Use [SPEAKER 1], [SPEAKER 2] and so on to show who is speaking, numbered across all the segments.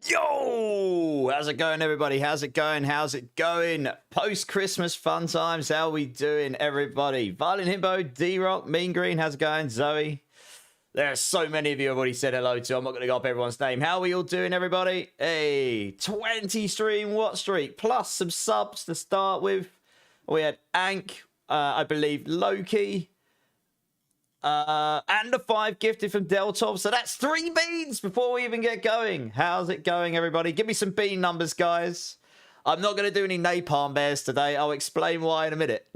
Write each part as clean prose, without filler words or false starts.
[SPEAKER 1] Yo! How's it going, everybody? How's it going? How's it going? Post-Christmas fun times. How we doing, everybody? Violent Himbo, D-Rock, Mean Green. How's it going? Zoe. There are so many of you I've already said hello to. I'm not going to go up everyone's name. How are we all doing, everybody? Hey, 20 stream watch streak, plus some subs to start with. We had Ank, I believe Loki, and a 5 gifted from Deltov. So that's 3 beans before we even get going. How's it going, everybody? Give me some bean numbers, guys. I'm not going to do any napalm bears today. I'll explain why in a minute.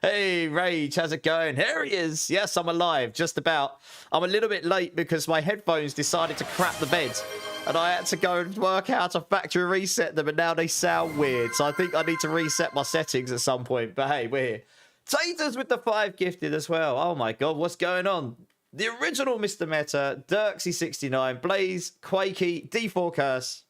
[SPEAKER 1] Hey, Rage, how's it going? Here he is. Yes, I'm alive, just about. I'm a little bit late because my headphones decided to crap the bed. And I had to go and work out to factory reset them, and now they sound weird. So I think I need to reset my settings at some point. But hey, we're here. Taters with the 5 gifted as well. Oh my god, what's going on? The original Mr. Meta, Dirksy69, Blaze, Quakey, D4 Curse.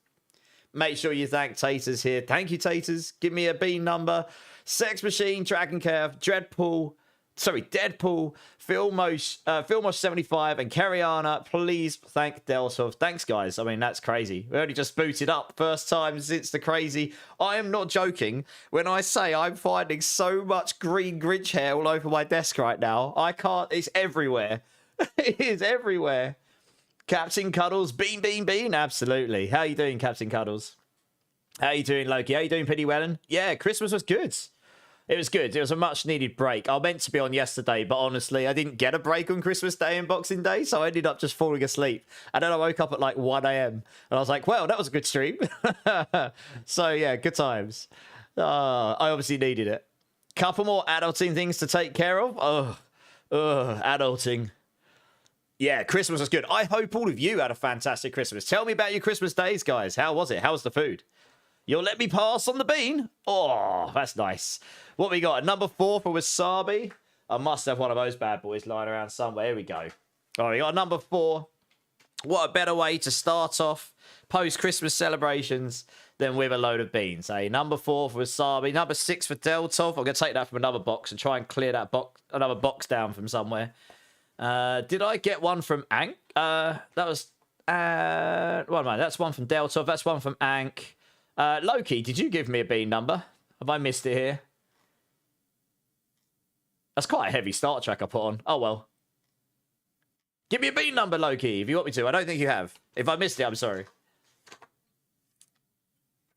[SPEAKER 1] Make sure you thank Taters here. Thank you, Taters. Give me a bean number. Sex Machine, Dragon Curve, Deadpool, Philmosh 75, and Carriana. Please thank Deltov. Thanks, guys. I mean, that's crazy. We only just booted up. First time since the crazy. I am not joking when I say I'm finding so much green Grinch hair all over my desk right now. I can't. It's everywhere. It is everywhere. Captain Cuddles, bean, bean, bean. Absolutely. How you doing, Captain Cuddles? How you doing, Loki? How you doing, Pitty Wellen? Yeah, Christmas was good. It was good. It was a much-needed break. I meant to be on yesterday, but honestly, I didn't get a break on Christmas Day and Boxing Day, so I ended up just falling asleep. And then I woke up at like 1 a.m. And I was like, well, that was a good stream. So, yeah, good times. I obviously needed it. Couple more adulting things to take care of. Adulting. Yeah, Christmas was good. I hope all of you had a fantastic Christmas. Tell me about your Christmas days, guys. How was it? How was the food? You'll let me pass on the bean? Oh, that's nice. What we got? A number 4 for Wasabi. I must have one of those bad boys lying around somewhere. Here we go. Oh, we got a number 4. What a better way to start off post-Christmas celebrations than with a load of beans, eh? Number 4 for Wasabi. Number 6 for Deltov. I'm going to take that from another box and try and clear that another box down from somewhere. Did I get one from Ank? That was... what am I? That's one from Deltov. That's one from Ank. Loki, did you give me a bean number? Have I missed it here? That's quite a heavy start track I put on. Oh, well. Give me a bean number, Loki, if you want me to. I don't think you have. If I missed it, I'm sorry.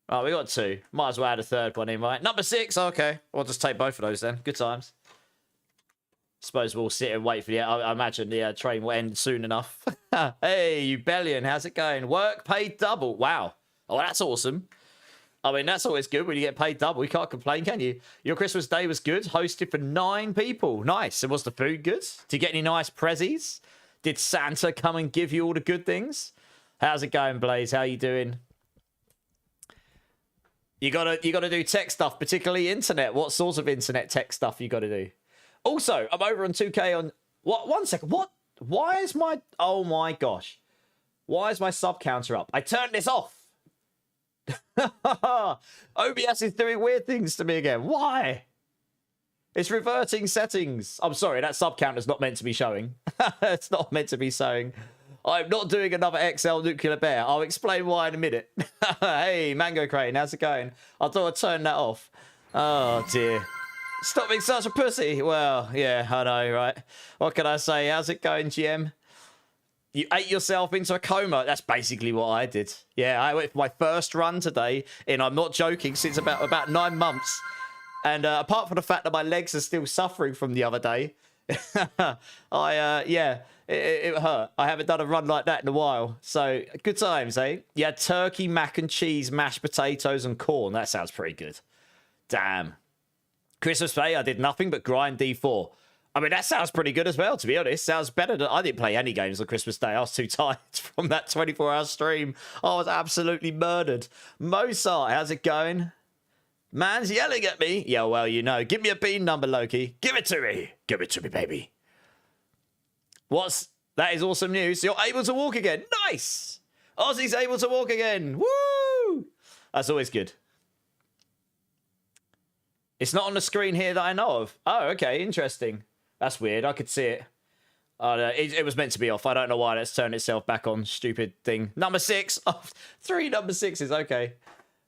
[SPEAKER 1] Oh, we got 2. Might as well add a third one in, right? Number 6, okay. I'll just take both of those then. Good times. Suppose we'll sit and wait for the... I imagine the train will end soon enough. Hey, you Bellion, how's it going? Work paid double. Wow. Oh, that's awesome. I mean, that's always good when you get paid double. You can't complain, can you? Your Christmas Day was good. Hosted for 9 people. Nice. And was the food good? Did you get any nice prezzies? Did Santa come and give you all the good things? How's it going, Blaze? How you doing? You gotta do tech stuff, particularly internet. What sorts of internet tech stuff you gotta do? Also, I'm over on 2K on... What? 1 second. What? Why is my... Oh, my gosh. Why is my sub counter up? I turned this off. OBS is doing weird things to me again. Why? It's reverting settings. I'm sorry, that sub count is not meant to be showing. It's not meant to be showing. I'm not doing another XL Nuclear Bear. I'll explain why in a minute. Hey, Mango Crane, how's it going? I thought I'd turn that off. Oh, dear. Stop being such a pussy. Well, yeah, I know, right? What can I say? How's it going, GM? You ate yourself into a coma. That's basically what I did. Yeah, I went for my first run today, and I'm not joking, since about 9 months. And apart from the fact that my legs are still suffering from the other day, yeah, it hurt. I haven't done a run like that in a while. So, good times, eh? Yeah, turkey, mac and cheese, mashed potatoes, and corn. That sounds pretty good. Damn. Christmas Day, I did nothing but grind D4. I mean, that sounds pretty good as well, to be honest. Sounds better than... I didn't play any games on Christmas Day. I was too tired from that 24-hour stream. I was absolutely murdered. Mozart, how's it going? Man's yelling at me. Yeah, well, you know. Give me a bean number, Loki. Give it to me. Give it to me, baby. That is awesome news. You're able to walk again. Nice. Ozzy's able to walk again. Woo! That's always good. It's not on the screen here that I know of. Oh, okay. Interesting. That's weird. I could see it. It was meant to be off. I don't know why that's turned itself back on. Stupid thing. Number 6. Oh, 3 number 6s. Okay.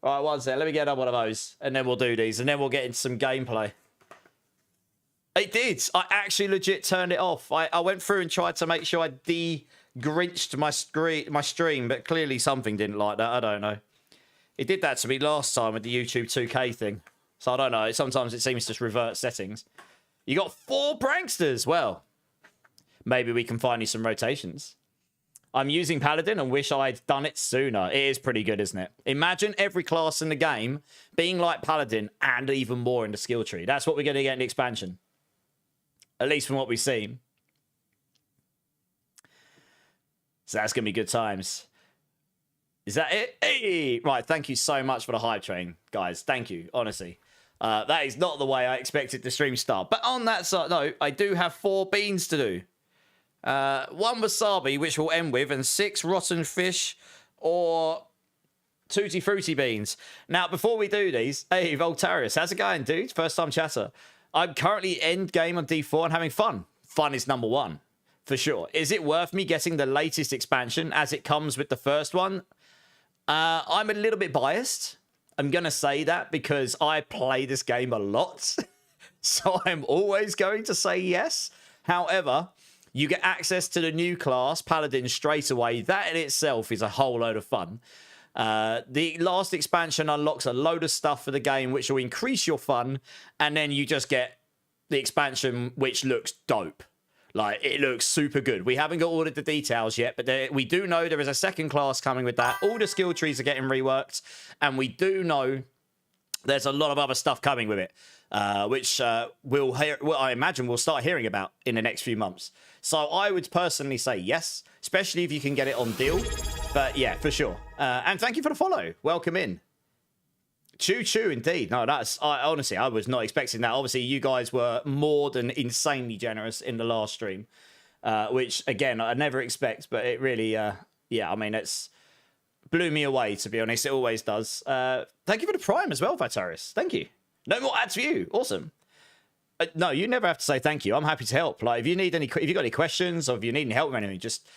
[SPEAKER 1] All right, one sec. Let me get up one of those. And then we'll do these. And then we'll get into some gameplay. It did. I actually legit turned it off. I went through and tried to make sure I de-grinched my stream. But clearly something didn't like that. I don't know. It did that to me last time with the YouTube 2K thing. So I don't know. Sometimes it seems to revert settings. You got 4 pranksters. Well, maybe we can find you some rotations. I'm using Paladin and wish I'd done it sooner. It is pretty good, isn't it? Imagine every class in the game being like Paladin and even more in the skill tree. That's what we're going to get in the expansion. At least from what we've seen. So that's going to be good times. Is that it? Hey! Right, thank you so much for the hype train, guys. Thank you, honestly. That is not the way I expected the stream start. But on that side, no, I do have 4 beans to do. 1 wasabi, which we'll end with, and 6 rotten fish or tutti frutti beans. Now, before we do these, hey, Voltarius, how's it going, dude? First time chatter. I'm currently end game on D4 and having fun. Fun is number 1, for sure. Is it worth me getting the latest expansion as it comes with the first one? I'm a little bit biased. I'm going to say that because I play this game a lot. So I'm always going to say yes. However, you get access to the new class, Paladin, straight away. That in itself is a whole load of fun. The last expansion unlocks a load of stuff for the game, which will increase your fun. And then you just get the expansion, which looks dope. Like, it looks super good. We haven't got all of the details yet, but we do know there is a second class coming with that. All the skill trees are getting reworked. And we do know there's a lot of other stuff coming with it, which I imagine we'll start hearing about in the next few months. So I would personally say yes, especially if you can get it on deal. But yeah, for sure. And thank you for the follow. Welcome in. Choo-choo, indeed. No, honestly, I was not expecting that. Obviously, you guys were more than insanely generous in the last stream, which, again, I never expect, but it really, yeah, I mean, it's blew me away, to be honest. It always does. Thank you for the Prime as well, Vitaris. Thank you. No more ads for you. Awesome. No, you never have to say thank you. I'm happy to help. Like, if you got any questions or if you need any help with anything, just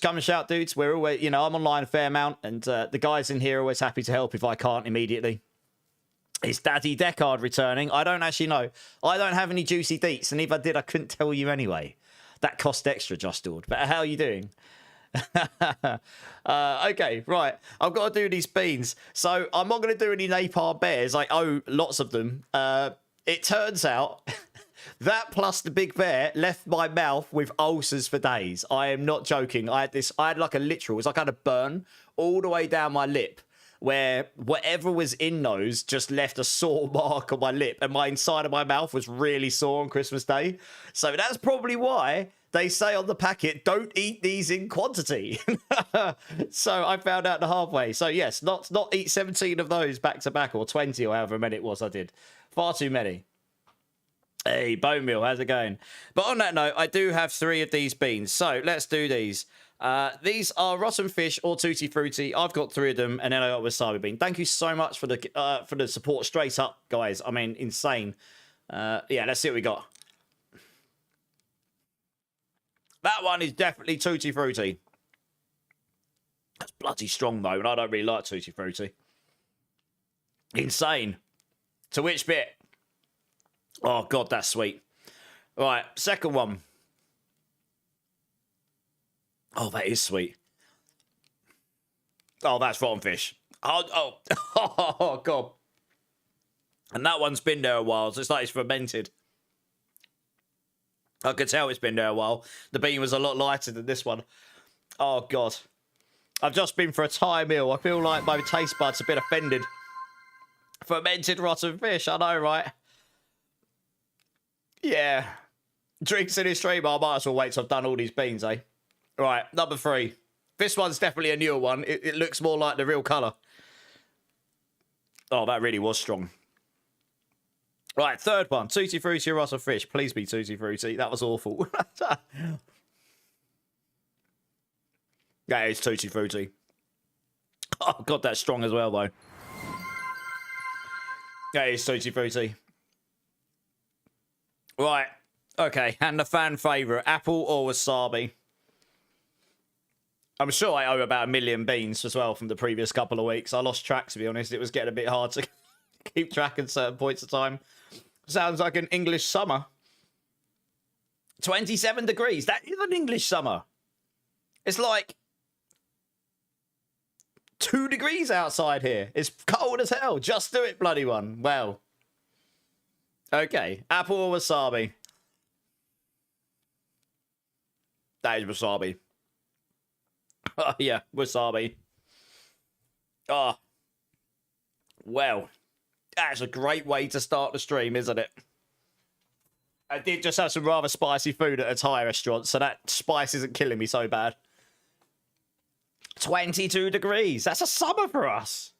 [SPEAKER 1] come and shout, dudes. We're always, I'm online a fair amount, and the guys in here are always happy to help if I can't immediately. Is Daddy Deckard returning? I don't actually know. I don't have any juicy deets, and if I did, I couldn't tell you anyway. That cost extra, Just Ord. But how are you doing? Okay, right. I've got to do these beans. So I'm not going to do any napalm bears. I owe lots of them. It turns out that plus the big bear left my mouth with ulcers for days. I am not joking. I had like a literal, it was like I had a burn all the way down my lip, where whatever was in those just left a sore mark on my lip, and my inside of my mouth was really sore on Christmas Day. So that's probably why they say on the packet, don't eat these in quantity. So I found out the hard way. So yes, not eat 17 of those back to back, or 20 or however many it was I did. Far too many. Hey, Bone Meal, how's it going? But on that note, I do have 3 of these beans. So let's do these. These are rotten fish or tutti frutti. I've got 3 of them, and then I got wasabi bean. Thank you so much for the support straight up, guys. I mean, insane. Yeah, let's see what we got. That one is definitely tutti frutti. That's bloody strong though, and I don't really like tutti frutti. Insane. To which bit? Oh god, that's sweet. Right, second one. Oh, that is sweet. Oh, that's rotten fish. Oh, God. And that one's been there a while, so it's like it's fermented. I could tell it's been there a while. The bean was a lot lighter than this one. Oh, God. I've just been for a Thai meal. I feel like my taste buds are a bit offended. Fermented rotten fish, I know, right? Yeah. Drinks in his stream, I might as well wait till I've done all these beans, eh? Right, number 3. This one's definitely a newer one. It looks more like the real colour. Oh, that really was strong. Right, third one. Tutti Frutti or rotten fish. Please be Tutti Frutti. That was awful. That is Tutti Frutti. Oh, God, that's strong as well, though. That is Tutti Frutti. Right. Okay, and the fan favourite, apple or wasabi? I'm sure I owe about 1 million beans as well from the previous couple of weeks. I lost track, to be honest. It was getting a bit hard to keep track at certain points of time. Sounds like an English summer. 27 degrees. That is an English summer. It's like 2 degrees outside here. It's cold as hell. Just do it, bloody one. Well. Okay. Apple or wasabi? That is wasabi. Oh, yeah. Wasabi. Oh. Well. That's a great way to start the stream, isn't it? I did just have some rather spicy food at a Thai restaurant, so that spice isn't killing me so bad. 22 degrees. That's a summer for us.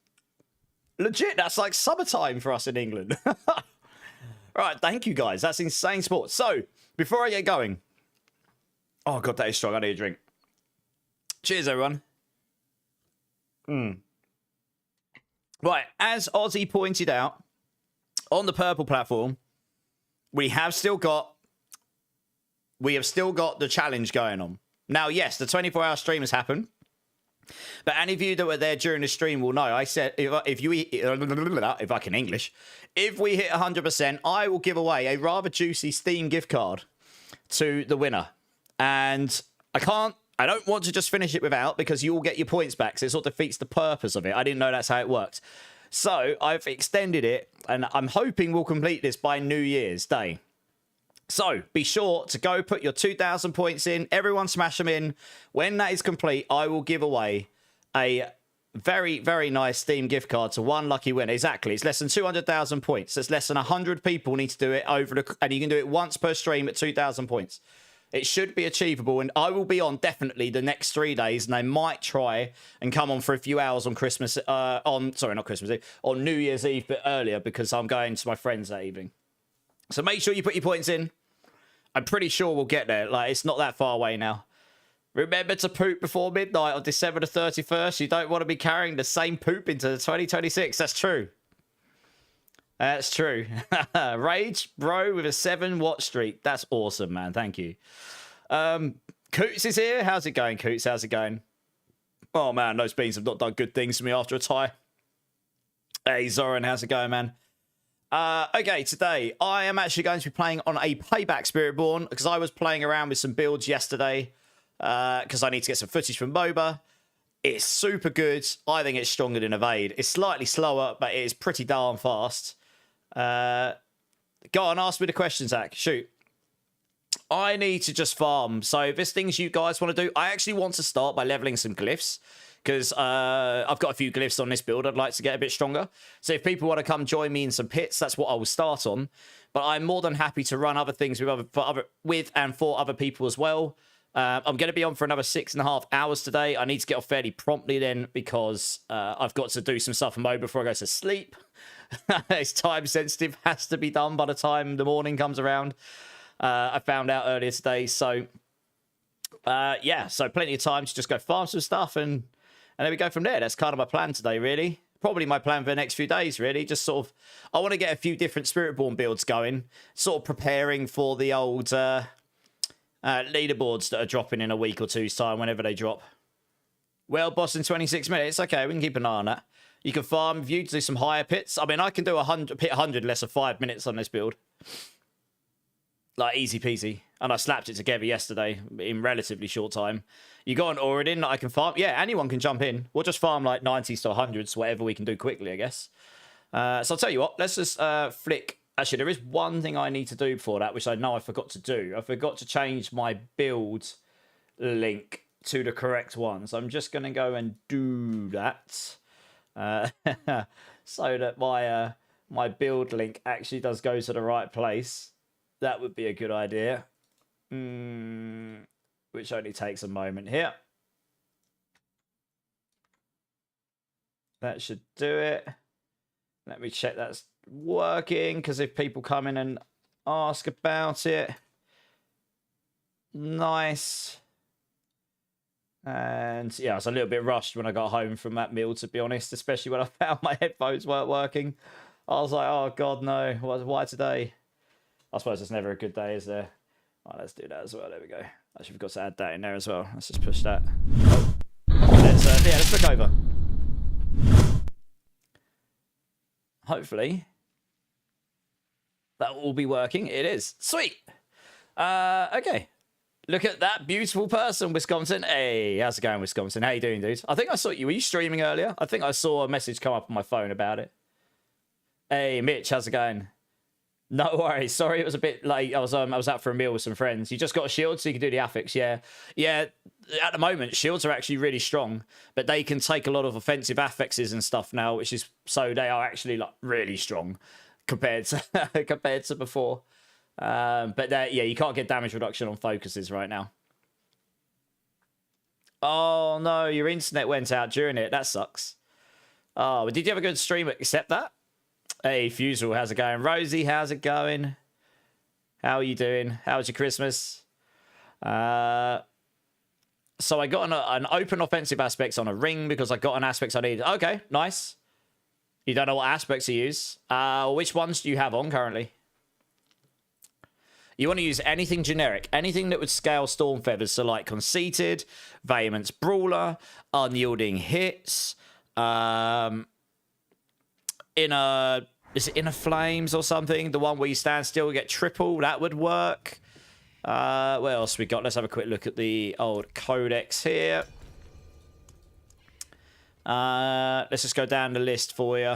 [SPEAKER 1] Legit, that's like summertime for us in England. Right, thank you guys. That's insane sport. So, before I get going... Oh, God, that is strong. I need a drink. Cheers, everyone. Right, as Ozzy pointed out, on the purple platform, we have still got the challenge going on. Now, yes, the 24-hour stream has happened. But any of you that were there during the stream will know. I said, if I can English, if we hit 100%, I will give away a rather juicy Steam gift card to the winner. And I don't want to just finish it without, because you all get your points back. So it sort of defeats the purpose of it. I didn't know that's how it worked. So I've extended it, and I'm hoping we'll complete this by New Year's Day. So be sure to go put your 2,000 points in. Everyone smash them in. When that is complete, I will give away a very, very nice Steam gift card to one lucky winner. Exactly. It's less than 200,000 points. It's less than 100 people need to do it and you can do it once per stream at 2,000 points. It should be achievable, and I will be on definitely the next 3 days, and I might try and come on for a few hours on on New Year's Eve, but earlier, because I'm going to my friends that evening. So make sure you put your points in. I'm pretty sure we'll get there. Like, it's not that far away now. Remember to poop before midnight on December the 31st. You don't want to be carrying the same poop into 2026. That's true. That's true. Rage bro with a 7 watch streak. That's awesome, man. Thank you. Coots is here. How's it going, Coots? How's it going? Oh, man, those beans have not done good things for me after a tie. Hey, Zoran, how's it going, man? Okay, today I am actually going to be playing on a Payback Spiritborn, because I was playing around with some builds yesterday, because I need to get some footage from MOBA. It's super good. I think it's stronger than Evade. It's slightly slower, but it is pretty darn fast. Go on, ask me the question, Zach. Shoot. I need to just farm. So if there's things you guys want to do, I actually want to start by leveling some glyphs, because I've got a few glyphs on this build I'd like to get a bit stronger. So if people want to come join me in some pits, that's what I will start on. But I'm more than happy to run other things with and for other people as well. I'm going to be on for another 6.5 hours today. I need to get off fairly promptly then, because I've got to do some stuff on mode before I go to sleep. It's time sensitive, has to be done by the time the morning comes around. I found out earlier today. So, yeah, so plenty of time to just go farm some stuff and then we go from there. That's kind of my plan today, really. Probably my plan for the next few days, really. Just sort of, I want to get a few different Spiritborn builds going, sort of preparing for the old leaderboards that are dropping in a week or two's time, whenever they drop. Well, boss, in 26 minutes. Okay, we can keep an eye on that. You can farm view to do some higher pits. I mean, I can do pit 100 less than 5 minutes on this build. Like, easy peasy. And I slapped it together yesterday in relatively short time. You got an Oridin that I can farm? Yeah, anyone can jump in. We'll just farm like 90s to 100s, whatever we can do quickly, I guess. So I'll tell you what, let's just flick. Actually, there is one thing I need to do before that, which I know I forgot to do. I forgot to change my build link to the correct one. So I'm just going to go and do that. So that my build link actually does go to the right place. That would be a good idea. Which only takes a moment here. That should do it. Let me check that's working, because if people come in and ask about it. Nice. And yeah, I was a little bit rushed when I got home from that meal, to be honest, especially when I found my headphones weren't working. I was like, oh God, no. Why today? I suppose it's never a good day, is there? All right, let's do that as well. There we go. Actually, we've got to add that in there as well. Let's just push that. Oh. Let's look over. Hopefully that will be working. It is. Sweet. Okay. Look at that beautiful person, Wisconsin. Hey, how's it going, Wisconsin? How you doing, dude? I think I saw you. Were you streaming earlier? I think I saw a message come up on my phone about it. Hey, Mitch, how's it going? No worries. Sorry, it was a bit late. I was out for a meal with some friends. You just got a shield, so you can do the affix. Yeah. At the moment, shields are actually really strong, but they can take a lot of offensive affixes and stuff now, which is so they are actually like really strong compared to before. But you can't get damage reduction on focuses right now. Oh no, your internet went out during it. That sucks. Oh, but did you have a good stream except that? Hey, Fusel, how's it going? Rosie, how's it going? How are you doing? How was your Christmas? So I got an open offensive aspects on a ring because I got an aspects I needed. Okay, nice. You don't know what aspects to use. Which ones do you have on currently? You want to use anything generic. Anything that would scale Storm Feathers. So like Conceited, Vehement's Brawler, Unyielding Hits, is it Inner Flames or something? The one where you stand still and get triple. That would work. What else we got? Let's have a quick look at the old codex here. Let's just go down the list for you.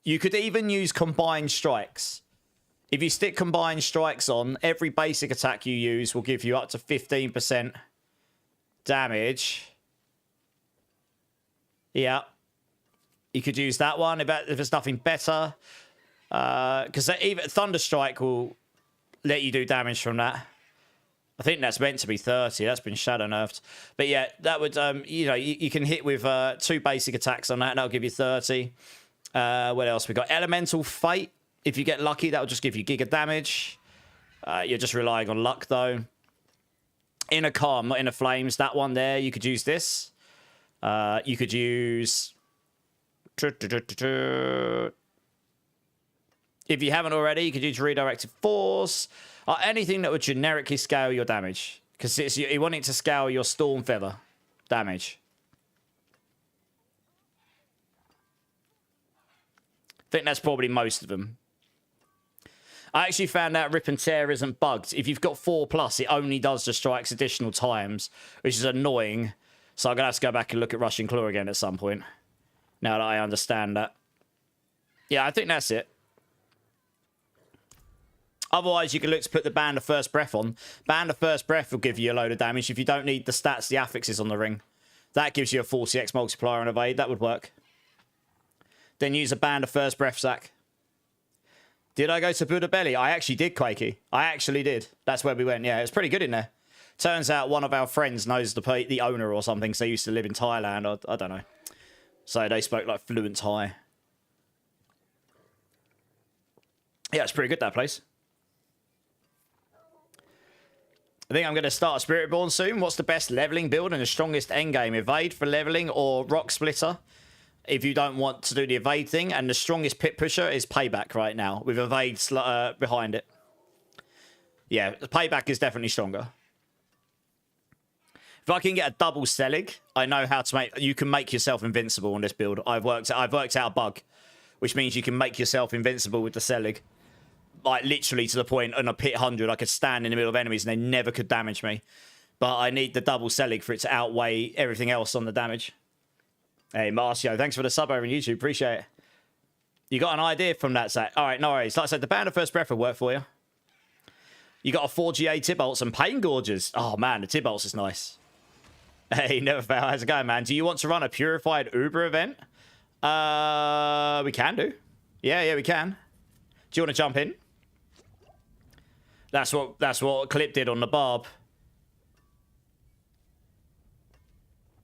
[SPEAKER 1] You could even use Combined Strikes. If you stick Combined Strikes on, every basic attack you use will give you up to 15% damage. Yeah. You could use that one if there's nothing better. Because even Thunderstrike will let you do damage from that. I think that's meant to be 30. That's been shadow nerfed. But yeah, that would, you can hit with 2 basic attacks on that, and that'll give you 30. What else? We got Elemental Fate. If you get lucky, that'll just give you giga damage. You're just relying on luck, though. Inner Calm, not Inner Flames. That one there, you could use this. You could use... If you haven't already, you could use Redirected Force. Anything that would generically scale your damage. Because you want it to scale your Storm Feather damage. I think that's probably most of them. I actually found out Rip and Tear isn't bugged. If you've got 4+, it only does the strikes additional times, which is annoying. So I'm going to have to go back and look at Rushing Claw again at some point. Now that I understand that. Yeah, I think that's it. Otherwise, you can look to put the Band of First Breath on. Band of First Breath will give you a load of damage if you don't need the stats, the affixes on the ring. That gives you a 40x multiplier on evade. That would work. Then use a Band of First Breath, Zach. Did I go to Buddha Belly? I actually did, Quakey. I actually did. That's where we went. Yeah, it was pretty good in there. Turns out one of our friends knows the owner or something, so they used to live in Thailand. I don't know. So they spoke like fluent Thai. Yeah, it's pretty good, that place. I think I'm going to start a Spiritborn soon. What's the best leveling build and the strongest endgame? Evade for leveling or Rock Splitter if you don't want to do the evade thing. And the strongest pit pusher is Payback right now with evade behind it. Yeah, Payback is definitely stronger. If I can get a double Selig, I know how to make... You can make yourself invincible on this build. I've worked out a bug, which means you can make yourself invincible with the Selig. Like, literally to the point, on a pit 100, I could stand in the middle of enemies and they never could damage me. But I need the double Selig for it to outweigh everything else on the damage. Hey, Marcio, thanks for the sub over on YouTube. Appreciate it. You got an idea from that, Zach? All right, no worries. Like I said, the Band of First Breath will work for you. You got a 4GA Tibolts and Pain Gorges. Oh, man, the Tibolts is nice. Hey, never fail. How's it going, man? Do you want to run a Purified Uber event? We can do. Yeah, we can. Do you want to jump in? That's what Clip did on the Barb.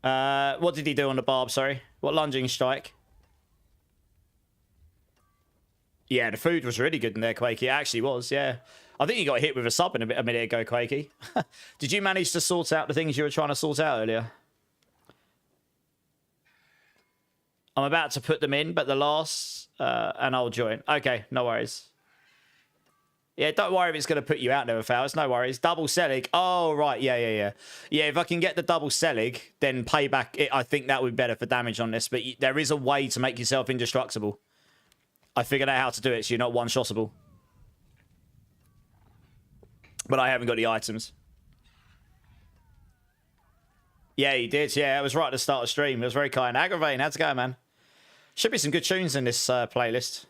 [SPEAKER 1] What did he do on the Barb, sorry? What lunging strike? Yeah, the food was really good in there, Quakey. It actually was, yeah. I think you got hit with a sub a minute ago, Quakey. Did you manage to sort out the things you were trying to sort out earlier? I'm about to put them in, but the last... and I'll join. Okay, no worries. Yeah, don't worry if it's going to put you out, never fails. No worries. Double Selig. Oh, right. Yeah. Yeah, if I can get the double Selig, then Payback, I think that would be better for damage on this. But there is a way to make yourself indestructible. I figured out how to do it so you're not one-shotable. But I haven't got the items. Yeah, he did. Yeah, it was right at the start of the stream. It was very kind. Aggravating. How's it going, man? Should be some good tunes in this playlist.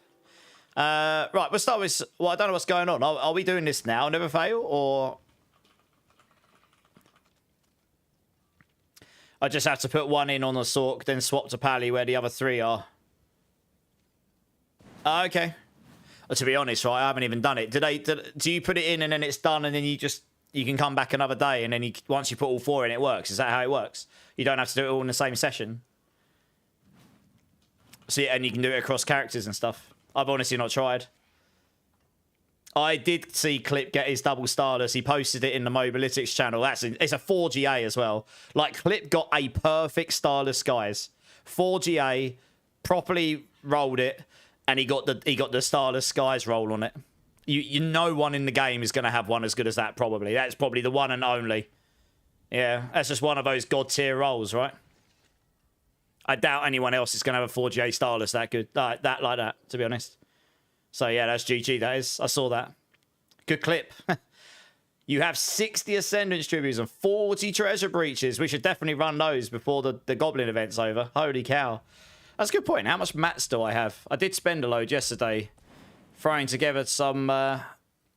[SPEAKER 1] Right, we'll start with... Well, I don't know what's going on. Are we doing this now, never fail, or... I just have to put one in on the Sork, then swap to Pally where the other three are. Okay. Well, to be honest, right, I haven't even done it. Do you put it in and then it's done and then you can come back another day and then once you put all four in, it works? Is that how it works? You don't have to do it all in the same session? So, yeah, and you can do it across characters and stuff. I've honestly not tried. I did see Clip get his double starless. He posted it in the Mobalytics channel. It's a 4GA as well. Like, Clip got a perfect starless, guys. 4GA, properly rolled it, and he got the starless skies roll on it. You know one in the game is going to have one as good as that, probably. That's probably the one and only. Yeah, that's just one of those god tier rolls, right? I doubt anyone else is going to have a 4GA starless that good, like that, to be honest. So, yeah, that's GG, that is. I saw that. Good clip. You have 60 Ascendance Tributes and 40 Treasure Breaches. We should definitely run those before the Goblin event's over. Holy cow. That's a good point. How much mats do I have? I did spend a load yesterday throwing together some...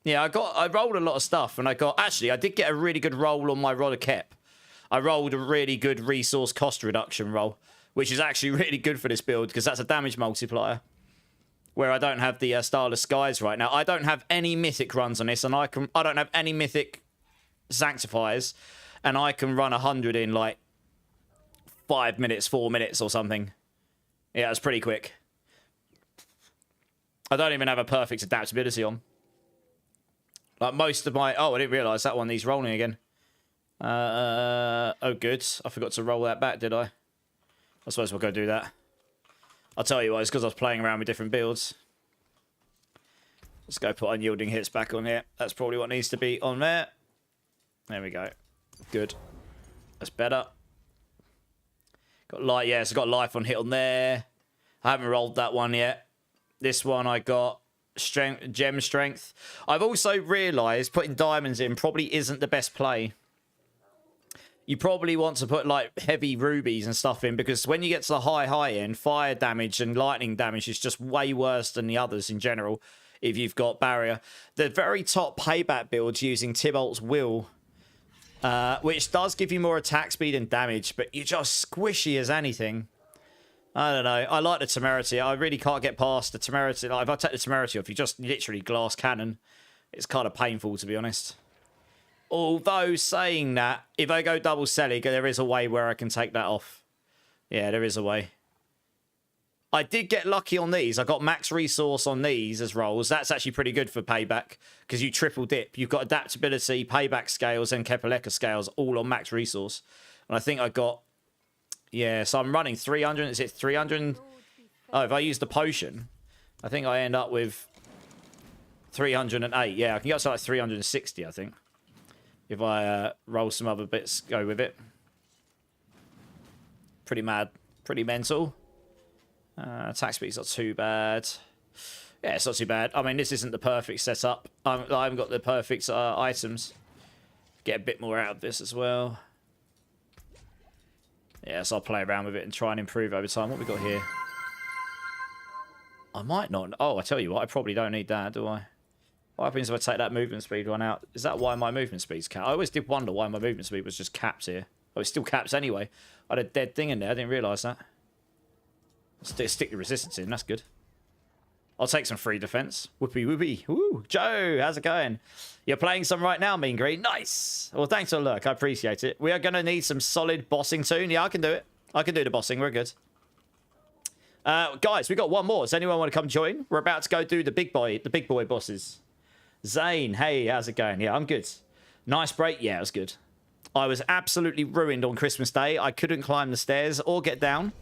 [SPEAKER 1] yeah, I rolled a lot of stuff, and I did get a really good roll on my Rod of Kep. I rolled a really good resource cost reduction roll, which is actually really good for this build because that's a damage multiplier. Where I don't have the Starless Skies right now. I don't have any mythic runs on this, and I don't have any mythic sanctifiers, and I can run 100 in like 5 minutes, 4 minutes or something. Yeah, it's pretty quick. I don't even have a perfect adaptability on. Like most of my... Oh, I didn't realise that one needs rolling again. Oh, good. I forgot to roll that back, did I? I suppose we'll go do that. I'll tell you what, it's because I was playing around with different builds. Let's go put unyielding hits back on here. That's probably what needs to be on there. There we go. Good. That's better. Got light, yeah, so I got life on hit on there. I haven't rolled that one yet. This one I got strength, gem strength. I've also realised putting diamonds in probably isn't the best play. You probably want to put like heavy rubies and stuff in because when you get to the high end, fire damage and lightning damage is just way worse than the others in general if you've got barrier. The very top payback builds using Tybalt's Will, which does give you more attack speed and damage, but you're just squishy as anything. I don't know. I like the temerity. I really can't get past the temerity. Like, if I take the temerity off, you just literally glass cannon. It's kind of painful, to be honest. Although, saying that, if I go double Selig, there is a way where I can take that off. Yeah, there is a way. I did get lucky on these. I got max resource on these as rolls. That's actually pretty good for payback, because you triple dip. You've got adaptability, payback scales, and Kepaleka scales, all on max resource. And I think I got... Yeah, so I'm running 300. Is it 300? Oh, if I use the potion, I think I end up with 308. Yeah, I can get up to like 360, I think. If I roll some other bits, go with it. Pretty mad. Pretty mental. Attack speed's not too bad. Yeah, it's not too bad. I mean, this isn't the perfect setup. I haven't got the perfect items. Get a bit more out of this as well. Yeah, so I'll play around with it and try and improve over time. What we got here? I might not. Oh, I tell you what, I probably don't need that, do I? What happens if I take that movement speed one out? Is that why my movement speed's capped? I always did wonder why my movement speed was just capped here. Oh, it's still capped anyway. I had a dead thing in there. I didn't realise that. Stick the resistance in. That's good. I'll take some free defense. Whoopee whoopee. Woo. Joe, how's it going? You're playing some right now, Mean Green. Nice. Well, thanks for the look. I appreciate it. We are going to need some solid bossing soon. Yeah, I can do it. I can do the bossing. We're good. Guys, we got one more. Does anyone want to come join? We're about to go do the big boy bosses. Zane, hey, how's it going? Yeah, I'm good. Nice break. Yeah, it was good. I was absolutely ruined on Christmas Day. I couldn't climb the stairs or get down.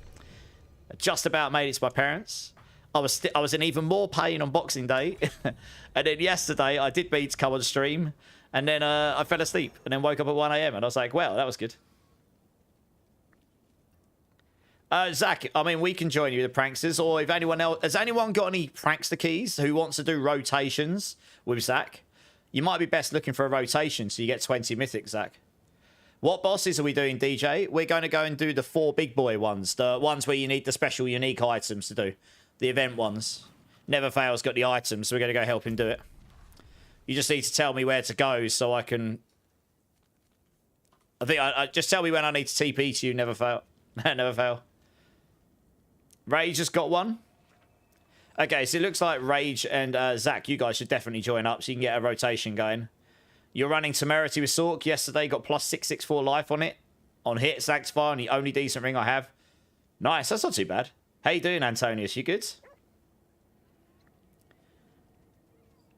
[SPEAKER 1] Just about made it to my parents. I was in even more pain on Boxing Day. And then yesterday, I did mean to come on stream. And then I fell asleep. And then woke up at 1 a.m. And I was like, well, that was good. Zach, I mean, we can join you with the pranksters. Or if anyone else... Has anyone got any prankster keys who wants to do rotations with Zach? You might be best looking for a rotation so you get 20 mythics, Zach. What bosses are we doing, DJ? We're going to go and do the 4 big boy ones. The ones where you need the special unique items to do. The event ones. Never Fail's got the items, so we're going to go help him do it. You just need to tell me where to go so I can... I think I just tell me when I need to TP to you, Never Fail. Never Fail. Rage has got one. Okay, so it looks like Rage and Zach, you guys should definitely join up so you can get a rotation going. You're running Temerity with Sork. Yesterday got plus 664 life on it. On hit, Zach's fire, and the only decent ring I have. Nice, that's not too bad. How you doing, Antonius? You good?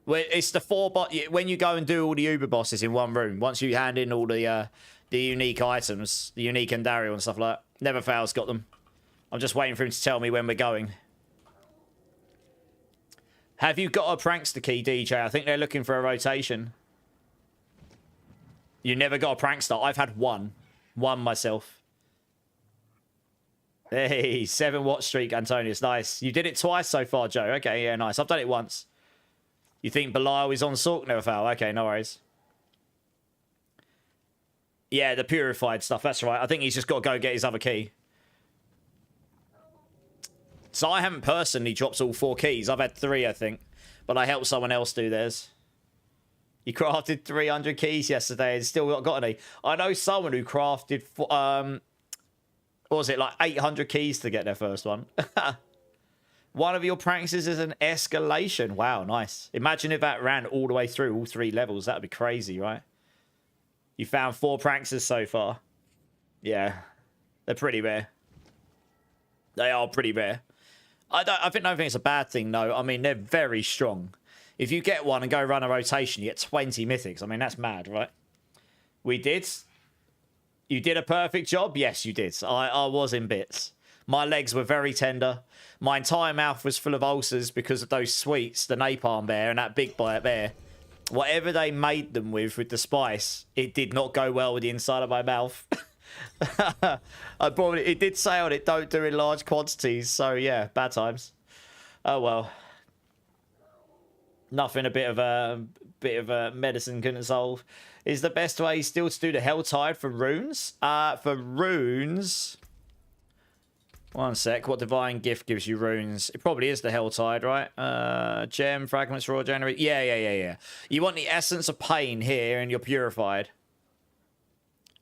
[SPEAKER 1] Well, it's the 4 bot. When you go and do all the Uber bosses in one room, once you hand in all the unique items, the unique Endario and stuff like that, Never Fail's got them. I'm just waiting for him to tell me when we're going. Have you got a prankster key, DJ? I think they're looking for a rotation. You never got a prankster. I've had one. One myself. Hey, 7 watch streak, Antonius. Nice. You did it twice so far, Joe. Okay, yeah, nice. I've done it once. You think Belial is on Sork? Never Fail. Okay, no worries. Yeah, the purified stuff. That's right. I think he's just got to go get his other key. So I haven't personally dropped all 4 keys. I've had 3, I think. But I helped someone else do theirs. You crafted 300 keys yesterday and still not got any. I know someone who crafted... what was it? Like 800 keys to get their first one. One of your pranksters is an escalation. Wow, nice. Imagine if that ran all the way through all 3 levels. That would be crazy, right? You found 4 pranksters so far. Yeah. They're pretty rare. They are pretty rare. I don't think it's a bad thing, though. I mean, they're very strong. If you get one and go run a rotation, you get 20 mythics. I mean, that's mad, right? We did. You did a perfect job? Yes, you did. I was in bits. My legs were very tender. My entire mouth was full of ulcers because of those sweets, the napalm bear and that big bite bear. Whatever they made them with the spice, it did not go well with the inside of my mouth. It did say on it, don't do in large quantities. So yeah, bad times. Oh well. Nothing a bit of a medicine couldn't solve. Is the best way still to do the Helltide for runes? For runes. One sec. What divine gift gives you runes? It probably is the Helltide, right? Gem, fragments, raw generate. Yeah. You want the essence of pain here and you're purified.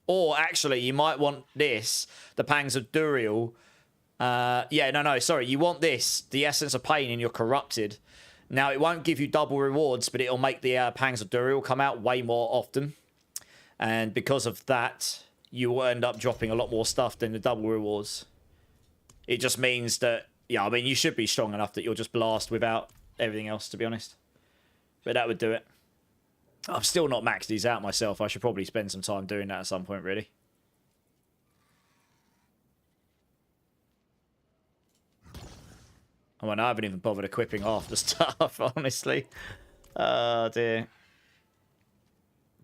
[SPEAKER 1] Or actually, you might want this, the pangs of Duriel. Sorry. You want this, the essence of pain, and you're corrupted. Now, it won't give you double rewards, but it'll make the pangs of Duriel come out way more often. And because of that, you will end up dropping a lot more stuff than the double rewards. It just means that, yeah, I mean, you should be strong enough that you'll just blast without everything else, to be honest. But that would do it. I've still not maxed these out myself. I should probably spend some time doing that at some point, really. I mean, I haven't even bothered equipping half the stuff, honestly. Oh, dear.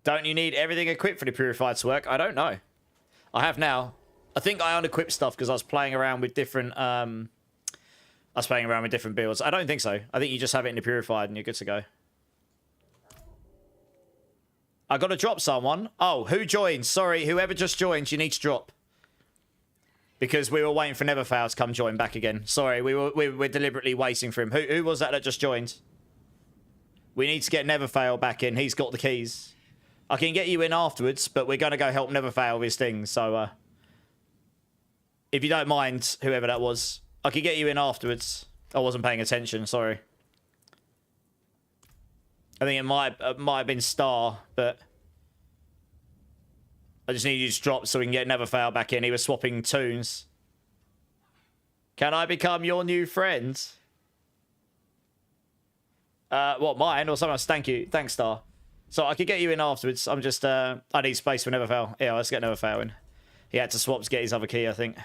[SPEAKER 1] Don't you need everything equipped for the Purified to work? I don't know. I have now. I think I unequipped stuff because I was playing around with different... builds. I don't think so. I think you just have it in the Purified and you're good to go. I got to drop someone. Oh, who joined? Sorry, whoever just joined, you need to drop. Because we were waiting for Neverfail to come join back again. Sorry, we're deliberately waiting for him. Who was that just joined? We need to get Neverfail back in. He's got the keys. I can get you in afterwards, but we're going to go help Neverfail with his things. So, if you don't mind, whoever that was, I can get you in afterwards. I wasn't paying attention, sorry. I think it might have been Star, but I just need you to drop so we can get Neverfail back in. He was swapping tunes. Can I become your new friend? What, mine or someone else? Thank you. Thanks, Star. So I could get you in afterwards. I'm just, I need space for Neverfail. Yeah, let's get Neverfail in. He had to swap to get his other key, I think.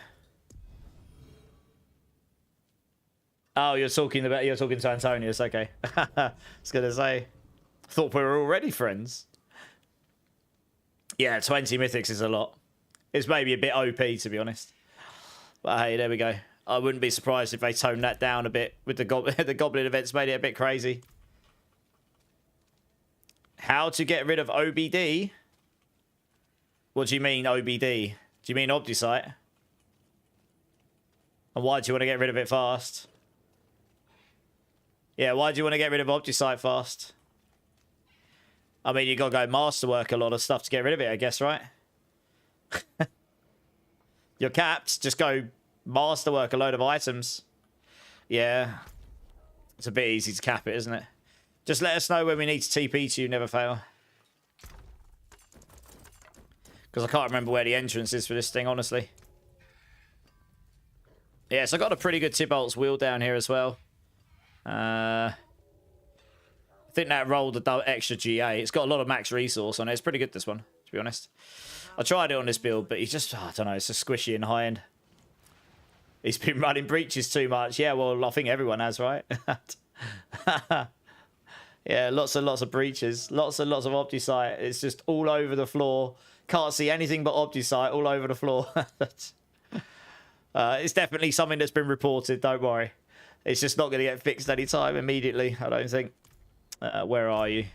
[SPEAKER 1] Oh, you're talking to Antonius. Okay. I was gonna say, thought we were already friends. Yeah, 20 mythics is a lot. It's maybe a bit OP, to be honest. But hey, there we go. I wouldn't be surprised if they toned that down a bit with the the Goblin events, made it a bit crazy. How to get rid of OBD? What do you mean, OBD? Do you mean Obdicite? And why do you want to get rid of it fast? Yeah, why do you want to get rid of Obdicite fast? I mean, you got to go masterwork a lot of stuff to get rid of it, I guess, right? You're capped. Just go masterwork a load of items. Yeah. It's a bit easy to cap it, isn't it? Just let us know when we need to TP to you, never fail. Because I can't remember where the entrance is for this thing, honestly. Yeah, so I got a pretty good Tybalt's wheel down here as well. I think that rolled a extra GA. It's got a lot of max resource on it. It's pretty good, this one, to be honest. I tried it on this build, but he's just, I don't know, it's just squishy and high end. He's been running breaches too much. Yeah, well, I think everyone has, right? Yeah, lots and lots of breaches. Lots and lots of Obdicite. It's just all over the floor. Can't see anything but Obdicite all over the floor. It's definitely something that's been reported, don't worry. It's just not going to get fixed anytime immediately, I don't think. Where are you?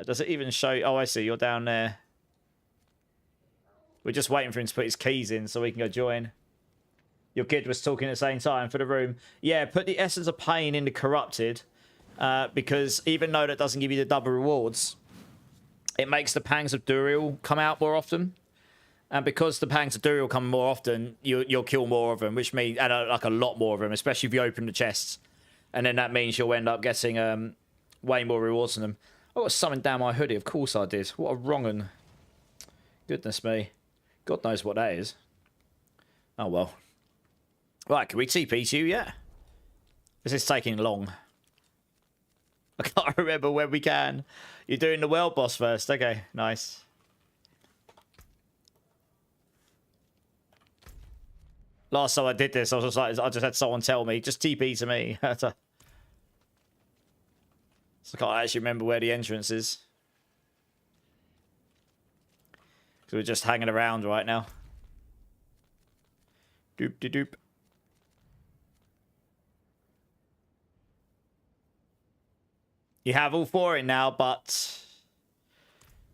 [SPEAKER 1] Does it even show? Oh, I see. You're down there. We're just waiting for him to put his keys in so we can go join. Your kid was talking at the same time for the room. Yeah, put the Essence of Pain into Corrupted. Because even though that doesn't give you the double rewards, it makes the Pangs of Duriel come out more often. And because the Pangs of Duriel come more often, you'll kill more of them, which means, and like a lot more of them, especially if you open the chests. And then that means you'll end up getting way more rewards from them. I got something down my hoodie. Of course I did. What a wrong'un. Goodness me. God knows what that is. Oh, well. Right, can we TP to you? Yeah. This is taking long. I can't remember when we can. You're doing the world boss first. Okay, nice. Last time I did this, I was just like, I just had someone tell me, just TP to me. So I can't actually remember where the entrance is. So we're just hanging around right now. Doop de doop. You have all four in now, but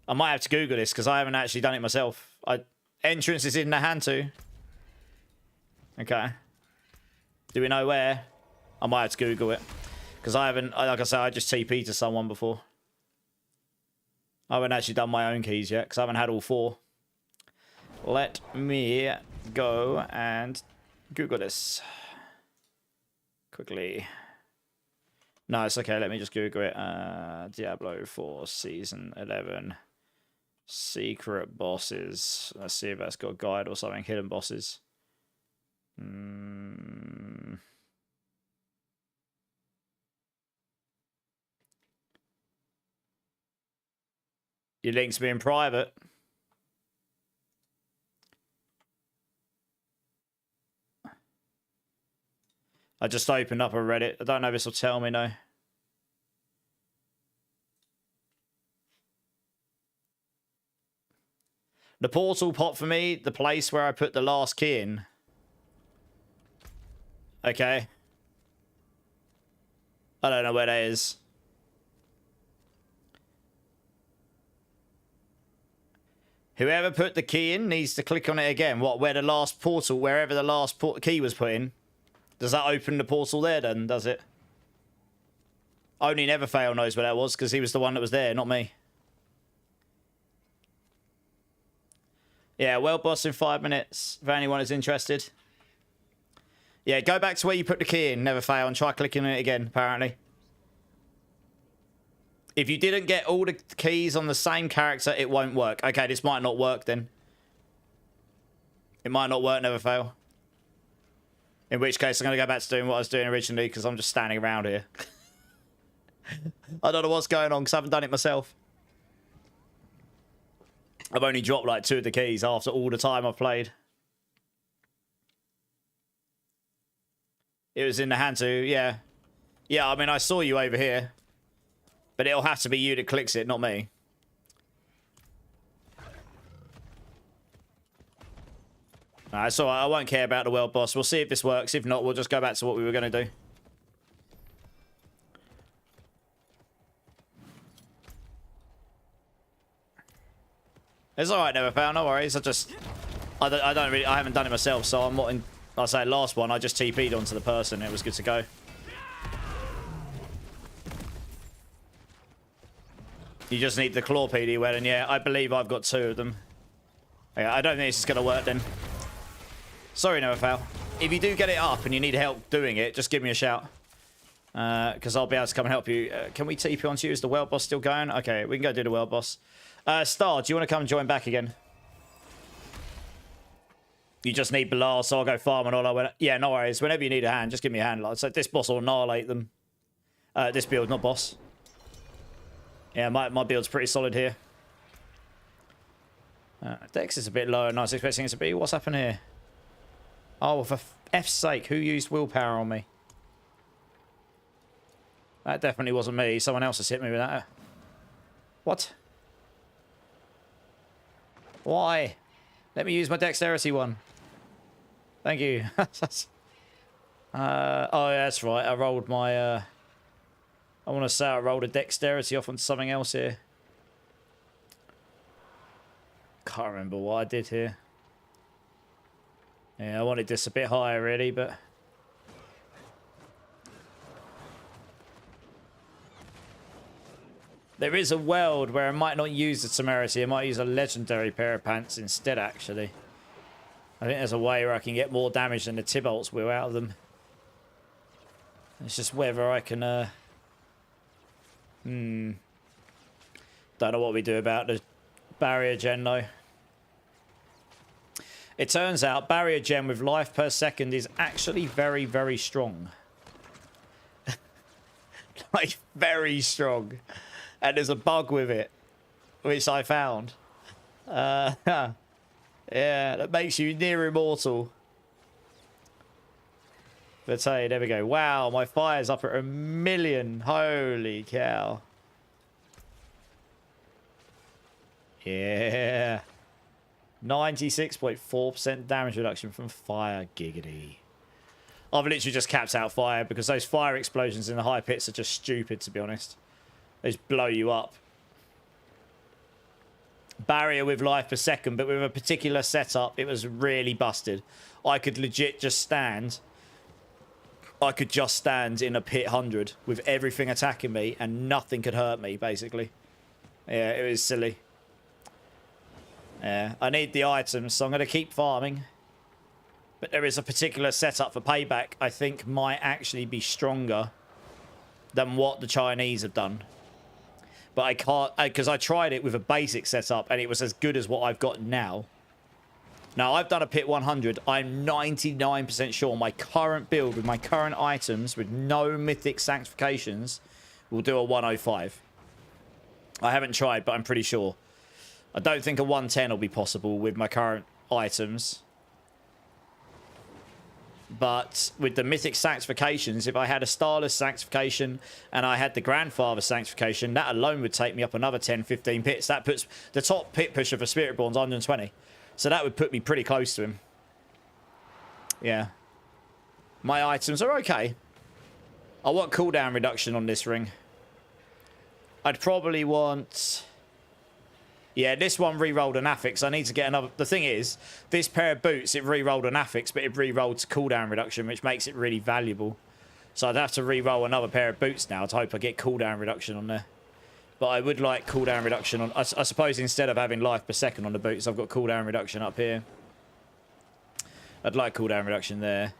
[SPEAKER 1] I might have to Google this because I haven't actually done it myself. Entrance is in the hand too. Okay. Do we know where? I might have to Google it. Because I haven't, like I said, I just TP'd to someone before. I haven't actually done my own keys yet because I haven't had all four. Let me go and Google this. Quickly. No, it's okay. Let me just Google it. Diablo 4 Season 11. Secret bosses. Let's see if that's got a guide or something. Hidden bosses. Your link's being private. I just opened up a Reddit. I don't know if this will tell me, no. The portal pot for me, the place where I put the last key in. Okay. I don't know where that is. Whoever put the key in needs to click on it again. What, where the last portal, wherever the last key was put in? Does that open the portal there then, does it? Only Neverfail knows where that was because he was the one that was there, not me. Yeah, world boss in 5 minutes, if anyone is interested. Yeah, go back to where you put the key in, Neverfail, and try clicking on it again, apparently. If you didn't get all the keys on the same character, it won't work. Okay, this might not work then. It might not work, Neverfail. In which case, I'm going to go back to doing what I was doing originally because I'm just standing around here. I don't know what's going on because I haven't done it myself. I've only dropped like 2 of the keys after all the time I've played. It was in the hand to, yeah. Yeah, I mean, I saw you over here. But it'll have to be you that clicks it, not me. Alright, so I won't care about the world boss. We'll see if this works. If not, we'll just go back to what we were going to do. It's alright, never found. No worries. I haven't done it myself, so I'm not in. I say last one, I just TP'd onto the person. It was good to go. You just need the claw PD well, and yeah, I believe I've got 2 of them. Yeah, I don't think this is going to work then. Sorry, never foul. If you do get it up and you need help doing it, just give me a shout. Because I'll be able to come and help you. Can we TP onto you? Is the world boss still going? Okay, we can go do the world boss. Star, do you want to come and join back again? You just need Bilal, so I'll go farm and all I went. Yeah, no worries. Whenever you need a hand, just give me a hand. Like, so this boss will annihilate them. This build, not boss. Yeah, my build's pretty solid here. Dex is a bit lower than I was expecting it to be. What's happened here? Oh, for F's sake, who used willpower on me? That definitely wasn't me. Someone else has hit me with that. What? Why? Let me use my dexterity one. Thank you. Oh, yeah, that's right. I rolled my... I want to say I rolled a dexterity off onto something else here. Can't remember what I did here. Yeah, I wanted this a bit higher, really, but... There is a world where I might not use the temerity. I might use a legendary pair of pants instead, actually. I think there's a way where I can get more damage than the Tybalt's will out of them. It's just whether I can... Don't know what we do about the barrier gen, though. It turns out barrier gen with life per second is actually very, very strong. Like, very strong. And there's a bug with it, which I found. Yeah, that makes you near immortal. But hey, there we go. Wow, my fire's up at 1,000,000. Holy cow. Yeah. 96.4% damage reduction from fire. Giggity. I've literally just capped out fire because those fire explosions in the high pits are just stupid, to be honest. They just blow you up. Barrier with life per second, but with a particular setup, it was really busted. I could legit just stand. I could just stand in a pit 100 with everything attacking me and nothing could hurt me, basically. Yeah, it was silly. Yeah, I need the items, so I'm going to keep farming. But there is a particular setup for Payback I think might actually be stronger than what the Chinese have done. But I can't, because I tried it with a basic setup and it was as good as what I've got now. Now, I've done a pit 100. I'm 99% sure my current build with my current items with no mythic sanctifications will do a 105. I haven't tried, but I'm pretty sure. I don't think a 110 will be possible with my current items. But with the mythic sanctifications, if I had a starless sanctification and I had the grandfather sanctification, that alone would take me up another 10, 15 pits. That puts the top pit pusher for Spiritborn's 120. So that would put me pretty close to him. Yeah. My items are okay. I want cooldown reduction on this ring. I'd probably want... Yeah, this one re-rolled an affix. I need to get another... The thing is, this pair of boots, it re-rolled an affix, but it re-rolled to cooldown reduction, which makes it really valuable. So I'd have to re-roll another pair of boots now to hope I get cooldown reduction on there. But I would like cooldown reduction on... I suppose instead of having life per second on the boots, I've got cooldown reduction up here. I'd like cooldown reduction there.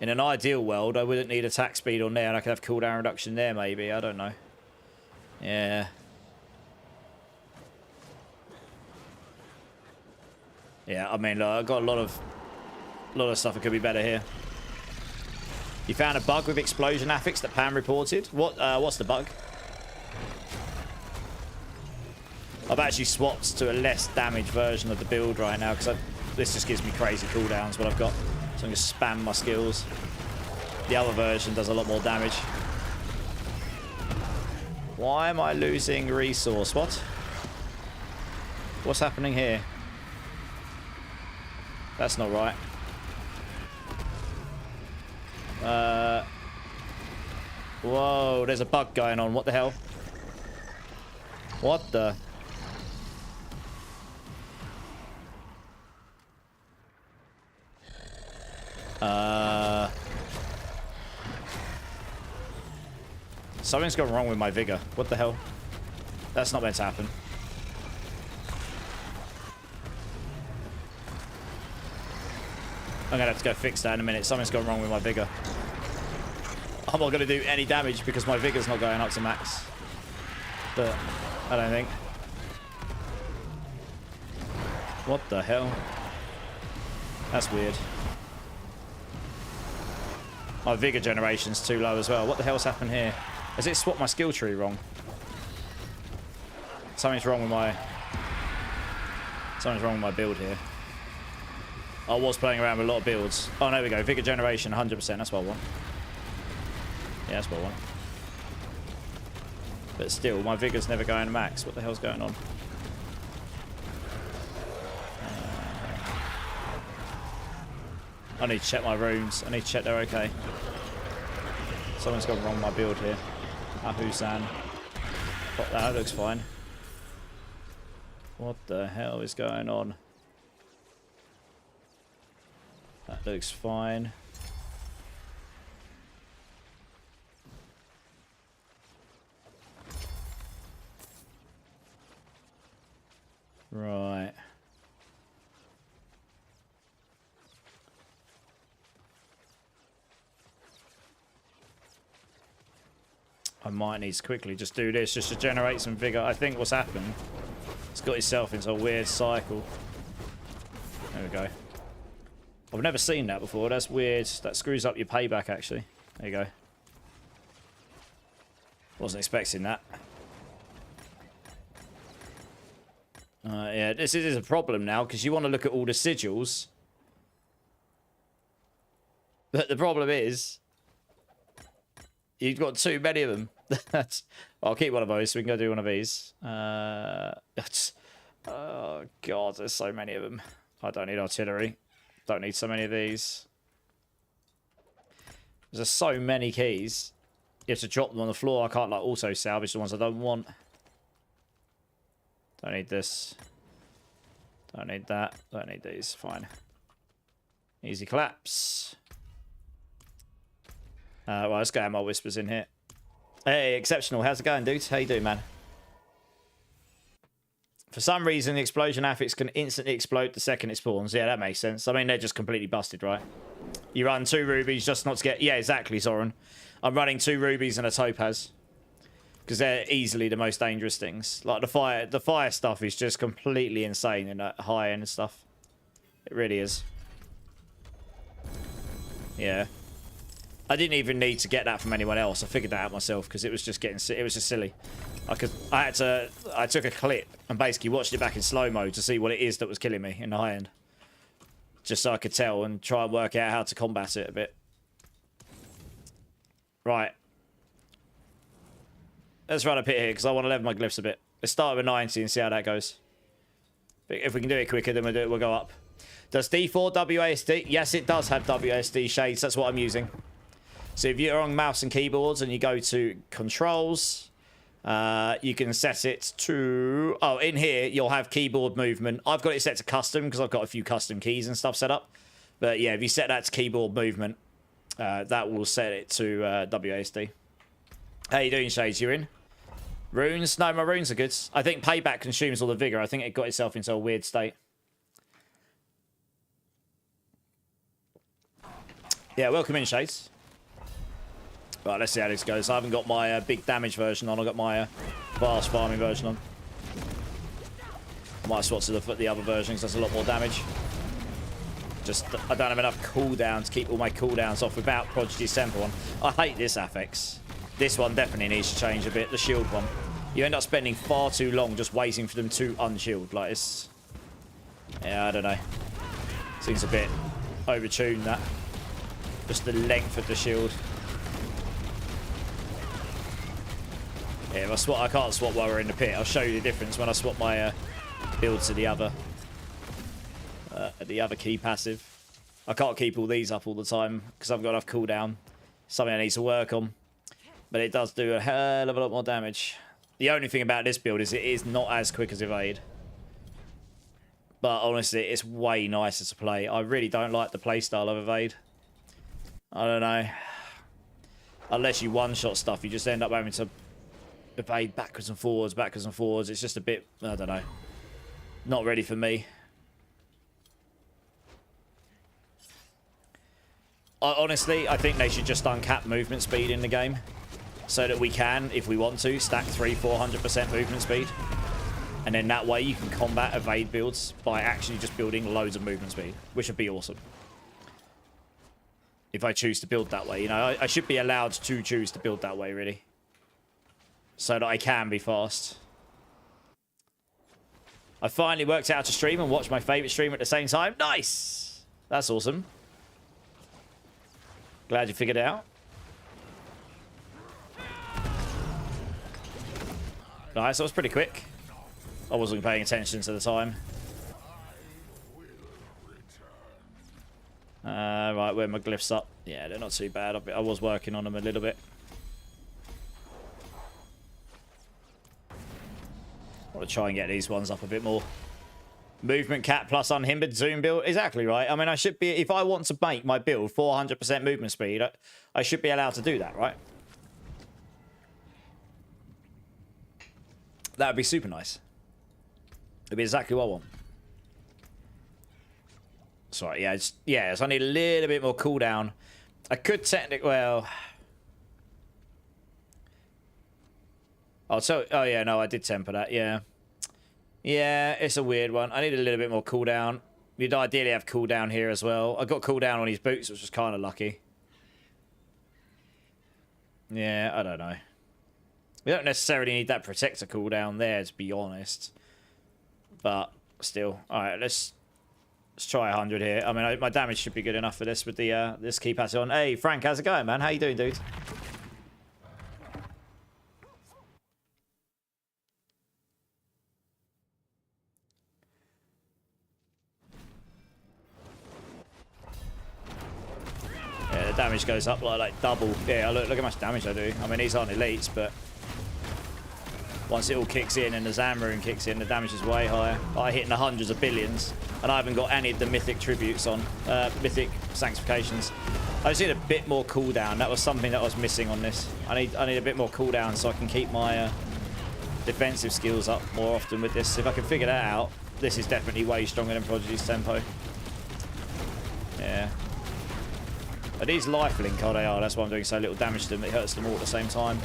[SPEAKER 1] In an ideal world, I wouldn't need attack speed on there, and I could have cooldown reduction there, maybe. I don't know. Yeah. Yeah, I mean, I've got a lot of stuff that could be better here. You found a bug with explosion affix that Pam reported. What's the bug? I've actually swapped to a less damage version of the build right now because this just gives me crazy cooldowns what I've got. So I'm going to spam my skills. The other version does a lot more damage. Why am I losing resource? What? What's happening here? That's not right. Whoa, there's a bug going on. What the hell? What the? Something's gone wrong with my vigor. What the hell? That's not meant to happen. I'm gonna have to go fix that in a minute. Something's gone wrong with my vigor. I'm not gonna do any damage because my vigor's not going up to max. But I don't think. What the hell? That's weird. My vigor generation's too low as well. What the hell's happened here? Has it swapped my skill tree wrong? Something's wrong with my build here. I was playing around with a lot of builds. Oh, there we go. Vigor generation, 100%. That's what I want. Yeah, that's what I want. But still, my vigor's never going max. What the hell's going on? I need to check my runes. I need to check they're okay. Someone's gone wrong with my build here. Ahusan. That looks fine. What the hell is going on? That looks fine. Right. I might need to quickly just do this just to generate some vigor. I think what's happened, it's got itself into a weird cycle. There we go. I've never seen that before. That's weird. That screws up your payback, actually. There you go. Wasn't expecting that. Yeah, this is a problem now because you want to look at all the sigils. But the problem is, you've got too many of them. I'll keep one of those so we can go do one of these. Oh, God, there's so many of them. I don't need artillery. Don't need so many of these. There's so many keys. You have to drop them on the floor. I can't like also salvage the ones I don't want. Don't need this. Don't need that. Don't need these. Fine. Easy collapse. Well, let's go have my whispers in here. Hey, Exceptional. How's it going, dudes? How you doing, man? For some reason, the explosion affix can instantly explode the second it spawns. Yeah, that makes sense. I mean, they're just completely busted, right? You run 2 rubies just not to get... Yeah, exactly, Zoran. I'm running 2 rubies and a topaz. Because they're easily the most dangerous things. Like, the fire stuff is just completely insane in that high-end stuff. It really is. Yeah. I didn't even need to get that from anyone else. I figured that out myself because it was just getting... It was just silly. I took a clip and basically watched it back in slow-mo to see what it is that was killing me in the high end. Just so I could tell and try and work out how to combat it a bit. Right. Let's run a pit here because I want to level my glyphs a bit. Let's start with 90 and see how that goes. If we can do it quicker, then we'll go up. Does D4 WASD? Yes, it does have WASD shades. That's what I'm using. So if you're on mouse and keyboards and you go to controls... you can set it to... Oh, in here, you'll have keyboard movement. I've got it set to custom because I've got a few custom keys and stuff set up. But yeah, if you set that to keyboard movement, that will set it to WASD. How you doing, Shades? You in? Runes? No, my runes are good. I think Payback consumes all the vigor. I think it got itself into a weird state. Yeah, welcome in, Shades. Right, let's see how this goes. I haven't got my big damage version on. I've got my fast farming version on. I might swap to the other version because that's a lot more damage. Just, I don't have enough cooldown to keep all my cooldowns off without Prodigy Temple on. I hate this affix. This one definitely needs to change a bit, the shield one. You end up spending far too long just waiting for them to unshield. Like, it's... Yeah, I don't know. Seems a bit overtuned, that. Just the length of the shield. Yeah, if I swap, I can't swap while we're in the pit. I'll show you the difference when I swap my build to the other key passive. I can't keep all these up all the time because I've got enough cooldown. Something I need to work on. But it does do a hell of a lot more damage. The only thing about this build is it is not as quick as Evade. But honestly, it's way nicer to play. I really don't like the playstyle of Evade. I don't know. Unless you one-shot stuff, you just end up having to evade backwards and forwards, backwards and forwards. It's just a bit, I don't know. Not ready for me. Honestly, I think they should just uncap movement speed in the game. So that we can, if we want to, stack 300-400% movement speed. And then that way you can combat evade builds by actually just building loads of movement speed. Which would be awesome. If I choose to build that way. You know, I should be allowed to choose to build that way, really. So that I can be fast. I finally worked out to stream and watch my favourite streamer at the same time. Nice! That's awesome. Glad you figured it out. Nice, that was pretty quick. I wasn't paying attention to the time. Right, where are my glyphs up? Yeah, they're not too bad. I was working on them a little bit. I want to try and get these ones up a bit more. Movement cap plus unhindered zoom build. Exactly right. I mean, I should be, if I want to make my build 400% movement speed, I should be allowed to do that, right? That would be super nice. It'd be exactly what I want. Sorry, yeah, so I need a little bit more cooldown. I could technically, well... Oh, yeah, no, I did temper that, yeah. Yeah, it's a weird one. I need a little bit more cooldown. You'd ideally have cooldown here as well. I got cooldown on his boots, which was kind of lucky. Yeah, I don't know. We don't necessarily need that protector cooldown there, to be honest. But still, all right, let's try 100 here. I mean, my damage should be good enough for this with the this key pass on. Hey, Frank, how's it going, man? How you doing, dude? Yeah, the damage goes up like double. Yeah, look how much damage I do. I mean, these aren't elites, but once it all kicks in and the Zamroon kicks in, the damage is way higher. I hit in the hundreds of billions, and I haven't got any of the mythic tributes on, mythic sanctifications. I just need a bit more cooldown. That was something that I was missing on this. I need a bit more cooldown so I can keep my defensive skills up more often with this. If I can figure that out, this is definitely way stronger than Prodigy's tempo. Yeah. Are these lifelink? Oh, they are. That's why I'm doing so little damage to them. It hurts them all at the same time.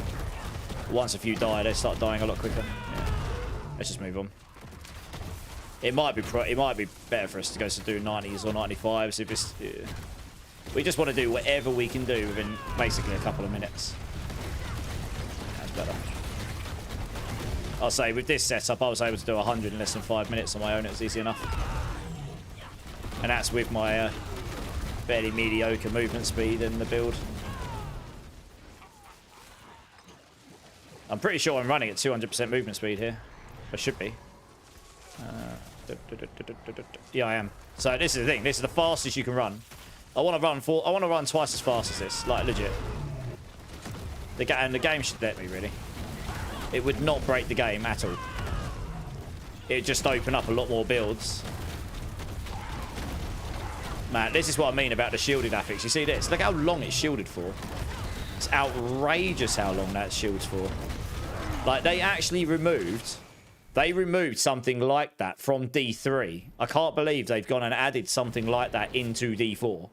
[SPEAKER 1] Once a few die, they start dying a lot quicker. Yeah. Let's just move on. It might be better for us to go to do 90s or 95s if it's. Yeah. We just want to do whatever we can do within basically a couple of minutes. That's better. I'll say with this setup, I was able to do 100 in less than 5 minutes on my own. It was easy enough, and that's with my fairly mediocre movement speed in the build. I'm pretty sure I'm running at 200% movement speed here. I should be. Yeah, I am. So this is the thing. This is the fastest you can run. I want to run twice as fast as this, like legit. And the game should let me, really. It would not break the game at all. It'd just open up a lot more builds. Man, this is what I mean about the shielded affix. You see this? Look how long it's shielded for. It's outrageous how long that shield's for. Like, they actually removed something like that from D3. I can't believe they've gone and added something like that into D4.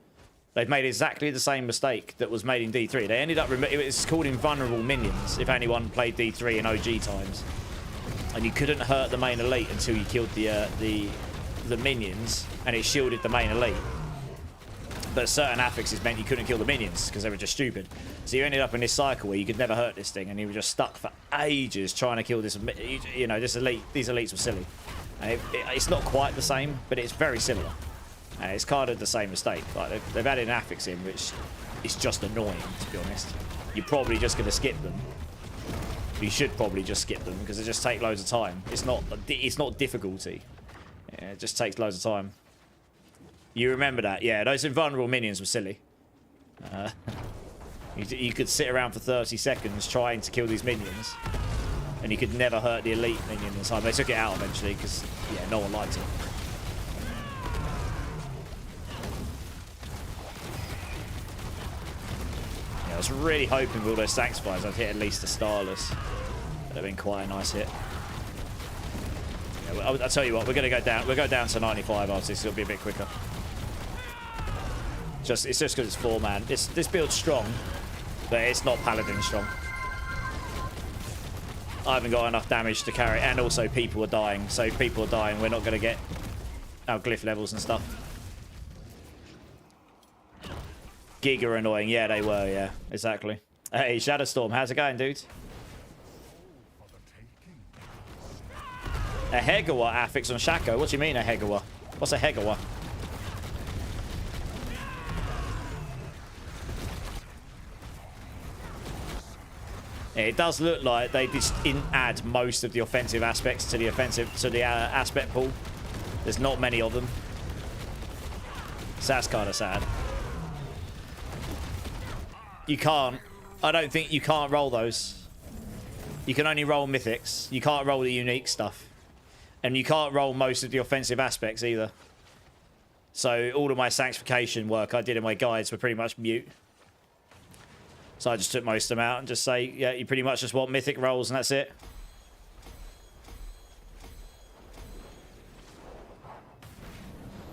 [SPEAKER 1] They've made exactly the same mistake that was made in D3. They ended up it's called invulnerable minions, if anyone played D3 in OG times. And you couldn't hurt the main elite until you killed the minions, and it shielded the main elite. But certain affixes meant you couldn't kill the minions because they were just stupid. So you ended up in this cycle where you could never hurt this thing, and you were just stuck for ages trying to kill this. You know, this elite. These elites were silly. And it's not quite the same, but it's very similar. And it's kind of the same mistake. Like they've added an affix in, which is just annoying, to be honest. You're probably just going to skip them. You should probably just skip them because they just take loads of time. It's not difficulty. Yeah, it just takes loads of time. You remember that? Yeah, those invulnerable minions were silly. You could sit around for 30 seconds trying to kill these minions, and you could never hurt the elite minion in time. They took it out eventually because, yeah, no one liked it. Yeah, I was really hoping with all those sacrifices I'd hit at least a Starless. That'd have been quite a nice hit. Yeah, I'll tell you what, we're gonna go down. We'll go down to 95 after this. It'll be a bit quicker. It's just because it's 4-man. This build's strong, but it's not Paladin strong. I haven't got enough damage to carry, and also people are dying. So if people are dying, we're not going to get our glyph levels and stuff. Giga annoying. Yeah, they were. Yeah, exactly. Hey, Shadowstorm, how's it going, dude? A Hegawa affix on Shaco? What do you mean a Hegawa? What's a Hegawa? It does look like they just didn't add most of the offensive aspects to the aspect pool. There's not many of them, so that's kind of sad. You can't. I don't think you can't roll those. You can only roll mythics. You can't roll the unique stuff, and you can't roll most of the offensive aspects either. So all of my sanctification work I did in my guides were pretty much mute. So I just took most of them out and just say, yeah, you pretty much just want mythic rolls and that's it.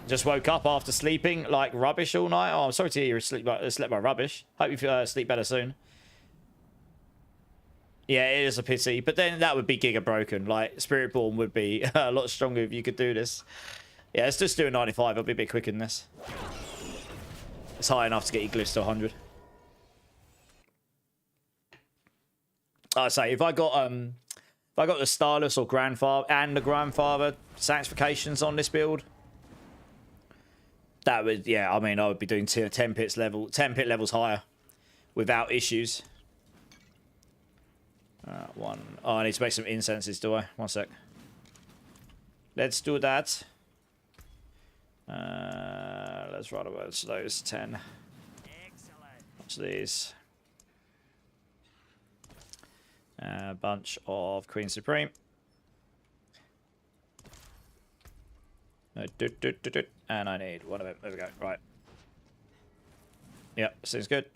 [SPEAKER 1] Just woke up after sleeping like rubbish all night. Oh, I'm sorry to hear you slept like rubbish. Hope you sleep better soon. Yeah, it is a pity. But then that would be giga broken. Like, Spiritborn would be a lot stronger if you could do this. Yeah, let's just do a 95. It'll be a bit quicker than this. It's high enough to get your glyphs to 100. I say if I got the Starless or Grandfather and the Grandfather sanctifications on this build, that would, yeah, I mean, I would be doing 10 pit levels higher without issues. Oh, I need to make some incenses, do I? One sec. Let's do that. Let's write about those 10. What's these? A bunch of Queen Supreme. And I need one of it. There we go. Right. Yep, seems good.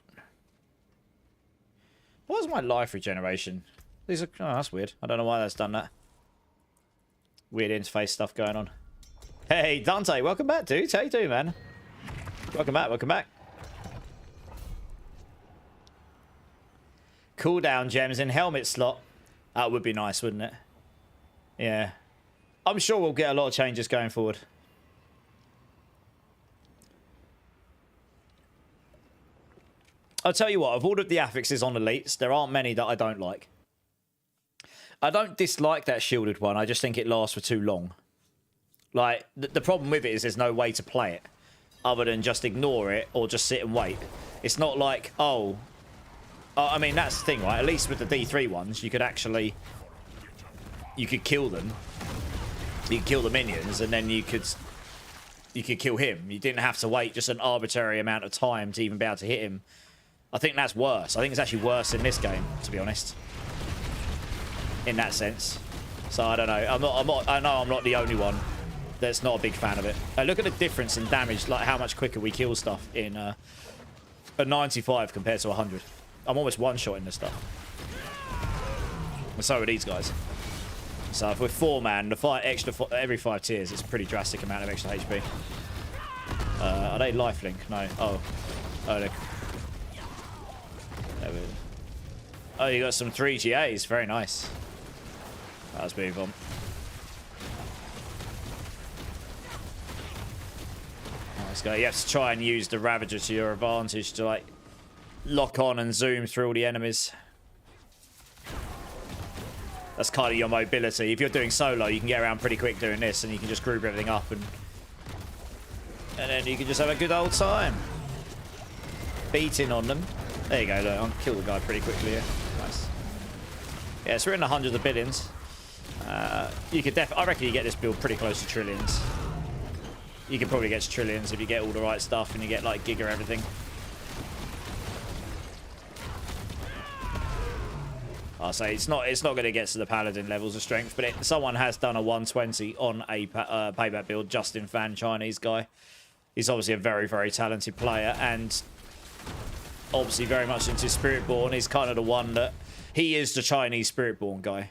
[SPEAKER 1] What was my life regeneration? These are... Oh, that's weird. I don't know why that's done that. Weird interface stuff going on. Hey, Dante, welcome back, dude. How you doing, man? Welcome back, welcome back. Cooldown gems in helmet slot. That would be nice, wouldn't it? Yeah. I'm sure we'll get a lot of changes going forward. I'll tell you what, of all of the affixes on elites, there aren't many that I don't like. I don't dislike that shielded one. I just think it lasts for too long. Like, the problem with it is there's no way to play it other than just ignore it or just sit and wait. It's not like, oh... I mean, that's the thing, right? At least with the D3 ones, you could actually... You could kill them. You could kill the minions, and then you could kill him. You didn't have to wait just an arbitrary amount of time to even be able to hit him. I think that's worse. I think it's actually worse in this game, to be honest. In that sense. So, I don't know. I know I'm not the only one that's not a big fan of it. Look at the difference in damage, like how much quicker we kill stuff in a 95 compared to 100. I'm almost one-shotting this stuff. And so are these guys. So if we're 4-man, the fight extra every 5 tiers, it's a pretty drastic amount of extra HP. Are they lifelink? No. Oh. Oh, they're... There we go. Oh, you got some 3 GAs. Very nice. Right, let's move on. Let's go. You have to try and use the Ravager to your advantage to, like, lock on and zoom through all the enemies. That's kind of your mobility. If you're doing solo, you can get around pretty quick doing this, and you can just group everything up and And then you can just have a good old time. Beating on them. There you go, look, I'll kill the guy pretty quickly here. Nice. Yeah, so we're in the hundreds of billions. You could I reckon you get this build pretty close to trillions. You could probably get to trillions if you get all the right stuff and you get like giga everything. I'll say it's not going to get to the paladin levels of strength, but someone has done a 120 on a payback build. Justin Fan, Chinese guy. He's obviously a very, very talented player and obviously very much into Spiritborn. He's kind of the one that he is the Chinese Spiritborn guy.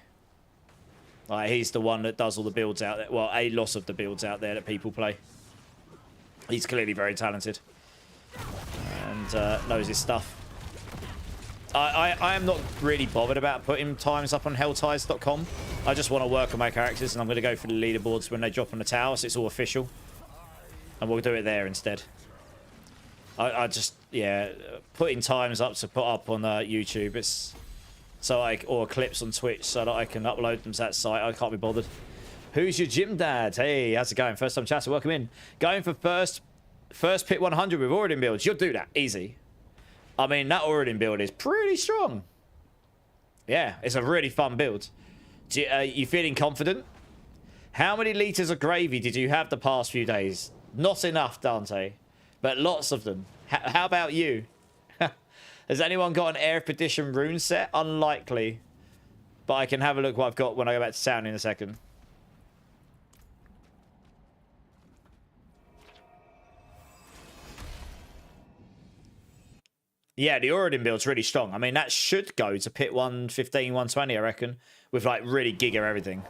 [SPEAKER 1] Like he's the one that does all the builds out there. Well, a lot of the builds out there that people play. He's clearly very talented and knows his stuff. I am not really bothered about putting times up on hellties.com. I just want to work on my characters and I'm going to go for the leaderboards when they drop on the tower, so it's all official. And we'll do it there instead. I just, yeah, putting times up to put up on YouTube, it's so or clips on Twitch so that I can upload them to that site. I can't be bothered. Who's your gym dad? Hey, how's it going? First time chatter, welcome in. Going for first pit 100 with Oradin builds. You'll do that, easy. I mean, that Oradin build is pretty strong. Yeah, it's a really fun build. You feeling confident? How many liters of gravy did you have the past few days? Not enough, Dante, but lots of them. How about you? Has anyone got an Air of Perdition rune set? Unlikely. But I can have a look what I've got when I go back to town in a second. Yeah, the Oradin build's really strong. I mean, that should go to pit 115, 120, I reckon, with like really giga everything.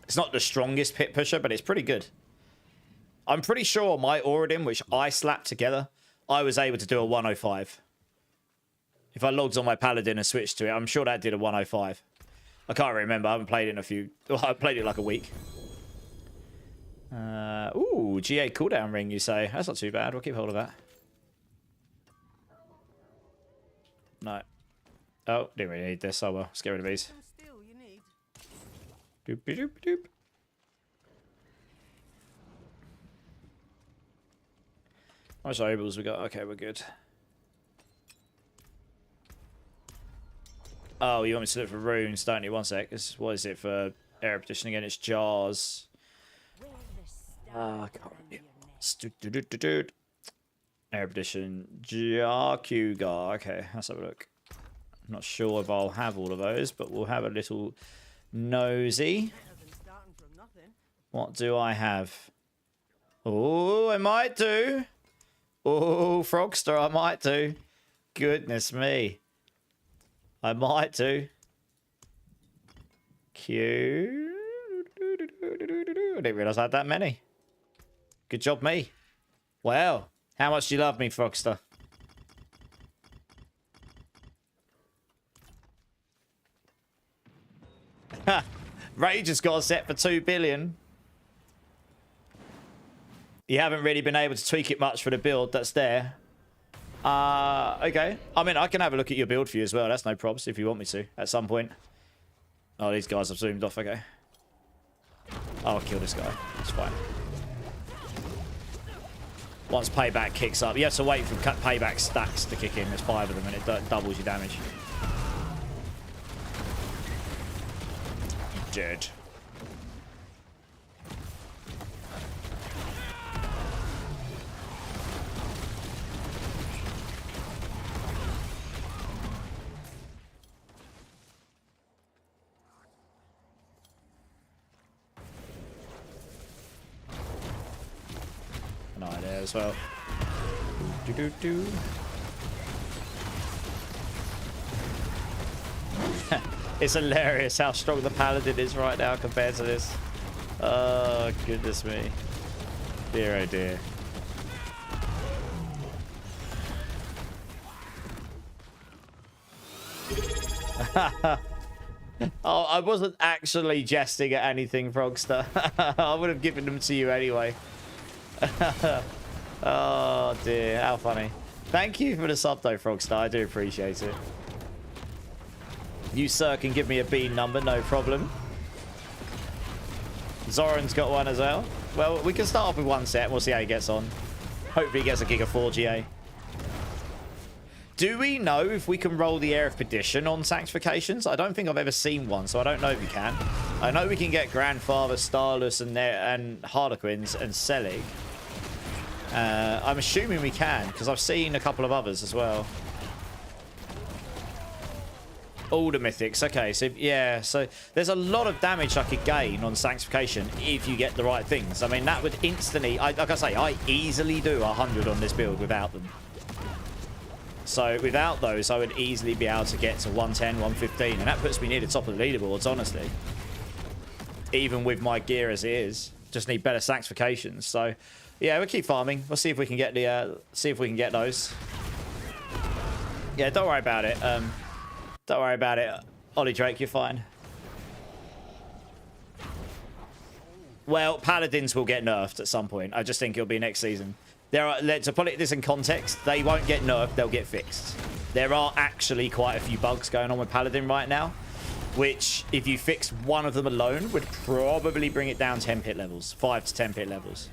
[SPEAKER 1] It's not the strongest pit pusher, but it's pretty good. I'm pretty sure my Oradin, which I slapped together, I was able to do a 105. If I logged on my Paladin and switched to it, I'm sure that did a 105. I can't remember. I haven't played it in a few... Well, I played it like a week. Ooh, GA cooldown ring, you say. That's not too bad. We'll keep hold of that. No. Oh, didn't really need this. Oh well, let's get rid of these. Doop doop doop. How much obols we got? Okay, we're good. Oh, you want me to look for runes, don't you? One sec. What is it for Air Petition again? It's jars. I can't remember. Air Petition. Jarkugar. Okay, let's have a look. I'm not sure if I'll have all of those, but we'll have a little nosy. What do I have? Oh, I might do. Oh, Frogster, I might do. Goodness me. I might do. Q. I didn't realise I had that many. Good job, me. Wow. How much do you love me, Frogster? Ha! Rage has got a set for 2 billion. You haven't really been able to tweak it much for the build that's there. Okay. I mean, I can have a look at your build for you as well. That's no props if you want me to at some point. Oh, these guys have zoomed off. Okay. I'll kill this guy. It's fine. Once Payback kicks up, you have to wait for Payback stacks to kick in. There's 5 of them and it doubles your damage. Dead. An eye there as well. Do do do. It's hilarious how strong the Paladin is right now compared to this. Oh, goodness me. Dear, oh dear. Oh, I wasn't actually jesting at anything, Frogster. I would have given them to you anyway. Oh, dear. How funny. Thank you for the sub, though, Frogster. I do appreciate it. You, sir, can give me a bean number, no problem. Zoran's got one as well. Well, we can start off with one set and we'll see how he gets on. Hopefully he gets a Giga 4 GA. Do we know if we can roll the Air of Perdition on Sanctifications? I don't think I've ever seen one, so I don't know if we can. I know we can get Grandfather, Starless, and Harlequins and Selig. I'm assuming we can, because I've seen a couple of others as well. All the mythics. Okay, so yeah, so there's a lot of damage I could gain on Sanctification if you get the right things. I mean, that would instantly, like I say, I easily do 100 on this build without them. So without those, I would easily be able to get to 110, 115, and that puts me near the top of the leaderboards, honestly. Even with my gear as it is, just need better Sanctifications. So yeah, we'll keep farming. We'll see if we can get the those. Yeah, don't worry about it. Don't worry about it, Ollie Drake. You're fine. Well, Paladins will get nerfed at some point. I just think it'll be next season. To put this in context, they won't get nerfed, they'll get fixed. There are actually quite a few bugs going on with Paladin right now, which, if you fixed one of them alone, would probably bring it down 10 pit levels, 5 to 10 pit levels.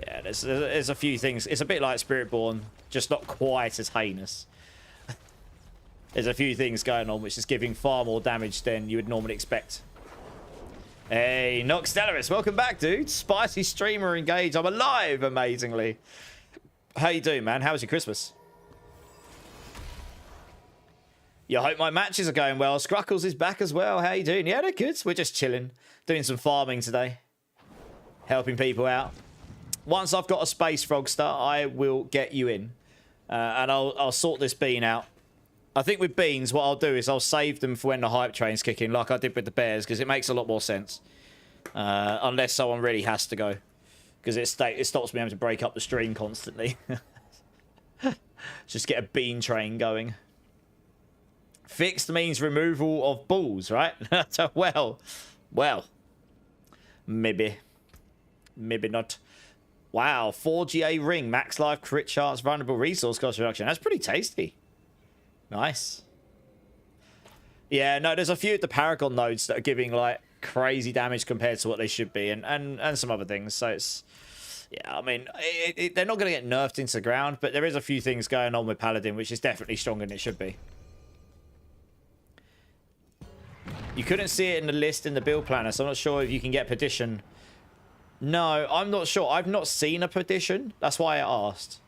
[SPEAKER 1] Yeah, there's a few things. It's a bit like Spiritborn, just not quite as heinous. There's a few things going on which is giving far more damage than you would normally expect. Hey, Noxtellaris, welcome back, dude. Spicy streamer engaged. I'm alive, amazingly. How you doing, man? How was your Christmas? Yeah, I hope my matches are going well. Scruckles is back as well. How you doing? Yeah, they're good. We're just chilling. Doing some farming today. Helping people out. Once I've got a space, Frogstar, I will get you in. And I'll sort this bean out. I think with beans, what I'll do is I'll save them for when the hype train's kicking, like I did with the bears, because it makes a lot more sense. Unless someone really has to go. Because it stops me having to break up the stream constantly. Just get a bean train going. Fixed means removal of balls, right? well, maybe not. Wow, 4GA ring, max life, crit chance, vulnerable resource cost reduction. That's pretty tasty. Nice. Yeah, no, there's a few of the Paragon nodes that are giving like crazy damage compared to what they should be, and some other things. So it's, yeah, I mean, they're not going to get nerfed into the ground, but there is a few things going on with Paladin which is definitely stronger than it should be. You couldn't see it in the list in the build planner, so I'm not sure if you can get Perdition. No, I'm not sure. I've not seen a Perdition. That's why I asked.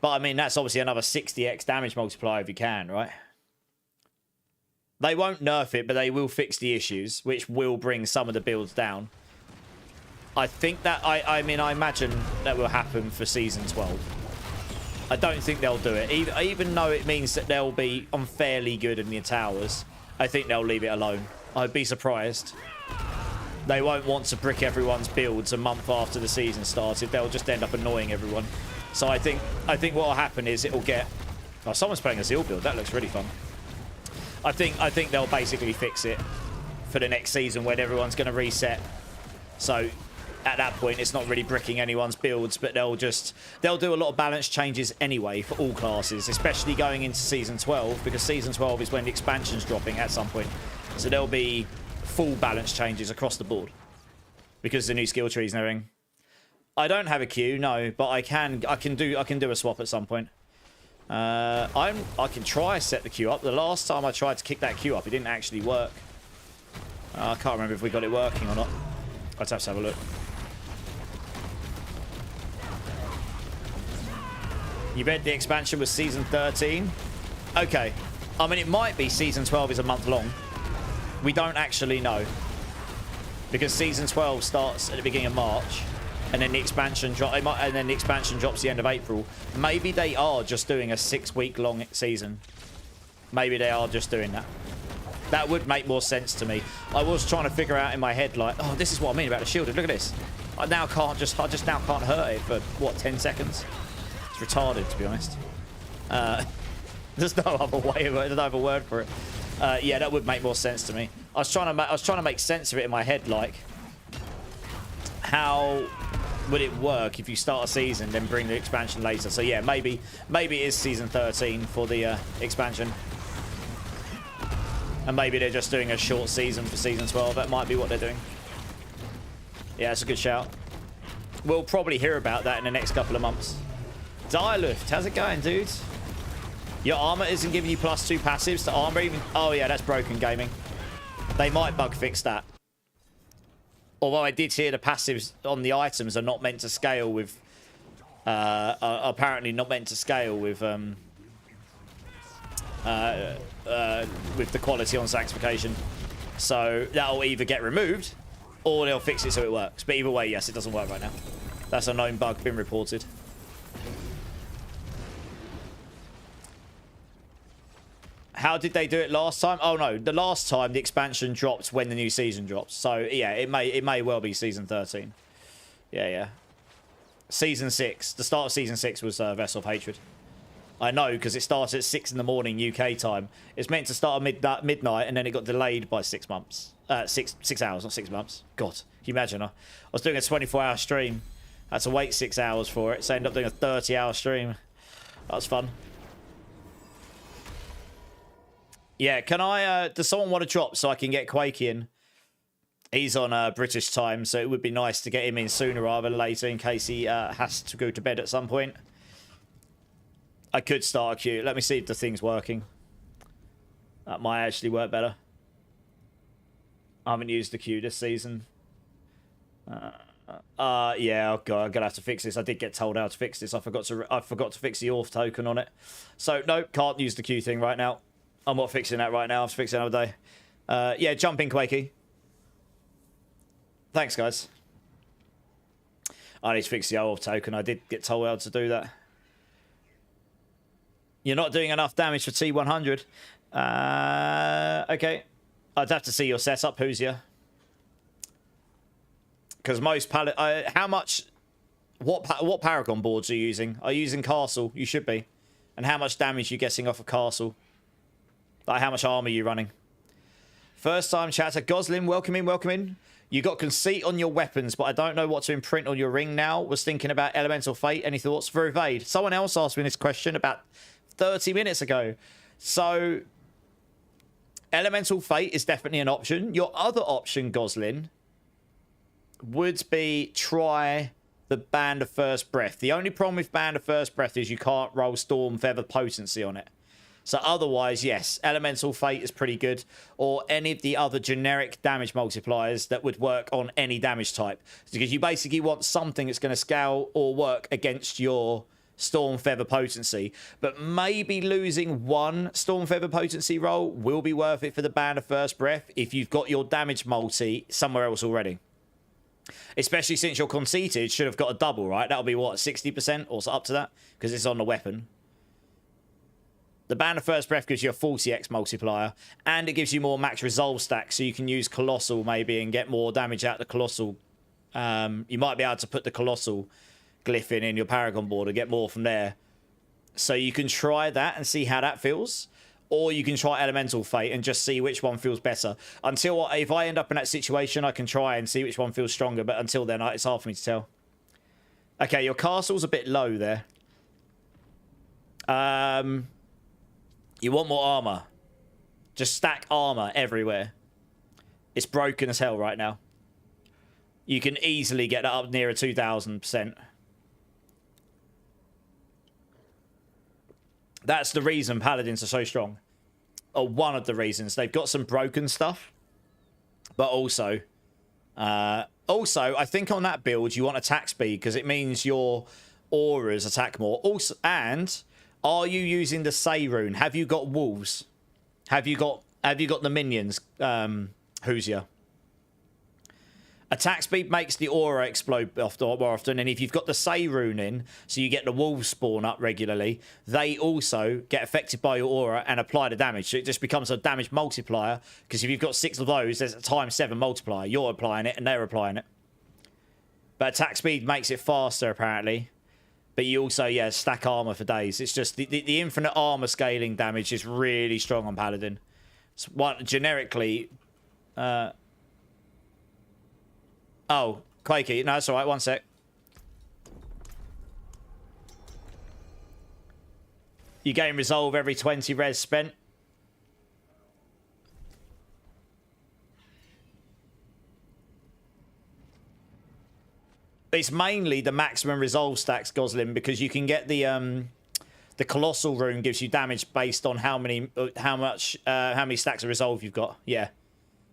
[SPEAKER 1] But I mean, that's obviously another 60x damage multiplier if you can, right? They won't nerf it, but they will fix the issues, which will bring some of the builds down. I think that, I mean, I imagine that will happen for Season 12. I don't think they'll do it. Even though it means that they'll be unfairly good in the towers, I think they'll leave it alone. I'd be surprised. They won't want to brick everyone's builds a month after the season started. They'll just end up annoying everyone. So I think what will happen is it'll get... Oh, someone's playing a Zeal build. That looks really fun. I think they'll basically fix it for the next season when everyone's going to reset. So at that point, it's not really bricking anyone's builds, but they'll do a lot of balance changes anyway for all classes, especially going into Season 12, because Season 12 is when the expansion's dropping at some point. So there'll be full balance changes across the board because the new skill trees and everything. I don't have a queue, no, but I can do a swap at some point. I can try set the queue up. The last time I tried to kick that queue up, it didn't actually work. I can't remember if we got it working or not. I'd have to have a look. You bet the expansion was Season 13? Okay. I mean, it might be Season 12 is a month long. We don't actually know. Because Season 12 starts at the beginning of March. And then the expansion drops the end of April. Maybe they are just doing a 6-week long season. Maybe they are just doing that. That would make more sense to me. I was trying to figure out in my head, like, oh, this is what I mean about the shielded. Look at this. I just now can't hurt it for what, 10 seconds? It's retarded, to be honest. There's no other way. There's no other word for it. Yeah, that would make more sense to me. I was trying to make sense of it in my head, like, how would it work if you start a season then bring the expansion later? So yeah, maybe it is Season 13 for the expansion, and maybe they're just doing a short season for Season 12. That might be what they're doing. Yeah, that's a good shout. We'll probably hear about that in the next couple of months. Dialuft, how's it going, dudes? Your armor isn't giving you +2 passives to armor even. Oh yeah, that's broken gaming. They might bug fix that. Although I did hear the passives on the items are not meant to scale with apparently not meant to scale with the quality on sanctification. So that'll either get removed or they'll fix it so it works. But either way, yes, it doesn't work right now. That's a known bug been reported. How did they do it last time? Oh no, the last time the expansion dropped when the new season drops. So yeah, it may well be season 13. Yeah. Season 6. The start of season 6 was Vessel of Hatred. I know because it started at 6 in the morning UK time. It's meant to start at midnight and then it got delayed by 6 months. 6 hours, not 6 months. God, can you imagine? I was doing a 24-hour stream. I had to wait 6 hours for it. So I ended up doing a 30-hour stream. That was fun. Yeah, can I, does someone want to drop so I can get Quakey in? He's on British time, so it would be nice to get him in sooner rather than later in case he has to go to bed at some point. I could start a queue. Let me see if the thing's working. That might actually work better. I haven't used the queue this season. Yeah, oh god, I'm gonna have to fix this. I did get told how to fix this. I forgot to fix the auth token on it. So no, can't use the queue thing right now. I'm not fixing that right now. I'm fixing it another day. Yeah, jump in, Quakey. Thanks, guys. I need to fix the auth token. I did get told how to do that. You're not doing enough damage for T100. Okay. I'd have to see your setup, who's you? Because most pallet... how much... What Paragon boards are you using? Are you using Castle? You should be. And how much damage are you getting off of Castle? Like, how much armor are you running? First time chatter. Goslin, welcome in, welcome in. You got conceit on your weapons, but I don't know what to imprint on your ring now. Was thinking about Elemental Fate. Any thoughts for Evade? Someone else asked me this question about 30 minutes ago. So, Elemental Fate is definitely an option. Your other option, Goslin, would be try the Band of First Breath. The only problem with Band of First Breath is you can't roll Storm Feather Potency on it. So otherwise, yes, Elemental Fate is pretty good. Or any of the other generic damage multipliers that would work on any damage type. Because you basically want something that's going to scale or work against your Storm Feather Potency. But maybe losing one Storm Feather Potency roll will be worth it for the Band of First Breath if you've got your damage multi somewhere else already. Especially since your conceited should have got a double, right? That'll be, what, 60% or so up to that? Because it's on the weapon. The Band of First Breath gives you a 40x multiplier, and it gives you more max resolve stacks, so you can use Colossal maybe and get more damage out of the Colossal. You might be able to put the Colossal glyph in your Paragon board and get more from there. So you can try that and see how that feels, or you can try Elemental Fate and just see which one feels better. Until, if I end up in that situation, I can try and see which one feels stronger, but until then, it's hard for me to tell. Okay, your castle's a bit low there. You want more armor. Just stack armor everywhere. It's broken as hell right now. You can easily get that up near a 2000%. That's the reason Paladins are so strong. Or one of the reasons. They've got some broken stuff. But also... I think on that build, you want attack speed. Because it means your auras attack more. Also, and... Are you using the Say rune? Have you got wolves? Have you got the minions? Who's ya? Attack speed makes the aura explode more often, and if you've got the Say rune in, so you get the wolves spawn up regularly, they also get affected by your aura and apply the damage. So it just becomes a damage multiplier, because if you've got 6 of those, there's a ×7 multiplier. You're applying it, and they're applying it. But attack speed makes it faster, apparently. But you also, yeah, stack armor for days. It's just the infinite armor scaling damage is really strong on Paladin. It's one generically. Oh, Quakey. No, that's all right. One sec. You gain resolve every 20 res spent. It's mainly the maximum resolve stacks, Goslin, because you can get the colossal rune gives you damage based on how many stacks of resolve you've got. Yeah,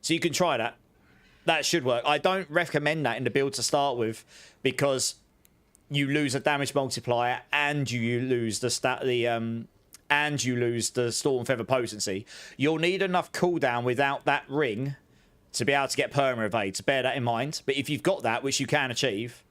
[SPEAKER 1] so you can try that. That should work. I don't recommend that in the build to start with because you lose a damage multiplier and you lose the Storm Feather potency. You'll need enough cooldown without that ring to be able to get perma evade. So bear that in mind. But if you've got that, which you can achieve,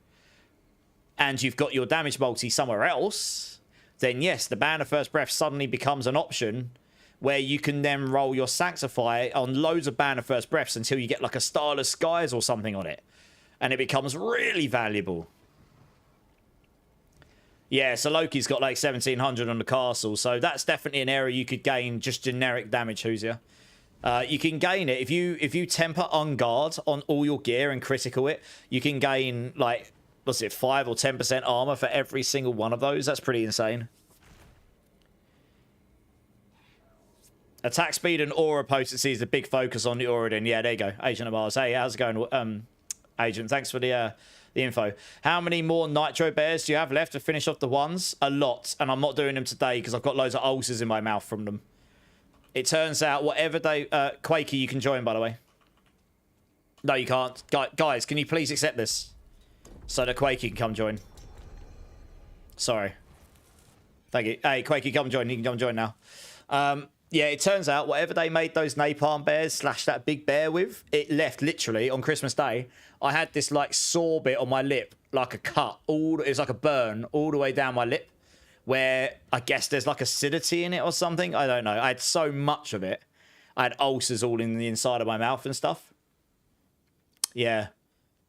[SPEAKER 1] and you've got your damage multi somewhere else, then yes, the Ban of First Breath suddenly becomes an option where you can then roll your Saxify on loads of Ban of First Breaths until you get like a Starless Skies or something on it. And it becomes really valuable. Yeah, so Loki's got like 1700 on the castle. So that's definitely an area you could gain just generic damage, Hoosier. You can gain it. If you temper on guard on all your gear and critical it, you can gain like, what's it, 5 or 10% armor for every single one of those. That's pretty insane. Attack speed and aura potency is the big focus on the Auradin. Yeah, there you go. Agent of Mars. Hey, how's it going, Agent? Thanks for the info. How many more Nitro Bears do you have left to finish off the ones? A lot. And I'm not doing them today because I've got loads of ulcers in my mouth from them. It turns out whatever they... Quakey, you can join, by the way. No, you can't. Guys, can you please accept this? So that Quakey can come join. Sorry. Thank you. Hey, Quakey, come join. You can come join now. Yeah, it turns out whatever they made those napalm bears slash that big bear with, it left literally on Christmas Day. I had this like sore bit on my lip, like a cut. It's like a burn all the way down my lip, where I guess there's like acidity in it or something. I don't know. I had so much of it. I had ulcers all in the inside of my mouth and stuff. Yeah.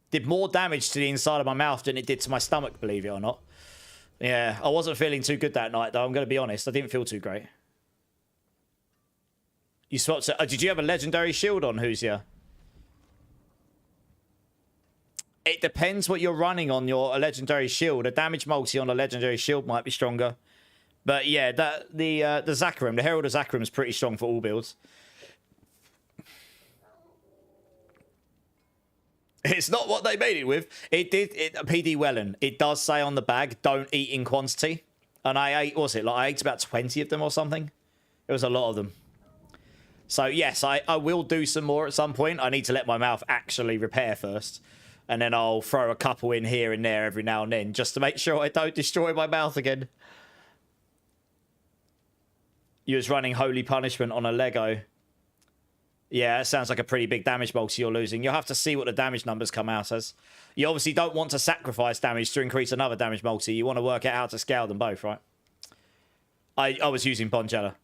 [SPEAKER 1] Did more damage to the inside of my mouth than it did to my stomach, believe it or not. Yeah, I wasn't feeling too good that night, though. I'm going to be honest. I didn't feel too great. You swapped. Did you have a legendary shield on, Hoosier? It depends what you're running on your legendary shield. A damage multi on a legendary shield might be stronger. But yeah, the Zakarim, the Herald of Zakarim is pretty strong for all builds. It's not what they made it with. PD Wellen. It does say on the bag, don't eat in quantity. And I ate, what was it? Like I ate about 20 of them or something. It was a lot of them. So yes, I will do some more at some point. I need to let my mouth actually repair first. And then I'll throw a couple in here and there every now and then just to make sure I don't destroy my mouth again. You was running Holy Punishment on a Lego. Yeah, that sounds like a pretty big damage multi you're losing. You'll have to see what the damage numbers come out as. You obviously don't want to sacrifice damage to increase another damage multi. You want to work out how to scale them both, right? I was using Bonjella.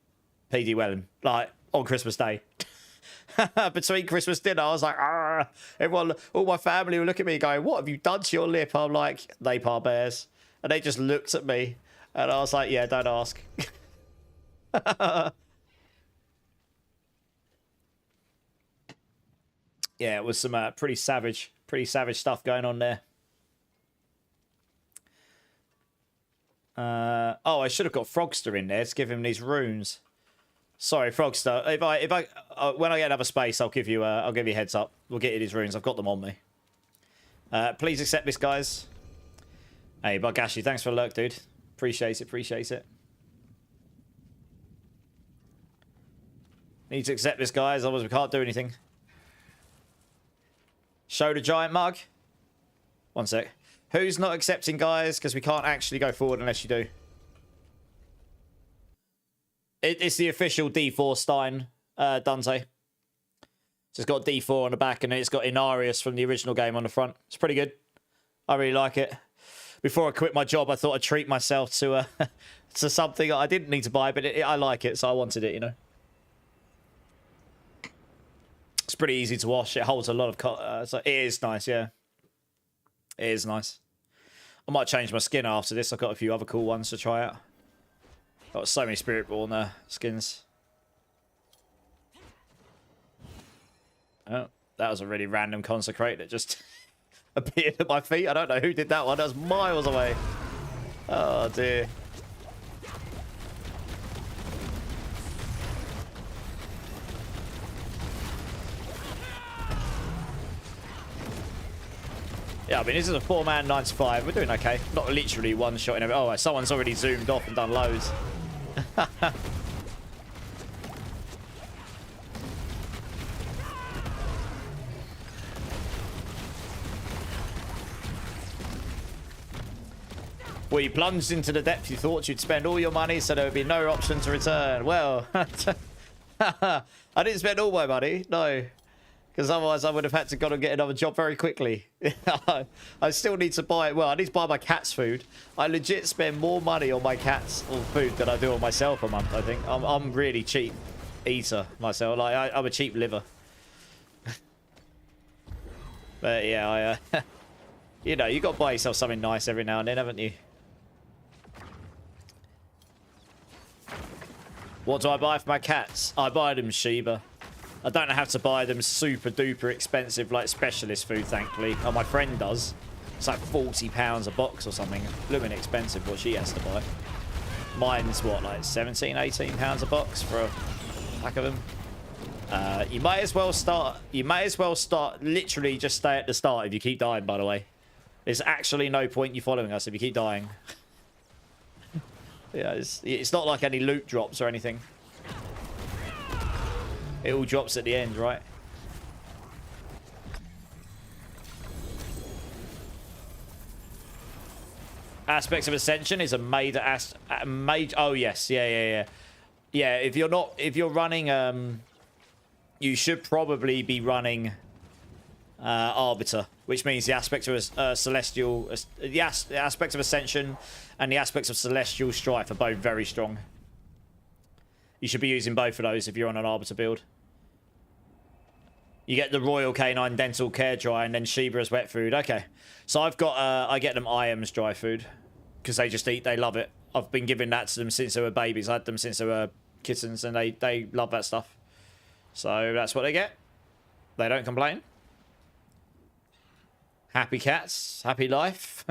[SPEAKER 1] PD Wellen. Like, on Christmas Day. Between Christmas dinner, I was like, ah. Everyone, all my family would look at me going, what have you done to your lip? I'm like, napalm bears. And they just looked at me. And I was like, yeah, don't ask. Yeah, it was some pretty savage stuff going on there. Oh, I should have got Frogster in there to give him these runes. Sorry, Frogster. If I when I get another space, I'll give you a heads up. We'll get you these runes. I've got them on me. Please accept this, guys. Hey, Bagashi, thanks for the lurk, dude. Appreciate it. Need to accept this, guys. Otherwise, we can't do anything. Show the giant mug. One sec. Who's not accepting, guys? Because we can't actually go forward unless you do. It's the official D4 Stein, Dante. So it's got D4 on the back, and it's got Inarius from the original game on the front. It's pretty good. I really like it. Before I quit my job, I thought I'd treat myself to to something I didn't need to buy, but I like it, so I wanted it, you know. It's pretty easy to wash. It holds a lot of... so it is nice, yeah. It is nice. I might change my skin after this. I've got a few other cool ones to try out. Got so many Spiritborn skins. Oh, that was a really random consecrate that just appeared at my feet. I don't know who did that one. That was miles away. Oh, dear. Yeah, I mean, this is a 4-man 95. We're doing okay. Not literally one shot in every... Oh, someone's already zoomed off and done loads. Well, you plunged into the depth. You thought you'd spend all your money, so there would be no option to return. Well, I didn't spend all my money, no. Because otherwise I would have had to go and get another job very quickly. I still need to buy... Well, I need to buy my cat's food. I legit spend more money on my cat's food than I do on myself a month, I think. I'm really cheap eater myself. Like, I'm a cheap liver. But yeah, you know, you got to buy yourself something nice every now and then, haven't you? What do I buy for my cats? I buy them Shiba. I don't have to buy them super duper expensive like specialist food, thankfully. Oh, my friend does. It's like £40 a box or something. Blooming expensive what she has to buy. Mine's what, like 17, 18 pounds a box for a pack of them. You may as well start literally just stay at the start if you keep dying, by the way. There's actually no point you following us if you keep dying. Yeah, it's not like any loot drops or anything. It all drops at the end, right? Aspects of Ascension is a major oh yes, yeah. If you're running you should probably be running Arbiter, which means the aspects of Celestial, the aspects of Ascension and the aspects of Celestial Strife are both very strong. You should be using both of those if you're on an Arbiter build. You get the Royal Canine Dental Care Dry and then Shiba as wet food. Okay. So I've got, I get them IAMS dry food because they just eat, they love it. I've been giving that to them since they were babies. I had them since they were kittens and they love that stuff. So that's what they get. They don't complain. Happy cats, happy life.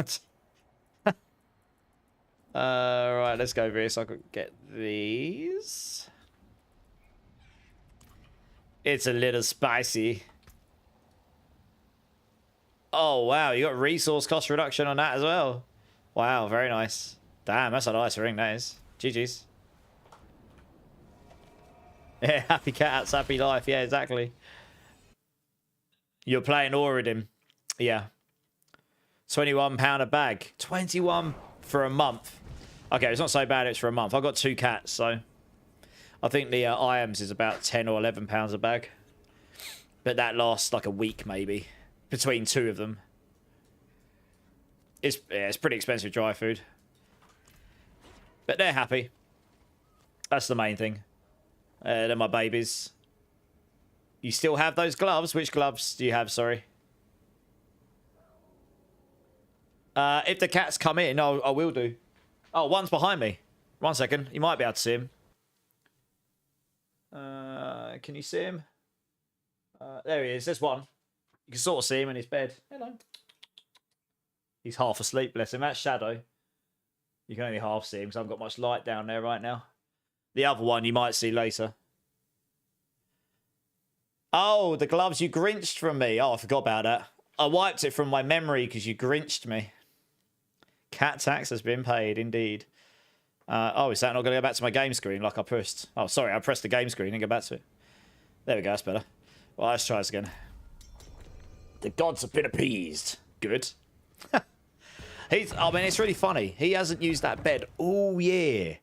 [SPEAKER 1] Right, let's go over here so I can get these. It's a little spicy. Oh, wow. You got resource cost reduction on that as well. Wow, very nice. Damn, that's a nice ring, that is. GG's. Yeah, happy cats, happy life. Yeah, exactly. You're playing Oridim. Yeah. £21 a bag. 21 for a month. Okay, it's not so bad. It's for a month. I've got 2 cats, so... I think the IAMS is about 10 or 11 pounds a bag. But that lasts like a week, maybe. Between 2 of them. It's pretty expensive dry food. But they're happy. That's the main thing. They're my babies. You still have those gloves? Which gloves do you have, sorry? If the cats come in, I will do. Oh, one's behind me. 1 second. You might be able to see him. Can you see him? There he is. There's one. You can sort of see him in his bed. Hello. He's half asleep, bless him. That's Shadow. You can only half see him because I haven't got much light down there right now. The other one you might see later. Oh, the gloves you grinched from me. Oh, I forgot about that. I wiped it from my memory because you grinched me. Cat tax has been paid, indeed. Oh, is that not going to go back to my game screen like I pressed? Oh, sorry, I pressed the game screen and go back to it. There we go, that's better. Well, let's try this again. The gods have been appeased. Good. I mean, it's really funny. He hasn't used that bed all year.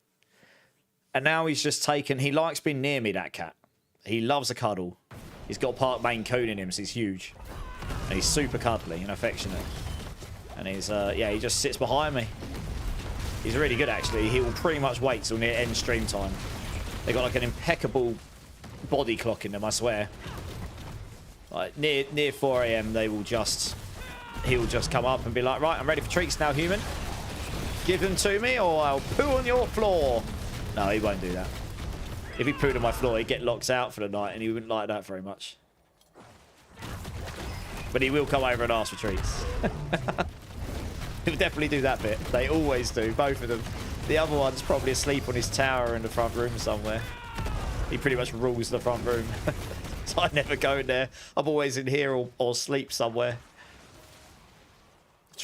[SPEAKER 1] And now he's just taken... He likes being near me, that cat. He loves a cuddle. He's got Park Maine Coon in him, so he's huge. And he's super cuddly and affectionate. And he's, yeah, he just sits behind me. He's really good, actually. He will pretty much wait till near end stream time. They've got like an impeccable body clock in them, I swear. Like near 4 AM, he will just come up and be like, right, I'm ready for treats now, human. Give them to me or I'll poo on your floor. No, he won't do that. If he pooed on my floor, he'd get locked out for the night and he wouldn't like that very much. But he will come over and ask for treats. He'll definitely do that bit. They always do, both of them. The other one's probably asleep on his tower in the front room somewhere. He pretty much rules the front room. So I never go in there. I'm always in here or sleep somewhere.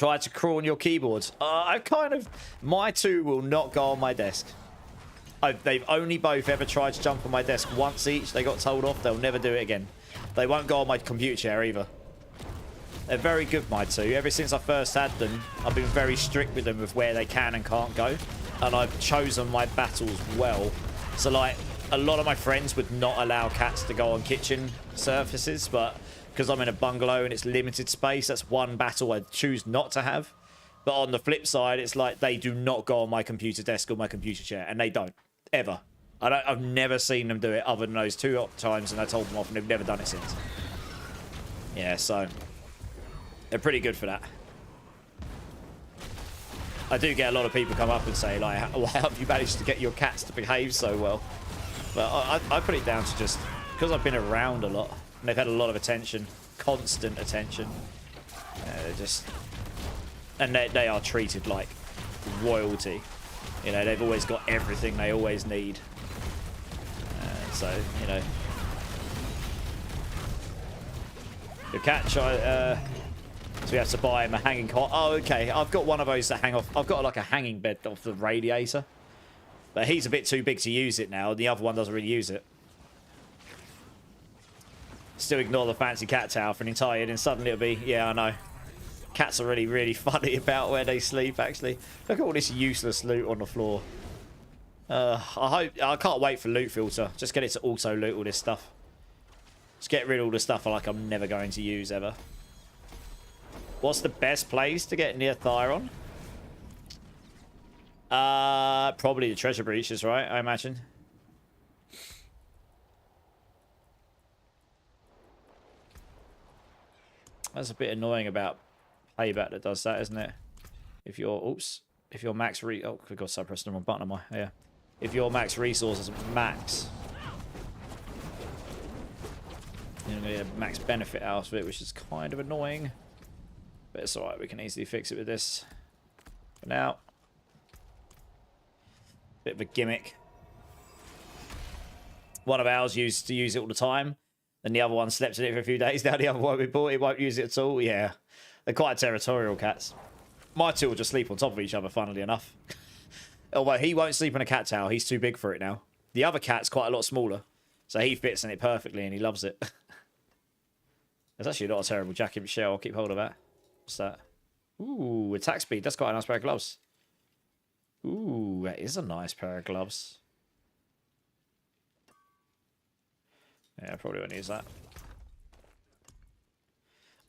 [SPEAKER 1] Try to crawl on your keyboard. My two will not go on my desk. They've only both ever tried to jump on my desk once each. They got told off. They'll never do it again. They won't go on my computer chair either. They're very good, my two. Ever since I first had them, I've been very strict with them with where they can and can't go. And I've chosen my battles well. So, like, a lot of my friends would not allow cats to go on kitchen surfaces, but because I'm in a bungalow and it's limited space, that's one battle I choose not to have. But on the flip side, it's like they do not go on my computer desk or my computer chair, and they don't ever. I've never seen them do it other than those 2 times, and I told them off, and they've never done it since. Yeah, so they're pretty good for that. I do get a lot of people come up and say, like, how have you managed to get your cats to behave so well? But I put it down to just because I've been around a lot, and they've had a lot of attention, constant attention. They're just, and they are treated like royalty. You know, they've always got everything they always need. So, you know, the cat so we have to buy him a hanging cot. Oh, okay. I've got one of those that hang off. I've got like a hanging bed off the radiator, but he's a bit too big to use it now. The other one doesn't really use it. Still ignore the fancy cat tower for an entire, and suddenly it'll be, yeah, I know. Cats are really, really funny about where they sleep, actually. Look at all this useless loot on the floor. I can't wait for loot filter. Just get it to auto loot all this stuff. Just get rid of all the stuff I like I'm never going to use ever. What's the best place to get near Thyron? Probably the treasure breaches, right? I imagine. That's a bit annoying about Payback that does that, isn't it? If you're, if your max oh, God, I pressed the wrong button, am I? Yeah. If your max resources max, you're going to get a max benefit out of it, which is kind of annoying. But it's alright, we can easily fix it with this. For now. Bit of a gimmick. One of ours used to use it all the time, and the other one slept in it for a few days. Now the other one we bought, it won't use it at all. Yeah. They're quite territorial cats. My two will just sleep on top of each other, funnily enough. Although he won't sleep in a cat tower. He's too big for it now. The other cat's quite a lot smaller, so he fits in it perfectly, and he loves it. It's actually not a terrible jacket shell. I'll keep hold of that. What's that? Ooh, attack speed. That's quite a nice pair of gloves. Ooh, that is a nice pair of gloves. Yeah, I probably won't use that.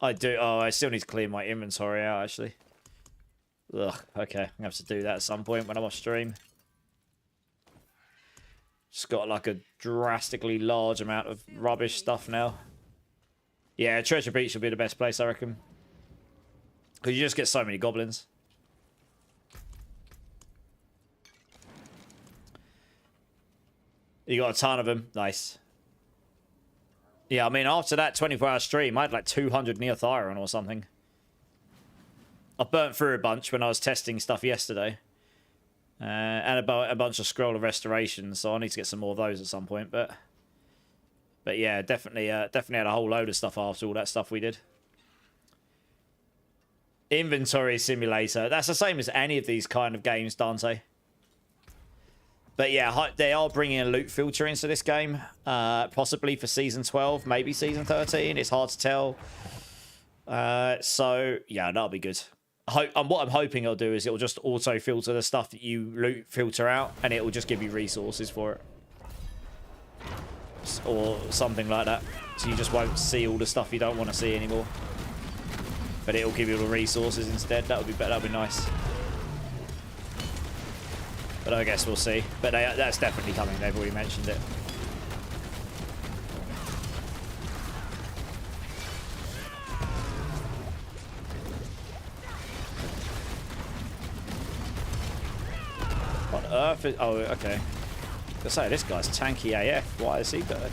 [SPEAKER 1] I do. Oh, I still need to clear my inventory out, actually. Ugh, okay. I'm going to have to do that at some point when I'm off stream. Just got like a drastically large amount of rubbish stuff now. Yeah, Treasure Beach will be the best place, I reckon. Because you just get so many goblins. You got a ton of them. Nice. Yeah, I mean, after that 24-hour stream, I had like 200 Neothyron or something. I burnt through a bunch when I was testing stuff yesterday. And about a bunch of Scroll of Restoration, so I need to get some more of those at some point. But yeah, definitely had a whole load of stuff after all that stuff we did. Inventory simulator. That's the same as any of these kind of games, Dante. But yeah, they are bringing a loot filter into this game. Possibly for Season 12, maybe Season 13. It's hard to tell. So, yeah, that'll be good. What I'm hoping it'll do is it'll just auto-filter the stuff that you loot filter out, and it will just give you resources for it. Or something like that. So you just won't see all the stuff you don't want to see anymore. But it'll give you the resources instead. That would be better. That would be nice. But I guess we'll see. But that's definitely coming. They've already mentioned it. What on earth is... Oh, okay. I say, this guy's tanky AF. Why is he there?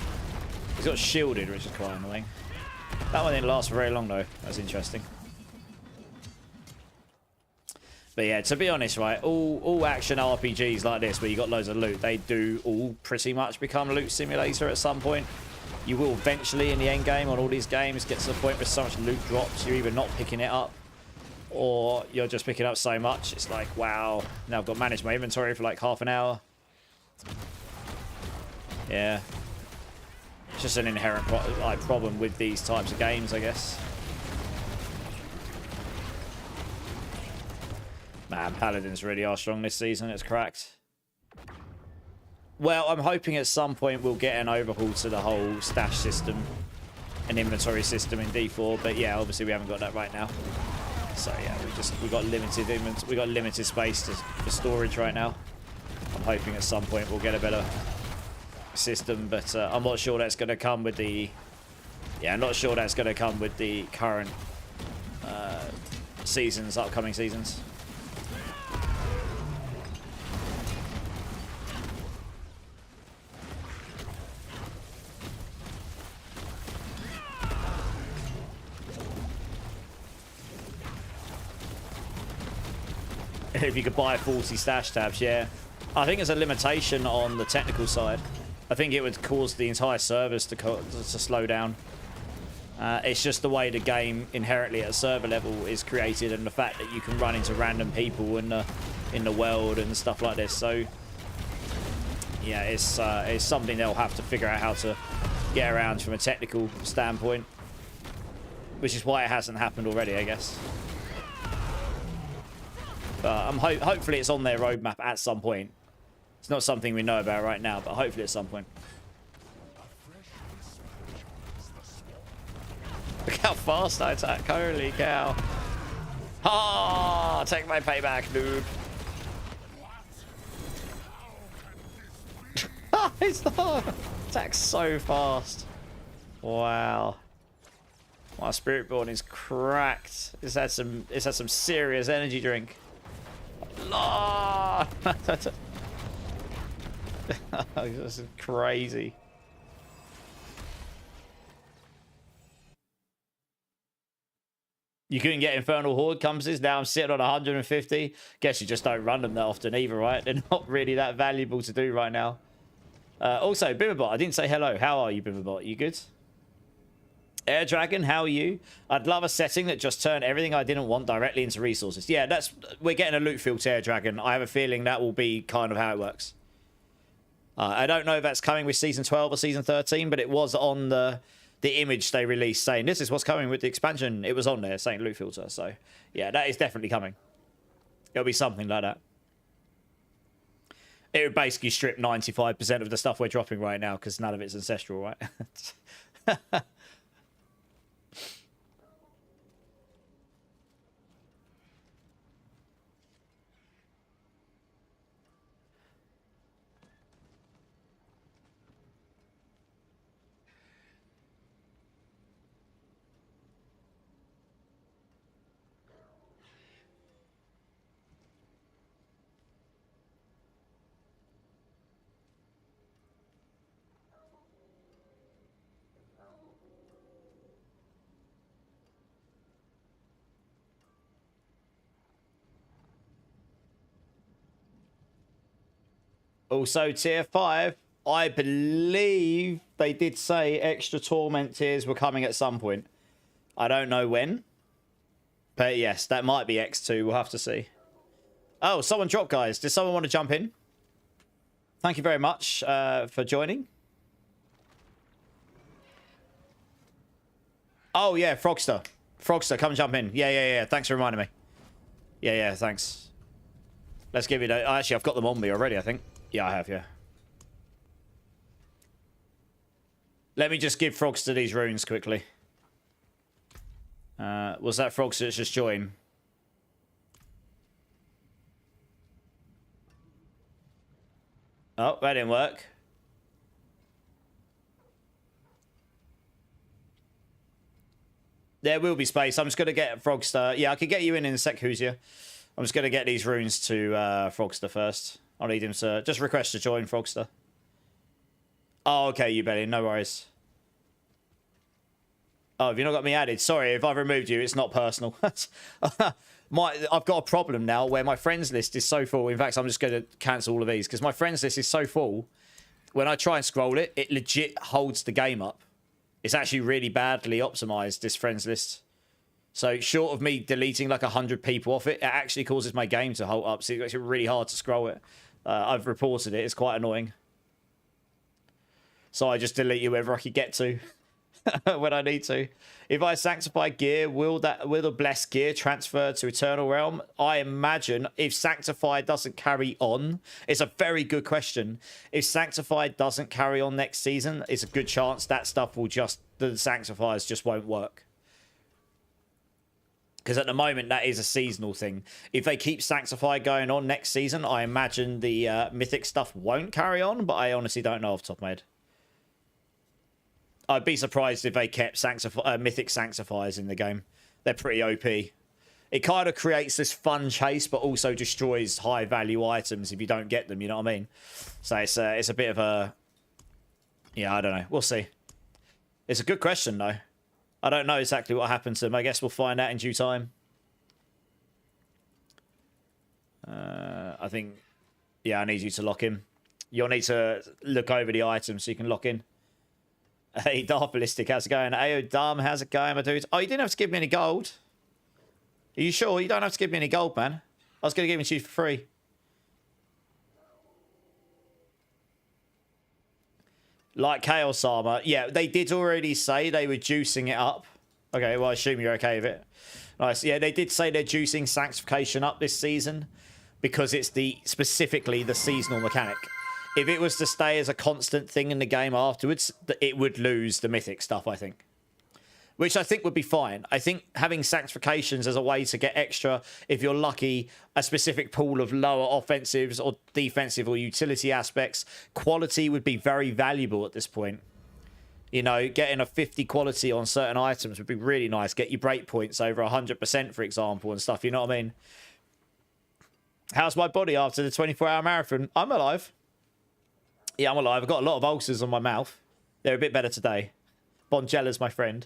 [SPEAKER 1] He's got shielded, which is quite annoying. That one didn't last for very long, though. That's interesting. But yeah, to be honest, right, all action RPGs like this, where you got loads of loot, they do all pretty much become a loot simulator at some point. You will eventually, in the end game on all these games, get to the point where so much loot drops, you're either not picking it up, or you're just picking up so much. It's like, wow, now I've got to manage my inventory for like half an hour. Yeah. It's just an inherent problem with these types of games, I guess. Man, Paladins really are strong this season. It's cracked. Well, I'm hoping at some point we'll get an overhaul to the whole stash system and inventory system in D4, but yeah, obviously we haven't got that right now. So yeah, we got limited space for storage right now. I'm hoping at some point we'll get a better system, but I'm not sure that's going to come with the. Yeah, I'm not sure that's going to come with the current seasons, upcoming seasons. If you could buy 40 stash tabs, yeah. I think there's a limitation on the technical side. I think it would cause the entire service to slow down. It's just the way the game inherently at a server level is created, and the fact that you can run into random people in the world and stuff like this. So yeah, it's something they'll have to figure out how to get around from a technical standpoint, which is why it hasn't happened already, I guess. But hopefully it's on their roadmap at some point. It's not something we know about right now, but hopefully at some point. Look how fast I attack. Holy cow. Ah, take my payback, dude. It's not. Attacks so fast. Wow. My Spiritborn is cracked. It's had some serious energy drink. Oh, this is crazy. You couldn't get Infernal Horde compasses. Now I'm sitting on 150. Guess you just don't run them that often either, right? They're not really that valuable to do right now. Also, Bimmerbot, I didn't say hello. How are you, Bimmerbot? You good? Air Dragon, how are you? I'd love a setting that just turned everything I didn't want directly into resources. Yeah, we're getting a loot filter Air Dragon. I have a feeling that will be kind of how it works. I don't know if that's coming with Season 12 or Season 13, but it was on the image they released saying, this is what's coming with the expansion. It was on there saying loot filter. So, yeah, that is definitely coming. It'll be something like that. It would basically strip 95% of the stuff we're dropping right now because none of it's ancestral, right? Also, tier 5, I believe they did say extra torment tiers were coming at some point. I don't know when. But yes, that might be X2. We'll have to see. Oh, someone dropped, guys. Did someone want to jump in? Thank you very much for joining. Oh, yeah, Frogster. Frogster, come jump in. Yeah. Thanks for reminding me. Yeah, thanks. Let's give it a... Actually, I've got them on me already, I think. Yeah, I have, yeah. Let me just give Frogster these runes quickly. Was that Frogster that's just joined? Oh, that didn't work. There will be space. I'm just going to get Frogster. Yeah, I could get you in a sec, who's here. I'm just going to get these runes to Frogster first. I'll need him to just request to join Frogster. Oh, okay, you Belly. No worries. Oh, have you not got me added? Sorry, if I've removed you, it's not personal. I've got a problem now where my friends list is so full. In fact, I'm just going to cancel all of these because my friends list is so full. When I try and scroll it, it legit holds the game up. It's actually really badly optimized, this friends list. So short of me deleting like 100 people off it, it actually causes my game to hold up. So it's actually really hard to scroll it. I've reported it. It's quite annoying. So I just delete whoever I could get to when I need to. If I sanctify gear, will the blessed gear transfer to Eternal Realm? I imagine if Sanctified doesn't carry on, it's a very good question. If Sanctified doesn't carry on next season, it's a good chance that stuff will just, the Sanctifiers just won't work. Because at the moment, that is a seasonal thing. If they keep Sanctify going on next season, I imagine the Mythic stuff won't carry on, but I honestly don't know off the top of my head. I'd be surprised if they kept Mythic Sanctifiers in the game. They're pretty OP. It kind of creates this fun chase, but also destroys high-value items if you don't get them, you know what I mean? So it's a bit of a... Yeah, I don't know. We'll see. It's a good question, though. I don't know exactly what happened to them. I guess we'll find out in due time. I think... Yeah, I need you to lock in. You'll need to look over the items so you can lock in. Hey, Dark Ballistic, how's it going? Ayo, Dom, how's it going, my dude? Oh, you didn't have to give me any gold. Are you sure? You don't have to give me any gold, man. I was going to give it to you for free. Like Chaos Armor. Yeah, they did already say they were juicing it up. Okay, well, I assume you're okay with it. Nice. Yeah, they did say they're juicing Sanctification up this season because it's specifically the seasonal mechanic. If it was to stay as a constant thing in the game afterwards, it would lose the Mythic stuff, I think. Which I think would be fine. I think having Sanctifications as a way to get extra, if you're lucky, a specific pool of lower offensives or defensive or utility aspects, quality would be very valuable at this point. You know, getting a 50 quality on certain items would be really nice. Get your breakpoints over 100%, for example, and stuff. You know what I mean? How's my body after the 24-hour marathon? I'm alive. Yeah, I'm alive. I've got a lot of ulcers on my mouth. They're a bit better today. Bongella's my friend.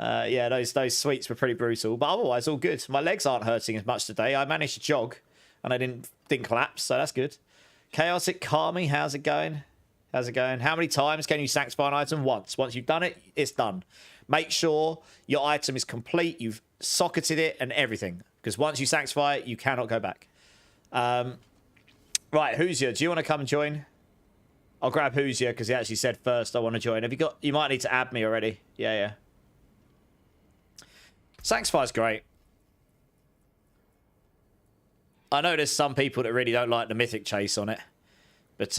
[SPEAKER 1] Yeah, those sweets were pretty brutal. But otherwise, all good. My legs aren't hurting as much today. I managed to jog, and I didn't collapse, so that's good. Chaotic Kami, how's it going? How's it going? How many times can you sanctify an item? Once. Once you've done it, it's done. Make sure your item is complete. You've socketed it and everything. Because once you sanctify it, you cannot go back. Right, Hoosier, do you want to come and join? I'll grab Hoosier because he actually said first I want to join. Have you got... You might need to add me already. Yeah, yeah. Sanctify's great. I know there's some people that really don't like the Mythic chase on it. But,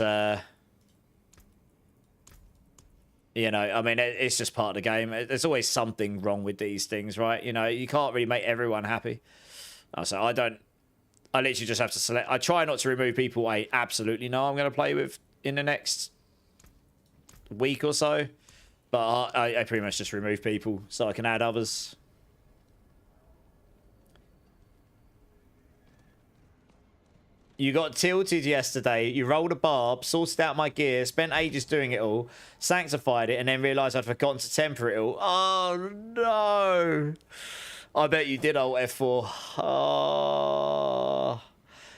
[SPEAKER 1] you know, I mean, it's just part of the game. There's always something wrong with these things, right? You know, you can't really make everyone happy. So I don't... I literally just have to select... I try not to remove people I absolutely know I'm going to play with in the next week or so. But I pretty much just remove people so I can add others. You got tilted yesterday. You rolled a barb, sorted out my gear, spent ages doing it all, sanctified it, and then realised I'd forgotten to temper it all. Oh, no. I bet you did Alt F4. Oh.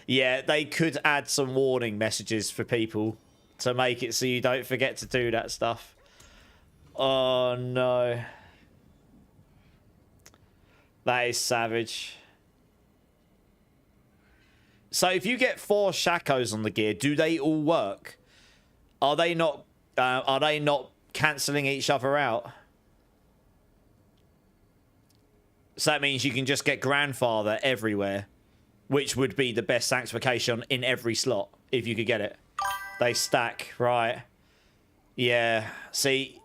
[SPEAKER 1] Yeah, they could add some warning messages for people to make it so you don't forget to do that stuff. Oh, no. That is savage. So if you get 4 Shakos on the gear, do they all work? Are they not cancelling each other out? So that means you can just get Grandfather everywhere, which would be the best sanctification in every slot if you could get it. They stack, right? Yeah. See,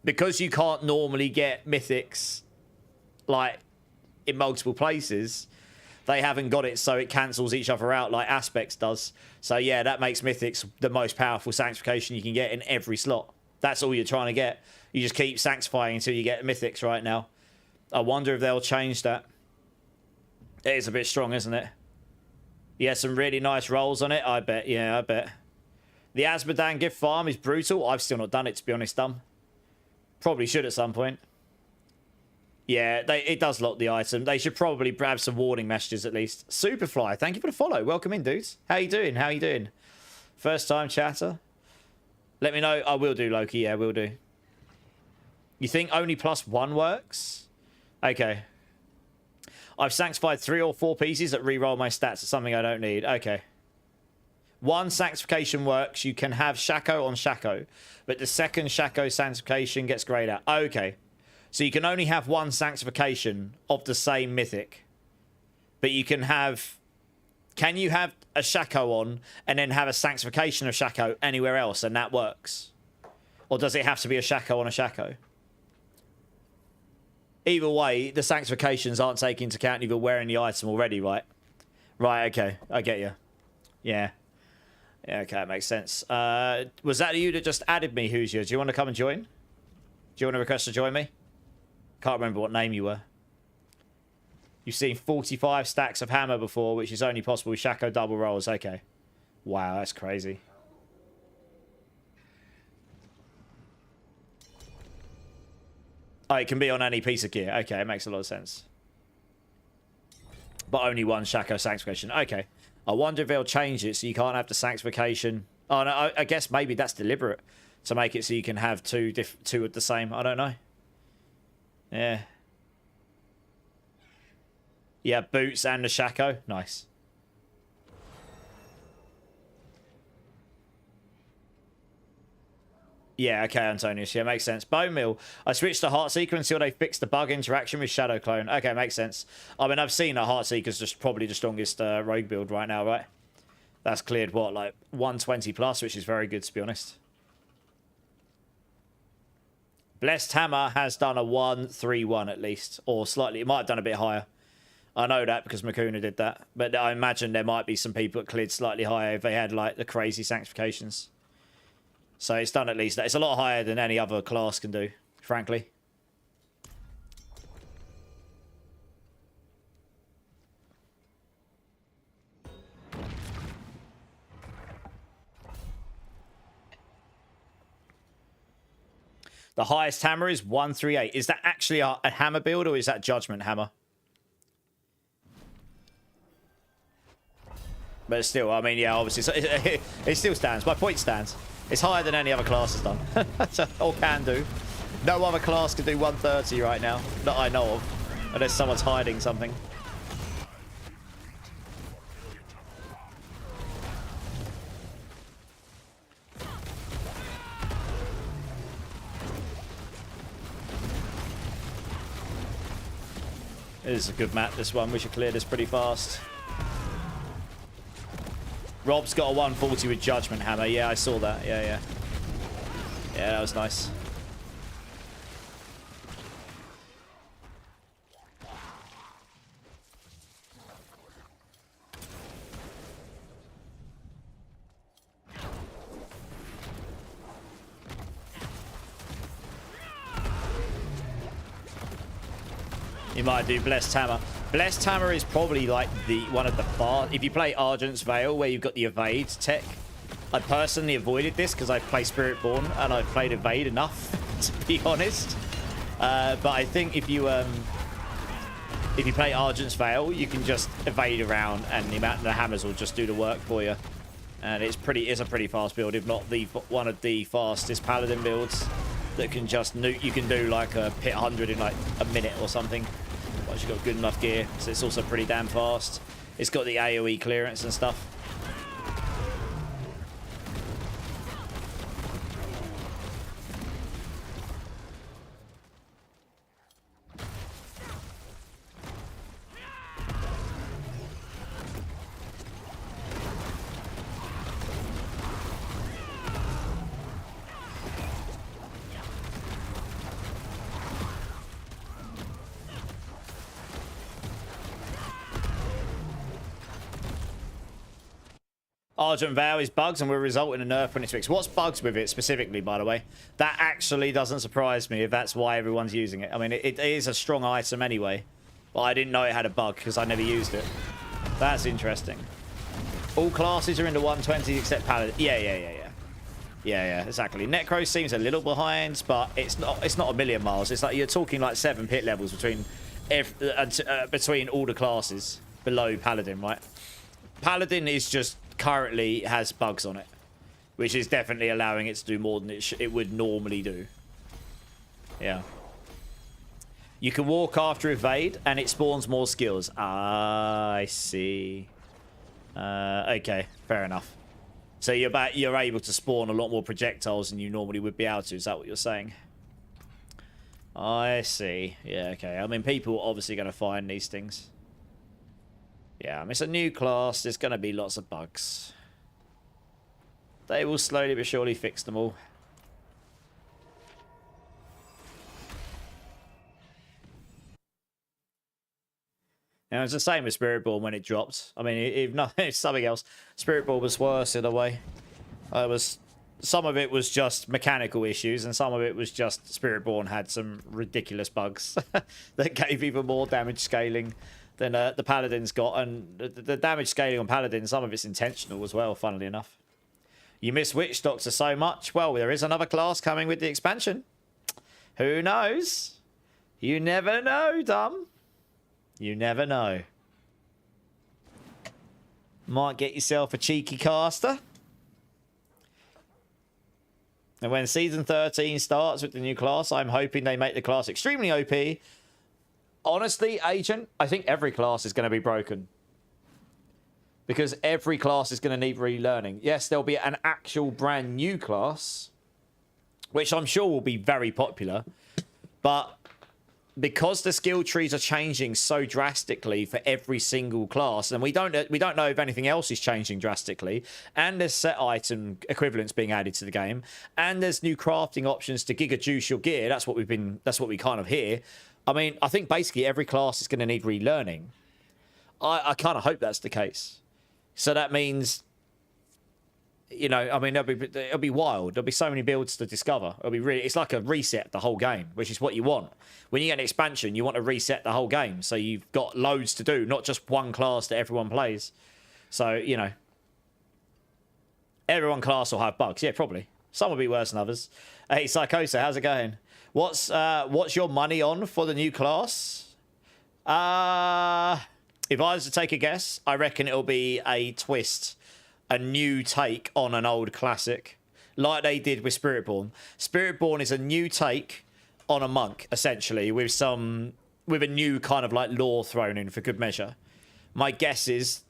[SPEAKER 1] because you can't normally get mythics like in multiple places, they haven't got it so it cancels each other out like Aspects does. So yeah, that makes mythics the most powerful sanctification you can get in every slot. That's all you're trying to get. You just keep sanctifying until you get mythics right now. I wonder if they'll change that. It is a bit strong, isn't it? Yeah, some really nice rolls on it, I bet. Yeah, I bet. The Asmodan gift farm is brutal. I've still not done it, to be honest, dumb. Probably should at some point. Yeah, it does lock the item. They should probably have some warning messages at least. Superfly, thank you for the follow. Welcome in, dudes. How you doing? How you doing? First time chatter? Let me know. I will do, Loki. Yeah, will do. You think only +1 works? Okay. I've sanctified 3 or 4 pieces that reroll my stats to something I don't need. Okay. One sanctification works. You can have Shaco on Shaco, but the second Shaco sanctification gets grayed out. Okay. So you can only have one sanctification of the same mythic. But you can have... Can you have a Shaco on and then have a sanctification of Shaco anywhere else and that works? Or does it have to be a Shaco on a Shaco? Either way, the sanctifications aren't taking into account if you're wearing the item already, right? Right, okay. I get you. Yeah. Yeah, okay, that makes sense. Was that you that just added me, Hoosier? Do you want to come and join? Do you want to request to join me? Can't remember what name you were. You've seen 45 stacks of hammer before, which is only possible with Shaco double rolls. Okay. Wow, that's crazy. Oh, it can be on any piece of gear. Okay, it makes a lot of sense. But only one Shaco sanctification. Okay. I wonder if they'll change it so you can't have the sanctification. Oh, no, I guess maybe that's deliberate to make it so you can have two of the same. I don't know. Yeah. Yeah, boots and the Shaco. Nice. Yeah, okay, Antonius. Yeah, makes sense. Bone Mill. I switched to Heartseeker until they fixed the bug interaction with Shadow Clone. Okay, makes sense. I mean, I've seen that Heartseeker's just probably the strongest rogue build right now, right? That's cleared, what, like 120 plus, which is very good, to be honest. Blessed Hammer has done a 1-3-1 at least, or slightly. It might have done a bit higher. I know that because Makuna did that. But I imagine there might be some people that cleared slightly higher if they had, like, the crazy sanctifications. So it's done at least that. It's a lot higher than any other class can do, frankly. The highest hammer is 138. Is that actually a hammer build or is that Judgment Hammer? But still, I mean, yeah, obviously, it still stands. My point stands. It's higher than any other class has done. Or can do. No other class can do 130 right now that I know of. Unless someone's hiding something. This is a good map, this one. We should clear this pretty fast. Rob's got a 140 with Judgment Hammer. Yeah, I saw that. Yeah, yeah. Yeah, that was nice. You might do Blessed Hammer. Blessed Hammer is probably like one of the far... If you play Argent's Veil, where you've got the evade tech, I personally avoided this because I play Spiritborn and I've played evade enough, to be honest. But I think if you play Argent's Veil, you can just evade around and the hammers will just do the work for you. And it's a pretty fast build, if not one of the fastest Paladin builds that can just nuke. You can do like a pit 100 in like a minute or something. Once you've got good enough gear, so it's also pretty damn fast. It's got the AoE clearance and stuff. Argent Vow is bugs and will result in a nerf when it's fixed. What's bugs with it specifically, by the way? That actually doesn't surprise me if that's why everyone's using it. I mean, it is a strong item anyway, but I didn't know it had a bug because I never used it. That's interesting. All classes are in the 120 except Paladin. Yeah, exactly. Necro seems a little behind, but it's not a million miles. It's like you're talking like 7 pit levels between all the classes below Paladin, right? Paladin is just currently has bugs on it, which is definitely allowing it to do more than it would normally do. Yeah. You can walk after evade, and it spawns more skills. Ah, I see. Okay, fair enough. So you're able to spawn a lot more projectiles than you normally would be able to. Is that what you're saying? I see. Yeah, okay. I mean, people are obviously going to find these things. Yeah, I mean, it's a new class. There's going to be lots of bugs. They will slowly but surely fix them all. And it's the same with Spiritborn when it dropped. I mean, if nothing, if something else, Spiritborn was worse in a way. Some of it was just mechanical issues, and some of it was just Spiritborn had some ridiculous bugs that gave even more damage scaling than the Paladins got. And the damage scaling on Paladins, some of it's intentional as well, funnily enough. You miss Witch Doctor so much. Well, there is another class coming with the expansion. Who knows? You never know, dumb. You never know. Might get yourself a cheeky caster. And when Season 13 starts with the new class, I'm hoping they make the class extremely OP. Honestly, Agent, I think every class is going to be broken. Because every class is going to need relearning. Yes, there'll be an actual brand new class, which I'm sure will be very popular. But because the skill trees are changing so drastically for every single class, and we don't know if anything else is changing drastically, and there's set item equivalents being added to the game, and there's new crafting options to giga juice your gear. That's what we kind of hear. I mean, I think basically every class is going to need relearning. I kind of hope that's the case. So that means, you know, I mean, it'll be wild. There'll be so many builds to discover. It's like a reset the whole game, which is what you want. When you get an expansion, you want to reset the whole game. So you've got loads to do, not just one class that everyone plays. So, you know, every one class will have bugs. Yeah, probably. Some will be worse than others. Hey, Psychosa, how's it going? What's your money on for the new class? If I was to take a guess, I reckon it'll be a twist. A new take on an old classic, like they did with Spiritborn. Spiritborn is a new take on a monk, essentially, with a new kind of like lore thrown in for good measure. My guess is,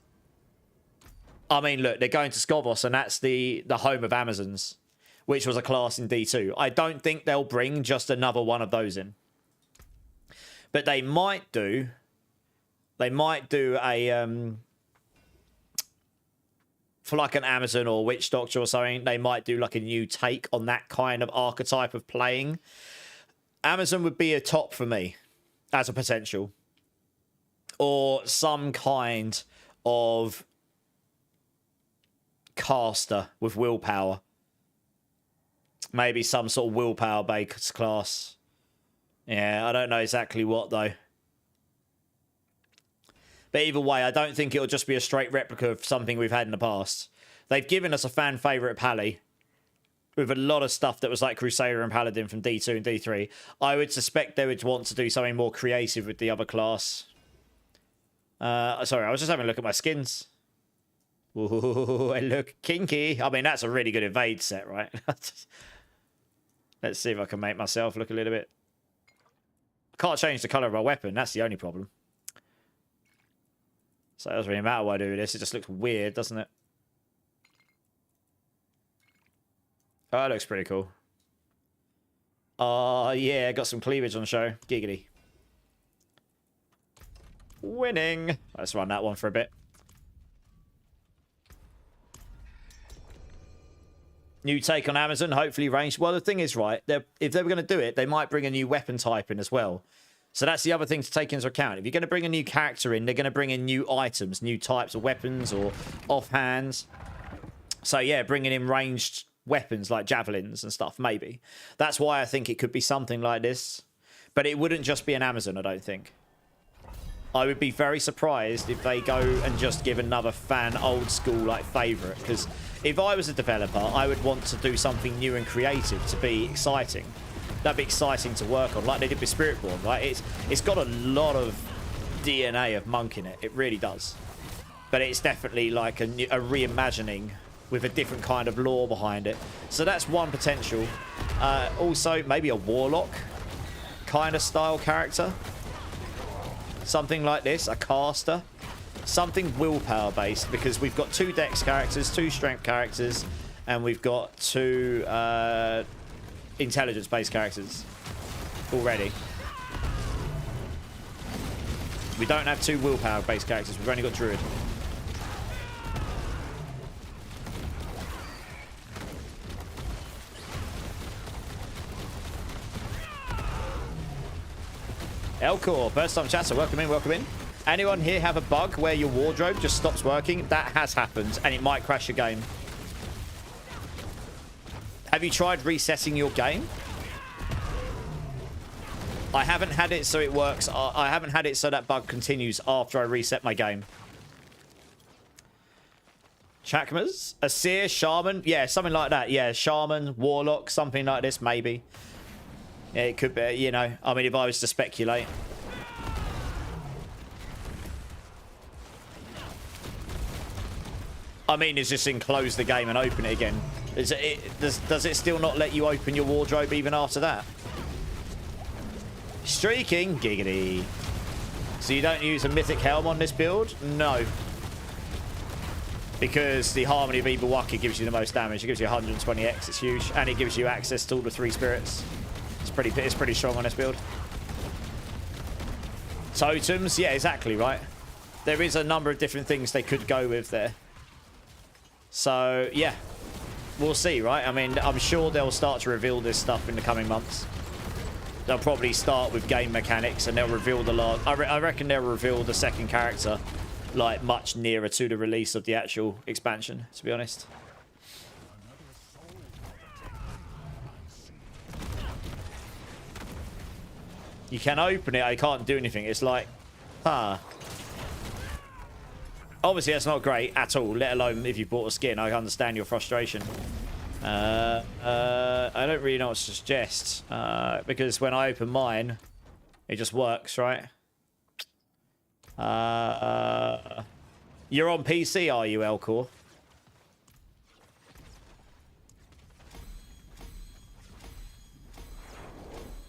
[SPEAKER 1] I mean, look, they're going to Skovos, and that's the home of Amazons, which was a class in D2. I don't think they'll bring just another one of those in, but they might do. They might do a for like an Amazon or Witch Doctor or something, they might do like a new take on that kind of archetype of playing. Amazon would be a top for me as a potential. Or some kind of caster with willpower. Maybe some sort of willpower-based class. Yeah, I don't know exactly what though. But either way, I don't think it'll just be a straight replica of something we've had in the past. They've given us a fan favourite Pally with a lot of stuff that was like Crusader and Paladin from D2 and D3. I would suspect they would want to do something more creative with the other class. Sorry, I was just having a look at my skins. Ooh, I look kinky. I mean, that's a really good evade set, right? Let's see if I can make myself look a little bit... I can't change the colour of my weapon. That's the only problem. So it doesn't really matter what I do with this. It just looks weird, doesn't it? Oh, that looks pretty cool. Oh, yeah. Got some cleavage on show. Giggity. Winning. Let's run that one for a bit. New take on Amazon. Hopefully ranged. Well, the thing is, right, if they were going to do it, they might bring a new weapon type in as well. So that's the other thing to take into account. If you're going to bring a new character in, they're going to bring in new items, new types of weapons or offhands. So yeah, bringing in ranged weapons like javelins and stuff, maybe. That's why I think it could be something like this. But it wouldn't just be an Amazon, I don't think. I would be very surprised if they go and just give another fan old school like favourite. Because if I was a developer, I would want to do something new and creative to be exciting. That'd be exciting to work on, like they did with Spiritborn, right? It's got a lot of DNA of Monk in it. It really does. But it's definitely like a reimagining with a different kind of lore behind it. So that's one potential. Also, maybe a Warlock. kind of style character. Something like this, a caster. Something willpower based, because we've got 2 dex characters, 2 strength characters, and we've got 2 intelligence based characters already. We don't have 2 willpower based characters, we've only got druid. Elcor, first time chatter, welcome in, welcome in. Anyone here have a bug where your wardrobe just stops working? That has happened, and it might crash your game. Have you tried resetting your game? I haven't had it so it works. I haven't had it so that bug continues after I reset my game. Chakmas? A seer, shaman? Yeah, something like that. Yeah, shaman, warlock, something like this, maybe. Yeah, it could be, you know. I mean, if I was to speculate. I mean, it's just enclose the game and open it again. Does it still not let you open your wardrobe even after that? Streaking? Giggity. So you don't use a mythic helm on this build? No. Because the Harmony of Ibuwaki gives you the most damage. It gives you 120x. It's huge. And it gives you access to all the 3 spirits. It's pretty strong on this build. Totems? Yeah, exactly, right? There is a number of different things they could go with there. So, yeah. We'll see, right? I mean, I'm sure they'll start to reveal this stuff in the coming months. They'll probably start with game mechanics and they'll reveal the last... I reckon they'll reveal the second character, like, much nearer to the release of the actual expansion, to be honest. You can open it, I can't do anything. It's like, obviously, that's not great at all, let alone if you bought a skin. I understand your frustration. I don't really know what to suggest, because when I open mine, it just works, right? You're on PC, are you, Elcor?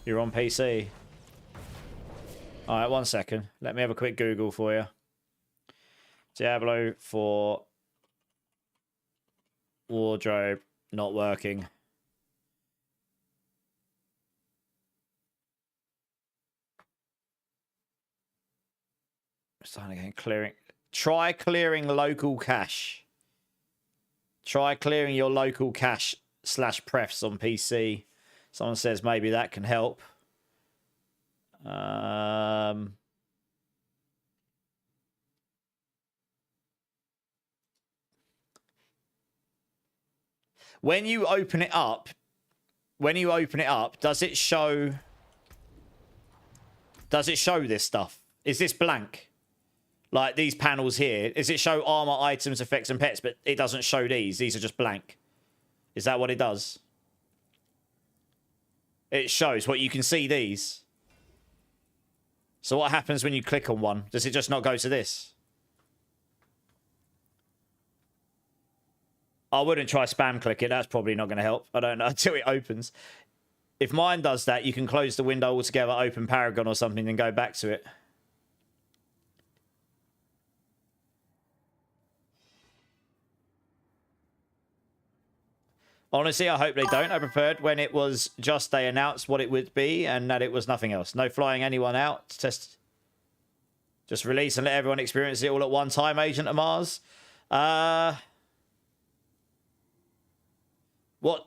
[SPEAKER 1] You're on PC. All right, 1 second. Let me have a quick Google for you. Diablo 4 wardrobe not working. Starting again. Clearing. Try clearing local cache. Try clearing your local cache / prefs on PC. Someone says maybe that can help. When you open it up, does it show this stuff? Is this blank? Like these panels here, does it show armor, items, effects, and pets, but it doesn't show these? These are just blank. Is that what it does? It shows what you can see these. So what happens when you click on one? Does it just not go to this? I wouldn't try spam click it. That's probably not going to help. I don't know until it opens. If mine does that, you can close the window altogether, open Paragon or something, and go back to it. Honestly, I hope they don't. I preferred when it was just they announced what it would be and that it was nothing else. No flying anyone out. Test. Just release and let everyone experience it all at one time, Agent of Mars. What?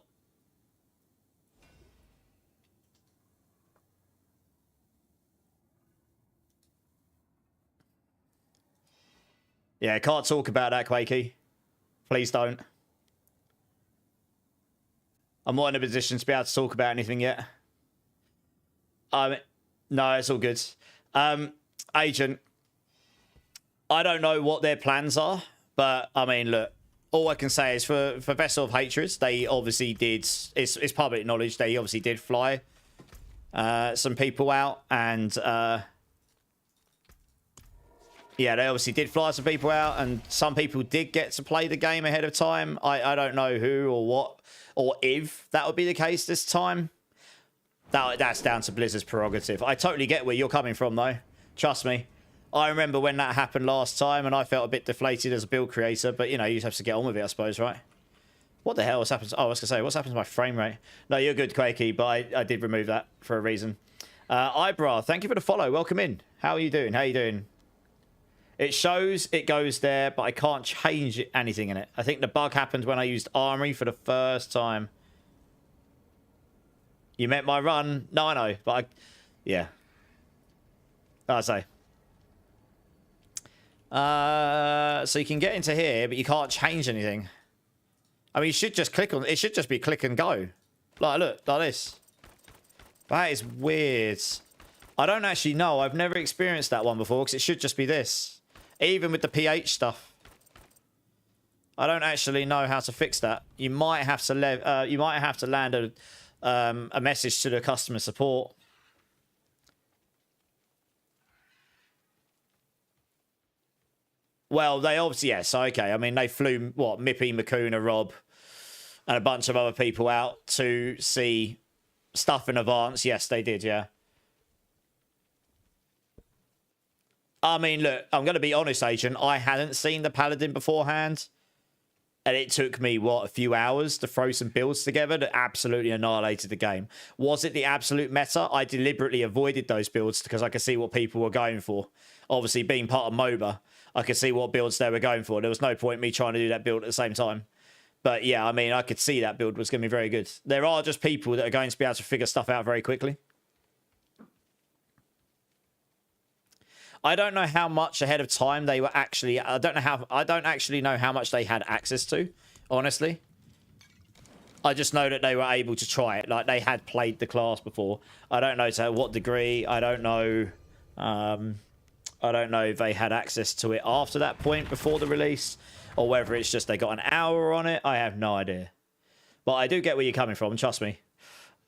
[SPEAKER 1] Yeah, I can't talk about that, Quakey. Please don't. I'm not in a position to be able to talk about anything yet. No, it's all good. Agent, I don't know what their plans are, but I mean, look, all I can say is for Vessel of Hatred, they obviously did, it's public knowledge, they obviously did fly some people out, and yeah, they obviously did fly some people out, and some people did get to play the game ahead of time. I don't know who or what, or if that would be the case this time. That's down to Blizzard's prerogative. I totally get where you're coming from, though. Trust me. I remember when that happened last time, and I felt a bit deflated as a build creator, but, you know, you just have to get on with it, I suppose, right? What the hell? What's happened? Oh, I was going to say, what's happened to my frame rate? No, you're good, Quakey, but I did remove that for a reason. Eyebrow, thank you for the follow. Welcome in. How are you doing? How are you doing? It shows it goes there, but I can't change anything in it. I think the bug happened when I used Armory for the first time. You met my run? No, I know, but yeah. I say. So you can get into here, but you can't change anything. I mean, you should just click on... It should just be click and go. Like, look, like this. That is weird. I don't actually know. I've never experienced that one before, because it should just be this. Even with the pH stuff. I don't actually know how to fix that. You might have to land a message to the customer support. Well, they obviously, yes, okay. I mean, they flew, what, Mippy, Makuna, Rob, and a bunch of other people out to see stuff in advance. Yes, they did, yeah. I mean, look, I'm going to be honest, Agent. I hadn't seen the Paladin beforehand. And it took me, what, a few hours to throw some builds together that absolutely annihilated the game. Was it the absolute meta? I deliberately avoided those builds because I could see what people were going for. Obviously, being part of MOBA, I could see what builds they were going for. There was no point in me trying to do that build at the same time. But yeah, I mean, I could see that build was going to be very good. There are just people that are going to be able to figure stuff out very quickly. I don't know how much ahead of time they were actually... I don't actually know how much they had access to, honestly. I just know that they were able to try it. Like, they had played the class before. I don't know to what degree. I don't know if they had access to it after that point, before the release, or whether it's just they got an hour on it. I have no idea. But I do get where you're coming from, trust me.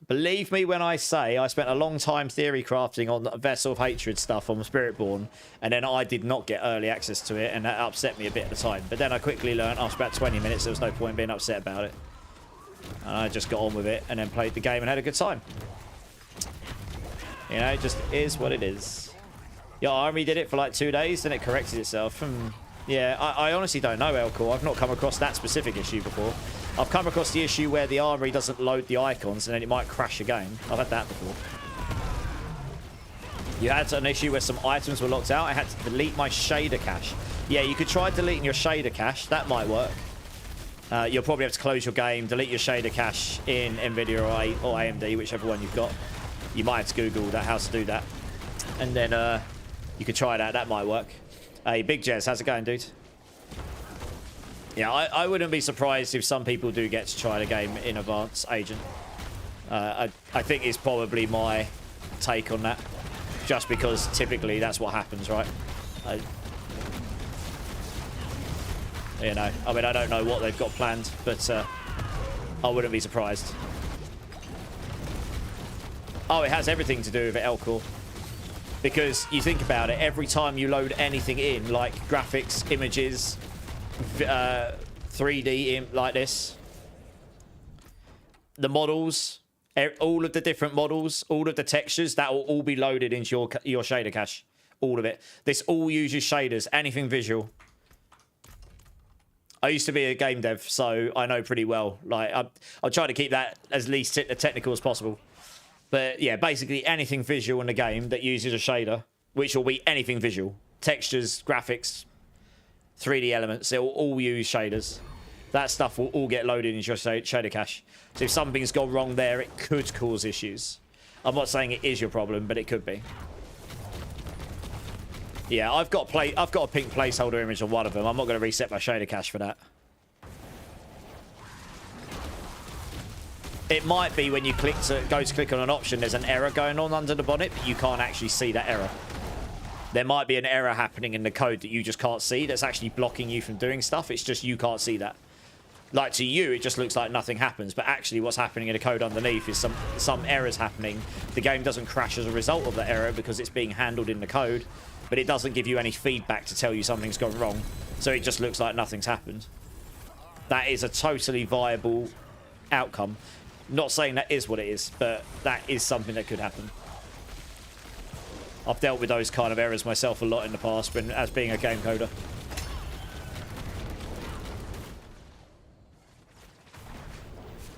[SPEAKER 1] Believe me when I say I spent a long time theory crafting on Vessel of Hatred stuff on Spiritborn, and then I did not get early access to it, and that upset me a bit at the time. But then I quickly learned after about 20 minutes there was no point being upset about it. And I just got on with it and then played the game and had a good time. You know, it just is what it is. Your army did it for like 2 days, then it corrected itself. Yeah, I honestly don't know, Elcor. I've not come across that specific issue before. I've come across the issue where the armory doesn't load the icons and then it might crash a game. I've had that before. You had an issue where some items were locked out. I had to delete my shader cache. Yeah, you could try deleting your shader cache. That might work. You'll probably have to close your game, delete your shader cache in NVIDIA or AMD, whichever one you've got. You might have to Google that, how to do that. And then you could try that. That might work. Hey, Big Jez, how's it going, dude? Yeah, I wouldn't be surprised if some people do get to try the game in advance, Agent. I think it's probably my take on that. Just because typically that's what happens, right? You know, I mean, I don't know what they've got planned, but I wouldn't be surprised. Oh, it has everything to do with it, Elcor. Because you think about it, every time you load anything in, like graphics, images, 3D like this, the models, all of the different models, all of the textures, that will all be loaded into your shader cache. All of it. This all uses shaders, anything visual. I used to be a game dev, so I know pretty well. Like, I'll try to keep that as least technical as possible. But yeah, basically anything visual in the game that uses a shader, which will be anything visual, textures, graphics, 3D elements, it will all use shaders. That stuff will all get loaded into your shader cache. So if something's gone wrong there, it could cause issues. I'm not saying it is your problem, but it could be. Yeah, I've got a pink placeholder image on one of them. I'm not going to reset my shader cache for that. It might be when you go to click on an option, there's an error going on under the bonnet, but you can't actually see that error. There might be an error happening in the code that you just can't see that's actually blocking you from doing stuff. It's just you can't see that. Like, to you, it just looks like nothing happens, but actually what's happening in the code underneath is some errors happening. The game doesn't crash as a result of that error because it's being handled in the code, but it doesn't give you any feedback to tell you something's gone wrong. So it just looks like nothing's happened. That is a totally viable outcome. Not saying that is what it is, but that is something that could happen. I've dealt with those kind of errors myself a lot in the past, as being a game coder.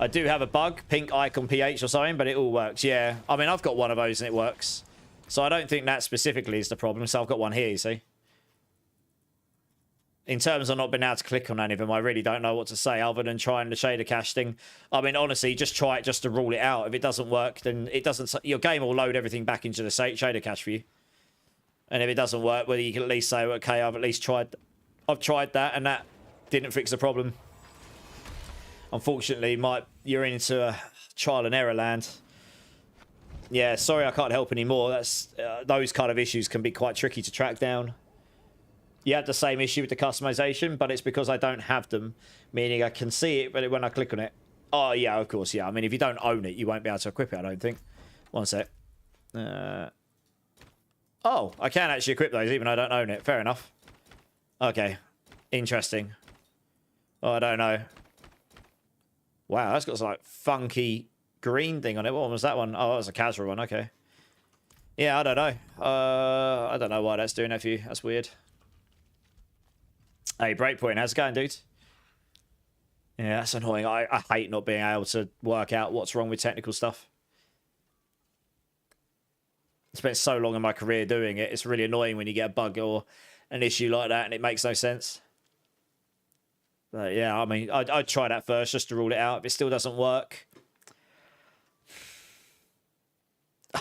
[SPEAKER 1] I do have a bug, pink icon PH or something, but it all works. Yeah, I mean, I've got one of those and it works. So I don't think that specifically is the problem. So I've got one here, you see. In terms of not being able to click on any of them, I really don't know what to say other than trying the shader cache thing. I mean, honestly, just try it just to rule it out. If it doesn't work, then it doesn't. Your game will load everything back into the shader cache for you. And if it doesn't work, well, you can at least say, okay, I've at least tried. I've tried that, and that didn't fix the problem. Unfortunately, you're into a trial and error land. Yeah, sorry, I can't help anymore. That's those kind of issues can be quite tricky to track down. You had the same issue with the customization, but it's because I don't have them, meaning I can see it, but when I click on it... Oh, yeah, of course, yeah. I mean, if you don't own it, you won't be able to equip it, I don't think. One sec. Oh, I can actually equip those, even though I don't own it. Fair enough. Okay. Interesting. Oh, I don't know. Wow, that's got some, like, funky green thing on it. What was that one? Oh, that was a casual one. Okay. Yeah, I don't know. I don't know why that's doing that for you. That's weird. Hey, Breakpoint, how's it going, dude? Yeah, that's annoying. I hate not being able to work out what's wrong with technical stuff. I spent so long in my career doing it. It's really annoying when you get a bug or an issue like that and it makes no sense. But yeah, I mean, I'd try that first just to rule it out. If it still doesn't work,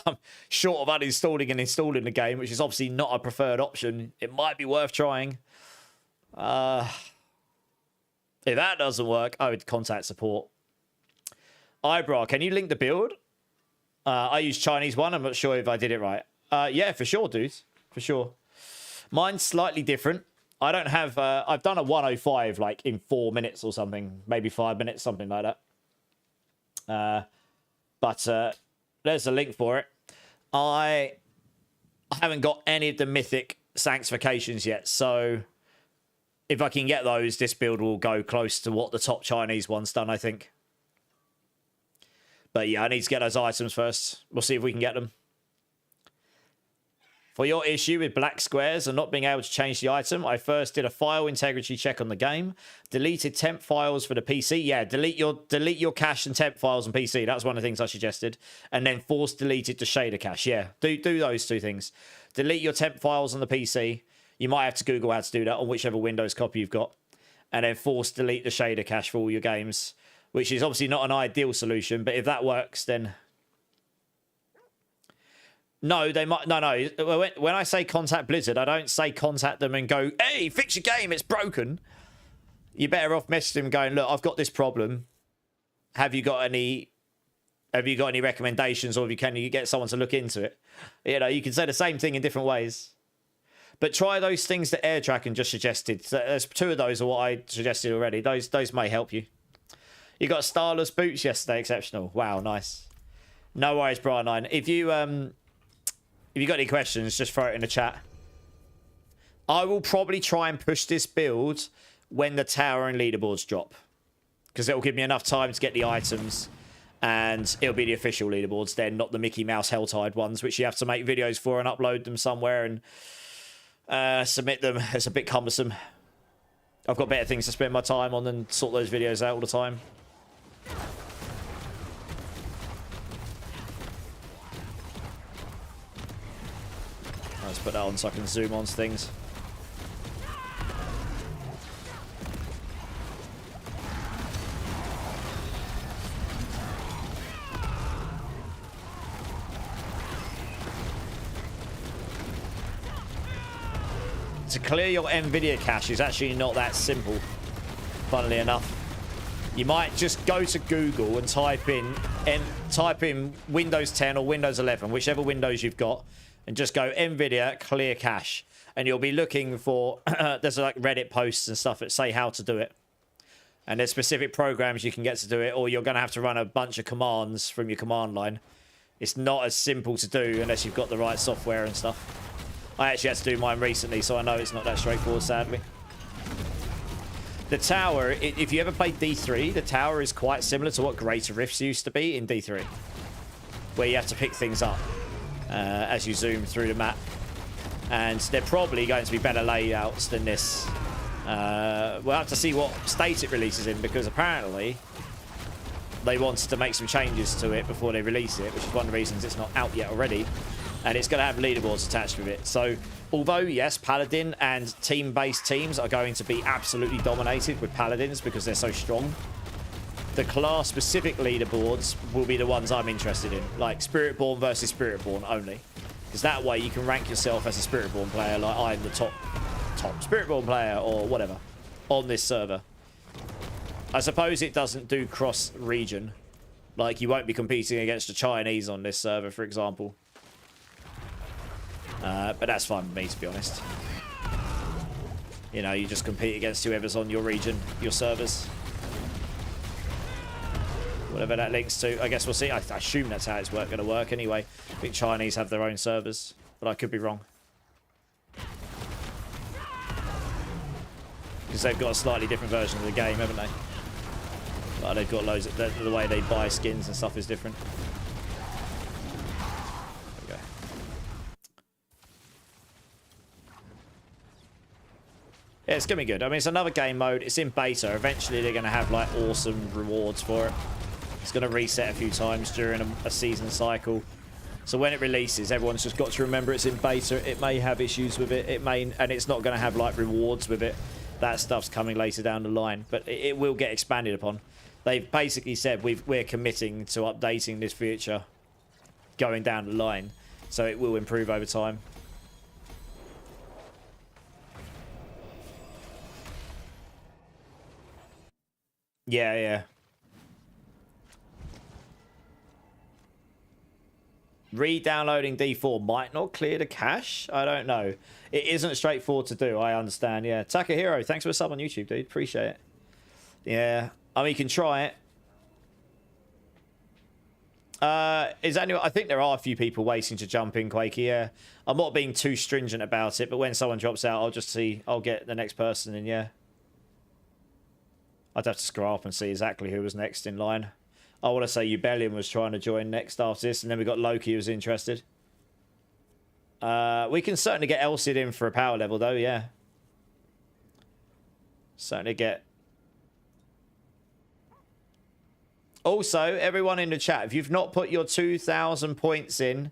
[SPEAKER 1] I'm short of uninstalling and installing the game, which is obviously not a preferred option. It might be worth trying. If that doesn't work, I would contact support. Eyebrow, can you link the build? I use Chinese one. I'm not sure if I did it right. Yeah, for sure, dude. For sure. Mine's slightly different. I don't have... I've done a 105, like, in 4 minutes or something. Maybe 5 minutes, something like that. But there's a link for it. I haven't got any of the mythic sanctifications yet, so... If I can get those, this build will go close to what the top Chinese one's done, I think. But yeah, I need to get those items first. We'll see if we can get them. For your issue with black squares and not being able to change the item, I first did a file integrity check on the game, deleted temp files for the PC. Yeah, delete your cache and temp files on PC. That's one of the things I suggested. And then force deleted the shader cache. Yeah, do those two things. Delete your temp files on the PC. You might have to Google how to do that on whichever Windows copy you've got. And then force delete the shader cache for all your games, which is obviously not an ideal solution, but if that works, then... No, they might... No. When I say contact Blizzard, I don't say contact them and go, hey, fix your game, it's broken. You're better off messaging them going, look, I've got this problem. Have you got any recommendations, or can you get someone to look into it? You know, you can say the same thing in different ways. But try those things that AirTrack just suggested. There's 2 of those are what I suggested already. Those may help you. You got Starless boots yesterday, exceptional. Wow, nice. No worries, Brian9. If you got any questions, just throw it in the chat. I will probably try and push this build when the tower and leaderboards drop, because it will give me enough time to get the items, and it'll be the official leaderboards then, not the Mickey Mouse Helltide ones, which you have to make videos for and upload them somewhere and submit them. It's a bit cumbersome. I've got better things to spend my time on than sort those videos out all the time. Let's put that on so I can zoom on things. To clear your NVIDIA cache is actually not that simple, funnily enough. You might just go to Google and type in Windows 10 or Windows 11, whichever Windows you've got, and just go NVIDIA clear cache, and you'll be looking for there's like Reddit posts and stuff that say how to do it, and there's specific programs you can get to do it, or you're going to have to run a bunch of commands from your command line. It's not as simple to do unless you've got the right software and stuff. I actually had to do mine recently, so I know it's not that straightforward, sadly. The tower, if you ever played D3, the tower is quite similar to what Greater Rifts used to be in D3, where you have to pick things up as you zoom through the map. And they're probably going to be better layouts than this. We'll have to see what state it releases in, because apparently they wanted to make some changes to it before they release it, which is one of the reasons it's not out yet already. And it's going to have leaderboards attached with it. So although, yes, Paladin and team-based teams are going to be absolutely dominated with Paladins because they're so strong, the class-specific leaderboards will be the ones I'm interested in, like Spiritborn versus Spiritborn only. Because that way you can rank yourself as a Spiritborn player, like I'm the top Spiritborn player or whatever on this server. I suppose it doesn't do cross-region. Like, you won't be competing against the Chinese on this server, for example. But that's fine with me, to be honest. You know, you just compete against whoever's on your region, your servers. Whatever that links to. I guess we'll see. I assume that's how it's going to work anyway. I think Chinese have their own servers, but I could be wrong. Because they've got a slightly different version of the game, haven't they? Like, they've got loads of... The way they buy skins and stuff is different. There we go. Yeah, it's going to be good. I mean, it's another game mode. It's in beta. Eventually, they're going to have, like, awesome rewards for it. It's going to reset a few times during a season cycle. So when it releases, everyone's just got to remember it's in beta. It may have issues with it. And it's not going to have, like, rewards with it. That stuff's coming later down the line. But it will get expanded upon. They've basically said we're committing to updating this feature going down the line. So it will improve over time. Yeah, yeah. Re-downloading D4 might not clear the cache. I don't know. It isn't straightforward to do. I understand. Yeah. Takahiro, thanks for a sub on YouTube, dude. Appreciate it. Yeah. I mean, you can try it. I think there are a few people waiting to jump in, Quakey. Yeah. I'm not being too stringent about it, but when someone drops out, I'll just see. I'll get the next person in, yeah. I'd have to scroll up and see exactly who was next in line. I want to say Ubellion was trying to join next after this, and then we got Loki who's interested. We can certainly get Elsid in for a power level, though, yeah. Certainly get... Also, everyone in the chat, if you've not put your 2,000 points in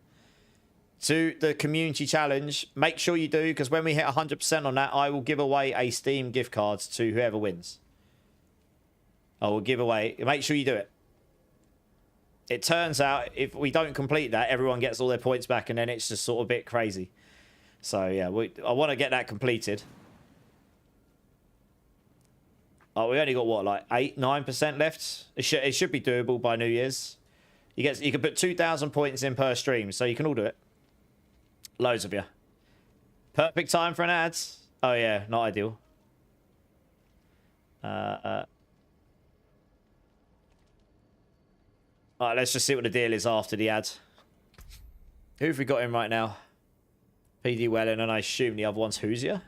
[SPEAKER 1] to the community challenge, make sure you do, because when we hit 100% on that, I will give away a Steam gift card to whoever wins. I will give away... Make sure you do it. It turns out, if we don't complete that, everyone gets all their points back, and then it's just sort of a bit crazy. So, yeah, I want to get that completed. Oh, we only got, what, like 8-9% left? It should be doable by New Year's. You can put 2,000 points in per stream, so you can all do it. Loads of you. Perfect time for an ad. Oh, yeah, not ideal. Alright, let's just see what the deal is after the ad. Who have we got in right now? PD Wellen, and I assume the other one's Hoosier.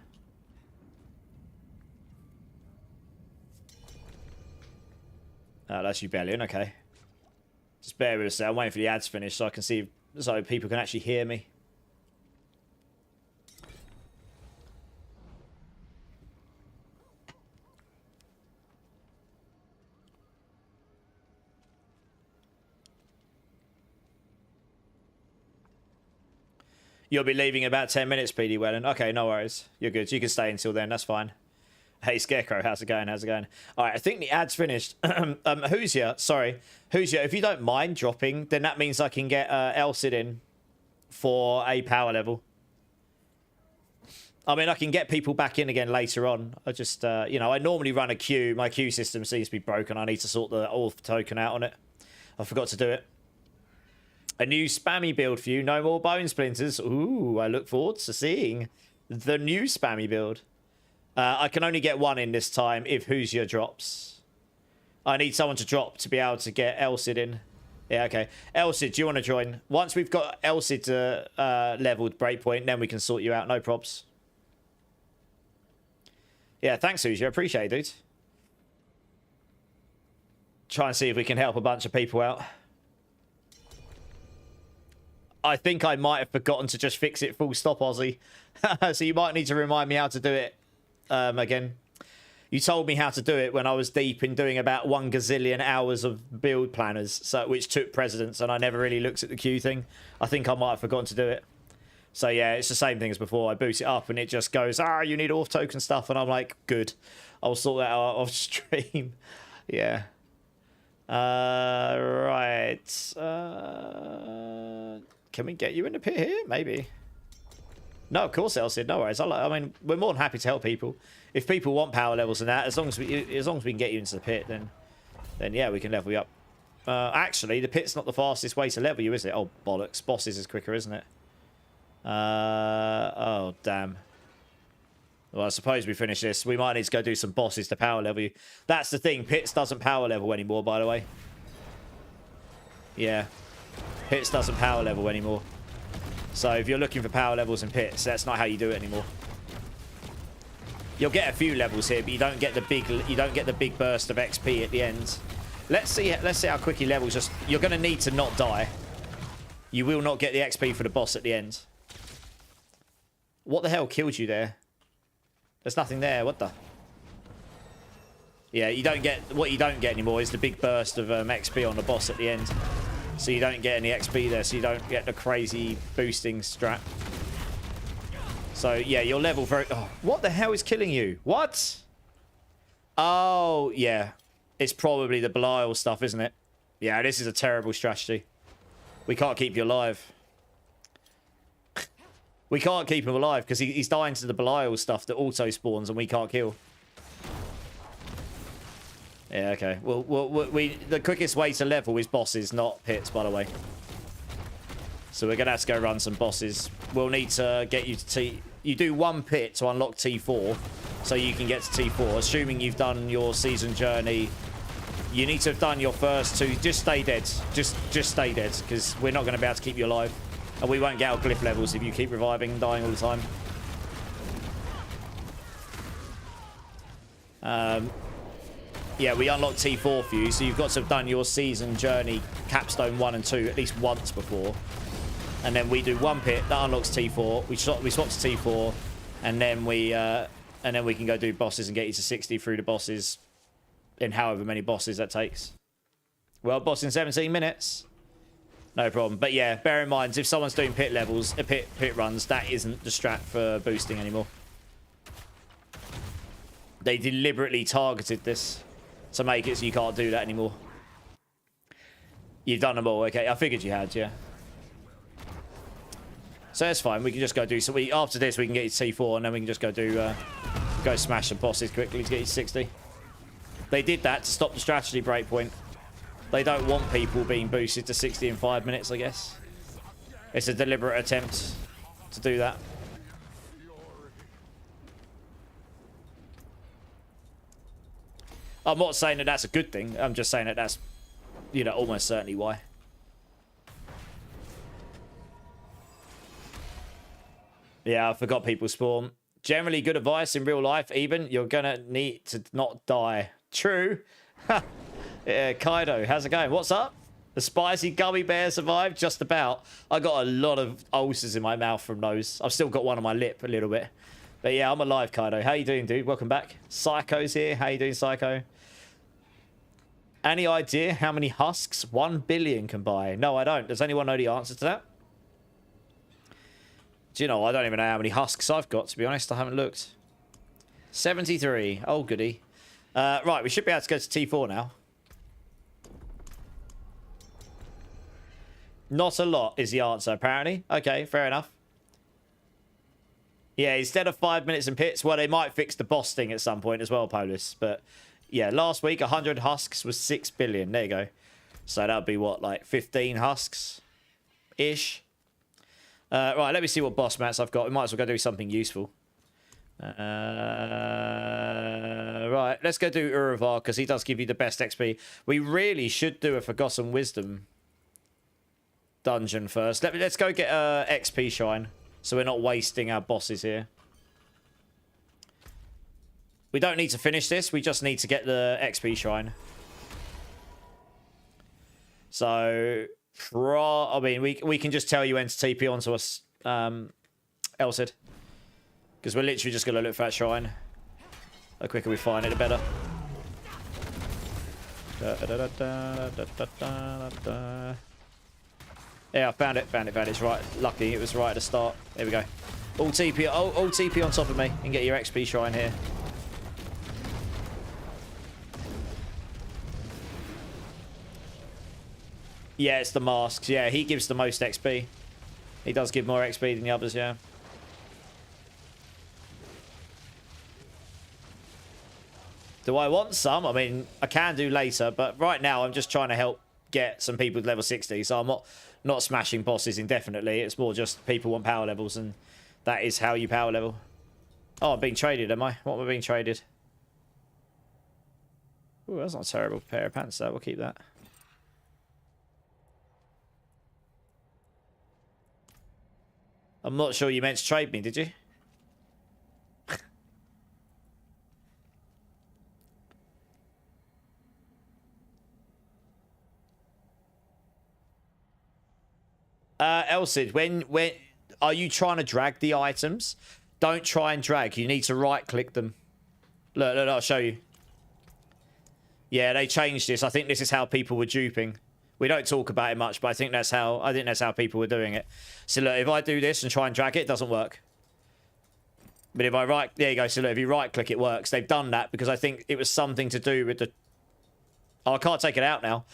[SPEAKER 1] Oh, that's Ubellion, okay. Just bear with us there. I'm waiting for the ads to finish so I can see, so people can actually hear me. You'll be leaving in about 10 minutes, PD Wellen. Okay, no worries. You're good. You can stay until then. That's fine. Hey, Scarecrow. How's it going? How's it going? All right, I think the ad's finished. Hoosier, sorry. Hoosier, if you don't mind dropping, then that means I can get Elsid in for a power level. I mean, I can get people back in again later on. I just, you know, I normally run a queue. My queue system seems to be broken. I need to sort the auth token out on it. I forgot to do it. A new spammy build for you. No more bone splinters. Ooh, I look forward to seeing the new spammy build. I can only get one in this time if Hoosier drops. I need someone to drop to be able to get Elsid in. Yeah, okay. Elsid, do you want to join? Once we've got Elsid leveled breakpoint, then we can sort you out. No probs. Yeah, thanks, Hoosier. Appreciate it, dude. Try and see if we can help a bunch of people out. I think I might have forgotten to just fix it full stop, Aussie. So you might need to remind me how to do it again. You told me how to do it when I was deep in doing about 1 gazillion hours of build planners, so which took precedence, and I never really looked at the queue thing. I think I might have forgotten to do it. So yeah, it's the same thing as before. I boot it up and it just goes, you need auth token stuff, and I'm like, good. I'll sort that out off stream. Yeah. Right. Can we get you in the pit here? Maybe. No, of course, Elsid. No worries. I mean, we're more than happy to help people. If people want power levels and that, as long as we can get you into the pit, then yeah, we can level you up. Actually, the pit's not the fastest way to level you, is it? Oh bollocks! Bosses is quicker, isn't it? Oh damn. Well, I suppose we finish this. We might need to go do some bosses to power level you. That's the thing. Pits doesn't power level anymore, by the way. Yeah. Pits doesn't power level anymore. So if you're looking for power levels in pits, that's not how you do it anymore. You'll get a few levels here, but you don't get the big burst of XP at the end. Let's see how quick he levels. Just you're going to need to not die. You will not get the XP for the boss at the end. What the hell killed you there? There's nothing there. What the? Yeah, what you don't get anymore is the big burst of XP on the boss at the end. So you don't get any XP there, so you don't get the crazy boosting strat. So yeah, your level very... Oh, what the hell is killing you? What? Oh, yeah. It's probably the Belial stuff, isn't it? Yeah, this is a terrible strategy. We can't keep you alive. We can't keep him alive because he's dying to the Belial stuff that auto spawns and we can't kill. Yeah, okay. Well, the quickest way to level is bosses, not pits, by the way. So we're going to have to go run some bosses. We'll need to get you to T... You do 1 pit to unlock T4, so you can get to T4. Assuming you've done your season journey, you need to have done your first 2. Just stay dead. Just stay dead, because we're not going to be able to keep you alive. And we won't get our glyph levels if you keep reviving and dying all the time. Yeah, we unlocked T4 for you, so you've got to have done your season journey capstone 1 and 2 at least once before. And then we do 1 pit that unlocks T4. We swap to T4, and then we can go do bosses and get you to 60 through the bosses in however many bosses that takes. Well, boss in 17 minutes. No problem. But yeah, bear in mind, if someone's doing pit levels, pit runs, that isn't the strat for boosting anymore. They deliberately targeted this to make it so you can't do that anymore. You've done them all, okay? I figured you had, yeah. So that's fine. We can just go do... So after this, we can get you to T4, and then we can just go do... go smash some bosses quickly to get you to 60. They did that to stop the strategy breakpoint. They don't want people being boosted to 60 in 5 minutes, I guess. It's a deliberate attempt to do that. I'm not saying that that's a good thing. I'm just saying that that's, you know, almost certainly why. Yeah, I forgot people spawn. Generally good advice in real life, even. You're going to need to not die. True. Yeah, Kaido, how's it going? What's up? The spicy gummy bear survived? Just about. I got a lot of ulcers in my mouth from those. I've still got one on my lip a little bit. But yeah, I'm alive, Kaido. How you doing, dude? Welcome back. Psycho's here. How you doing, Psycho? Any idea how many husks 1 billion can buy? No, I don't. Does anyone know the answer to that? Do you know, I don't even know how many husks I've got, to be honest. I haven't looked. 73. Oh, goody. Right, we should be able to go to T4 now. Not a lot is the answer, apparently. Okay, fair enough. Yeah, instead of 5 minutes in pits, well, they might fix the boss thing at some point as well, Polis. But yeah, last week, 100 husks was 6 billion. There you go. So that would be what, like 15 husks-ish? Right, let me see what boss mats I've got. We might as well go do something useful. Right, let's go do Uravar, because he does give you the best XP. We really should do a Forgotten Wisdom dungeon first. Let's go get XP Shrine, so we're not wasting our bosses here. We don't need to finish this. We just need to get the XP Shrine. So, I mean, we can just tell you when to TP onto us, Elsid. Because we're literally just going to look for that shrine. The quicker we find it, the better. Yeah, I found it. It's right. Lucky it was right at the start. There we go. All TP on top of me and get your XP shrine here. Yeah, it's the masks. Yeah, he gives the most XP. He does give more XP than the others, yeah. Do I want some? I mean, I can do later, but right now I'm just trying to help get some people with level 60, so I'm not smashing bosses indefinitely. It's more just people want power levels, and that is how you power level. Oh, I'm being traded, am I? What am I being traded? Ooh, that's not a terrible pair of pants, though. We'll keep that. I'm not sure you meant to trade me, did you? Elsid, when are you trying to drag the items? Don't try and drag. You need to right-click them. Look, I'll show you. Yeah, they changed this. I think this is how people were duping. We don't talk about it much, but I think that's how people were doing it. So look, if I do this and try and drag it, it doesn't work. But if I there you go. So look, if you right-click, it works. They've done that because I think it was something to do with the... Oh, I can't take it out now.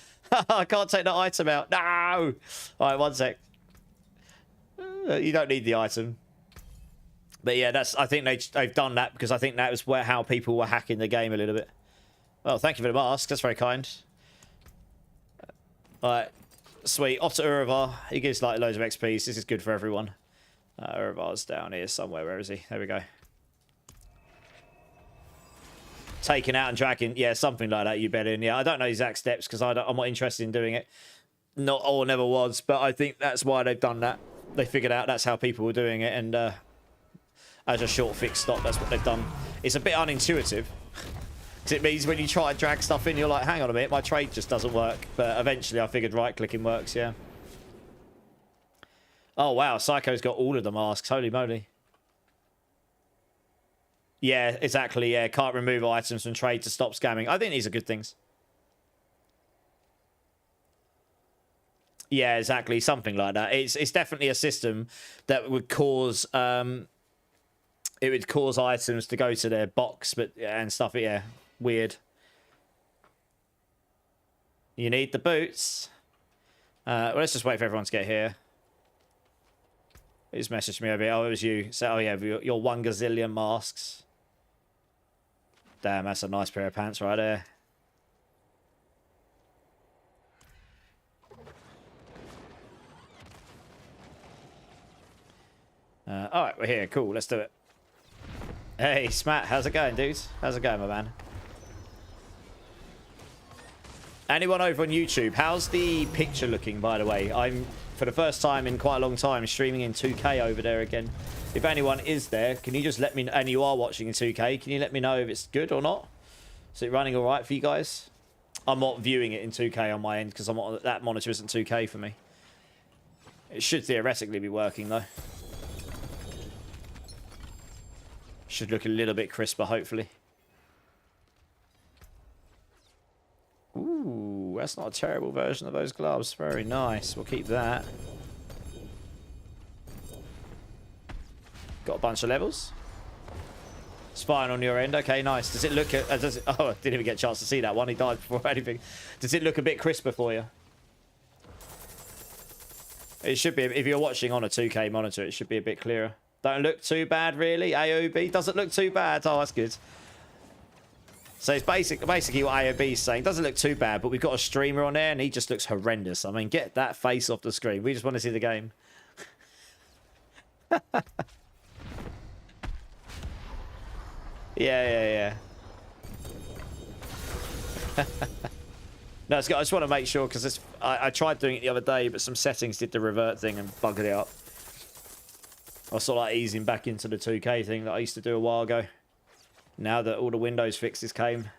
[SPEAKER 1] I can't take the item out. No! All right, one sec. You don't need the item. But yeah, I think they've done that because I think that was how people were hacking the game a little bit. Oh, thank you for the mask. That's very kind. Alright, sweet. Off to Uravar. He gives like loads of XP. This is good for everyone. Uravar's down here somewhere. Where is he? There we go. Taking out and dragging. Yeah, something like that. You bet in. Yeah, I don't know exact steps because I'm not interested in doing it. Not or never was, but I think that's why they've done that. They figured out that's how people were doing it, and as a short fix stop, that's what they've done. It's a bit unintuitive. Because it means when you try to drag stuff in, you're like, hang on a minute, my trade just doesn't work. But eventually I figured right-clicking works, yeah. Oh, wow, Psycho's got all of the masks. Holy moly. Yeah, exactly, yeah. Can't remove items from trade to stop scamming. I think these are good things. Yeah, exactly. Something like that. It's definitely a system that would cause it would cause items to go to their box, but and stuff. Yeah, weird. You need the boots. Well, let's just wait for everyone to get here. He's messaged me over here. Oh, it was you. So, oh yeah, your 1 gazillion masks. Damn, that's a nice pair of pants right there. All right, we're here. Cool, let's do it. Hey, Smat, how's it going, dudes? How's it going, my man? Anyone over on YouTube, how's the picture looking, by the way? I'm, for the first time in quite a long time, streaming in 2K over there again. If anyone is there, can you just let me know, and you are watching in 2K, can you let me know if it's good or not? Is it running all right for you guys? I'm not viewing it in 2K on my end because that monitor isn't 2K for me. It should theoretically be working, though. Should look a little bit crisper, hopefully. Ooh, that's not a terrible version of those gloves. Very nice. We'll keep that. Got a bunch of levels. It's fine on your end. Okay, nice. Does it look... oh, I didn't even get a chance to see that one. He died before anything. Does it look a bit crisper for you? It should be. If you're watching on a 2K monitor, it should be a bit clearer. Don't look too bad, really. AOB doesn't look too bad. Oh, that's good. So it's basically what AOB is saying. Doesn't look too bad, but we've got a streamer on there, and he just looks horrendous. I mean, get that face off the screen. We just want to see the game. Yeah. No, it's good. I just want to make sure, because I tried doing it the other day, but some settings did the revert thing and buggered it up. I was sort of like easing back into the 2K thing that I used to do a while ago. Now that all the Windows fixes came.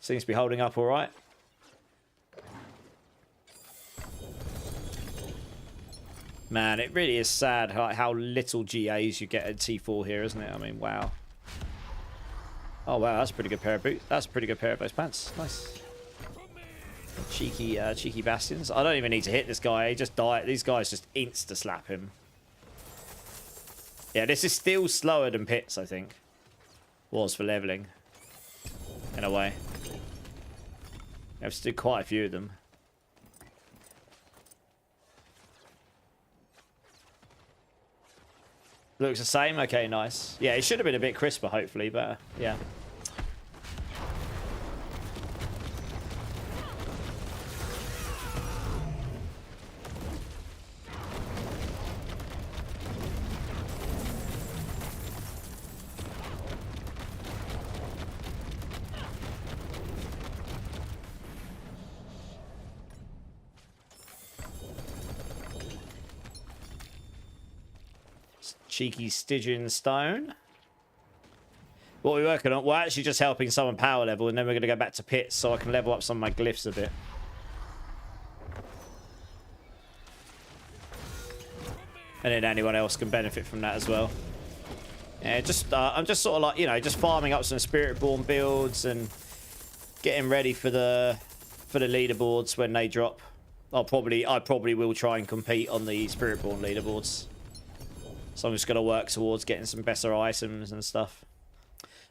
[SPEAKER 1] Seems to be holding up all right. Man, it really is sad how little GAs you get at T4 here, isn't it? I mean, wow. Oh, wow, that's a pretty good pair of boots. That's a pretty good pair of those pants. Nice. Cheeky bastions. I don't even need to hit this guy. He just died. These guys just insta-slap him. Yeah, this is still slower than Pits, I think. Was for leveling. In a way. I have to do quite a few of them. Looks the same? Okay, nice. Yeah, it should have been a bit crisper, hopefully, but yeah. Cheeky Stygian Stone. What are we working on? We're actually just helping someone power level, and then we're going to go back to Pits so I can level up some of my glyphs a bit. And then anyone else can benefit from that as well. Yeah, just I'm just sort of like, you know, just farming up some Spiritborn builds and getting ready for the leaderboards when they drop. I probably will try and compete on the Spiritborn leaderboards. So I'm just going to work towards getting some better items and stuff.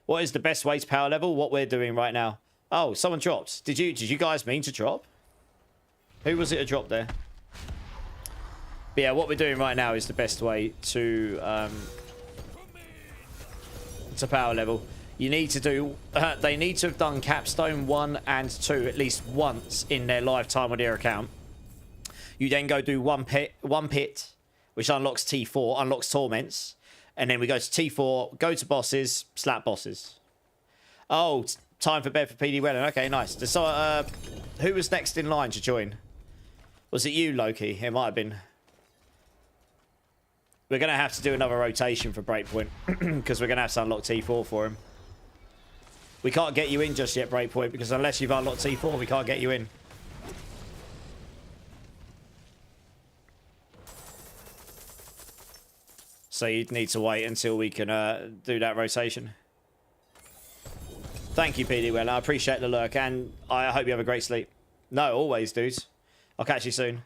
[SPEAKER 1] What is the best way to power level? What we're doing right now. Oh, someone dropped. Did you guys mean to drop? Who was it that dropped there? But yeah, what we're doing right now is the best way to power level. You need to do... they need to have done Capstone 1 and 2 at least once in their lifetime on their account. You then go do one pit, which unlocks T4, unlocks Torments. And then we go to T4, go to bosses, slap bosses. Oh, time for bed for PD Wellen. Okay, nice. So, who was next in line to join? Was it you, Loki? It might have been. We're going to have to do another rotation for Breakpoint. Because we're going to have to unlock T4 for him. We can't get you in just yet, Breakpoint. Because unless you've unlocked T4, we can't get you in. So you'd need to wait until we can do that rotation. Thank you, PD Well. I appreciate the lurk, and I hope you have a great sleep. No, always, dudes. I'll catch you soon.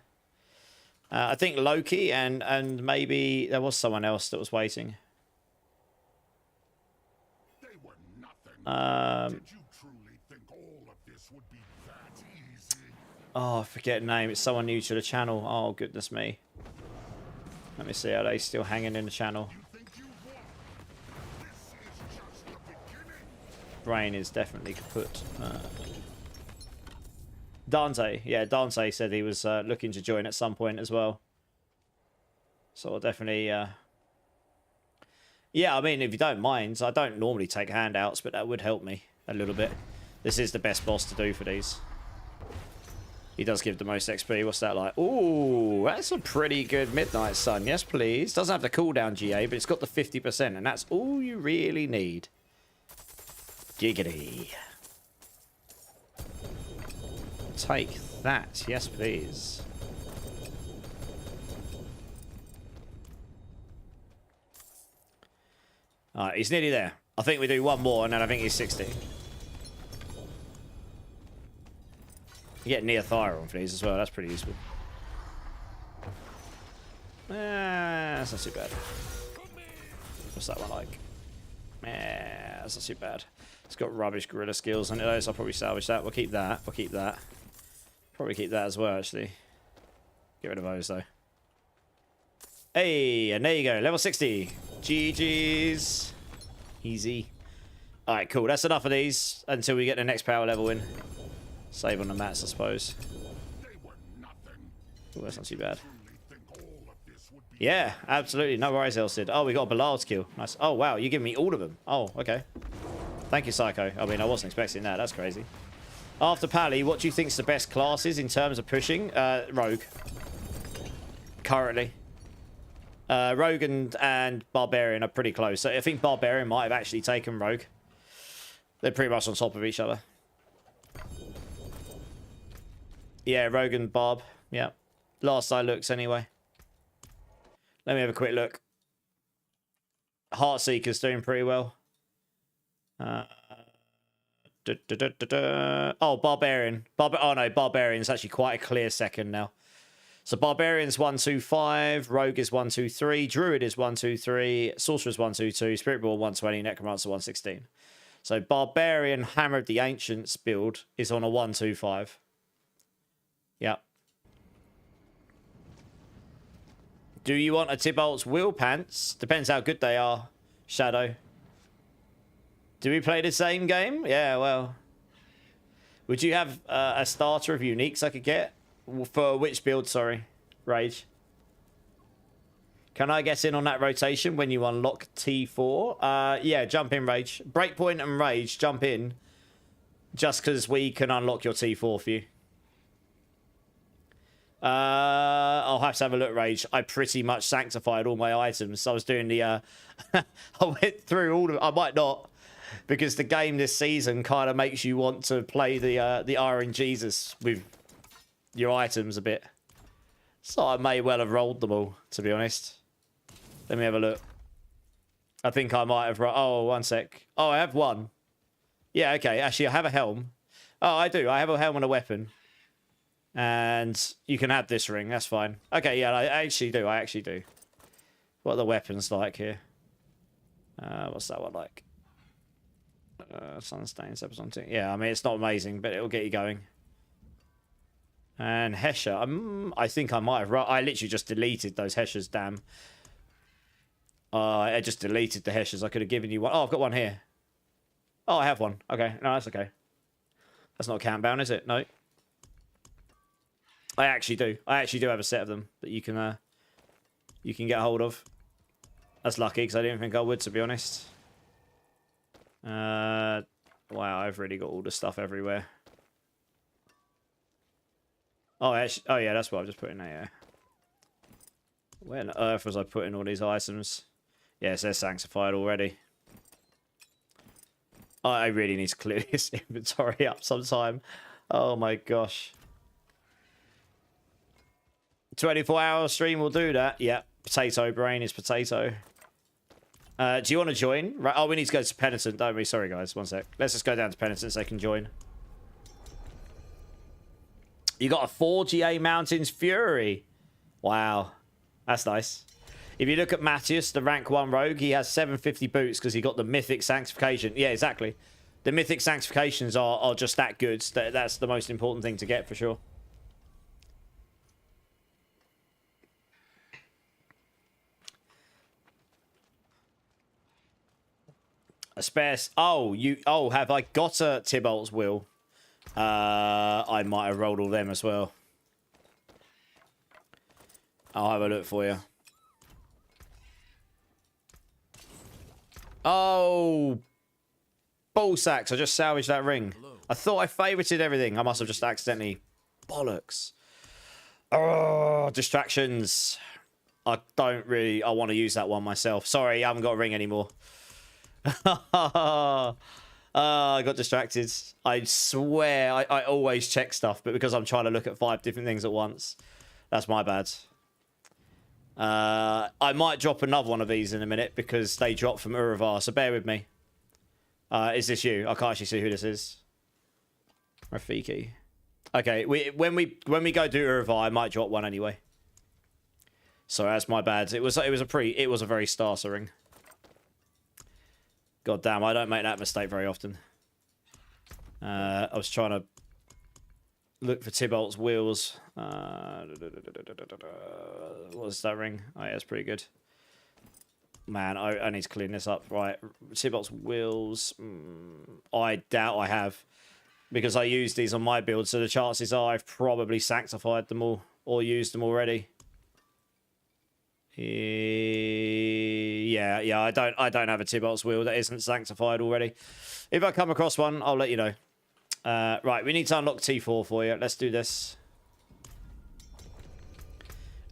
[SPEAKER 1] I think Loki and maybe there was someone else that was waiting.
[SPEAKER 2] They were nothing. Did you truly think all of this would be that easy?
[SPEAKER 1] Oh, I forget the name. It's someone new to the channel. Oh, goodness me. Let me see, are they still hanging in the channel? Brain is definitely kaput. Dante. Yeah, Dante said he was looking to join at some point as well. So I'll definitely... Yeah, I mean, if you don't mind, I don't normally take handouts, but that would help me a little bit. This is the best boss to do for these. He does give the most XP. What's that like? Ooh, that's a pretty good Midnight Sun. Yes, please. Doesn't have the cooldown GA, but it's got the 50%, and that's all you really need. Giggity. Take that. Yes, please. Alright, he's nearly there. I think we do one more, and then I think he's 60. You get Neothyron for these as well. That's pretty useful. That's not too bad. What's that one like? That's not too bad. It's got rubbish gorilla skills on it, so I'll probably salvage that. We'll keep that. We'll keep that. Probably keep that as well, actually. Get rid of those, though. Hey, and there you go. Level 60. GG's. Easy. Alright, cool. That's enough of these until we get the next power level in. Save on the mats, I suppose. Ooh, that's not too bad. Yeah, absolutely. No worries, Elsid. Oh, we got a Ballard's kill. Nice. Oh, wow. You're giving me all of them. Oh, okay. Thank you, Psycho. I mean, I wasn't expecting that. That's crazy. After Pally, what do you think's the best classes in terms of pushing? Rogue. Currently. Rogue and Barbarian are pretty close. So I think Barbarian might have actually taken Rogue. They're pretty much on top of each other. Yeah, Rogue and Barb. Yeah. Last I looked, anyway. Let me have a quick look. Heartseeker's doing pretty well. Oh, Barbarian. Oh no, Barbarian's actually quite a clear second now. So Barbarian's 125, Rogue is 123, Druid is 123, Sorcerer's 122, Spiritborn 120, Necromancer 116. So Barbarian Hammer of the Ancients build is on a 125. Yep. Do you want a Tybalt's Will Pants? Depends how good they are, Shadow. Do we play the same game? Yeah, well. Would you have a starter of uniques I could get? For which build, sorry? Rage. Can I get in on that rotation when you unlock T4? Yeah, jump in, Rage. Breakpoint and Rage, jump in. Just because we can unlock your T4 for you. I'll have to have a look, Rage. I pretty much sanctified all my items. I was doing the... I went through all of it. I might not. Because the game this season kind of makes you want to play the RNGesus with your items a bit. So I may well have rolled them all, to be honest. Let me have a look. I think I might have... Oh, one sec. Oh, I have one. Yeah, okay. Actually, I have a helm. Oh, I do. I have a helm and a weapon. And you can add this ring. That's fine. Okay, yeah, I actually do. What are the weapons like here? What's that one like? Sunstains, episode 2. Yeah, I mean, it's not amazing, but it'll get you going. And Hesher. I think I might have... I literally just deleted those Heshers, damn. I just deleted the Heshers. I could have given you one. Oh, I've got one here. Oh, I have one. Okay. No, that's okay. That's not countdown, is it? No. I actually do. I actually do have a set of them that you can get hold of. That's lucky, because I didn't think I would, to be honest. Wow, I've really got all the stuff everywhere. Oh, actually, oh yeah, that's what I've just put in there. Where on earth was I putting all these items? Yes, they're sanctified already. I really need to clear this inventory up sometime. Oh my gosh. 24-hour stream will do that. Yeah, potato brain is potato. Do you want to join? Right. Oh, we need to go to Penitent, don't we? Sorry, guys. One sec. Let's just go down to Penitent so they can join. You got a 4 GA Mountains Fury. Wow. That's nice. If you look at Matthias, the rank 1 rogue, he has 750 boots because he got the Mythic Sanctification. Yeah, exactly. The Mythic Sanctifications are just that good. That's the most important thing to get for sure. A spare... Oh, have I got a Tybalt's Will? I might have rolled all them as well. I'll have a look for you. Oh, ball sacks. I just salvaged that ring. I thought I favorited everything. I must have just accidentally... Bollocks. Oh, distractions. I don't really... I want to use that one myself. Sorry, I haven't got a ring anymore. I got distracted. I swear I always check stuff, but because I'm trying to look at 5 different things at once, that's my bad. I might drop another one of these in a minute because they dropped from Uravar, so bear with me. Is this you? I can't actually see who this is. Rafiki. Okay, when we go do Uravar, I might drop one anyway. So that's my bad. It was a very starter ring. God damn, I don't make that mistake very often. I was trying to look for Tybalt's wheels. What's that ring? Oh yeah, it's pretty good. Man, I need to clean this up. Right, Tybalt's wheels. I doubt I have. Because I used these on my build, so the chances are I've probably sanctified them all. Or used them already. Yeah, I don't have a Tybalt's wheel that isn't sanctified already. If I come across one, I'll let you know. Right, we need to unlock T4 for you. Let's do this.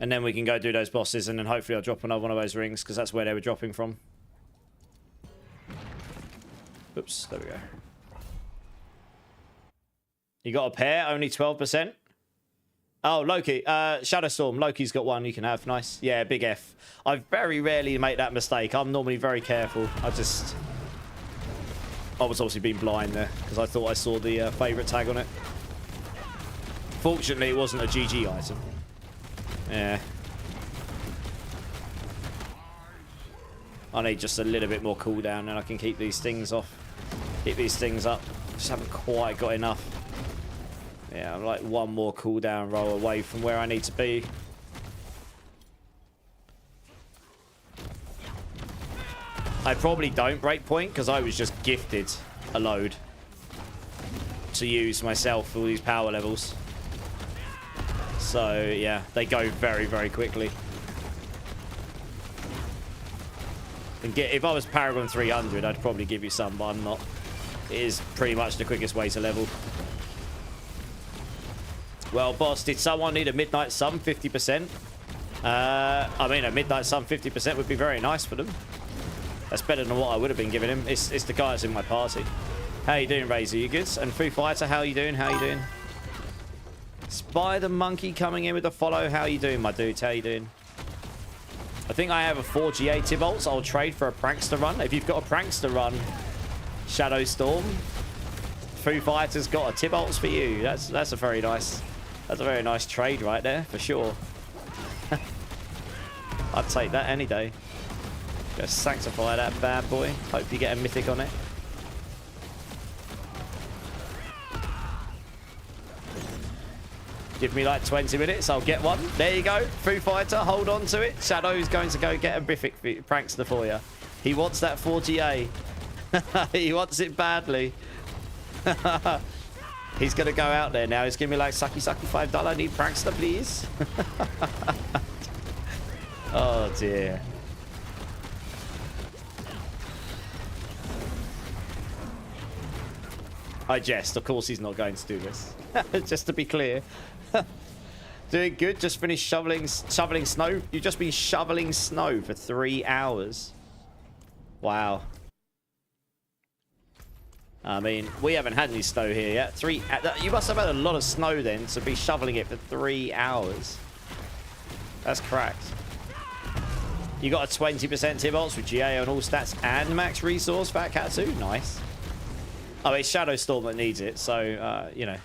[SPEAKER 1] And then we can go do those bosses, and then hopefully I'll drop another one of those rings, because that's where they were dropping from. Oops, there we go. You got a pair, only 12%? Oh, Loki. Shadowstorm. Loki's got one you can have. Nice. Yeah, big F. I very rarely make that mistake. I'm normally very careful. I was obviously being blind there because I thought I saw the favourite tag on it. Fortunately, it wasn't a GG item. Yeah. I need just a little bit more cooldown and I can keep these things off. Keep these things up. Just haven't quite got enough. Yeah, I'm like one more cooldown roll away from where I need to be. I probably don't break point because I was just gifted a load to use myself for all these power levels. So yeah, they go very, very quickly. And if I was Paragon 300, I'd probably give you some, but I'm not. It is pretty much the quickest way to level. Well, boss, did someone need a Midnight Sun 50%? I mean, a Midnight Sun 50% would be very nice for them. That's better than what I would have been giving him. It's the guy that's in my party. How you doing, Razor? You good? And Foo Fighter, how you doing? How you doing? Spider Monkey coming in with a follow. How you doing, my dude? How you doing? I think I have a 4GA Tibolts. I'll trade for a Prankster run. If you've got a Prankster run, Shadowstorm, Foo Fighter's got a Tibolts for you. That's a very nice trade right there for sure. I'd take that any day. Just sanctify that bad boy. Hope you get a mythic on it. Give me like 20 minutes, I'll get one. There you go. Foo Fighter, hold on to it. Shadow's going to go get a mythic Prankster for you. He wants that 4GA. He wants it badly. He's going to go out there now. He's giving me like, sucky, $5. I need Prankster, please. Oh, dear. I jest. Of course he's not going to do this. Just to be clear. Doing good. Just finished shoveling snow. You've just been shoveling snow for 3 hours. Wow. I mean, we haven't had any snow here yet. You must have had a lot of snow then to be shoveling it for 3 hours. That's cracked. You got a 20% Tibolts with GA on all stats and max resource, Fat Cat too. Nice. Oh, it's Shadowstorm that needs it, so, you know.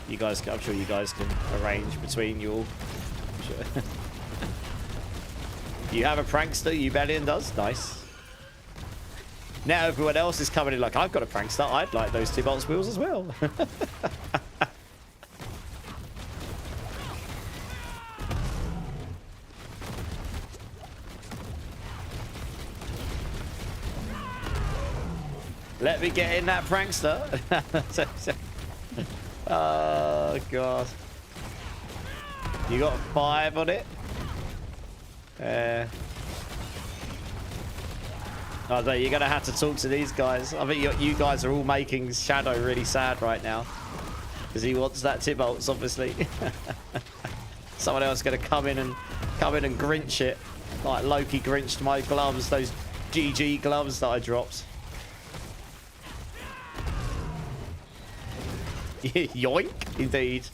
[SPEAKER 1] You guys, I'm sure you guys can arrange between you all. Sure. You have a Prankster, Ubellion does? Nice. Now everyone else is coming in like, I've got a Prankster. I'd like those Tibolts wheels as well. Let me get in that Prankster. Oh, God. You got 5 on it? Oh, no, you're going to have to talk to these guys. I think you guys are all making Shadow really sad right now. Because he wants that Tibolts, obviously. Someone else is going to come in and Grinch it. Like Loki Grinched my gloves, those GG gloves that I dropped. Yoink, indeed.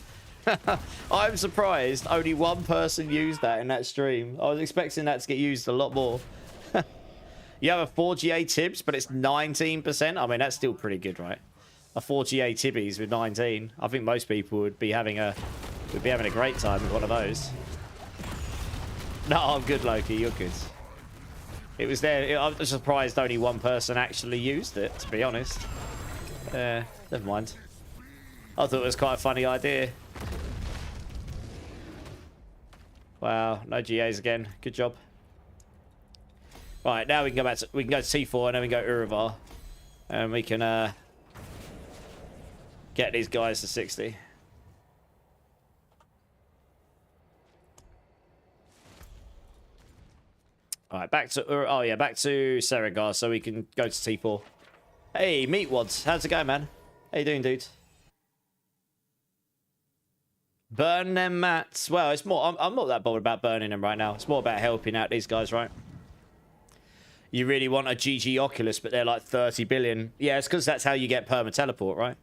[SPEAKER 1] I'm surprised only one person used that in that stream. I was expecting that to get used a lot more. You have a 4GA Tibbs, but it's 19%. I mean, that's still pretty good, right? A 4GA Tibbies with 19. I think most people would be having a great time with one of those. No, I'm good, Loki. You're good. It was there. I was surprised only one person actually used it, to be honest. Never mind. I thought it was quite a funny idea. Wow, no GAs again. Good job. Right, now we can go back to T4 and then we go Uravar. And we can get these guys to 60. Alright, back to Seragar so we can go to T4. Hey, Meatwads, how's it going, man? How you doing, dude? Burn them mats. Well, it's more. I'm not that bothered about burning them right now. It's more about helping out these guys, right? You really want a GG Oculus, but they're like 30 billion. Yeah, it's because that's how you get perma teleport, right?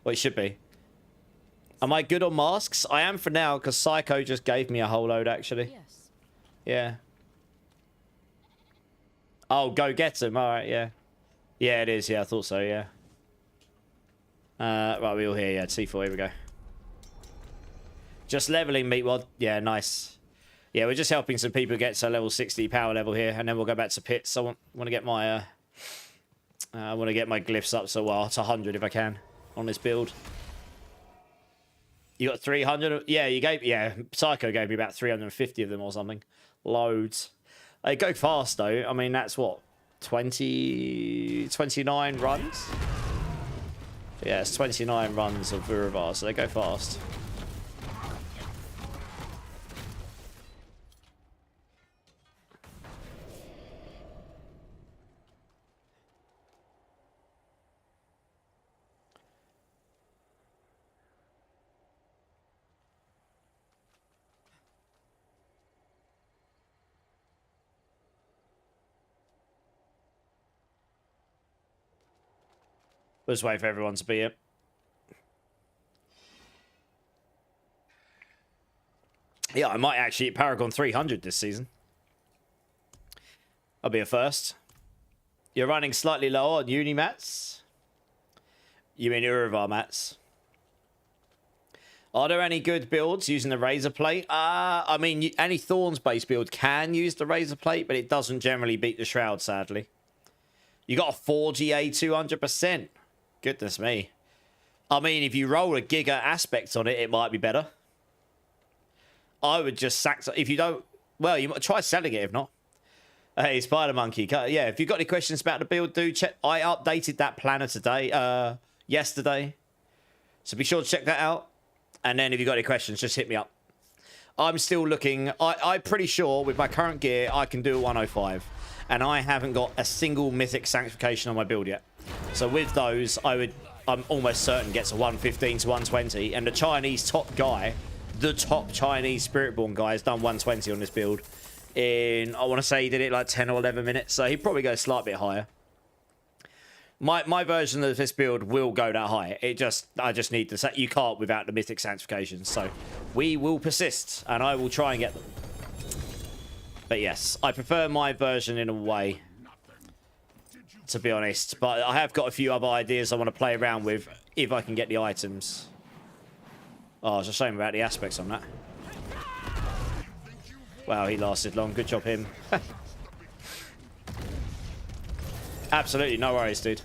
[SPEAKER 1] Well, it should be. Am I good on masks? I am for now, because Psycho just gave me a whole load, actually.
[SPEAKER 3] Yes.
[SPEAKER 1] Yeah. Oh, go get him. All right, yeah. Yeah, it is. Yeah, I thought so, yeah. Right, we all here. Yeah, T4, here we go. Just leveling Meatwad. Yeah, nice. Yeah, we're just helping some people get to level 60 power level here, and then we'll go back to pits. I want to get my I want to get my glyphs up to, well, to 100 if I can on this build. You got 300? Yeah, yeah, Psycho gave me about 350 of them or something. Loads. They go fast though. I mean, that's what, 29 runs? Yeah, it's 29 runs of Uravar, so they go fast. We'll just wait for everyone to be here. Yeah, I might actually hit Paragon 300 this season. I'll be a first. You're running slightly lower on uni mats? You mean Uravar mats? Are there any good builds using the Razor Plate? I mean, any Thorns-based build can use the Razor Plate, but it doesn't generally beat the Shroud, sadly. You got a 4GA 200%. Goodness me. I mean, if you roll a Giga aspect on it, it might be better. I would just sack... If you don't... Well, you might try selling it, if not. Hey, Spider Monkey. Yeah, if you've got any questions about the build, do check... I updated that planner today. Yesterday. So be sure to check that out. And then if you've got any questions, just hit me up. I'm still looking... I'm pretty sure with my current gear, I can do a 105. And I haven't got a single Mythic Sanctification on my build yet. So with those, I'm almost certain gets a 115 to 120. And the Chinese top guy, the top Chinese Spiritborn guy, has done 120 on this build. I want to say he did it like 10 or 11 minutes. So he'd probably go a slight bit higher. My version of this build will go that high. I just need to... You can't without the Mythic Sanctifications. So we will persist. And I will try and get them. But yes, I prefer my version in a way, to be honest. But I have got a few other ideas I want to play around with if I can get the items. Oh, it's a shame about the aspects on that. Wow, he lasted long. Good job, him. Absolutely, no worries, dude.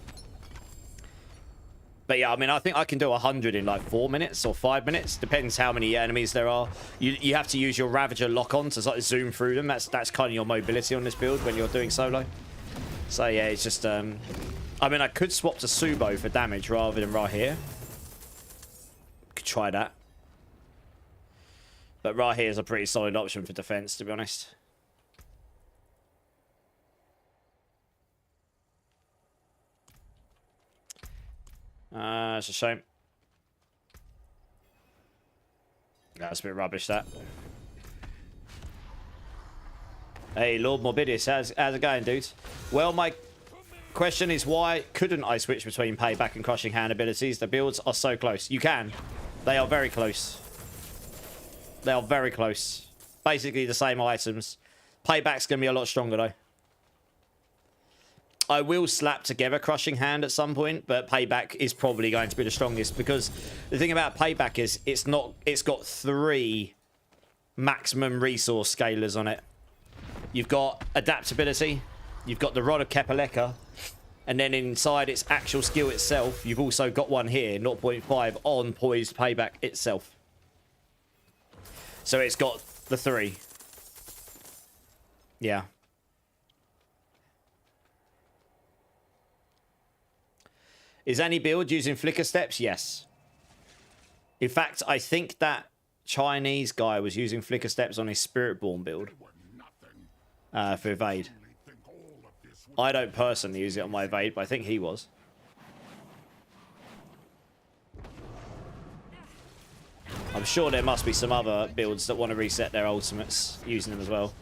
[SPEAKER 1] But yeah, I mean, I think I can do 100 in like 4 minutes or 5 minutes. Depends how many enemies there are. You have to use your Ravager lock-on to like zoom through them. That's kind of your mobility on this build when you're doing solo. So yeah, it's just... I mean, I could swap to Subo for damage rather than right here. Could try that. But right here is a pretty solid option for defense, to be honest. It's a shame. That's a bit rubbish, that. Hey, Lord Morbidus, how's it going, dudes? Well, my question is, why couldn't I switch between Payback and Crushing Hand abilities? The builds are so close. You can. They are very close. They are very close. Basically the same items. Payback's going to be a lot stronger, though. I will slap together Crushing Hand at some point, but Payback is probably going to be the strongest, because the thing about Payback is it's got 3 maximum resource scalers on it. You've got adaptability, you've got the Rod of Kepaleka, and then inside its actual skill itself, you've also got one here, 0.5 on Poised Payback itself. So it's got the 3. Yeah. Is any build using flicker steps? Yes. In fact, I think that Chinese guy was using flicker steps on his Spiritborn build for evade. I don't personally use it on my evade, but I think he was. I'm sure there must be some other builds that want to reset their ultimates using them as well.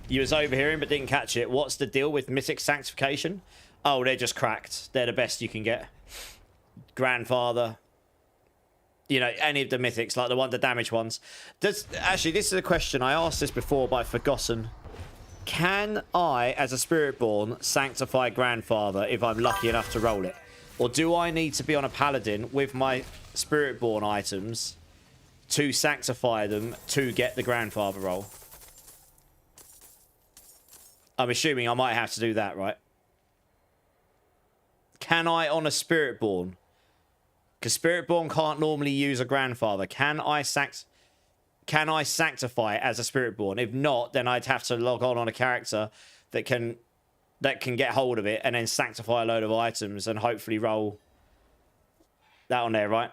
[SPEAKER 1] You was overhearing but didn't catch it. What's the deal with Mythic Sanctification? Oh, they're just cracked. They're the best you can get. Grandfather. You know, any of the mythics, like the damage ones. Actually, this is a question. I asked this before, but I've forgotten. Can I, as a Spiritborn, sanctify Grandfather if I'm lucky enough to roll it? Or do I need to be on a Paladin with my Spiritborn items to sanctify them to get the Grandfather roll? I'm assuming I might have to do that, right? Can I on a Spiritborn? Because Spiritborn can't normally use a Grandfather. Can I sanctify it as a Spiritborn? If not, then I'd have to log on a character that can get hold of it and then sanctify a load of items and hopefully roll that on there, right?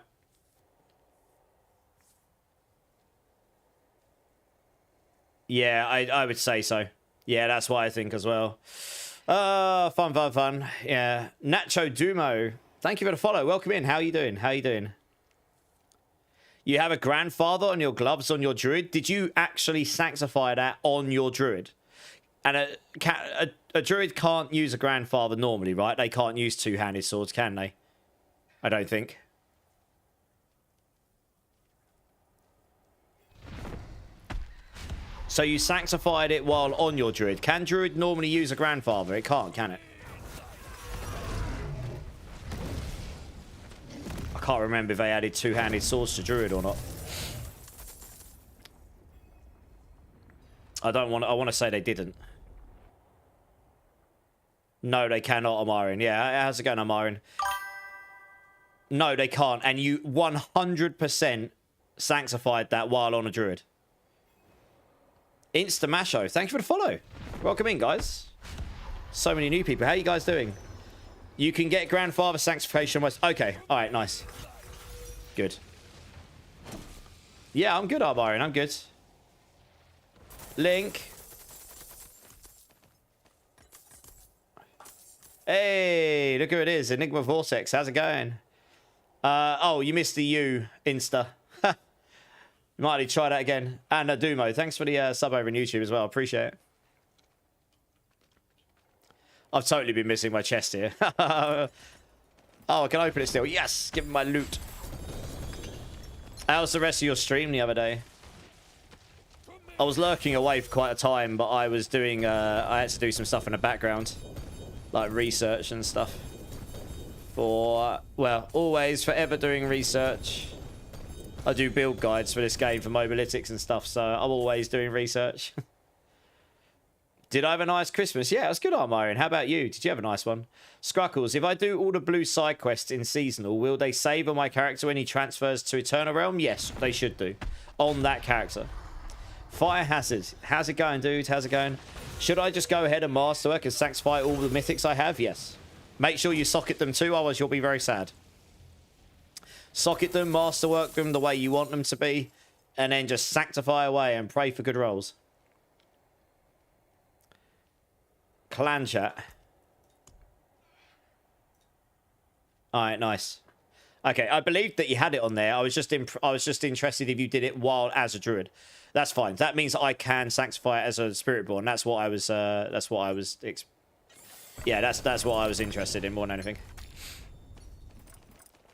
[SPEAKER 1] Yeah, I would say so. Yeah, that's what I think as well. Fun. Yeah. Nacho Dumo, thank you for the follow. Welcome in. How you doing? You have a Grandfather on your gloves on your druid. Did you actually sanctify that on your druid? And a druid can't use a Grandfather normally, right? They can't use two-handed swords, can they? I don't think. So you sanctified it while on your druid. Can druid normally use a Grandfather? It can't, can it? I can't remember if they added two-handed swords to druid or not. I want to say they didn't. No, they cannot, Amarin. Yeah, how's it going, Amarin? No, they can't. And you 100% sanctified that while on a druid. Instamasho, thank you for the follow. Welcome in, guys. So many new people. How you guys doing? You can get Grandfather sanctification. Okay, all right, nice. Good. Yeah, I'm good, Arbarian. I'm good. Link. Hey, look who it is. Enigma Vortex. How's it going? Oh, you missed the U, Insta. Might need to try that again. And Dumo, thanks for the sub over on YouTube as well. Appreciate it. I've totally been missing my chest here. Oh, I can open it still. Yes, give me my loot. How was the rest of your stream the other day? I was lurking away for quite a time, but I was doing, I had to do some stuff in the background. Like research and stuff. For, well, always, forever doing research. I do build guides for this game for Mobalytics and stuff, so I'm always doing research. Did I have a nice Christmas? Yeah, it was good, Armarian. How about you? Did you have a nice one? Scruckles, if I do all the blue side quests in Seasonal, will they save on my character when he transfers to Eternal Realm? Yes, they should do. On that character. Fire Hazard. How's it going, dude? How's it going? Should I just go ahead and masterwork and sanctify all the mythics I have? Yes. Make sure you socket them too, otherwise you'll be very sad. Socket them, masterwork them the way you want them to be, and then just sanctify away and pray for good rolls. Clan chat. Alright, nice. Okay, I believed that you had it on there. I was just interested if you did it while as a druid. That's fine. That means I can sanctify it as a Spiritborn. That's what I was that's what I was interested in more than anything.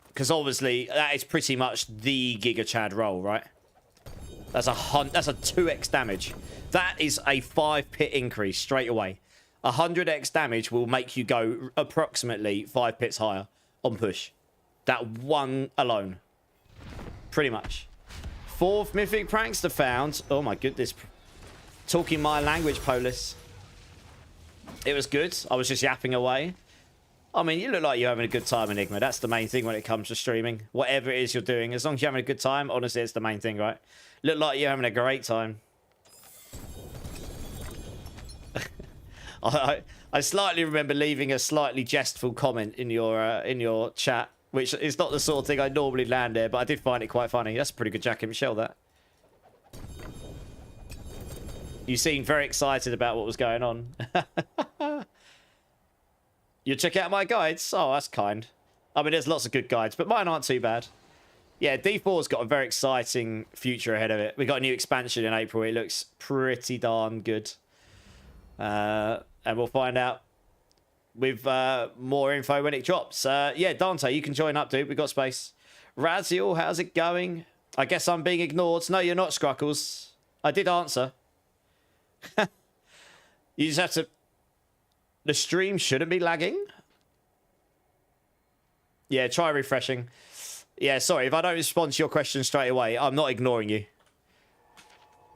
[SPEAKER 1] Because obviously that is pretty much the Giga Chad roll, right? That's a 2x damage. That is a 5 pit increase straight away. 100x damage will make you go approximately 5 pits higher on push. That one alone. Pretty much. 4th mythic prankster found. Oh my goodness. Talking my language, Polis. It was good. I was just yapping away. I mean, you look like you're having a good time, Enigma. That's the main thing when it comes to streaming. Whatever it is you're doing. As long as you're having a good time, honestly, it's the main thing, right? Look like you're having a great time. I slightly remember leaving a slightly jestful comment in your chat, which is not the sort of thing I normally land there, but I did find it quite funny. That's a pretty good jacket, Michelle, that. You seemed very excited about what was going on. You check out my guides? Oh, that's kind. I mean, there's lots of good guides, but mine aren't too bad. Yeah, D4's got a very exciting future ahead of it. We got a new expansion in April. It looks pretty darn good. And we'll find out with more info when it drops. Yeah, Dante, you can join up, dude. We've got space. Raziel, how's it going? I guess I'm being ignored. No, you're not, Scruckles. I did answer. You just have to... The stream shouldn't be lagging. Yeah, try refreshing. Yeah, sorry, if I don't respond to your question straight away, I'm not ignoring you.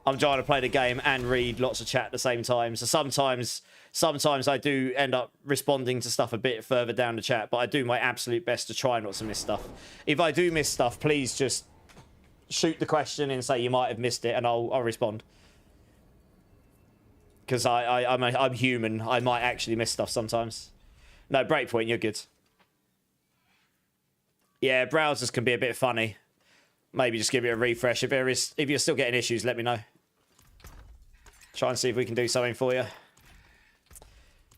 [SPEAKER 1] I'm trying to play the game and read lots of chat at the same time. So sometimes I do end up responding to stuff a bit further down the chat, but I do my absolute best to try not to miss stuff. If I do miss stuff, please just shoot the question and say you might have missed it, and I'll respond. Because I'm human. I might actually miss stuff sometimes. No, Breakpoint, you're good. Yeah, browsers can be a bit funny. Maybe just give it a refresh. If you're still getting issues, let me know. Try and see if we can do something for you.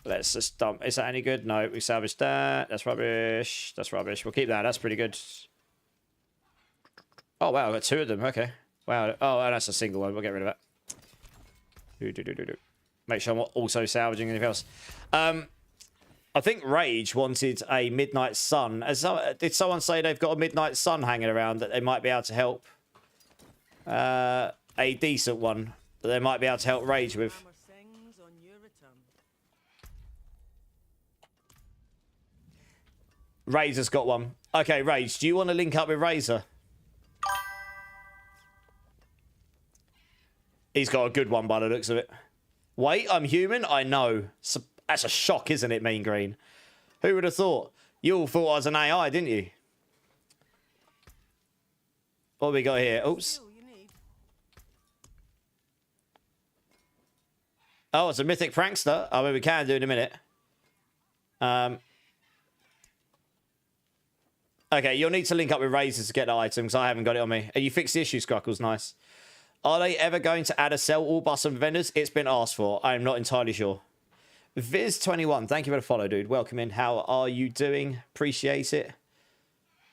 [SPEAKER 1] Let's just dump. Is that any good? No, we salvaged that. That's rubbish. That's rubbish. We'll keep that. That's pretty good. Oh, wow. I've got 2 of them. Okay. Wow. Oh, and that's a single one. We'll get rid of that. Make sure I'm not also salvaging anything else. I think Rage wanted a Midnight Sun. Did someone say they've got a Midnight Sun hanging around that they might be able to help? A decent one that they might be able to help Rage with. Razor's got one. Okay, Rage, do you want to link up with Razor? He's got a good one by the looks of it. Wait, I'm human? I know. That's a shock, isn't it, Mean Green? Who would have thought? You all thought I was an AI, didn't you? What have we got here? Oops. Oh, it's a mythic prankster. I mean, we can do it in a minute. Okay, you'll need to link up with Razors to get the items. I haven't got it on me. And you fixed the issue, Scruckles. Nice. Are they ever going to add a sell all bus and vendors? It's been asked for. I'm not entirely sure. Viz21, thank you for the follow, dude. Welcome in. How are you doing? Appreciate it.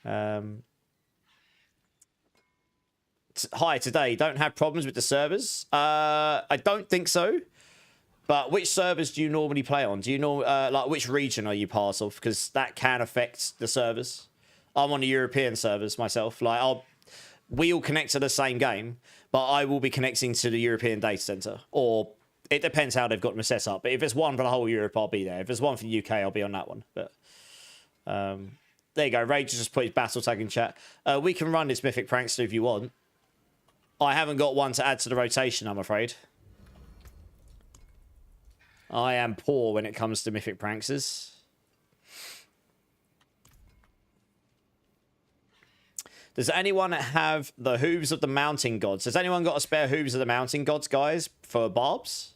[SPEAKER 1] Hi, today. Don't have problems with the servers? I don't think so. But which servers do you normally play on? Do you know, like, which region are you part of? Because that can affect the servers. I'm on the European servers myself. Like, we all connect to the same game, but I will be connecting to the European data center. Or it depends how they've got them set up. But if there's one for the whole Europe, I'll be there. If there's one for the UK, I'll be on that one. But there you go. Rage just put his battle tag in chat. We can run this Mythic Prankster if you want. I haven't got one to add to the rotation, I'm afraid. I am poor when it comes to Mythic Pranksters. Does anyone have the Hooves of the Mountain Gods? Has anyone got a spare Hooves of the Mountain Gods, guys, for Barbs?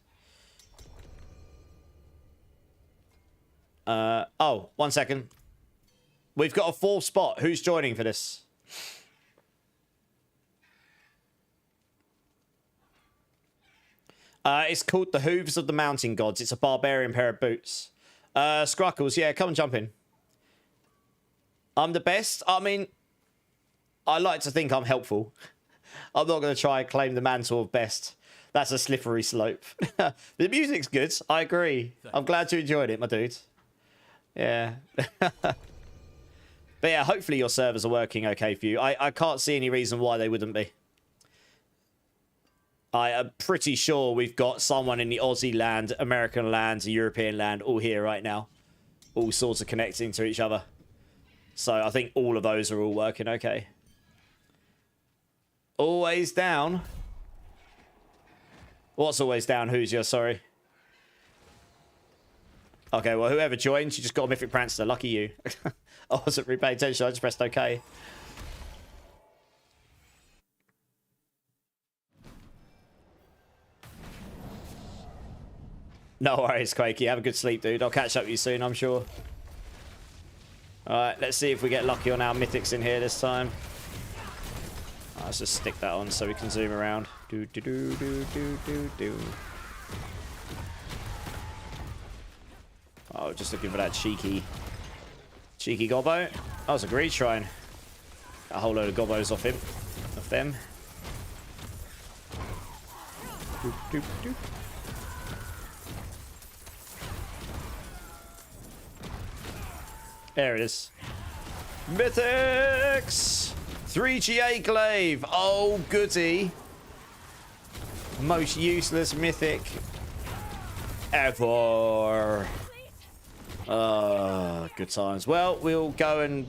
[SPEAKER 1] Oh, 1 second. We've got a 4th spot. Who's joining for this? It's called the Hooves of the Mountain Gods. It's a barbarian pair of boots. Scruckles, yeah, come and jump in. I'm the best. I mean, I like to think I'm helpful. I'm not going to try and claim the mantle of best. That's a slippery slope. The music's good. I agree. I'm glad you enjoyed it, my dude. Yeah. But yeah, hopefully your servers are working okay for you. I can't see any reason why they wouldn't be. I am pretty sure we've got someone in the Aussie land, American land, European land, all here right now. All sorts of connecting to each other. So I think all of those are all working okay. Always down. What's always down? Who's your sorry? Okay, well, whoever joined, you just got a Mythic Prankster. Lucky you. I wasn't really paying attention. I just pressed OK. No worries, Quakey. Have a good sleep, dude. I'll catch up with you soon, I'm sure. Alright, let's see if we get lucky on our mythics in here this time. Let's just stick that on so we can zoom around. Oh, just looking for that cheeky gobbo. That was a greed shrine. Got a whole load of gobbos off him. Off them. There it is. Mythics! 3GA glaive. Oh, goody. Most useless mythic ever. Good times. Well, we'll go and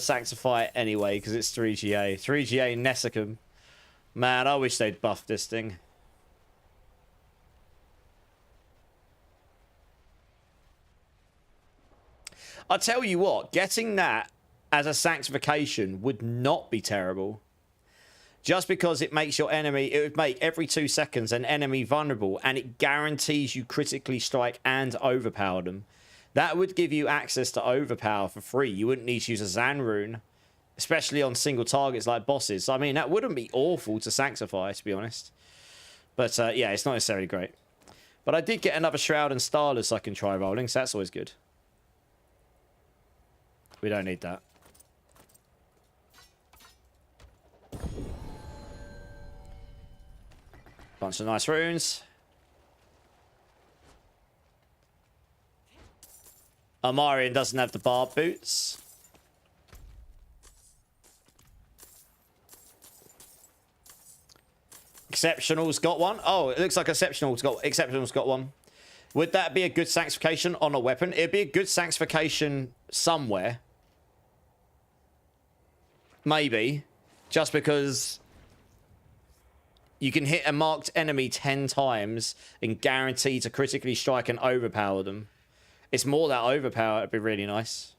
[SPEAKER 1] sanctify it anyway because it's 3GA. 3GA Nessicum. Man, I wish they'd buff this thing. I tell you what, getting that as a sanctification would not be terrible. Just because it makes your enemy, it would make every 2 seconds an enemy vulnerable, and it guarantees you critically strike and overpower them. That would give you access to overpower for free. You wouldn't need to use a Zan rune, especially on single targets like bosses. I mean, that wouldn't be awful to sanctify, to be honest. But yeah, it's not necessarily great. But I did get another Shroud and Starless I can try rolling, so that's always good. We don't need that. Bunch of nice runes. Amarian doesn't have the barb boots. Exceptional's got one. Oh, it looks like Exceptional's got one. Would that be a good sanctification on a weapon? It'd be a good sanctification somewhere. Maybe. Just because you can hit a marked enemy 10 times and guarantee to critically strike and overpower them. It's more that overpower, it'd be really nice.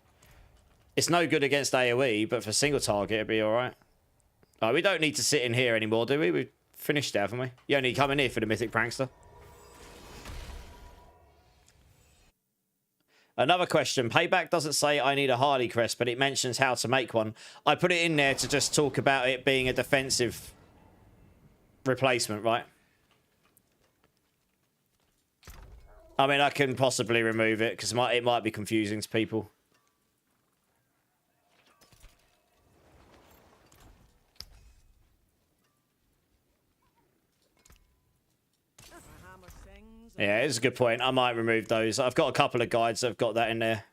[SPEAKER 1] It's no good against AoE, but for single target, it'd be alright. Oh, we don't need to sit in here anymore, do we? We've finished it, haven't we? You only come in here for the Mythic Prankster. Another question. Payback doesn't say I need a Harley crest, but it mentions how to make one. I put it in there to just talk about it being a defensive replacement, right? I mean, I can possibly remove it because it might be confusing to people. Yeah, it's a good point. I might remove those. I've got a couple of guides that have got that in there.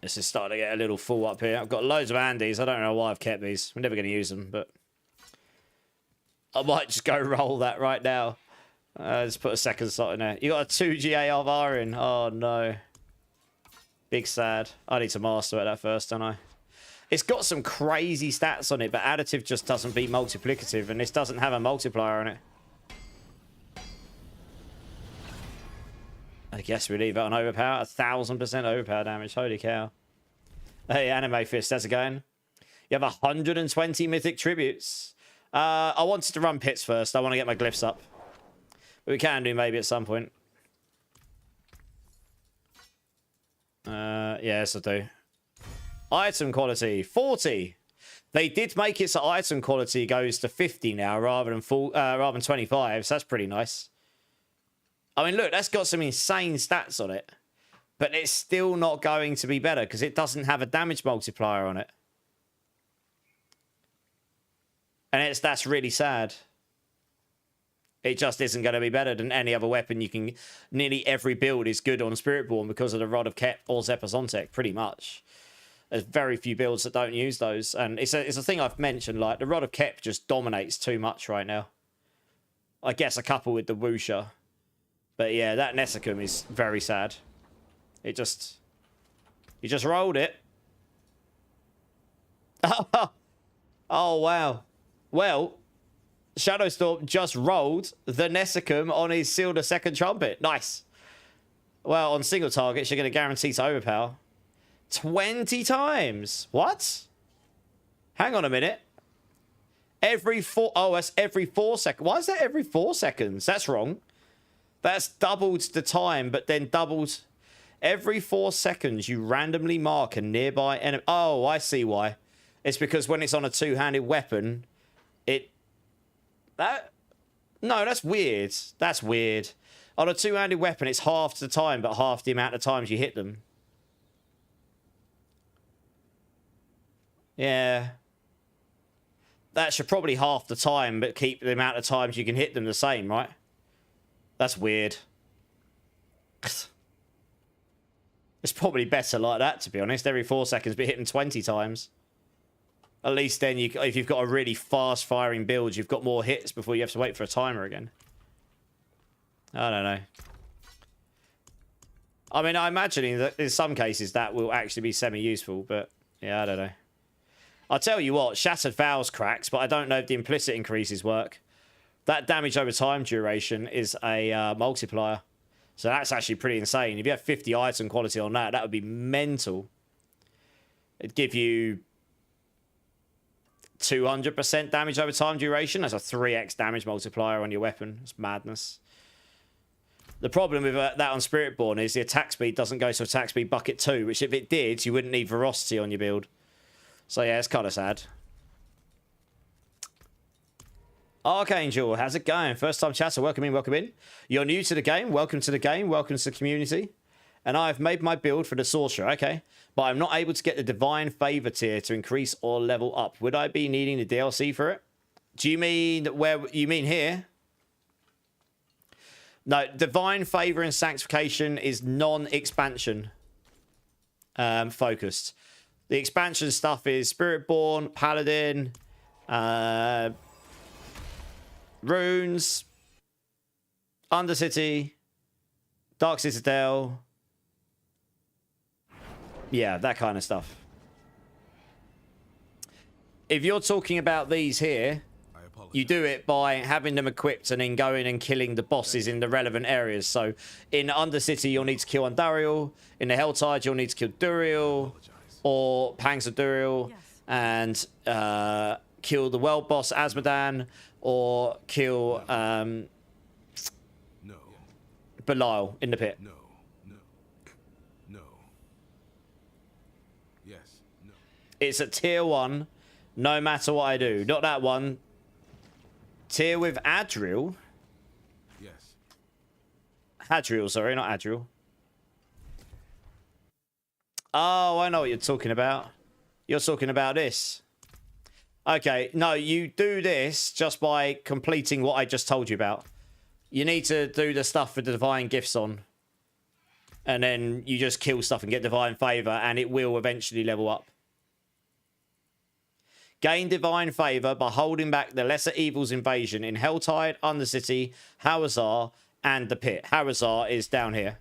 [SPEAKER 1] This is starting to get a little full up here. I've got loads of Andes. I don't know why I've kept these. I'm never going to use them, but I might just go roll that right now. Just put a second slot in there. You got a 2GA Alvarin. Oh, no. Big sad. I need to master that first, don't I? It's got some crazy stats on it, but additive just doesn't beat multiplicative, and this doesn't have a multiplier on it. I guess we leave it on overpower. 1000% overpower damage. Holy cow. Hey, Anime Fist, how's it going? You have 120 mythic tributes. I wanted to run pits first. I want to get my glyphs up. But we can do maybe at some point. Yes, I do. Item quality 40. They did make it so item quality goes to 50 now rather than 25, so that's pretty nice. I mean, look, that's got some insane stats on it, but it's still not going to be better because it doesn't have a damage multiplier on it. And that's really sad. It just isn't going to be better than any other weapon you can. Nearly every build is good on Spiritborn because of the Rod of Kep or Zepazontek, pretty much. There's very few builds that don't use those. And it's a thing I've mentioned, like, the Rod of Kep just dominates too much right now. I guess a couple with the Wusha. But yeah, that Nessicum is very sad. You just rolled it. Oh, wow. Well, Shadowstorm just rolled the Nessicum on his Sealed Second Trumpet. Nice. Well, on single targets, you're going to guarantee to overpower. 20 times. What? Hang on a minute. Oh, that's every 4 seconds. Why is that every 4 seconds? That's wrong. That's doubled the time, but then doubled. Every 4 seconds, you randomly mark a nearby enemy. Oh, I see why. It's because when it's on a two-handed weapon, no, that's weird. That's weird. On a two-handed weapon, it's half the time, but half the amount of times you hit them. Yeah. That should probably half the time, but keep the amount of times you can hit them the same, right? That's weird. It's probably better like that, to be honest. Every 4 seconds, be hitting 20 times. At least then, if you've got a really fast-firing build, you've got more hits before you have to wait for a timer again. I don't know. I mean, I'm imagining that in some cases that will actually be semi-useful, but yeah, I don't know. I'll tell you what, Shattered Vows cracks, but I don't know if the implicit increases work. That damage over time duration is a multiplier. So that's actually pretty insane. If you have 50 item quality on that, that would be mental. It'd give you 200% damage over time duration. That's a 3x damage multiplier on your weapon. It's madness. The problem with that on Spiritborn is the attack speed doesn't go to attack speed bucket 2, which if it did, you wouldn't need Veracity on your build. So yeah, it's kind of sad. Archangel, how's it going? First time chatter, welcome in, welcome in. You're new to the game, welcome to the game, welcome to the community. And I've made my build for the Sorcerer, okay. But I'm not able to get the Divine Favor tier to increase or level up. Would I be needing the DLC for it? Do you mean where you mean here? No, Divine Favor and Sanctification is non-expansion focused. The expansion stuff is Spiritborn, Paladin, Runes, Undercity, Dark Citadel. Yeah, that kind of stuff. If you're talking about these here, you do it by having them equipped and then going and killing the bosses in the relevant areas. So in Undercity, you'll need to kill Andariel. In the Helltide, you'll need to kill Duriel or Pangs of Duriel and kill the world boss Azmodan or kill Belial in the pit. It's a tier 1, no matter what I do. Not that one. Tier with Adriel. Yes. Hadriel, sorry, not Adriel. Oh, I know what you're talking about. You're talking about this. Okay, no, you do this just by completing what I just told you about. You need to do the stuff with the Divine Gifts on. And then you just kill stuff and get Divine Favor, and it will eventually level up. Gain Divine Favor by holding back the Lesser Evil's invasion in Helltide, Undercity, Hawazar, and the Pit. Hawazar is down here,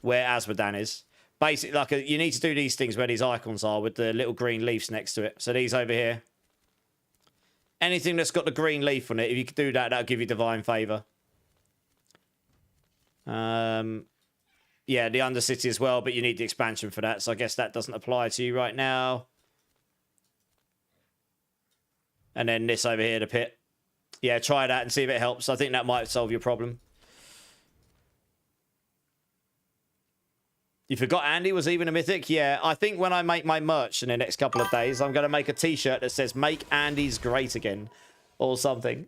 [SPEAKER 1] where Azmodan is. Basically, like you need to do these things where these icons are with the little green leaves next to it. So these over here. Anything that's got the green leaf on it, if you could do that, that'll give you Divine Favor. Yeah, the Undercity as well, but you need the expansion for that. So I guess that doesn't apply to you right now. And then this over here, the Pit. Yeah, try that and see if it helps. I think that might solve your problem. You forgot Andy was even a mythic? Yeah, I think when I make my merch in the next couple of days, I'm going to make a t-shirt that says, "Make Andy's great again." Or something.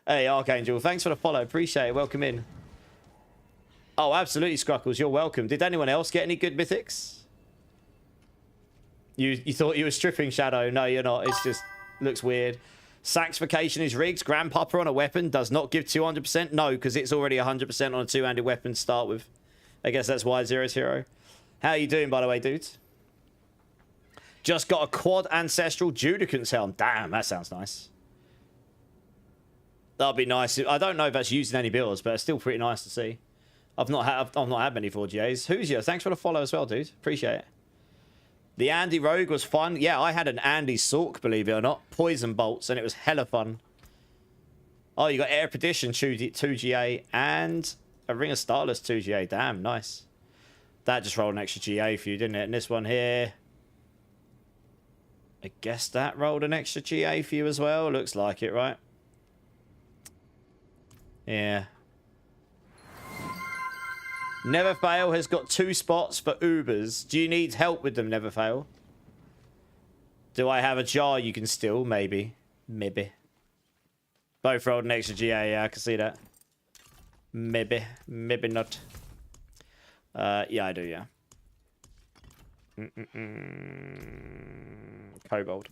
[SPEAKER 1] Hey, Archangel, thanks for the follow. Appreciate it. Welcome in. Oh, absolutely, Scruckles. You're welcome. Did anyone else get any good mythics? You thought you were stripping Shadow. No, you're not. It's just... looks weird. Sanctification is rigged. Grandpapa on a weapon does not give 200%. No, because it's already 100% on a two-handed weapon to start with. I guess that's why Zero's hero. How are you doing, by the way, dudes? Just got a quad ancestral Judicant's helm. Damn, that sounds nice. That'd be nice. I don't know if that's used in any builds, but it's still pretty nice to see. I've not had many 4GAs. Who's you? Thanks for the follow as well, dude. Appreciate it. The Andy Rogue was fun. Yeah, I had an Andy Sork, believe it or not. Poison bolts, and it was hella fun. Oh, you got Air Perdition 2GA and a Ring of Starless 2GA. Damn, nice. That just rolled an extra GA for you, didn't it? And this one here, I guess that rolled an extra GA for you as well. Looks like it, right? Yeah. Never Fail has got 2 spots for Ubers. Do you need help with them, Never Fail? Do I have a jar you can steal? Maybe. Maybe. Both rolled an extra GA. Yeah, I can see that. Maybe. Maybe not. Yeah, I do, yeah. Kobold.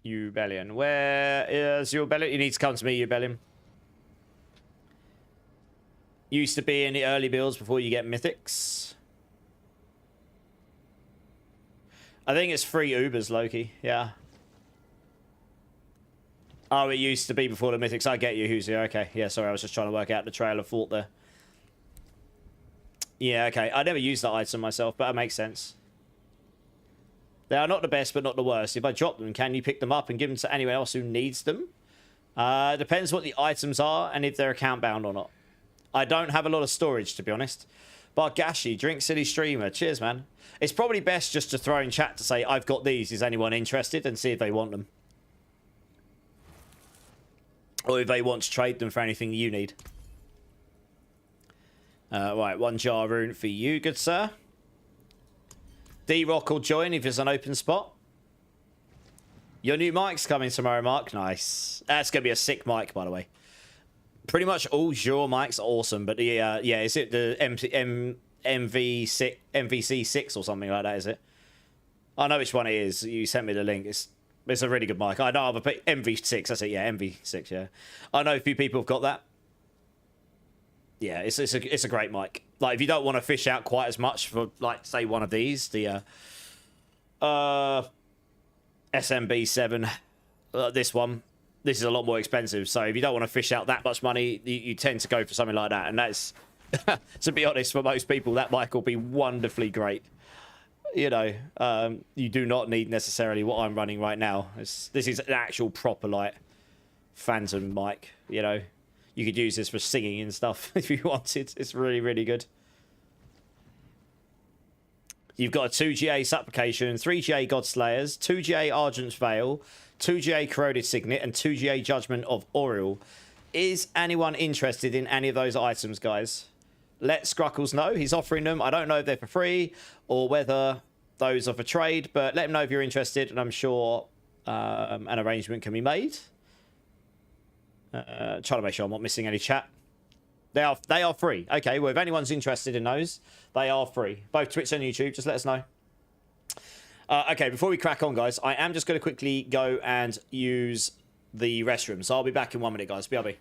[SPEAKER 1] Ubellion. Where is your Ubellion? You need to come to me, Ubellion. Used to be in the early builds before you get mythics. I think it's free Ubers, Loki. Yeah. Oh, it used to be before the mythics. I get you, who's here. Okay. Yeah, sorry. I was just trying to work out the trail of thought there. Yeah, okay. I never used that item myself, but it makes sense. They are not the best, but not the worst. If I drop them, can you pick them up and give them to anyone else who needs them? Depends what the items are and if they're account bound or not. I don't have a lot of storage, to be honest. Bargashi, Drink City Streamer. Cheers, man. It's probably best just to throw in chat to say, I've got these. Is anyone interested? And see if they want them. Or if they want to trade them for anything you need. Right, 1 jar rune for you, good sir. D-Rock will join if there's an open spot. Your new mic's coming tomorrow, Mark. Nice. That's going to be a sick mic, by the way. Pretty much all your mics are awesome, but the, yeah, is it the MVC6 or something like that, is it? I know which one it is. You sent me the link. It's a really good mic. I know other MV6, that's it, yeah, MV6, yeah. I know a few people have got that. Yeah, it's a great mic. Like, if you don't want to fish out quite as much for, like, say, one of these, the SMB7, this one, this is a lot more expensive. So if you don't want to fish out that much money, you tend to go for something like that. And that's, to be honest, for most people, that mic will be wonderfully great. You know, you do not need necessarily what I'm running right now. This is an actual proper, like, phantom mic, you know. You could use this for singing and stuff if you wanted. It's really, really good. You've got a 2GA Supplication, 3GA Godslayers, 2GA Argent's Veil, 2GA Corroded Signet, and 2GA Judgment of Oriel. Is anyone interested in any of those items, guys? Let Scruckles know. He's offering them. I don't know if they're for free or whether those are for trade, but let him know if you're interested, and I'm sure an arrangement can be made. Trying to make sure I'm not missing any chat. They are free. Okay, well, if anyone's interested in those, they are free. Both Twitch and YouTube, just let us know. Okay, before we crack on, guys, I am just going to quickly go and use the restroom. So I'll be back in 1 minute, guys. BRB.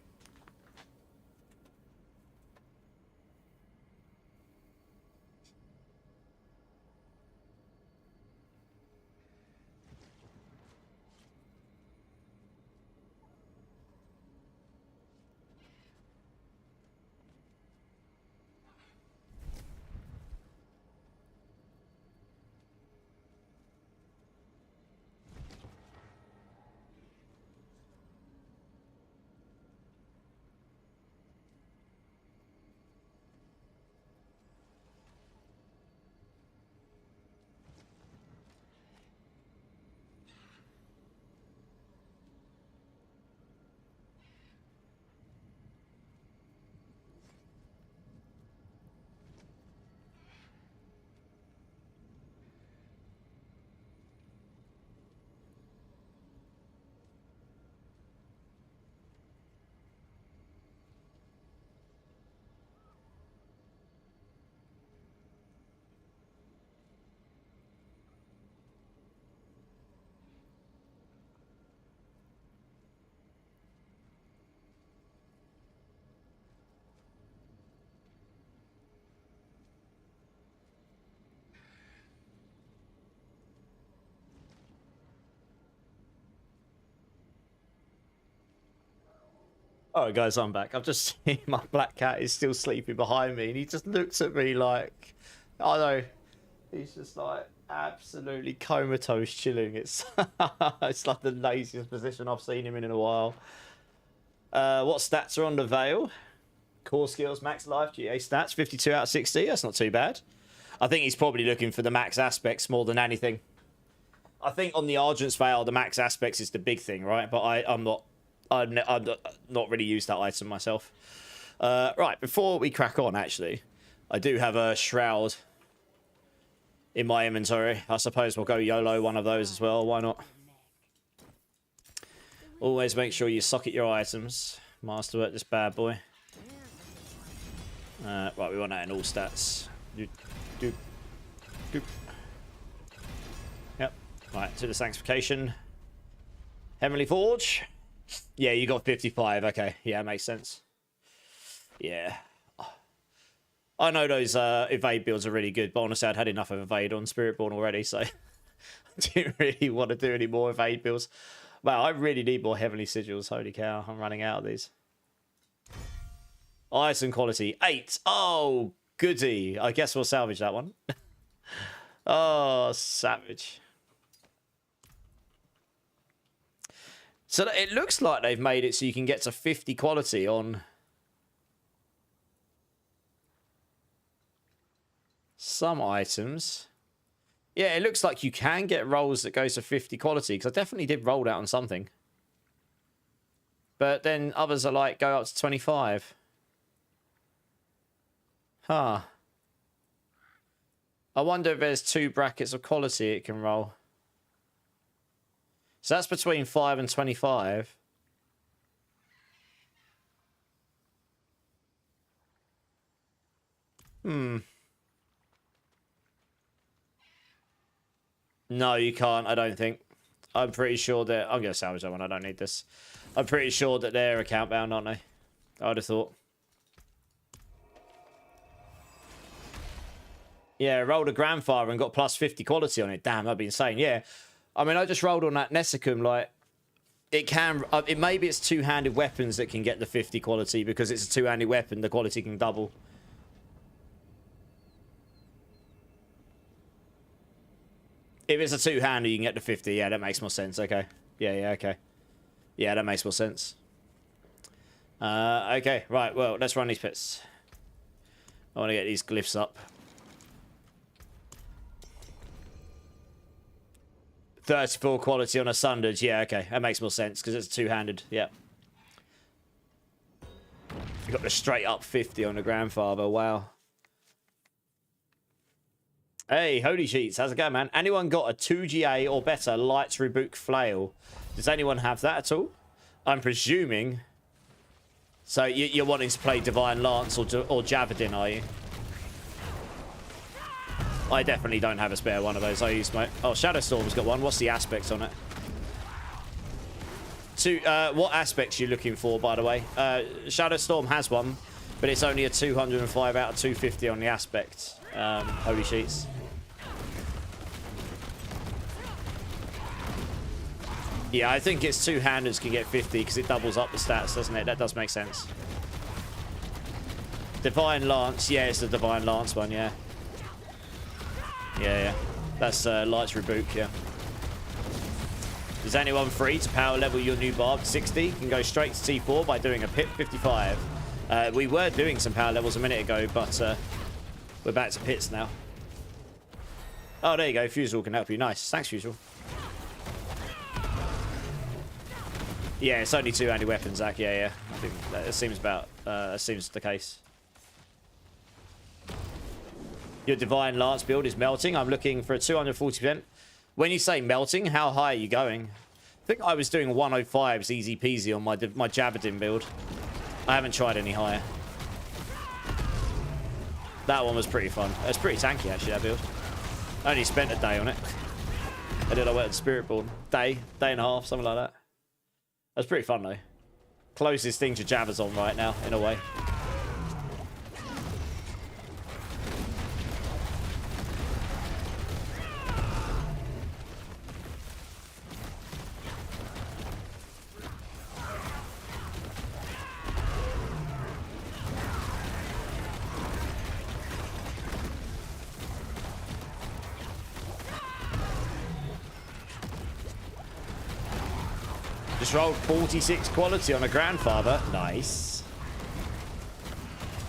[SPEAKER 1] Alright, guys, I'm back. I've just seen my black cat is still sleeping behind me, and he just looks at me like, I don't know, he's just like absolutely comatose chilling. It's it's like the laziest position I've seen him in a while. What stats are on the Veil? Core skills, max life, GA stats, 52 out of 60. That's not too bad. I think he's probably looking for the max aspects more than anything. I think on the Argent's Veil, the max aspects is the big thing, right? But I'm not really used that item myself. Right, before we crack on, actually, I do have a Shroud in my inventory. I suppose we'll go YOLO one of those as well. Why not? Always make sure you socket your items. Masterwork this bad boy. Right, we want that in all stats. Doop. Yep. Right, to the Sanctification. Heavenly Forge. Yeah, you got 55. Okay, yeah, makes sense. Yeah. I know those evade builds are really good, but honestly, I'd had enough of evade on Spiritborn already, so I didn't really want to do any more evade builds. Wow, I really need more heavenly sigils. Holy cow, I'm running out of these. Item quality 8. Oh, goody. I guess we'll salvage that one. Oh, savage. So it looks like they've made it so you can get to 50 quality on some items. Yeah, it looks like you can get rolls that goes to 50 quality, because I definitely did roll that on something. But then others are like, go up to 25. Huh. I wonder if there's 2 brackets of quality it can roll. So that's between 5 and 25. No, you can't, I don't think. I'm pretty sure that... I'm going to salvage that one. I don't need this. I'm pretty sure that they're account bound, aren't they? I'd have thought. Yeah, rolled a grandfather and got plus 50 quality on it. Damn, that'd be insane. Yeah. I mean, I just rolled on that Nessicum, like... It can... maybe it's two-handed weapons that can get the 50 quality, because it's a two-handed weapon, the quality can double. If it's a two-hander, you can get the 50. Yeah, that makes more sense. Okay. Yeah, okay. Yeah, that makes more sense. Okay, right. Well, let's run these pits. I want to get these glyphs up. 34 quality on a sundered. Yeah, okay. That makes more sense, because it's two-handed. Yeah. You got the straight up 50 on the grandfather. Wow. Hey, holy sheets, how's it going, man? Anyone got a 2GA or better Lights Rebuke Flail? Does anyone have that at all? I'm presuming. So you're wanting to play Divine Lance or Javadin, are you? I definitely don't have a spare one of those. I use my... Oh, Shadowstorm's got one. What's the aspects on it? What aspects are you looking for, by the way? Shadowstorm has one, but it's only a 205 out of 250 on the aspects. Holy sheets. Yeah, I think it's two-handers can get 50 because it doubles up the stats, doesn't it? That does make sense. Divine Lance. Yeah, it's the Divine Lance one, yeah. Yeah. That's Lights Rebuke, yeah. Is anyone free to power level your new barb 60? You can go straight to T4 by doing a pip 55. We were doing some power levels a minute ago, but we're back to pits now. Oh, there you go. Fusel can help you. Nice. Thanks, Fusel. Yeah, it's only two-handed weapons, Zach. Yeah. I think that seems the case. Your Divine Lance build is melting. I'm looking for a 240%. When you say melting, how high are you going? I think I was doing 105s easy peasy on my Javadin build. I haven't tried any higher. That one was pretty fun. It was pretty tanky, actually, that build. I only spent a day on it. And then I went to Spiritborn. Day and a half, something like that. That was pretty fun, though. Closest thing to Java's on right now, in a way. Just rolled 46 quality on a grandfather. Nice.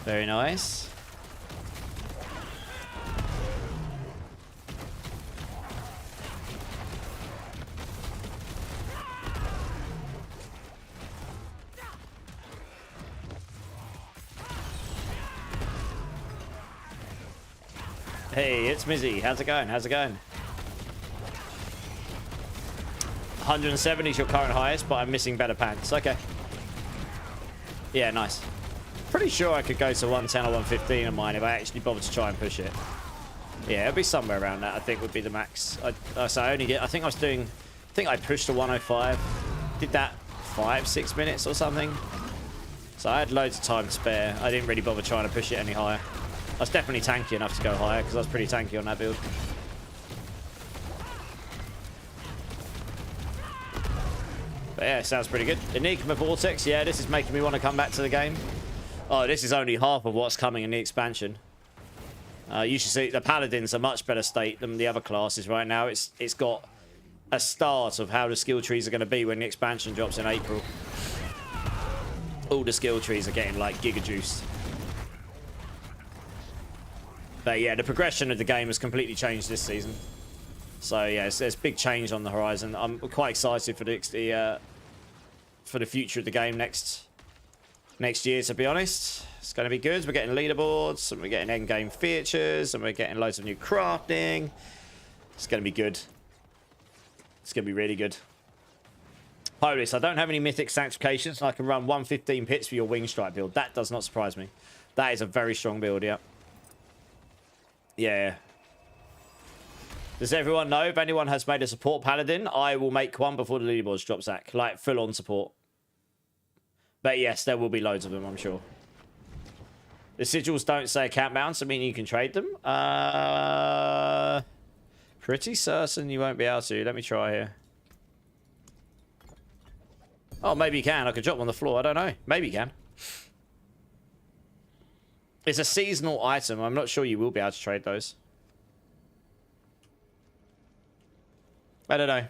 [SPEAKER 1] Very nice. Hey, it's Mizzy. How's it going? 170 is your current highest, but I'm missing better pants. Okay. Yeah, nice. Pretty sure I could go to 110 or 115 on mine if I actually bothered to try and push it. Yeah, it'll be somewhere around that, I think, would be the max. So I only get... I think I was doing... I think I pushed to 105. Did that 5-6 minutes or something. So I had loads of time to spare. I didn't really bother trying to push it any higher. I was definitely tanky enough to go higher because I was pretty tanky on that build. But yeah, sounds pretty good. Enigma Vortex, yeah, this is making me want to come back to the game. Oh, this is only half of what's coming in the expansion. You should see the Paladin's a much better state than the other classes right now. It's got a start of how the skill trees are going to be when the expansion drops in April. All the skill trees are getting like giga juiced. But yeah, the progression of the game has completely changed this season. So yeah, there's big change on the horizon. I'm quite excited for the future of the game next year, to be honest. It's going to be good. We're getting leaderboards, and we're getting end game features, and we're getting loads of new crafting. It's going to be good. It's going to be really good. Polis, I don't have any mythic sanctifications, and I can run 115 pits for your wing strike build. That does not surprise me. That is a very strong build, yeah. Yeah. Does everyone know if anyone has made a support paladin? I will make one before the leaderboards drop, Zach. Like, full-on support. But yes, there will be loads of them, I'm sure. The sigils don't say account balance. I mean, you can trade them. Pretty certain you won't be able to. Let me try here. Oh, maybe you can. I could drop them on the floor. I don't know. Maybe you can. It's a seasonal item. I'm not sure you will be able to trade those. I don't know. I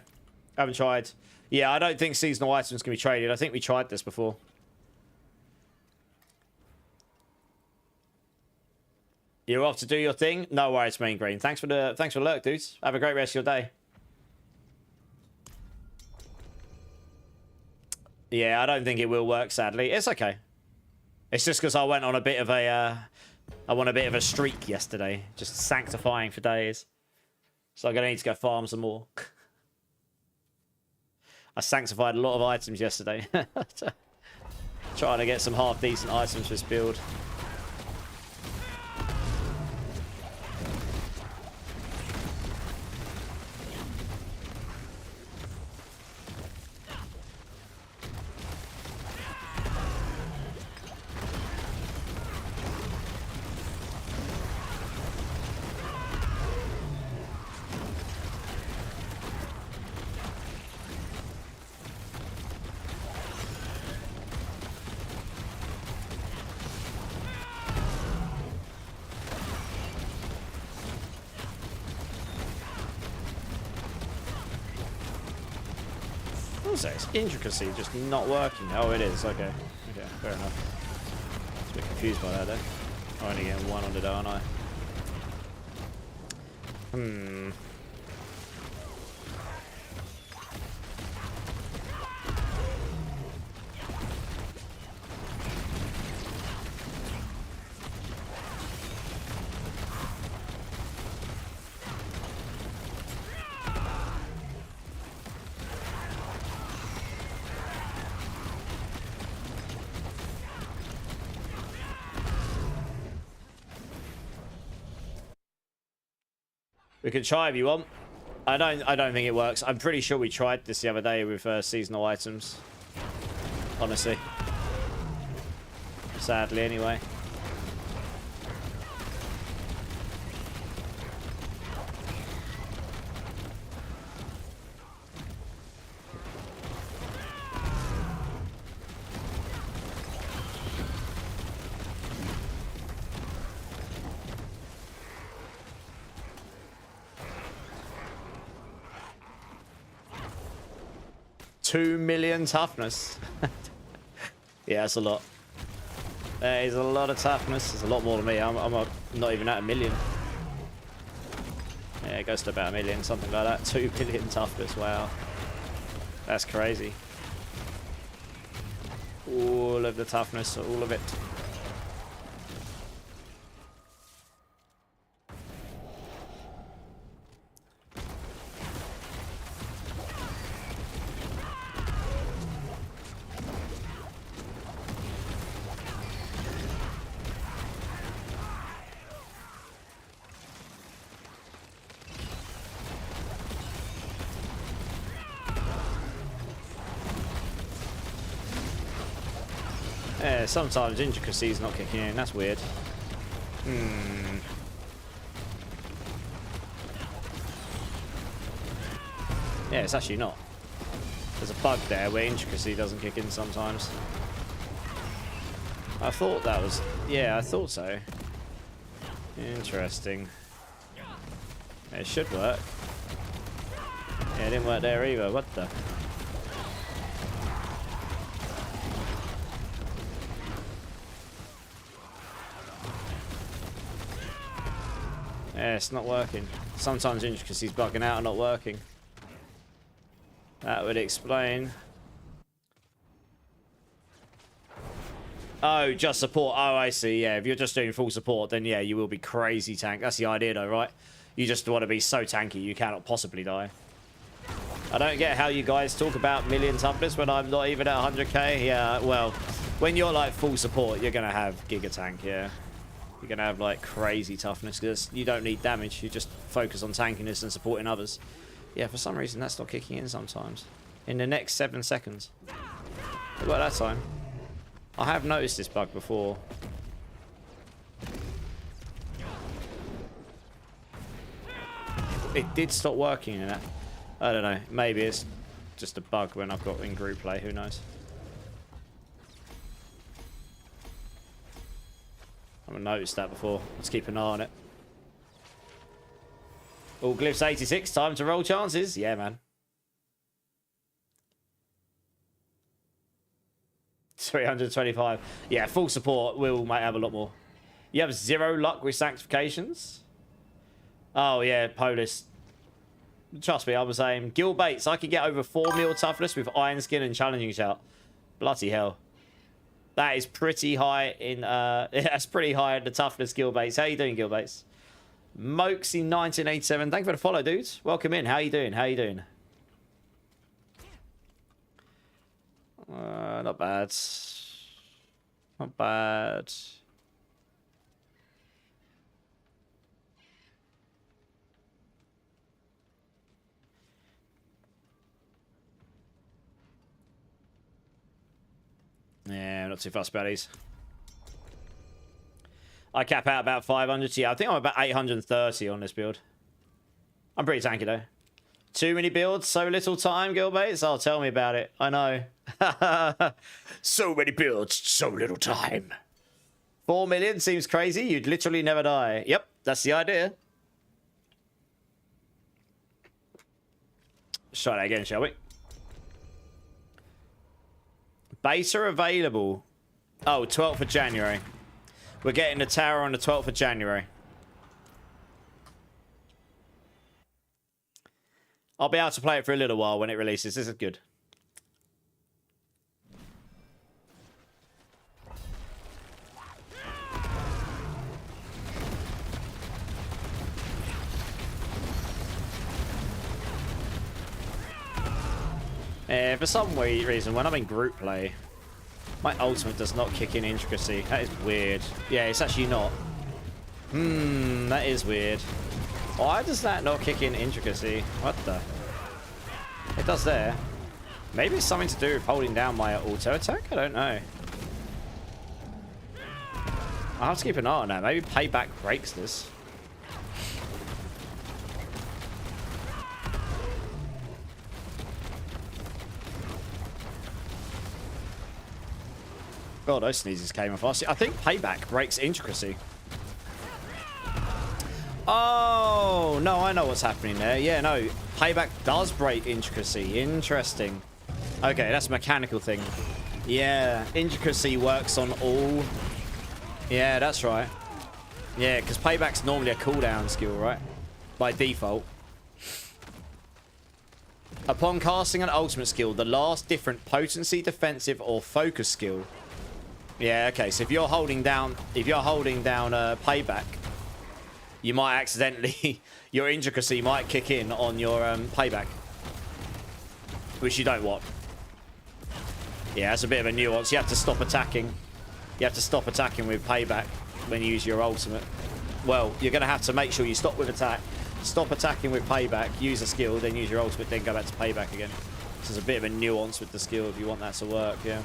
[SPEAKER 1] haven't tried. Yeah, I don't think seasonal items can be traded. I think we tried this before. You're off to do your thing? No worries, Main Green. Thanks for the lurk, dudes. Have a great rest of your day. Yeah, I don't think it will work, sadly. It's okay. It's just because I went on a bit of a streak yesterday. Just sanctifying for days. So I'm going to need to go farm some more. I sanctified a lot of items yesterday. Trying to get some half-decent items for this build. It's intricacy just not working. Oh, it is. Okay. Okay, fair enough. I was a bit confused by that then. I'm only getting one on the door, aren't I? Hmm. We can try if you want. I don't think it works. I'm pretty sure we tried this the other day with seasonal items. Honestly. Sadly, anyway. $2 million toughness. Yeah, that's a lot. There is a lot of toughness. It's a lot more than me. I'm not even at 1 million. Yeah, it goes to about 1 million, something like that. 2 million toughness. Wow, that's crazy. All of the toughness, all of it. Yeah, sometimes intricacy is not kicking in. That's weird. Yeah, it's actually not. There's a bug there where intricacy doesn't kick in sometimes. I thought that was... Yeah, I thought so. Interesting. Yeah, it should work. Yeah, it didn't work there either. What the... Yeah, it's not working. Sometimes intricacy's bugging out and not working. That would explain. Oh, just support. Oh, I see. Yeah, if you're just doing full support, then yeah, you will be crazy tank. That's the idea though, right? You just want to be so tanky you cannot possibly die. I don't get how you guys talk about million toughness when I'm not even at 100k. Yeah, well, when you're like full support, you're going to have giga tank, yeah. You're going to have like crazy toughness because you don't need damage. You just focus on tankiness and supporting others. Yeah, for some reason that's not kicking in sometimes. In the next 7 seconds. What about that time? I have noticed this bug before. It did stop working in that. I don't know. Maybe it's just a bug when I've got in group play. Who knows? I haven't noticed that before. Let's keep an eye on it. All glyphs 86. Time to roll chances. Yeah, man. 325. Yeah, full support will might have a lot more. You have 0 luck with sanctifications. Oh yeah, Polis. Trust me, I was saying Gil Bates. I could get over 4 mil toughness with Iron Skin and Challenging Shout. Bloody hell. That is pretty high in that's pretty high in the toughness, Gil Bates. How you doing, Gil Bates? Mokesy 1987. Thank you for the follow, dudes. Welcome in. How you doing? How you doing? Not bad. Not bad. Yeah, not too fussed about these. I cap out about 500. Yeah, I think I'm about 830 on this build. I'm pretty tanky though. Too many builds, so little time, Gilbates. Oh, tell me about it. I know. So many builds, so little time. 4 million seems crazy. You'd literally never die. Yep, that's the idea. Let's try that again, shall we? Beta available. Oh, 12th of January. We're getting the tower on the 12th of January. I'll be able to play it for a little while when it releases. This is good. For some reason, when I'm in group play, my ultimate does not kick in intricacy. That is weird. Yeah, it's actually not. That is weird. Why does that not kick in intricacy? What the? It does there. Maybe it's something to do with holding down my auto attack? I don't know. I'll have to keep an eye on that. Maybe Payback breaks this. God, those sneezes came off. I think Payback breaks intricacy. Oh, no, I know what's happening there. Yeah, no, Payback does break intricacy. Interesting. Okay, that's a mechanical thing. Yeah, intricacy works on all... Yeah, that's right. Yeah, because Payback's normally a cooldown skill, right? By default. Upon casting an ultimate skill, the last different potency, defensive, or focus skill. Yeah, okay, so if you're holding down Payback, you might accidentally, your intricacy might kick in on your Payback, which you don't want. Yeah, that's a bit of a nuance. You have to stop attacking. You have to stop attacking with Payback when you use your ultimate. Well, you're going to have to make sure you stop with attack, stop attacking with Payback, use a skill, then use your ultimate, then go back to Payback again. So there's a bit of a nuance with the skill if you want that to work, yeah.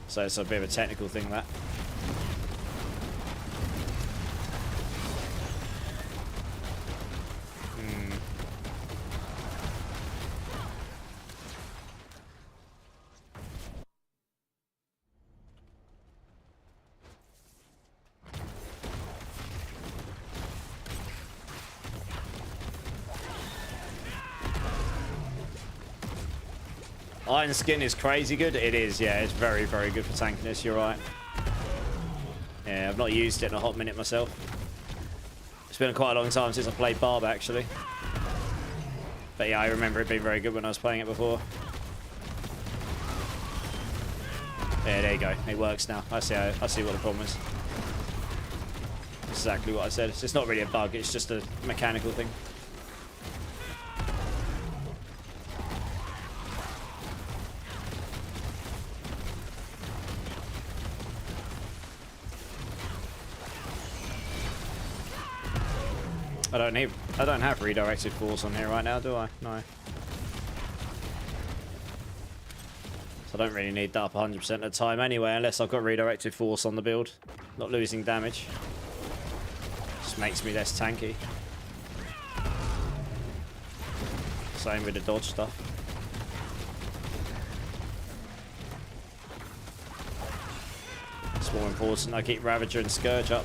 [SPEAKER 1] So it's a bit of a technical thing, that. Iron Skin is crazy good. It is, yeah. It's very, very good for tankiness. You're right. Yeah, I've not used it in a hot minute myself. It's been quite a long time since I played Barb, actually. But yeah, I remember it being very good when I was playing it before. Yeah, there you go. It works now. I see what the problem is. Exactly what I said. It's not really a bug. It's just a mechanical thing. I don't have redirected force on here right now, do I? No. So I don't really need that up 100% of the time anyway, unless I've got redirected force on the build. Not losing damage. Just makes me less tanky. Same with the dodge stuff. It's more important I keep Ravager and Scourge up.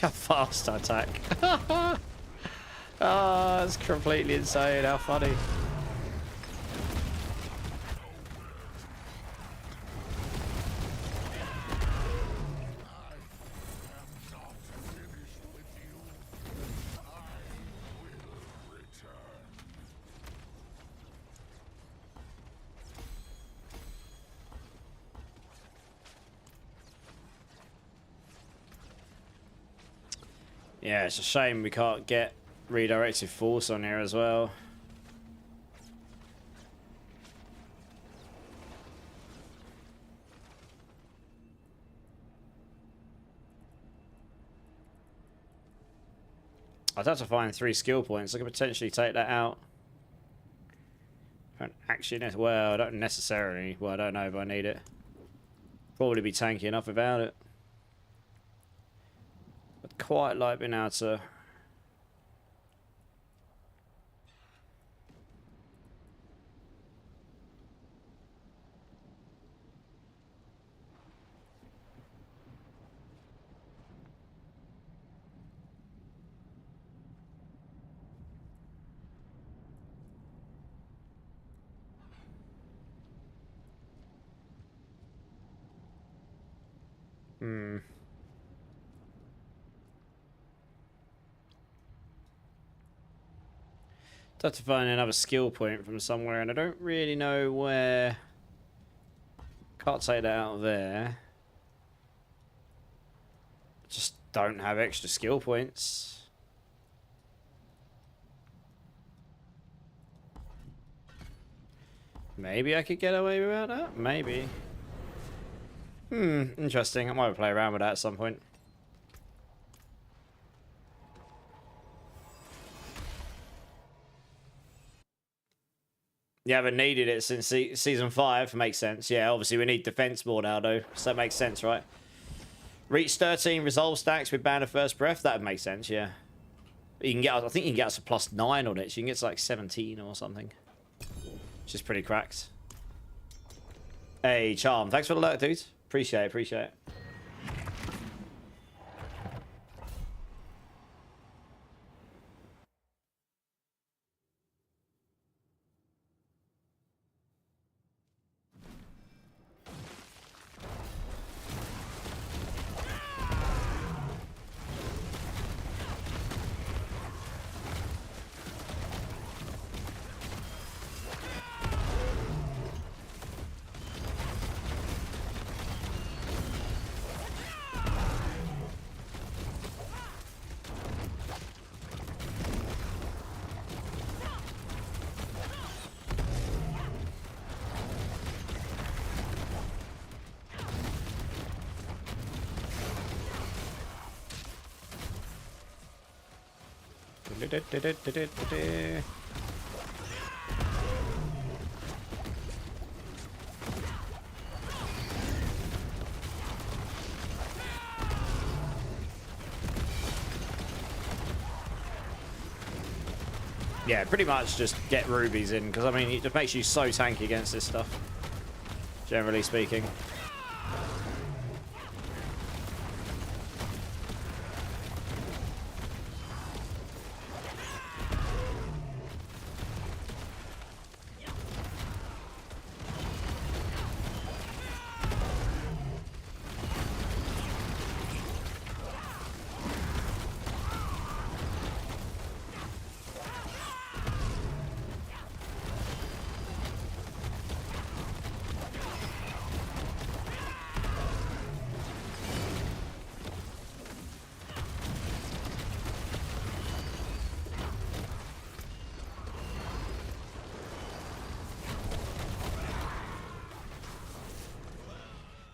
[SPEAKER 1] How fast I attack. Oh, it's completely insane. How funny. Yeah, it's a shame we can't get redirected force on here as well. I'd have to find 3 skill points. I could potentially take that out. I don't actually, well, I don't necessarily. Well, I don't know if I need it. Probably be tanky enough without it. I'd quite like being able to... Have to find another skill point from somewhere, and I don't really know where. Can't take that out of there. Just don't have extra skill points. Maybe I could get away without that? Maybe. Interesting. I might play around with that at some point. You haven't needed it since season 5. Makes sense. Yeah, obviously we need defense more now, though. So that makes sense, right? Reach 13 resolve stacks with Band of First Breath. That would make sense, yeah. You can get, I think you can get us a +9 on it. So you can get to like 17 or something. Which is pretty cracked. Hey, Charm. Thanks for the alert, dude. Appreciate it, appreciate it. Yeah, pretty much just get rubies in, because I mean, it just makes you so tanky against this stuff, generally speaking.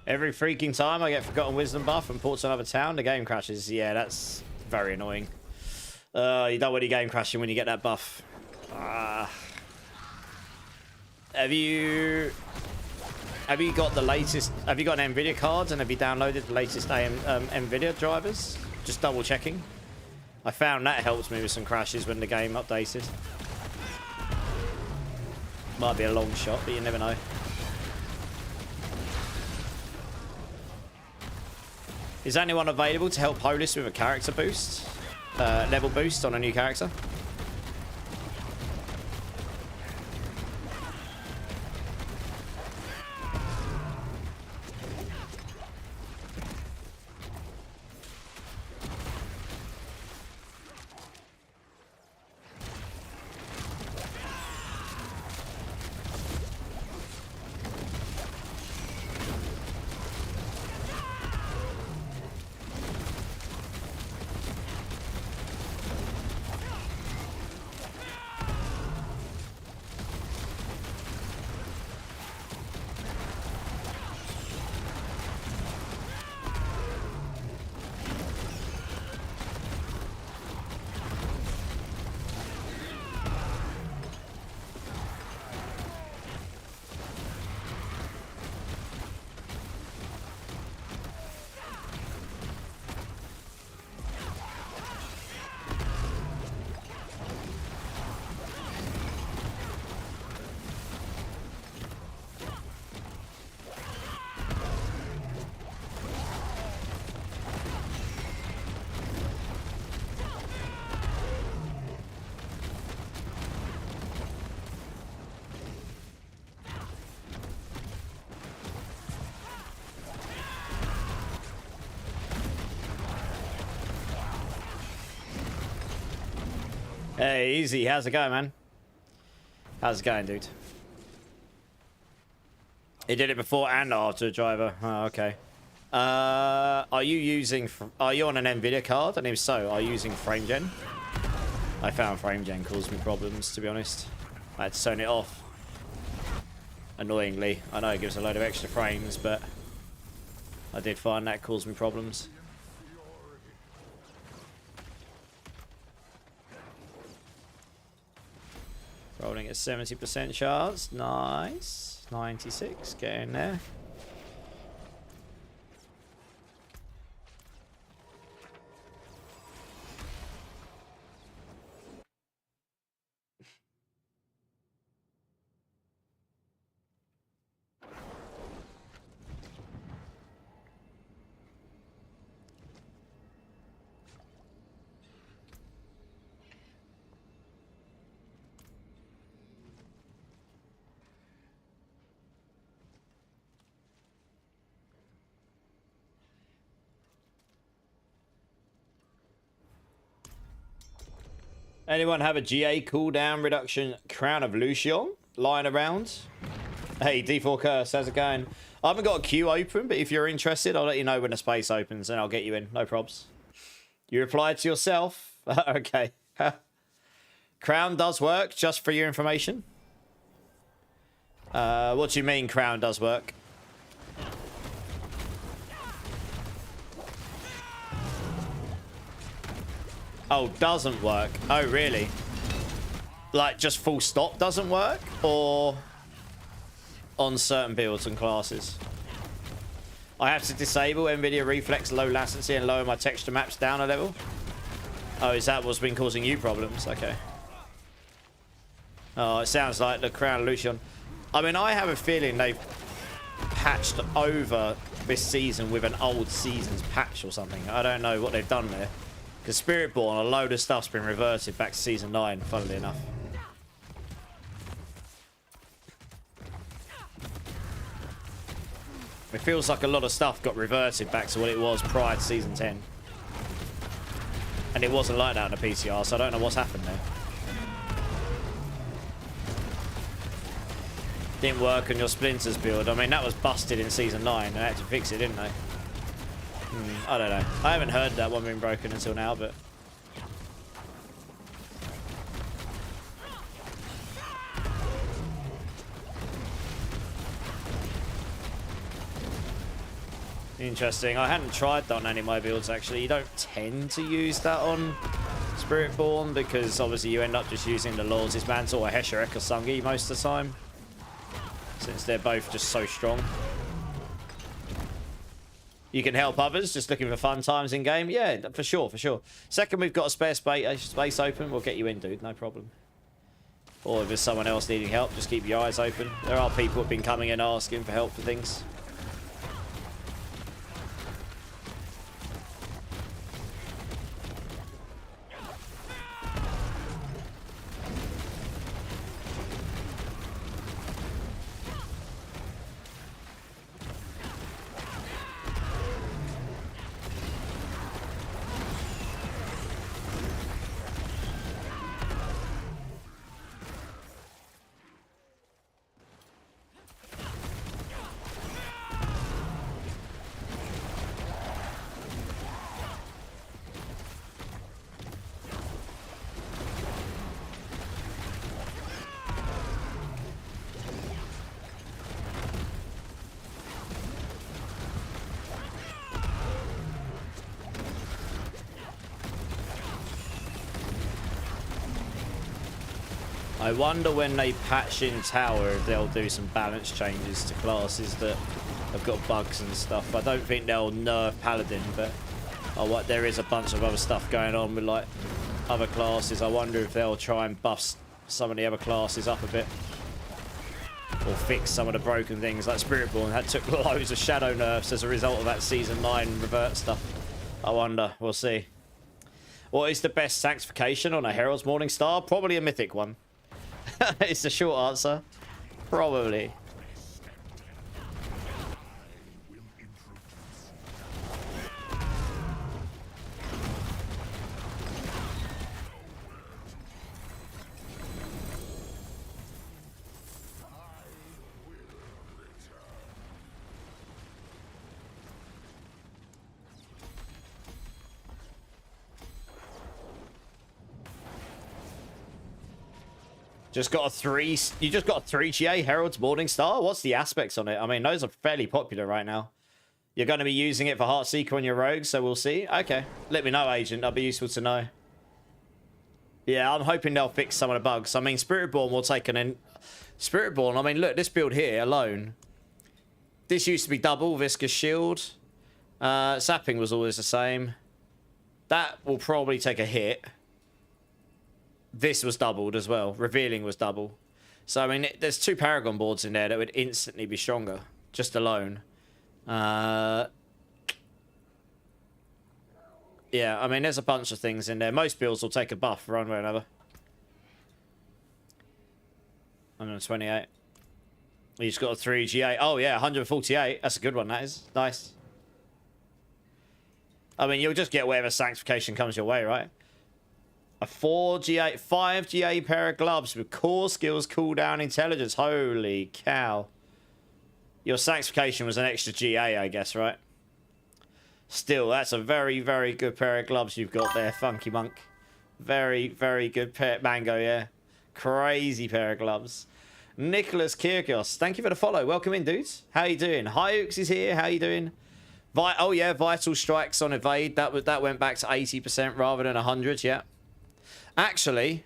[SPEAKER 1] Every freaking time I get Forgotten Wisdom buff and port to another town, the game crashes. Yeah, that's very annoying. You don't want your game crashing when you get that buff. Have you got the latest? Have you got an Nvidia card and have you downloaded the latest Nvidia drivers? Just double checking. I found that helps me with some crashes when the game updated. Might be a long shot, but you never know. Is anyone available to help Holis with a character boost? Level boost on a new character? Hey, easy. How's it going, man? How's it going, dude? He did it before and after, driver. Oh, okay. Are you on an Nvidia card? And if so, are you using FrameGen? I found FrameGen caused me problems, to be honest. I had to turn it off. Annoyingly. I know it gives a load of extra frames, but I did find that caused me problems. Rolling at 70% shards. Nice. 96. Get in there. Anyone have a GA cooldown reduction Crown of Lucian lying around? Hey, D4 Curse, how's it going? I haven't got a queue open, but if you're interested, I'll let you know when the space opens and I'll get you in. No probs. You replied to yourself? Okay. Crown does work, just for your information. What do you mean Crown does work? Oh, doesn't work. Oh, really? Like, just full stop doesn't work? Or on certain builds and classes? I have to disable NVIDIA Reflex low latency and lower my texture maps down a level? Oh, is that what's been causing you problems? Okay. Oh, it sounds like the Crown Lucian. I mean, I have a feeling they've patched over this season with an old season's patch or something. I don't know what they've done there. Because Spiritborn, a load of stuff's been reverted back to Season 9, funnily enough. It feels like a lot of stuff got reverted back to what it was prior to Season 10. And it wasn't like that on the PTR, so I don't know what's happened there. Didn't work on your Splinters build. I mean, that was busted in Season 9. They had to fix it, didn't they? I don't know. I haven't heard that one being broken until now, but... Interesting. I hadn't tried that on any of my builds, actually. You don't tend to use that on Spiritborn because, obviously, you end up just using the Lord's Mantle or Hesher Sungi most of the time. Since they're both just so strong. You can help others just looking for fun times in game. Yeah, for sure, for sure. Second, we've got a spare space open. We'll get you in, dude. No problem. Or if there's someone else needing help, just keep your eyes open. There are people who've been coming in asking for help for things. I wonder when they patch in Tower if they'll do some balance changes to classes that have got bugs and stuff. I don't think they'll nerf Paladin, but there is a bunch of other stuff going on with like other classes. I wonder if they'll try and buff some of the other classes up a bit. Or fix some of the broken things like Spiritborn. That took loads of shadow nerfs as a result of that Season 9 revert stuff. I wonder. We'll see. What is the best sanctification on a Herald's Morning Star? Probably a mythic one. It's the short answer. Probably. Just got a 3. You just got a 3 GA Herald's Morning Star? What's the aspects on it? I mean, those are fairly popular right now. You're going to be using it for Heartseeker on your rogues, so we'll see. Okay. Let me know, Agent. That'll be useful to know. Yeah, I'm hoping they'll fix some of the bugs. I mean, Spiritborn will take an... Spiritborn, I mean, look, this build here alone. This used to be double Viscous Shield. Sapping was always the same. That will probably take a hit. This was doubled as well. Revealing was double. So, I mean, there's 2 Paragon boards in there that would instantly be stronger. Just alone. Yeah, I mean, there's a bunch of things in there. Most builds will take a buff one way or another. 128. You just got a 3 GA. Oh, yeah, 148. That's a good one, that is. Nice. I mean, you'll just get whatever sanctification comes your way, right? A 4 GA, 5 GA pair of gloves with core skills, cooldown, intelligence. Holy cow. Your sanctification was an extra GA, I guess, right? Still, that's a very, very good pair of gloves you've got there, Funky Monk. Very, very good pair. Mango, yeah. Crazy pair of gloves. Nicholas Kyrgios, thank you for the follow. Welcome in, dudes. How you doing? Hyux is here. How you doing? Oh, yeah, Vital Strikes on Evade. That went back to 80% rather than 100, yeah. Actually,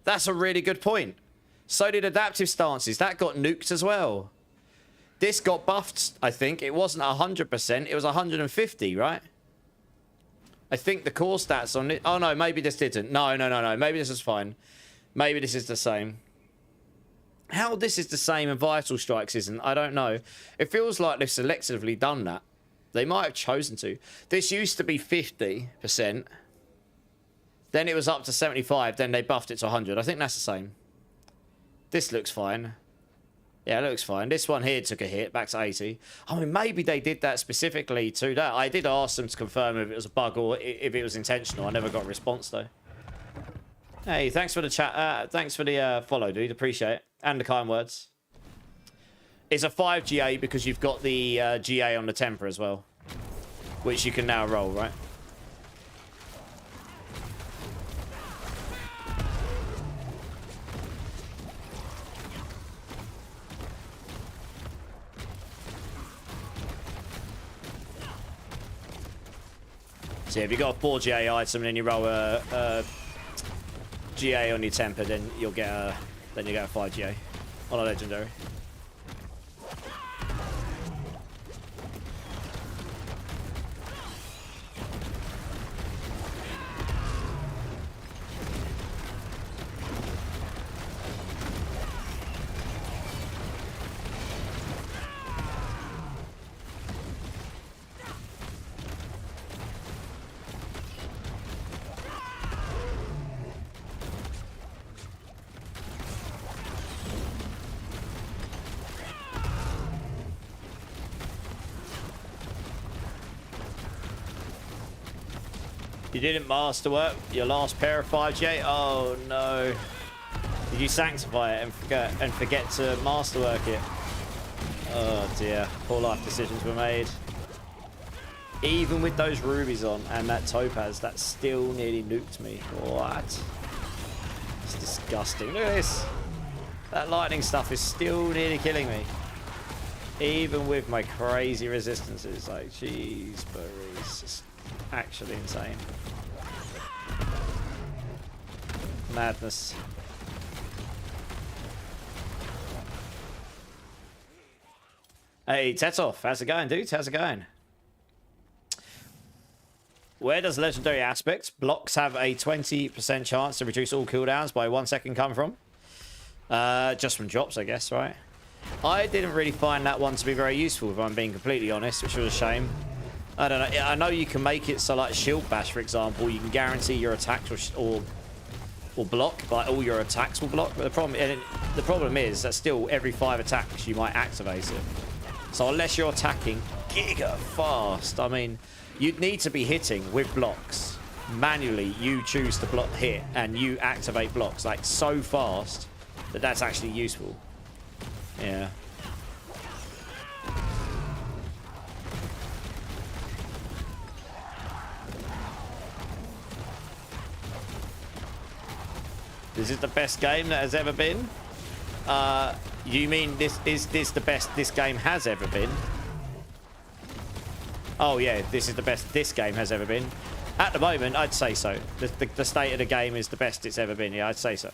[SPEAKER 1] that's a really good point. So did Adaptive Stances. That got nuked as well. This got buffed, I think. It wasn't 100%. It was 150, right? I think the core stats on it... Oh, no, maybe this didn't. No. Maybe this is fine. Maybe this is the same. How this is the same and Vital Strikes isn't, I don't know. It feels like they've selectively done that. They might have chosen to. This used to be 50%. Then it was up to 75. Then they buffed it to 100. I think that's the same. This looks fine. Yeah, it looks fine. This one here took a hit, back to 80. I mean, maybe they did that specifically to that. I did ask them to confirm if it was a bug or if it was intentional. I never got a response, though. Hey, thanks for the chat. Thanks for the follow, dude. Appreciate it. And the kind words. It's a 5 GA because you've got the GA on the temper as well. Which you can now roll, right? So if you got a 4 GA item and then you roll a GA on your temper, then you'll get a 5 GA on a legendary. You didn't masterwork your last pair of 5J? Oh no. Did you sanctify it and forget to masterwork it? Oh dear. Poor life decisions were made. Even with those rubies on and that topaz, that still nearly nuked me. What? It's disgusting. Look at this. That lightning stuff is still nearly killing me. Even with my crazy resistances. Like, jeez, it's actually insane. Madness. Hey, Tetov, how's it going, dude? How's it going? Where does legendary aspects blocks have a 20% chance to reduce all cooldowns by 1 second come from? Just from drops, I guess, right? I didn't really find that one to be very useful, if I'm being completely honest, which was a shame. I don't know. I know you can make it so, like shield bash, for example, you can guarantee your attacks or block, like all your attacks will block. But the problem is that still every 5 attacks you might activate it. So unless you're attacking giga fast, I mean, you'd need to be hitting with blocks. Manually, you choose to block hit and you activate blocks like so fast that that's actually useful. Yeah. This is the best game that has ever been? You mean is this the best this game has ever been? Oh yeah, this is the best this game has ever been. At the moment, I'd say so. The state of the game is the best it's ever been. Yeah, I'd say so.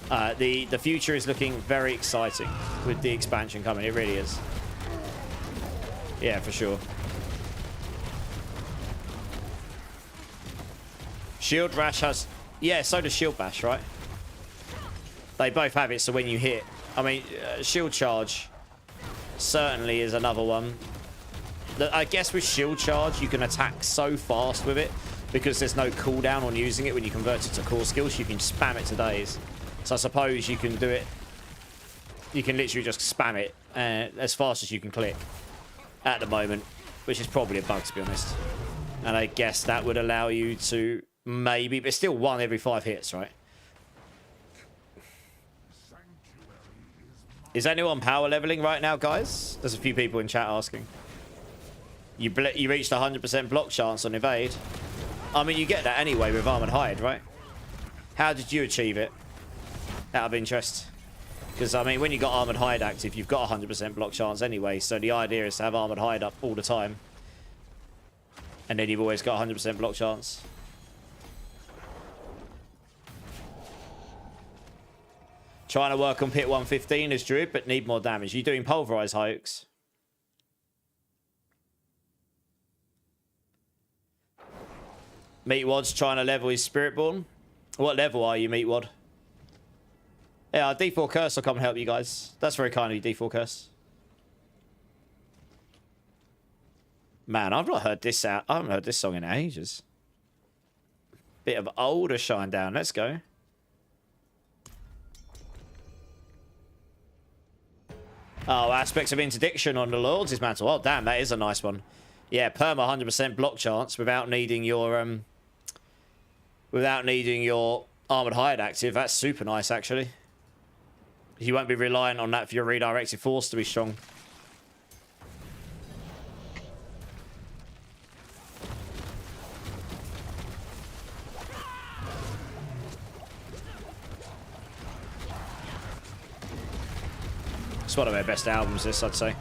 [SPEAKER 1] The future is looking very exciting with the expansion coming. It really is. Yeah, for sure. Shield Rash has... Yeah, so does Shield Bash, right? They both have it, so when you hit... I mean, Shield Charge certainly is another one. I guess with Shield Charge, you can attack so fast with it because there's no cooldown on using it when you convert it to core skills. You can spam it to days. So I suppose you can do it... You can literally just spam it as fast as you can click at the moment, which is probably a bug, to be honest. And I guess that would allow you to... Maybe, but still 1 every 5 hits, right? Is anyone power leveling right now, guys? There's a few people in chat asking. You reached 100% block chance on evade. I mean, you get that anyway with Armored Hide, right? How did you achieve it? Out of interest. Because, I mean, when you got Armored Hide active, you've got 100% block chance anyway. So the idea is to have Armored Hide up all the time. And then you've always got 100% block chance. Trying to work on pit 115 as Druid, but need more damage. You doing Pulverize, Hoax? Meatwad's trying to level his Spiritborn. What level are you, Meatwad? Yeah, D4 Curse will come and help you guys. That's very kind of you, D4 Curse. Man, I've not heard this out. I haven't heard this song in ages. Bit of older Shine Down. Let's go. Oh, aspects of interdiction on the Lord's Mantle. Oh, damn, that is a nice one. Yeah, perma 100% block chance without needing your Armored Hide active. That's super nice, actually. You won't be reliant on that for your redirected force to be strong. It's one of their best albums, this, I'd say.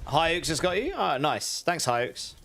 [SPEAKER 1] Hyux has got you? Oh, nice. Thanks, Hyux.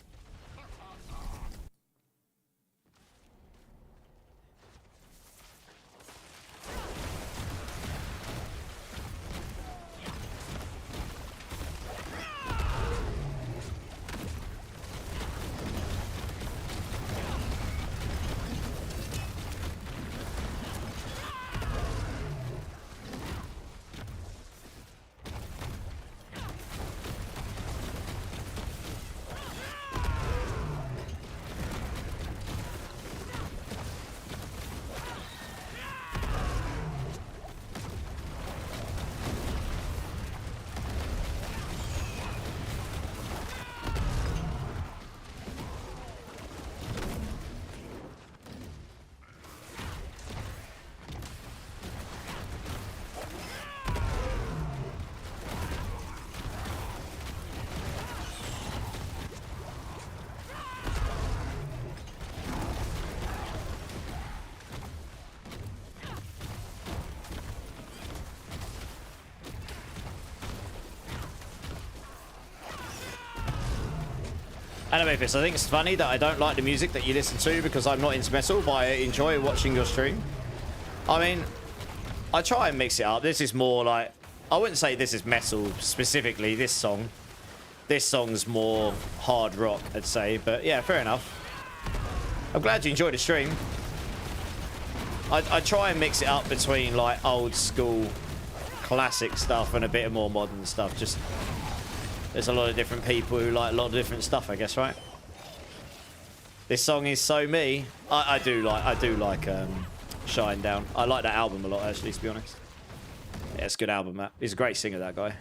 [SPEAKER 1] Animaphis, I think it's funny that I don't like the music that you listen to because I'm not into metal, but I enjoy watching your stream. I mean, I try and mix it up. This is more like, I wouldn't say this is metal specifically, this song. This song's more hard rock, I'd say, but yeah, fair enough. I'm glad you enjoyed the stream. I try and mix it up between like old school classic stuff and a bit of more modern stuff. Just there's a lot of different people who like a lot of different stuff, I guess, right? This song is so me. I do like Shine Down. I like that album a lot, actually, to be honest. Yeah, it's a good album, Matt. He's a great singer, that guy.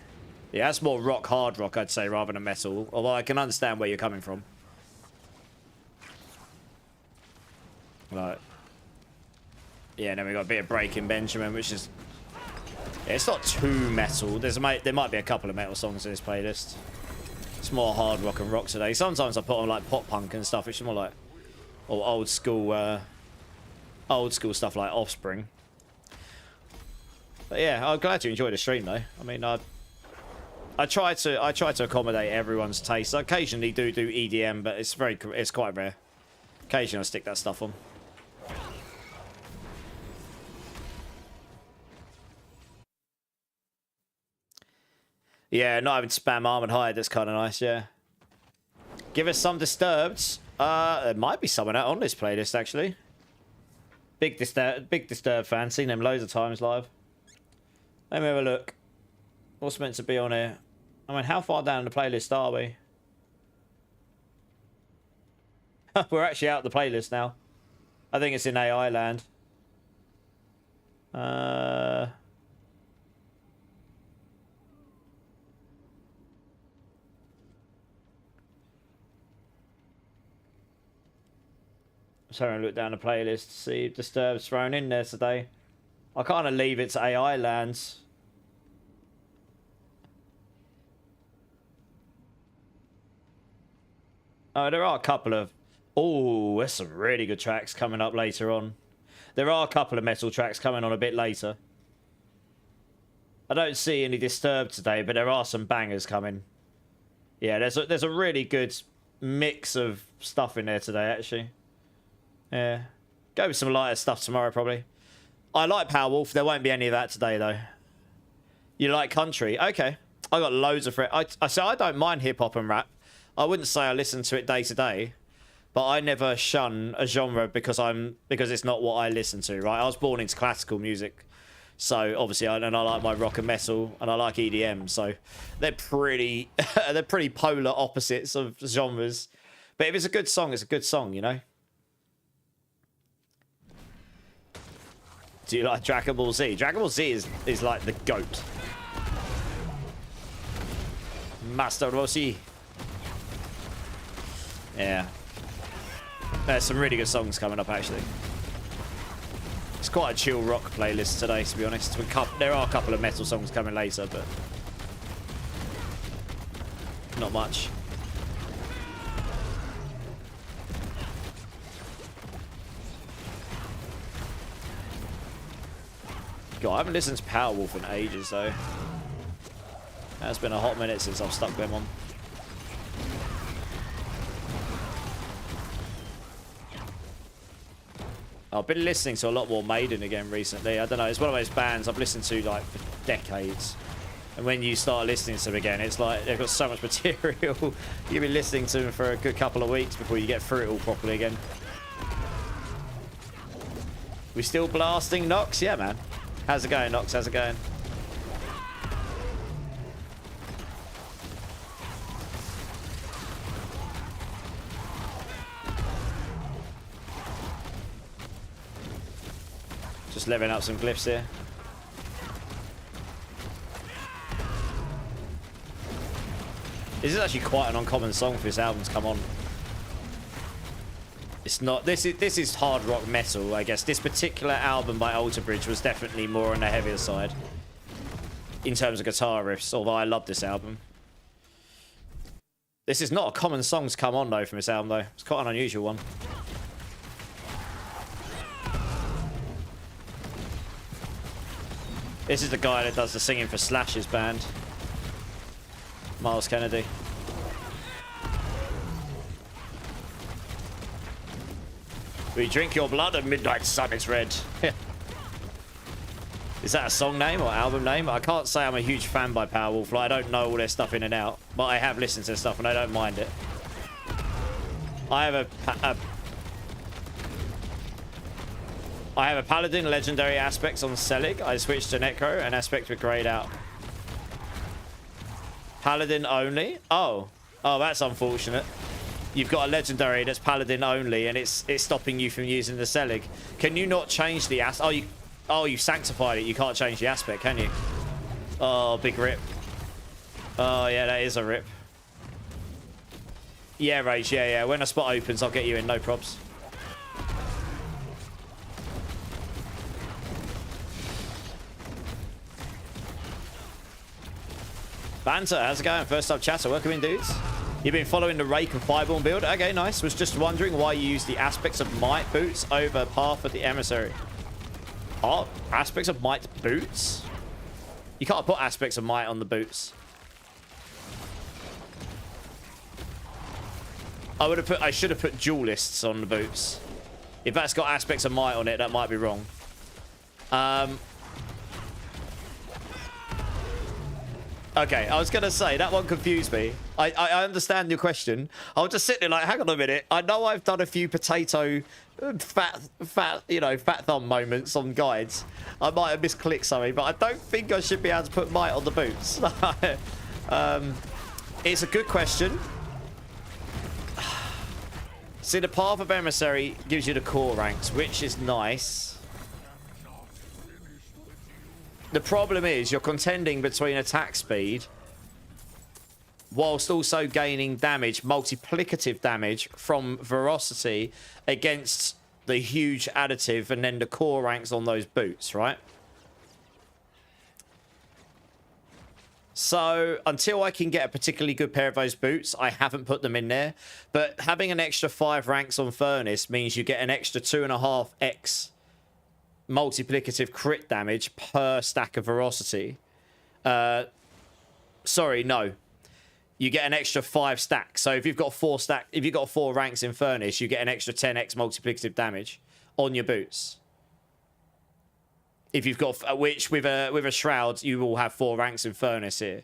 [SPEAKER 1] Yeah, that's more rock, hard rock, I'd say, rather than metal. Although I can understand where you're coming from. Right. Yeah, and then we got a bit of Breaking Benjamin, which is... Yeah, it's not too metal. There might be a couple of metal songs in this playlist. It's more hard rock and rock today. Sometimes I put on like pop punk and stuff, which is more like or old school stuff like Offspring. But yeah, I'm glad you enjoyed the stream though. I mean, I try to accommodate everyone's taste. I occasionally do EDM, but it's quite rare. Occasionally I stick that stuff on. Yeah, not having to spam Armored Hide, that's kind of nice, yeah. Give us some Disturbed. There might be someone out on this playlist, actually. Big Disturbed fan, seen them loads of times live. Let me have a look. What's meant to be on here? I mean, how far down the playlist are we? We're actually out of the playlist now. I think it's in AI land. Sorry, I look down the playlist to see if Disturbed's thrown in there today. I kind of leave it to AI lands. Oh, there are a couple of... Oh, there's some really good tracks coming up later on. There are a couple of metal tracks coming on a bit later. I don't see any Disturbed today, but there are some bangers coming. Yeah, there's a really good mix of stuff in there today, actually. Yeah. Go with some lighter stuff tomorrow, probably. I like Powerwolf. There won't be any of that today, though. You like country? Okay. I got loads of... I don't mind hip-hop and rap. I wouldn't say I listen to it day to day, but I never shun a genre because it's not what I listen to, right? I was born into classical music, so obviously I like my rock and metal, and I like EDM, so they're pretty polar opposites of genres. But if it's a good song, it's a good song, you know. Do you like Dragon Ball Z? Dragon Ball Z is like the GOAT. Master Rossi. Yeah. There's some really good songs coming up, actually. It's quite a chill rock playlist today, to be honest. There are a couple of metal songs coming later, but not much. God, I haven't listened to Powerwolf in ages, though. It's been a hot minute since I've stuck them on. I've been listening to a lot more Maiden again recently. I don't know, it's one of those bands I've listened to like for decades. And when you start listening to them again, it's like they've got so much material. You'll be listening to them for a good couple of weeks before you get through it all properly again. We still blasting Nox? Yeah, man. How's it going, Nox? How's it going? Just leveling up some glyphs here. This is actually quite an uncommon song for this album to come on. It's not. This is hard rock metal, I guess. This particular album by Alter Bridge was definitely more on the heavier side in terms of guitar riffs. Although I love this album. This is not a common song to come on though from this album though. It's quite an unusual one. This is the guy that does the singing for Slash's band, Miles Kennedy. We drink your blood and midnight sun is red. Is that a song name or album name? I can't say I'm a huge fan by Powerwolf. Like, I don't know all their stuff in and out, but I have listened to their stuff and I don't mind it. I have a Paladin legendary aspects on Selig. I switched to Necro and aspect with grayed out. Paladin only? Oh, that's unfortunate. You've got a legendary that's Paladin only, and it's stopping you from using the Selig. Can you not change the aspect? Oh, you sanctified it. You can't change the aspect, can you? Oh, big rip. Oh, yeah, that is a rip. Yeah, Rage. Yeah. When a spot opens, I'll get you in. No probs. Banter, how's it going? First up chatter, welcome in, dudes. You've been following the Rake and Fireborn build? Okay, nice. Was just wondering why you use the Aspects of Might boots over Path of the Emissary. Oh, Aspects of Might boots? You can't put Aspects of Might on the boots. I should have put Duelists on the boots. If that's got Aspects of Might on it, that might be wrong. Okay, I was going to say, that one confused me. I understand your question. I was just sitting there like, hang on a minute. I know I've done a few potato, fat thumb moments on guides. I might have misclicked something, but I don't think I should be able to put might on the boots. It's a good question. See, the Path of Emissary gives you the core ranks, which is nice. The problem is you're contending between attack speed whilst also gaining damage, multiplicative damage from Veracity against the huge additive and then the core ranks on those boots, right? So until I can get a particularly good pair of those boots, I haven't put them in there. But having an extra 5 ranks on Furnace means you get an extra 2.5x multiplicative crit damage per stack of Veracity. Sorry, no. You get an extra 5 stacks. So if you've got 4 ranks in Furnace, you get an extra 10x multiplicative damage on your boots. If you've got, which with a Shroud, you will have 4 ranks in Furnace here.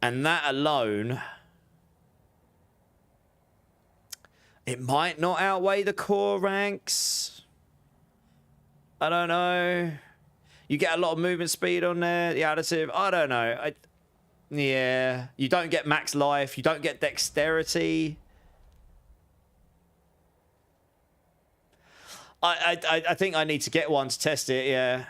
[SPEAKER 1] And that alone, it might not outweigh the core ranks. I don't know. You get a lot of movement speed on there, the additive. I don't know. Yeah. You don't get max life. You don't get dexterity. I think I need to get one to test it, yeah.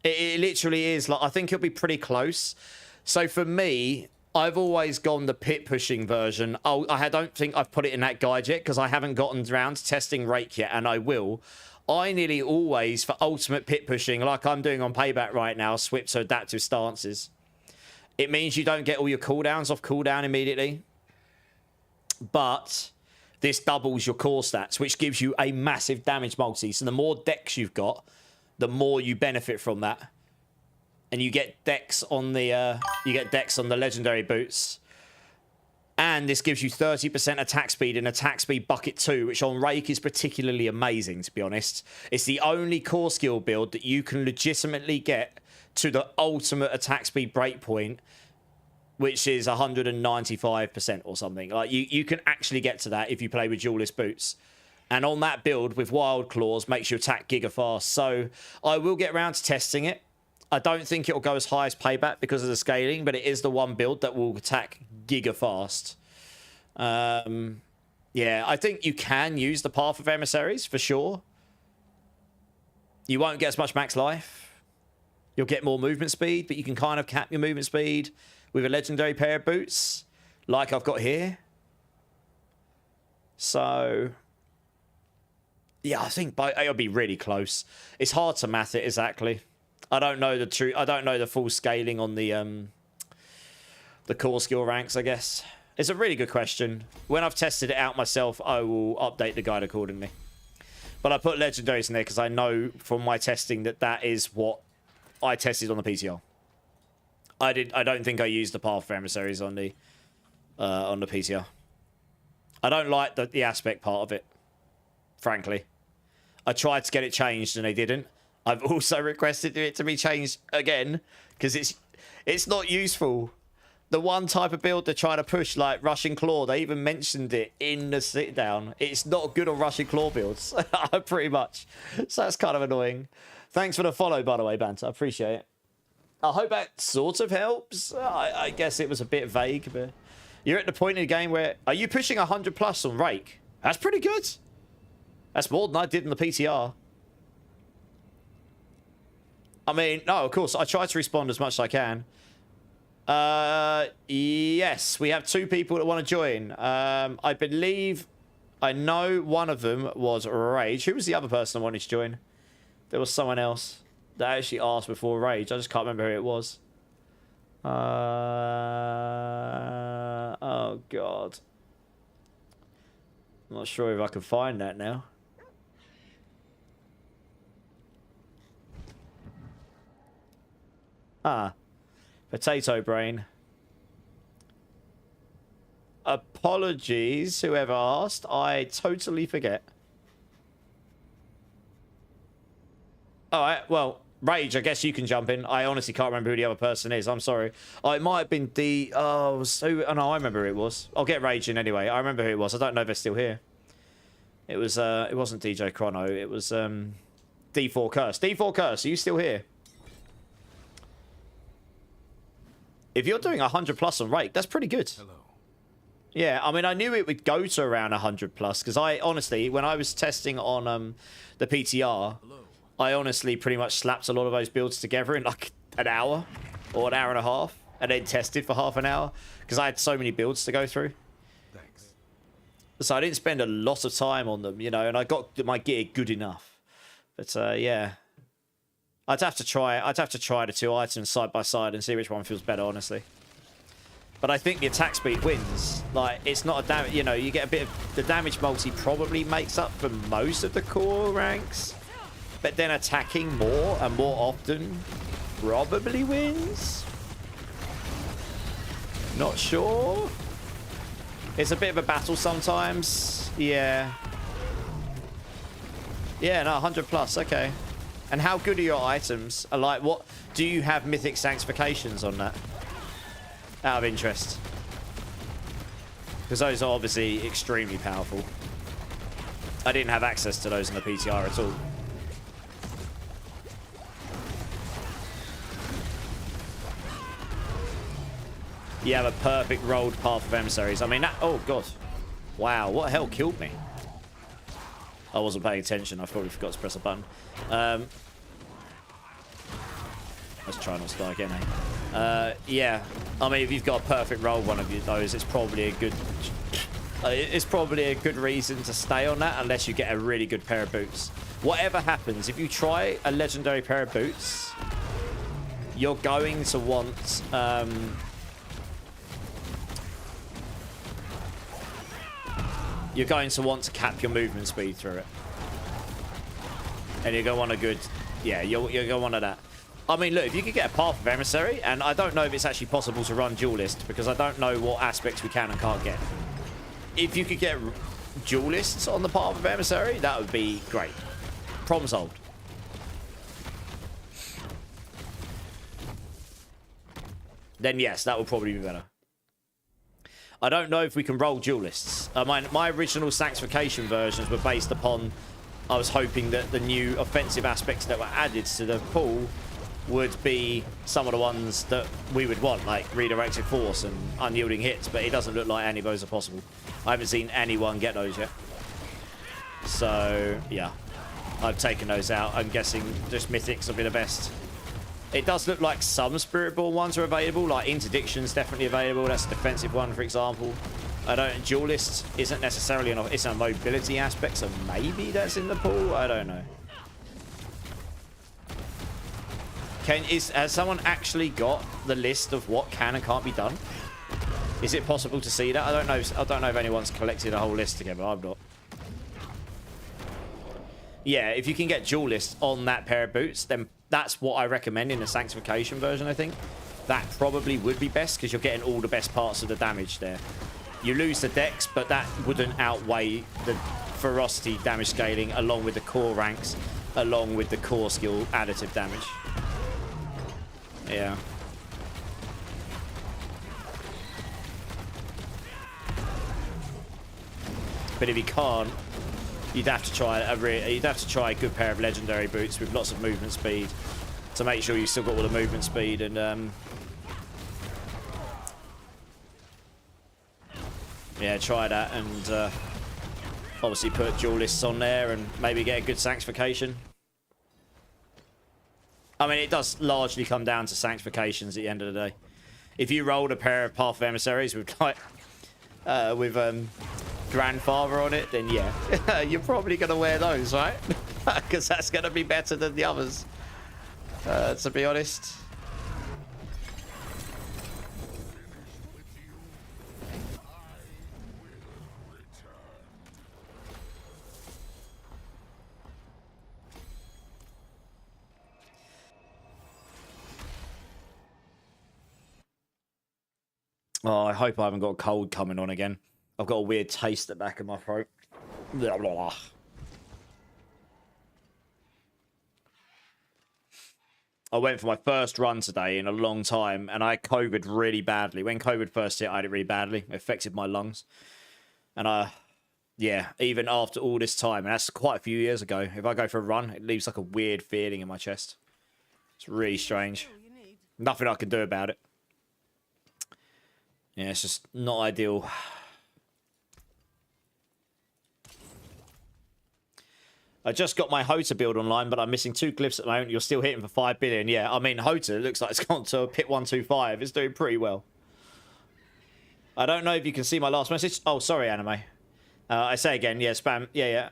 [SPEAKER 1] It literally is, like, I think it'll be pretty close. So for me, I've always gone the pit pushing version. I don't think I've put it in that guide yet because I haven't gotten around to testing Rake yet, and I will. I nearly always, for ultimate pit pushing, like I'm doing on Payback right now, switch to adaptive stances. It means you don't get all your cooldowns off cooldown immediately. But this doubles your core stats, which gives you a massive damage multi. So the more dex you've got, the more you benefit from that. And you get dex on the legendary boots. And this gives you 30% attack speed and attack speed bucket 2, which on Rake is particularly amazing, to be honest. It's the only core skill build that you can legitimately get to the ultimate attack speed breakpoint, which is 195% or something. Like you can actually get to that if you play with duelist boots. And on that build with Wild Claws makes you attack giga fast. So I will get around to testing it. I don't think it'll go as high as Payback because of the scaling, but it is the one build that will attack giga fast. Yeah, I think you can use the Path of Emissaries for sure. You won't get as much max life. You'll get more movement speed, but you can kind of cap your movement speed with a legendary pair of boots like I've got here. So yeah, I think it'll be really close. It's hard to math it exactly. I don't know the full scaling on the core skill ranks, I guess. It's a really good question. When I've tested it out myself, I will update the guide accordingly. But I put legendaries in there because I know from my testing that is what I tested on the PTR. I don't think I used the Path of Emissaries on the PTR. I don't like the aspect part of it, frankly. I tried to get it changed and they didn't. I've also requested it to be changed again because it's not useful. The one type of build they're trying to push, like Rushing Claw, they even mentioned it in the sit down. It's not good on Rushing Claw builds, pretty much. So that's kind of annoying. Thanks for the follow, by the way, Banter. I appreciate it. I hope that sort of helps. I guess it was a bit vague, but you're at the point in the game where... Are you pushing 100 plus on Rake? That's pretty good. That's more than I did in the PTR. I mean, no, of course, I try to respond as much as I can. Yes, we have 2 people that want to join. I believe... I know one of them was Rage. Who was the other person that wanted to join? There was someone else that actually asked before Rage. I just can't remember who it was. Oh, God. I'm not sure if I can find that now. Ah. Potato Brain. Apologies, whoever asked. I totally forget. Alright, well, Rage, I guess you can jump in. I honestly can't remember who the other person is. I'm sorry. Oh, it might have been D... Oh, so... Oh, no, I remember who it was. I'll get Rage in anyway. I remember who it was. I don't know if they're still here. It was, it wasn't DJ Chrono. It was, D4 Curse. D4 Curse, are you still here? If you're doing 100 plus on Rake, that's pretty good.
[SPEAKER 3] Hello.
[SPEAKER 1] Yeah, I mean, I knew it would go to around 100 plus because I honestly, when I was testing on the PTR, I honestly pretty much slapped a lot of those builds together in like an hour or an hour and a half, and then tested for half an hour because I had so many builds to go through.
[SPEAKER 2] Thanks.
[SPEAKER 1] So I didn't spend a lot of time on them, you know, and I got my gear good enough. But yeah, I'd have to try the two items side by side and see which one feels better, honestly. But I think the attack speed wins. Like, it's not a damage, you know, you get a bit of the damage multi probably makes up for most of the core ranks. But then attacking more and more often probably wins. Not sure. It's a bit of a battle sometimes. Yeah. Yeah, no, 100 plus, okay. And how good are your items? Like, what do you have mythic sanctifications on that? Out of interest. Because those are obviously extremely powerful. I didn't have access to those in the PTR at all. You have a perfect rolled path of emissaries. I mean, that... Oh, God. Wow, what the hell killed me? I wasn't paying attention. I probably forgot to press a button. Let's try not to die again, eh? Yeah. I mean, if you've got a perfect roll one of those, it's probably a good... it's probably a good reason to stay on that unless you get a really good pair of boots. Whatever happens, if you try a legendary pair of boots, you're going to want... you're going to want to cap your movement speed through it. And you're going to want a good... Yeah, you're going to want that. I mean, look, if you could get a Path of Emissary, and I don't know if it's actually possible to run Duelist, because I don't know what aspects we can and can't get. If you could get Duelists on the Path of Emissary, that would be great. Problem solved. Then yes, that would probably be better. I don't know if we can roll Duelists. My original Sanctification versions were based upon... I was hoping that the new offensive aspects that were added to the pool would be some of the ones that we would want, like Redirected Force and Unyielding Hits, but it doesn't look like any of those are possible. I haven't seen anyone get those yet. So, yeah. I've taken those out. I'm guessing just Mythics will be the best. It does look like some Spiritborn ones are available, like Interdiction's definitely available. That's a defensive one, for example. Duelist isn't necessarily it's a mobility aspect, so maybe that's in the pool. I don't know. Has someone actually got the list of what can and can't be done? Is it possible to see that? I don't know if anyone's collected a whole list together. I'm not. Yeah, if you can get Duelist on that pair of boots, then that's what I recommend in the Sanctification version, I think. That probably would be best because you're getting all the best parts of the damage there. You lose the dex, but that wouldn't outweigh the ferocity damage scaling along with the core ranks, along with the core skill additive damage. Yeah. But if you can't, you'd have to try a good pair of legendary boots with lots of movement speed to make sure you still got all the movement speed and yeah, try that and obviously put Duelists on there and maybe get a good Sanctification. I mean, it does largely come down to Sanctifications at the end of the day. If you rolled a pair of Path of Emissaries with like Grandfather on it, then yeah, you're probably going to wear those, right? Because that's going to be better than the others, to be honest. Oh, I hope I haven't got a cold coming on again. I've got a weird taste at the back of my throat. Blah, blah, blah. I went for my first run today in a long time, and I COVID really badly. When COVID first hit, I had it really badly. It affected my lungs. And yeah, even after all this time, and that's quite a few years ago, if I go for a run, it leaves like a weird feeling in my chest. It's really strange. Nothing I can do about it. Yeah, it's just not ideal. I just got my Hota build online, but I'm missing 2 glyphs at the moment. You're still hitting for 5 billion. Yeah, I mean, Hota looks like it's gone to a pit 125. It's doing pretty well. I don't know if you can see my last message. Oh, sorry, anime. I say again, yeah, spam. Yeah.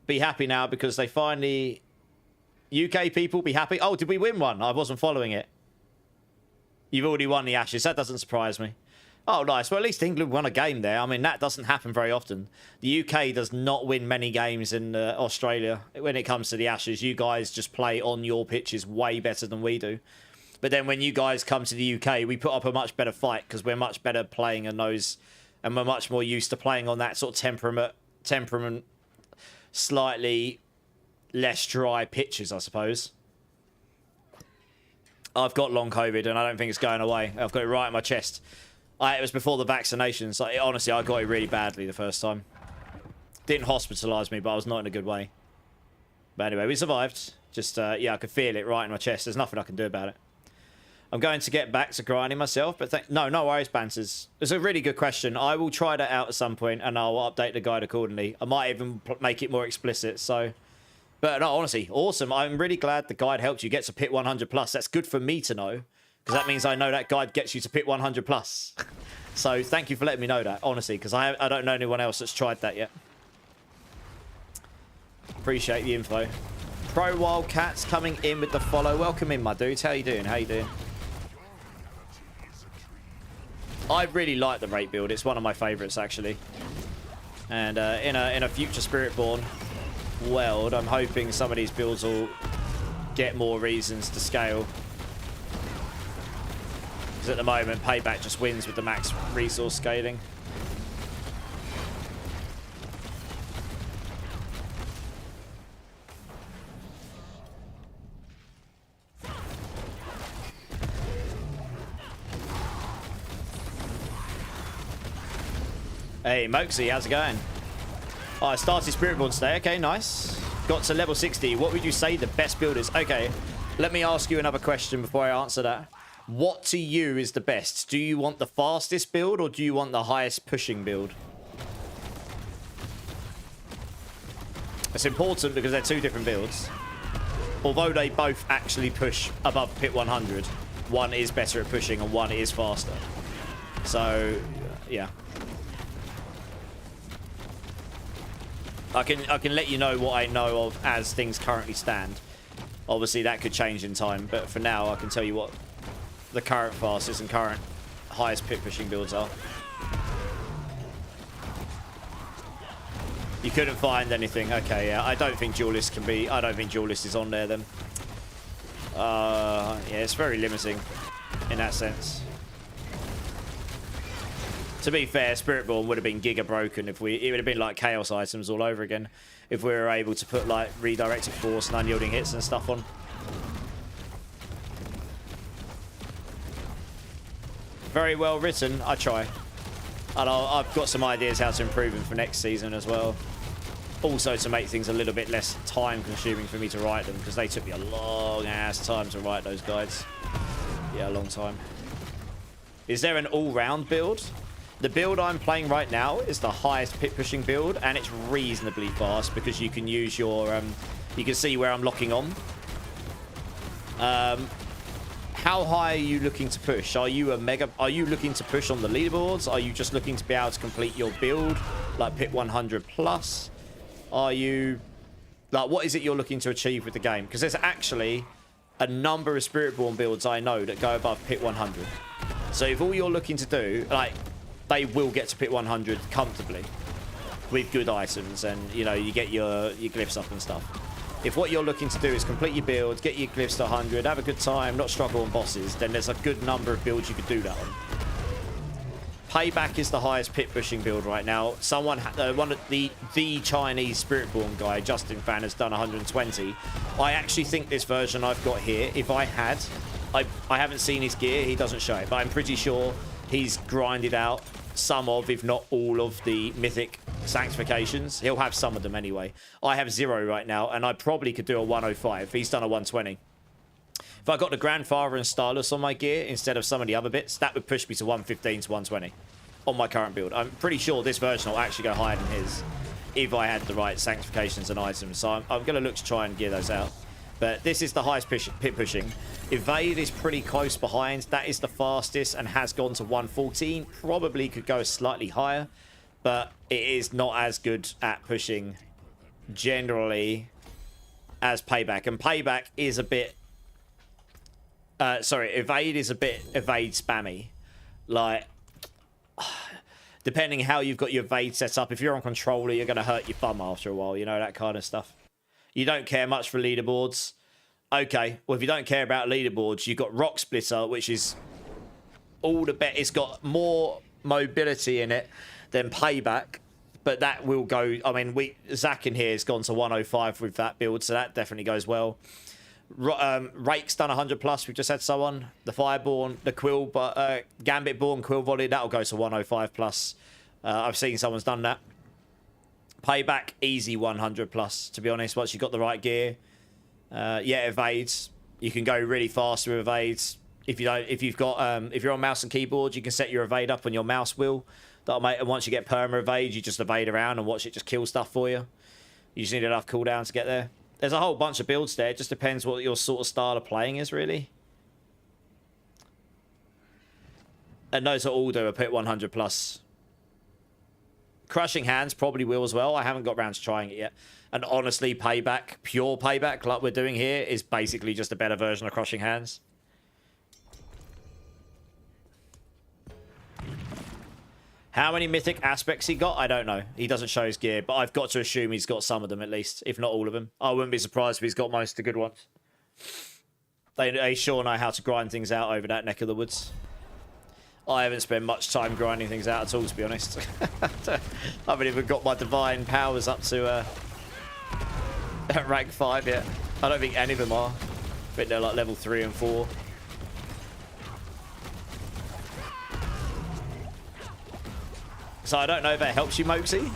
[SPEAKER 1] Be happy now because they finally... UK people, be happy. Oh, did we win one? I wasn't following it. You've already won the Ashes. That doesn't surprise me. Oh, nice. Well, at least England won a game there. I mean, that doesn't happen very often. The UK does not win many games in Australia when it comes to the Ashes. You guys just play on your pitches way better than we do. But then when you guys come to the UK, we put up a much better fight because we're much better playing in those, and we're much more used to playing on that sort of temperament, slightly less dry pitches, I suppose. I've got long COVID, and I don't think it's going away. I've got it right in my chest. It was before the vaccinations. Honestly, I got it really badly the first time. Didn't hospitalise me, but I was not in a good way. But anyway, we survived. Just, yeah, I could feel it right in my chest. There's nothing I can do about it. I'm going to get back to grinding myself, but no worries, Banters. It's a really good question. I will try that out at some point, and I'll update the guide accordingly. I might even make it more explicit, so... But no, honestly, awesome. I'm really glad the guide helped you get to pit 100 plus. That's good for me to know. Because that means I know that guide gets you to pit 100 plus. So thank you for letting me know that, honestly, because I don't know anyone else that's tried that yet. Appreciate the info. Pro Wildcats coming in with the follow. Welcome in, my dudes. How you doing? How you doing? I really like the rate build. It's one of my favourites, actually. And in a future Spiritborn world, I'm hoping some of these builds will get more reasons to scale. Because at the moment, Payback just wins with the max resource scaling. Hey, Moxie, how's it going? Oh, I started Spiritborn today. Okay, nice. Got to level 60. What would you say the best build is? Okay, let me ask you another question before I answer that. What to you is the best? Do you want the fastest build or do you want the highest pushing build? It's important because they're two different builds. Although they both actually push above pit 100, one is better at pushing and one is faster. So, yeah. I can let you know what I know of as things currently stand. Obviously, that could change in time, but for now, I can tell you what the current fastest and current highest pit pushing builds are. You couldn't find anything. Okay, yeah. I don't think Duelist can be... I don't think Duelist is on there, then. Yeah, it's very limiting in that sense. To be fair, Spiritborn would have been giga broken if we... It would have been like Chaos items all over again if we were able to put, like, redirected force and unyielding hits and stuff on. Very well written. I try. And I've got some ideas how to improve them for next season as well. Also to make things a little bit less time consuming for me to write them, because they took me a long ass time to write those guides. Yeah, a long time. Is there an all-round build? The build I'm playing right now is the highest pit pushing build, and it's reasonably fast because you can use your you can see where I'm locking on. How high are you looking to push? Are you looking to push on the leaderboards? Are you just looking to be able to complete your build, like pit 100 plus? Are you, like, what is it you're looking to achieve with the game? Because there's actually a number of Spiritborn builds I know that go above pit 100. So if all you're looking to do, like, they will get to pit 100 comfortably with good items, and, you know, you get your glyphs up and stuff. If what you're looking to do is complete your build, get your glyphs to 100, have a good time, not struggle on bosses, then there's a good number of builds you could do that on. Payback is the highest pit pushing build right now. Someone, one of the Chinese Spiritborn guy, Justin Fan, has done 120. I actually think this version I've got here, if I had, I haven't seen his gear, he doesn't show it, but I'm pretty sure he's grinded out some of, if not all of, the mythic sanctifications. He'll have some of them anyway. I have 0 right now, and I probably could do a 105. He's done a 120. If I got the Grandfather and Stylus on my gear instead of some of the other bits, that would push me to 115 to 120 on my current build. I'm pretty sure this version will actually go higher than his. if I had the right sanctifications and items. So I'm going to look to try and gear those out. But this is the highest pit pushing. Evade is pretty close behind. That is the fastest and has gone to 114. Probably could go slightly higher, but it is not as good at pushing generally as Payback. And Payback is a bit... sorry, Evade is a bit evade spammy. Like, depending how you've got your evade set up, if you're on controller, you're going to hurt your thumb after a while, you know, that kind of stuff. You don't care much for leaderboards. Okay, well, if you don't care about leaderboards, you've got Rock Splitter, which is all the bet. It's got more mobility in it than Payback, but that will go... I mean, Zach in here has gone to 105 with that build, so that definitely goes well. Rake's done 100 plus. We've just had someone. The Fireborn, the Quill, Gambitborn, Quill Volley, that'll go to 105 plus. I've seen someone's done that. Payback, easy 100 plus, to be honest, once you've got the right gear. Yeah, evades. You can go really fast with evades. If you're on mouse and keyboard, you can set your evade up on your mouse wheel. That'll make, and once you get perma evade, you just evade around and watch it just kill stuff for you. You just need enough cooldown to get there. There's a whole bunch of builds there. It just depends what your sort of style of playing is, really. And those are all do a pit 100 plus. Crushing Hands probably will as well. I haven't got round to trying it yet. And honestly, Payback, pure Payback, like we're doing here, is basically just a better version of Crushing Hands. How many mythic aspects he got? I don't know. He doesn't show his gear, but I've got to assume he's got some of them at least, if not all of them. I wouldn't be surprised if he's got most of the good ones. They sure know how to grind things out over that neck of the woods. I haven't spent much time grinding things out at all, to be honest. I haven't even got my divine powers up to rank 5 yet. I don't think any of them are. I think they're like level 3 and 4. So I don't know if that helps you, Moxie.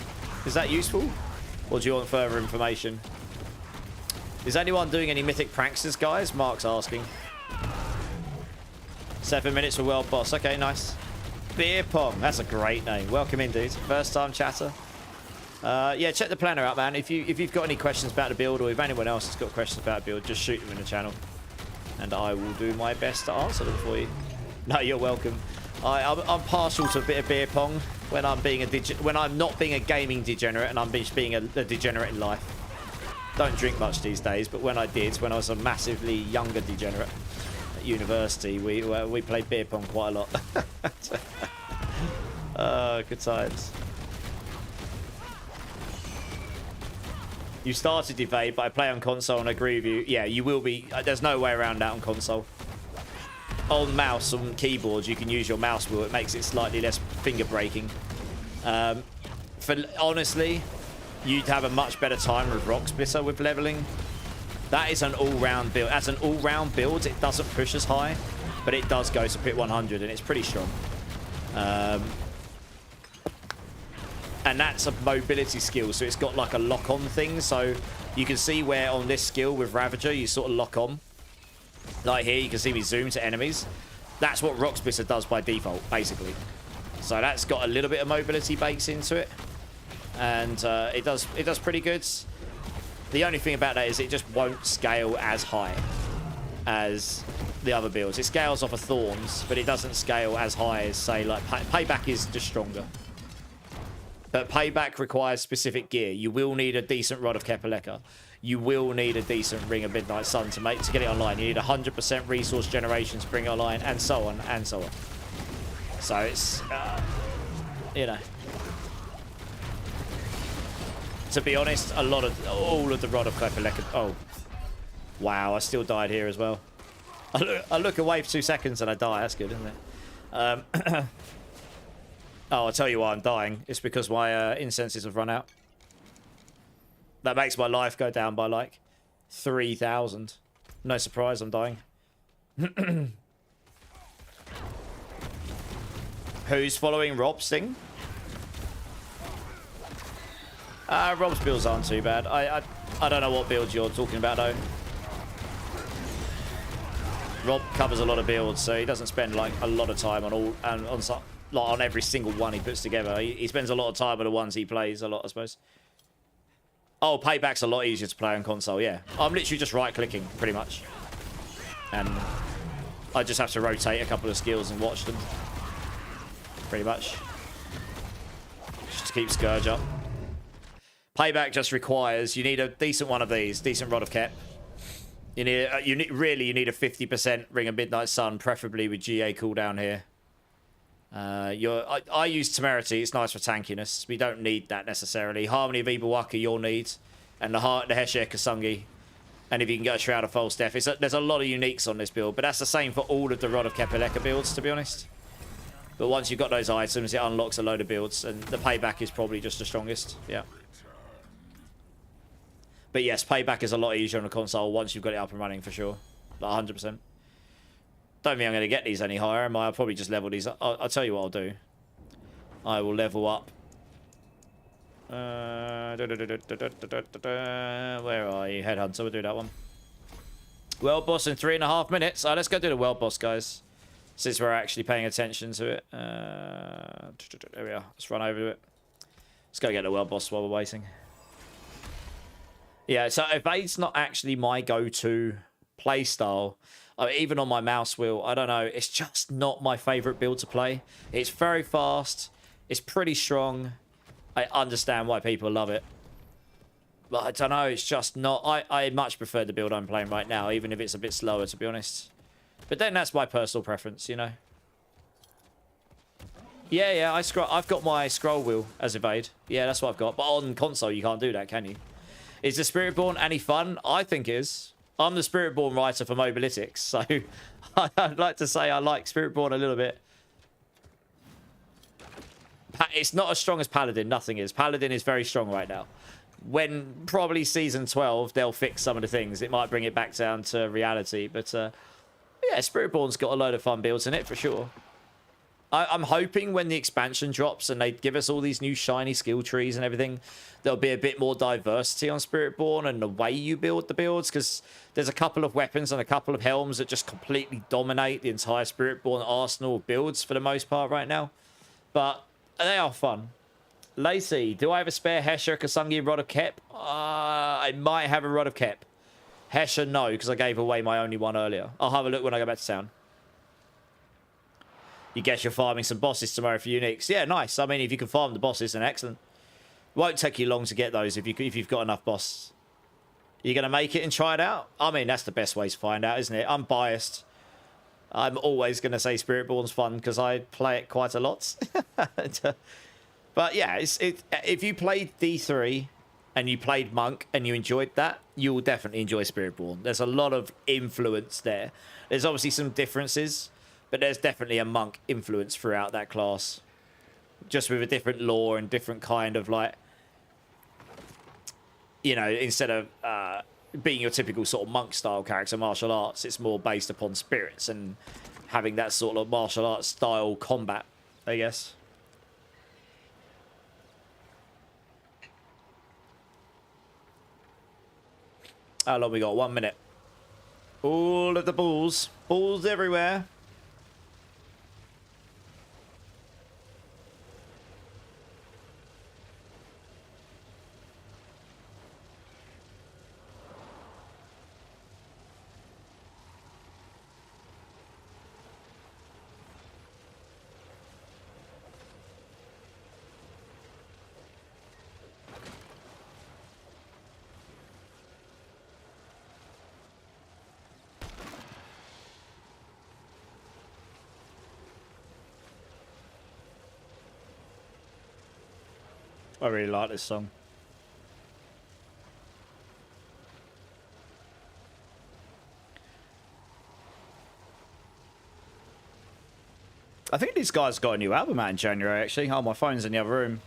[SPEAKER 1] Is that useful? Or do you want further information? Is anyone doing any mythic pranksters, guys? Mark's asking. 7 minutes for World Boss. Okay, nice. Beer Pong. That's a great name. Welcome in, dude. First time chatter. Yeah, check the planner out, man. If you've got any questions about the build, or if anyone else has got questions about the build, just shoot them in the channel. And I will do my best to answer them for you. No, you're welcome. I'm partial to a bit of beer pong when I'm being when I'm not being a gaming degenerate and I'm just being a degenerate in life. Don't drink much these days, but when I did, when I was a massively younger degenerate at university, we played beer pong quite a lot. Good times. You started evade, but I play on console and I agree with you. Yeah, you will be. There's no way around that on console. On mouse, on keyboards, you can use your mouse wheel. It makes it slightly less finger breaking. Honestly, you'd have a much better time with Rock Splitter with leveling. That is an all-round build. As an all-round build, it doesn't push as high, but it does go to pit 100, and it's pretty strong. And that's a mobility skill, so it's got like a lock-on thing. So you can see where on this skill with Ravager, you sort of lock on. Like here, you can see me zoom to enemies. That's what Rock Splitter does by default, basically. So that's got a little bit of mobility baked into it. And it does pretty good. The only thing about that is it just won't scale as high as the other builds. It scales off of Thorns, but it doesn't scale as high as, say, like Payback is just stronger. But Payback requires specific gear. You will need a decent Rod of Kepaleka. You will need a decent Ring of Midnight Sun to get it online. You need 100% resource generation to bring it online, and so on, and so on. So it's, you know. To be honest, all of the Rod of Kepaleka... Oh. Wow, I still died here as well. I look away for 2 seconds and I die. That's good, isn't it? Oh, I'll tell you why I'm dying. It's because my incenses have run out. That makes my life go down by like 3,000. No surprise I'm dying. Who's following Rob's thing? Rob's builds aren't too bad. I don't know what builds you're talking about though. Rob covers a lot of builds, so he doesn't spend like a lot of time on on every single one he puts together. He spends a lot of time on the ones he plays a lot, I suppose. Oh, Payback's a lot easier to play on console, yeah. I'm literally just right-clicking, pretty much. And I just have to rotate a couple of skills and watch them. Pretty much. Just to keep Scourge up. Payback just requires, you need a decent one of these, decent Rod of Kep. You need, really, you need a 50% Ring of Midnight Sun, preferably with GA cooldown here. I use Temerity. It's nice for tankiness. We don't need that necessarily. Harmony of Ibawaka you'll need, and the Hesher Kasungi. And if you can get a Shroud of False Death, there's a lot of uniques on this build, but that's the same for all of the Rod of Kepeleka builds, to be honest. But once you've got those items, it unlocks a load of builds, and the Payback is probably just the strongest. Yeah. But yes, Payback is a lot easier on the console once you've got it up and running for sure. Like 100%. Don't think I'm going to get these any higher, am I? I'll probably just level these up. I'll tell you what I'll do. I will level up. Where are you? Headhunter, we'll do that one. World boss in 3.5 minutes. Let's go do the world boss, guys. Since we're actually paying attention to it. There we are. Let's run over to it. Let's go get the world boss while we're waiting. Yeah, so Evade's not actually my go-to playstyle. Even on my mouse wheel, I don't know. It's just not my favorite build to play. It's very fast. It's pretty strong. I understand why people love it. But I don't know. It's just not... I much prefer the build I'm playing right now, even if it's a bit slower, to be honest. But then that's my personal preference, you know? Yeah, I've got my scroll wheel as Evade. Yeah, that's what I've got. But on console, you can't do that, can you? Is the Spiritborn any fun? I think it is. I'm the Spiritborn writer for Mobalytics, so I'd like to say I like Spiritborn a little bit. It's not as strong as Paladin, nothing is. Paladin is very strong right now. When probably Season 12, they'll fix some of the things. It might bring it back down to reality, but yeah, Spiritborn's got a load of fun builds in it, for sure. I'm hoping when the expansion drops and they give us all these new shiny skill trees and everything, there'll be a bit more diversity on Spiritborn and the way you build the builds, because there's a couple of weapons and a couple of helms that just completely dominate the entire Spiritborn arsenal of builds for the most part right now. But they are fun. Lacey, do I have a spare Hesher, Kasungi, Rod of Kep? I might have a Rod of Kep. Hesher, no, because I gave away my only one earlier. I'll have a look when I go back to town. You guess you're farming some bosses tomorrow for uniques. Yeah, nice. I mean, if you can farm the bosses, then excellent. Won't take you long to get those if you've got enough boss. You're going to make it and try it out? I mean, that's the best way to find out, isn't it? I'm biased. I'm always going to say Spiritborn's fun because I play it quite a lot. But yeah, if you played D3 and you played Monk and you enjoyed that, you will definitely enjoy Spiritborn. There's a lot of influence there. There's obviously some differences, but there's definitely a Monk influence throughout that class. Just with a different lore and different kind of like, you know, instead of being your typical sort of Monk style character, martial arts, it's more based upon spirits and having that sort of martial arts style combat, I guess. How long we got? 1 minute. All of the balls. Balls everywhere. I really like this song. I think these guys got a new album out in January, actually. Oh, my phone's in the other room.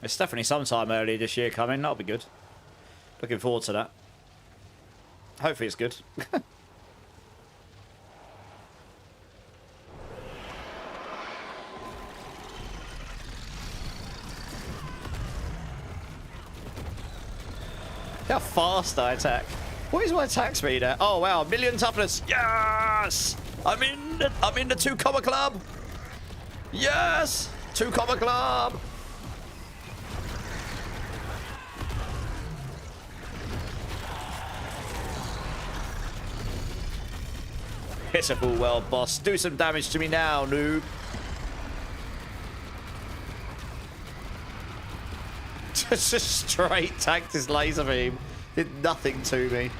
[SPEAKER 1] It's definitely sometime early this year coming. That'll be good. Looking forward to that. Hopefully it's good. How fast I attack. What is my attack speed at? Oh wow, 1,000,000 toughness. Yes! I'm in the 2 comma club. Yes! 2 comma club. Pitiful world boss. Do some damage to me now, noob. Just straight tanked his laser beam. Did nothing to me.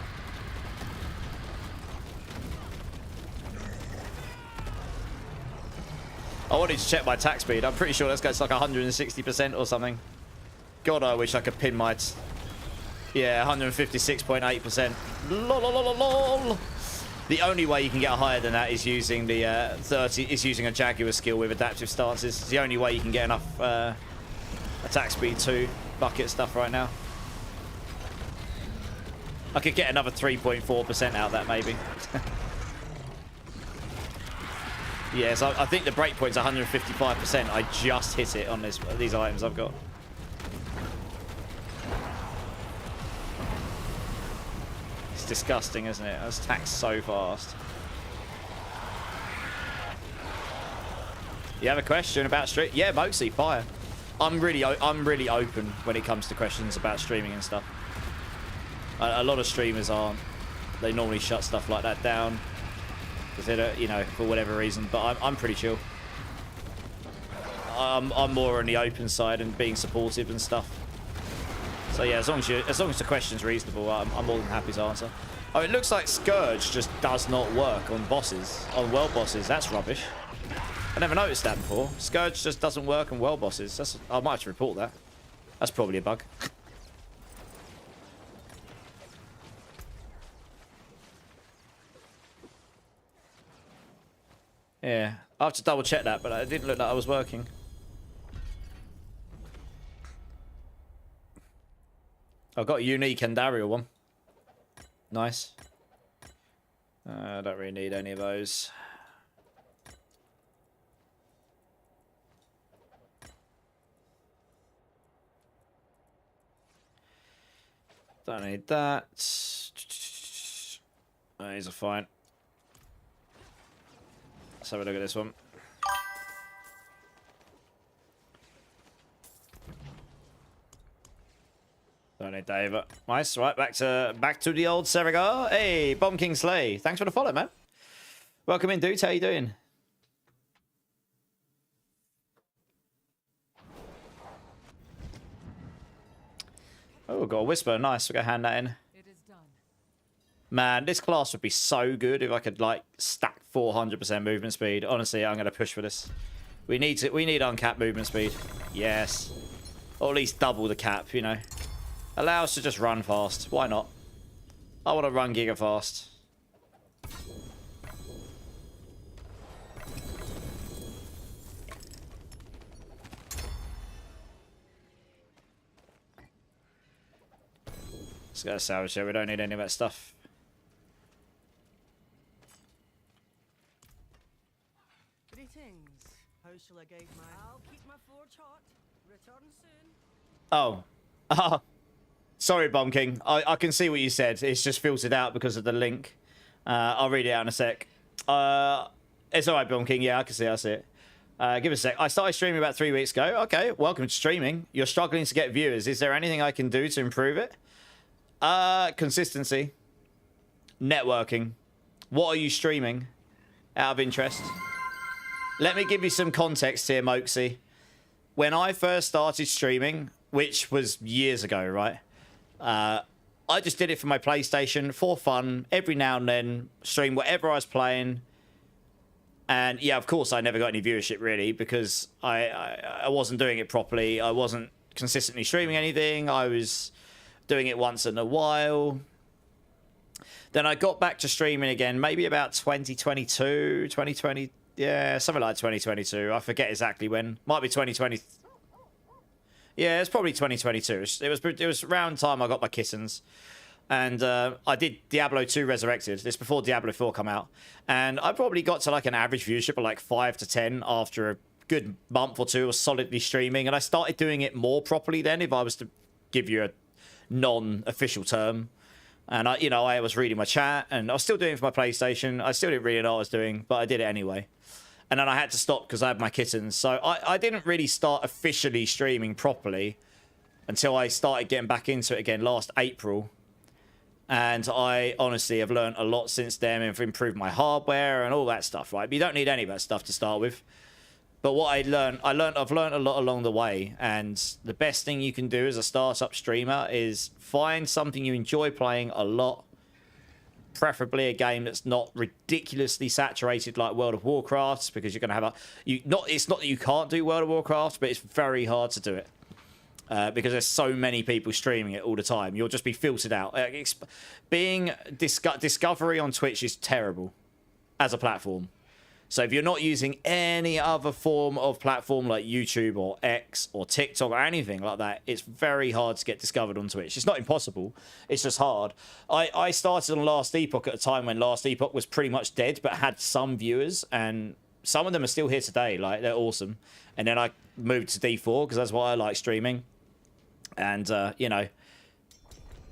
[SPEAKER 1] I wanted to check my attack speed. I'm pretty sure that's got like 160% or something. God, I wish I could pin my... Yeah, 156.8%. Lol. The only way you can get higher than that is using the 30. Is using a Jaguar skill with adaptive stances. It's the only way you can get enough attack speed to bucket stuff right now. I could get another 3.4% out of that maybe. Yes, I think the breakpoint's 155%. I just hit it on these items I've got. It's disgusting, isn't it? That's taxed so fast. You have a question about stream? Yeah, Moxie, fire. I'm really open when it comes to questions about streaming and stuff. A lot of streamers aren't. They normally shut stuff like that down. They don't, you know, for whatever reason, but I'm pretty chill. I'm more on the open side and being supportive and stuff. So yeah, as long as the question's reasonable, I'm more than happy to answer. Oh, it looks like Scourge just does not work on bosses, on world bosses. That's rubbish. I never noticed that before. Scourge just doesn't work on world bosses. I might have to report that. That's probably a bug. Yeah, I have to double check that, but it didn't look like I was working. I've got a unique Andariel one. Nice. I don't really need any of those. Don't need that. Oh, these are fine. Let's have a look at this one. Don't need Dave. Nice. Right, back to the old Serigar. Hey, Bomb King Slay. Thanks for the follow, man. Welcome in, dude. How you doing? Oh, got a Whisper. Nice. We're going to hand that in.
[SPEAKER 3] It is done.
[SPEAKER 1] Man, this class would be so good if I could, like, stack 400% movement speed. Honestly, I'm going to push for this. We need uncapped movement speed. Yes. Or at least double the cap, you know. Allow us to just run fast. Why not? I want to run giga fast. Let's go to salvage here. We don't need any of that stuff.
[SPEAKER 3] Greetings. How shall I guide my... I'll keep my forge hot. Return soon.
[SPEAKER 1] Oh. Sorry, Bomb King. I can see what you said. It's just filtered out because of the link. I'll read it out in a sec. It's alright, Bomb King. Yeah, I can see it. Give us a sec. I started streaming about 3 weeks ago. Okay, welcome to streaming. You're struggling to get viewers. Is there anything I can do to improve it? Consistency. Networking. What are you streaming? Out of interest. Let me give you some context here, Moxie. When I first started streaming, which was years ago, right? I just did it for my PlayStation, for fun, every now and then, stream whatever I was playing. And yeah, of course, I never got any viewership, really, because I wasn't doing it properly. I wasn't consistently streaming anything. I was doing it once in a while. Then I got back to streaming again, maybe about 2022, 2020. Yeah, something like 2022. I forget exactly when. Might be 2020. Yeah, it's probably 2022. It was around time I got my kittens. And I did Diablo 2 Resurrected. This before Diablo 4 come out. And I probably got to like an average viewership of like 5 to 10 after a good month or two of solidly streaming. And I started doing it more properly then, if I was to give you a non-official term. And I was reading my chat, and I was still doing it for my PlayStation. I still didn't really know what I was doing, but I did it anyway. And then I had to stop because I had my kittens. So I didn't really start officially streaming properly until I started getting back into it again last April. And I honestly have learned a lot since then and have improved my hardware and all that stuff, right? But you don't need any of that stuff to start with. But what I've learned a lot along the way. And the best thing you can do as a startup streamer is find something you enjoy playing a lot. Preferably a game that's not ridiculously saturated like World of Warcraft, because you're going to have it's not that you can't do World of Warcraft, but it's very hard to do it. Because there's so many people streaming it all the time. You'll just be filtered out. Discovery on Twitch is terrible as a platform. So if you're not using any other form of platform like YouTube or X or TikTok or anything like that, it's very hard to get discovered on Twitch. It's not impossible. It's just hard. I started on Last Epoch at a time when Last Epoch was pretty much dead, but had some viewers, and some of them are still here today. Like, they're awesome. And then I moved to D4 because that's why I like streaming. And, you know,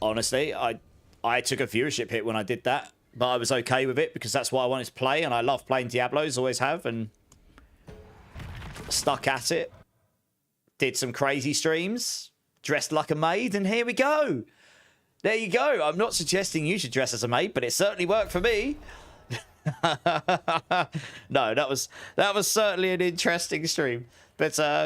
[SPEAKER 1] honestly, I took a viewership hit when I did that. But I was okay with it because that's what I wanted to play, and I love playing Diablos, always have, and stuck at it. Did some crazy streams, dressed like a maid, and here we go. There you go. I'm not suggesting you should dress as a maid, but it certainly worked for me. No, that was certainly an interesting stream. But I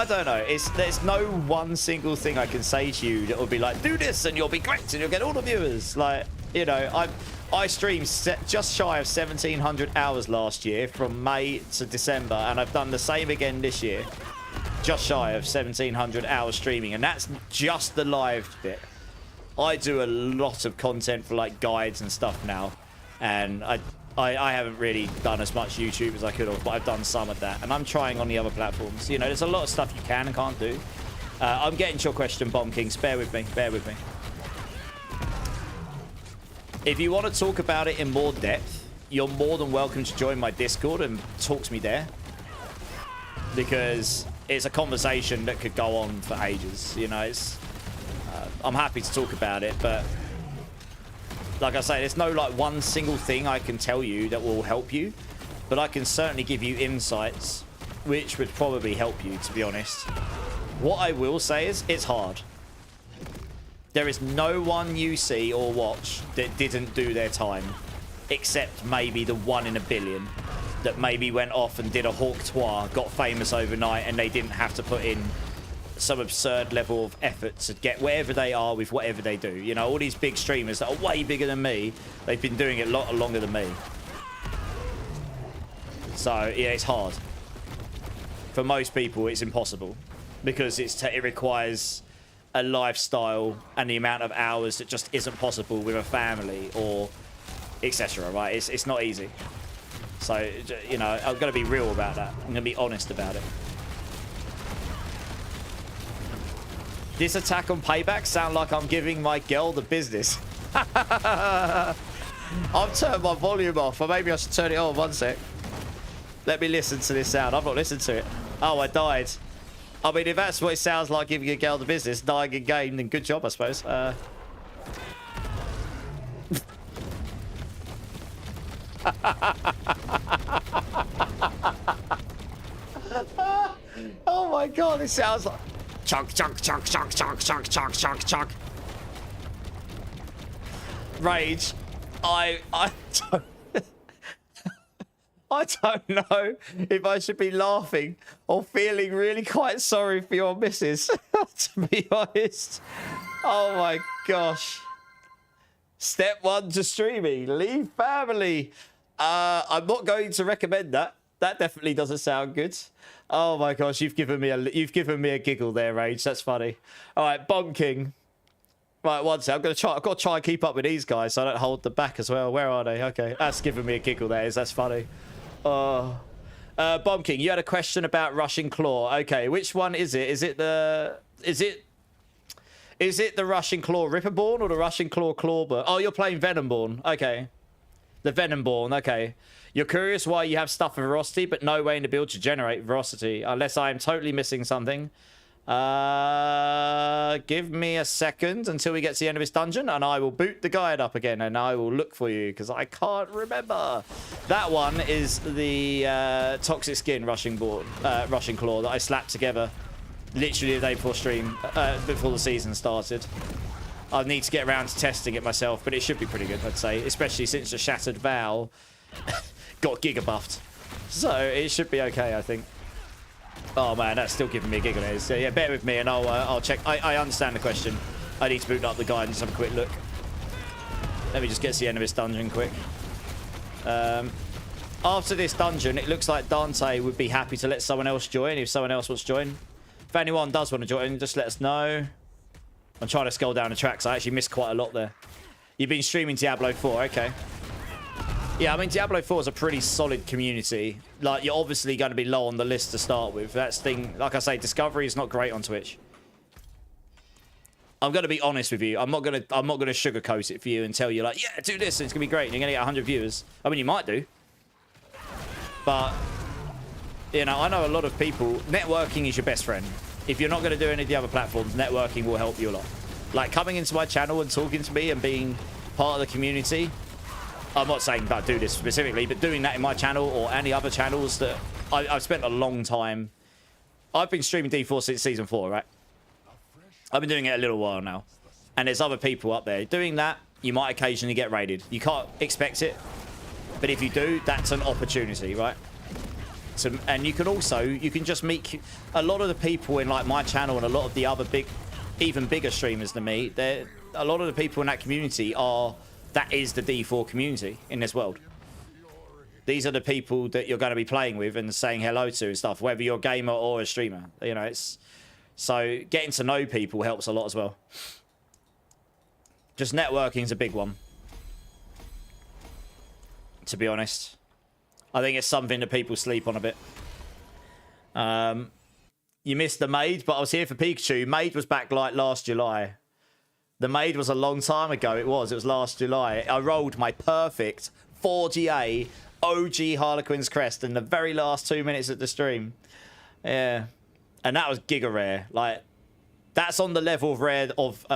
[SPEAKER 1] don't know. There's no one single thing I can say to you that will be like, do this and you'll be great and you'll get all the viewers. Like, you know, I streamed just shy of 1,700 hours last year from May to December, and I've done the same again this year. Just shy of 1,700 hours streaming, and that's just the live bit. I do a lot of content for like guides and stuff now, and I haven't really done as much YouTube as I could have, but I've done some of that, and I'm trying on the other platforms. You know, there's a lot of stuff you can and can't do. I'm getting to your question, Bomb Kings. Bear with me. Bear with me. If you want to talk about it in more depth, you're more than welcome to join my Discord and talk to me there, because it's a conversation that could go on for ages. You know, I'm happy to talk about it, but like I say, there's no like one single thing I can tell you that will help you, but I can certainly give you insights which would probably help you, to be honest. What I will say is it's hard. There is no one you see or watch that didn't do their time, except maybe the 1 in a billion that maybe went off and did a hawk tour, got famous overnight, and they didn't have to put in some absurd level of effort to get wherever they are with whatever they do. You know, all these big streamers that are way bigger than me, they've been doing it a lot longer than me. So, yeah, it's hard. For most people, it's impossible, because it requires a lifestyle and the amount of hours that just isn't possible with a family or etc. Right? It's not easy. So, you know, I'm going to be real about that. I'm going to be honest about it. This attack on Payback sound like I'm giving my girl the business. I've turned my volume off, or maybe I should turn it on. One sec. Let me listen to this sound. I've not listened to it. Oh, I died. I mean, if that's what it sounds like giving a girl the business, dying in game, then good job, I suppose. Oh my god, it sounds like chunk, chunk, chunk, chunk, chunk, chunk, chunk, chunk, chunk. Rage. I don't I don't know if I should be laughing or feeling really quite sorry for your missus, to be honest. Oh my gosh. Step 1 to streaming. Leave family. I'm not going to recommend that. That definitely doesn't sound good. Oh my gosh, you've given me a giggle there, Rage. That's funny. All right, Bomb King. Right, one sec. I've got to try and keep up with these guys so I don't hold them back as well. Where are they? Okay, that's giving me a giggle there. That's funny. Bomb King, you had a question about Rushing Claw. Okay, which one is it? Is it the Rushing Claw Ripperborn or the Rushing Claw Clawborn? Oh, you're playing Venomborn. Okay. The Venomborn, okay. You're curious why you have stuff of Veracity, but no way in the build to generate Veracity, unless I am totally missing something. Give me a second until we get to the end of this dungeon, and I will boot the guide up again, and I will look for you, because I can't remember. That one is the Toxic Skin Rushing Claw that I slapped together literally the day before stream, before the season started. I need to get around to testing it myself, but it should be pretty good, I'd say, especially since the Shattered Vow got giga buffed. So it should be okay, I think. Oh man, that's still giving me a giggle here. So yeah, bear with me and I'll check. I understand the question. I need to boot up the guide and just have a quick look. Let me just get to the end of this dungeon quick. After this dungeon, it looks like Dante would be happy to let someone else join if someone else wants to join. If anyone does want to join, just let us know. I'm trying to scroll down the tracks. I actually missed quite a lot there. You've been streaming Diablo 4, okay. Yeah, I mean, Diablo 4 is a pretty solid community. Like, you're obviously going to be low on the list to start with. That's thing, like I say, Discovery is not great on Twitch. I'm going to be honest with you. I'm not going to sugarcoat it for you and tell you, like, yeah, do this, and it's going to be great, and you're going to get 100 viewers. I mean, you might do. But, you know, I know a lot of people, networking is your best friend. If you're not going to do any of the other platforms, networking will help you a lot. Like, coming into my channel and talking to me and being part of the community, I'm not saying that I do this specifically, but doing that in my channel or any other channels that I've spent a long time. I've been streaming D4 since season 4, right? I've been doing it a little while now. And there's other people up there. Doing that, you might occasionally get raided. You can't expect it. But if you do, that's an opportunity, right? So, and you can also, you can just meet a lot of the people in like my channel and a lot of the other big, even bigger streamers than me. A lot of the people in that community are... That is the D4 community in this world. These are the people that you're going to be playing with and saying hello to and stuff, whether you're a gamer or a streamer. You know, it's... So getting to know people helps a lot as well. Just networking is a big one. To be honest. I think it's something that people sleep on a bit. You missed the Maid, but I was here for Pikachu. Maid was back like last July. The Maid was a long time ago. It was last July. I rolled my perfect 4GA OG Harlequin's Crest in the very last 2 minutes of the stream. Yeah. And that was giga rare. Like, that's on the level of rare of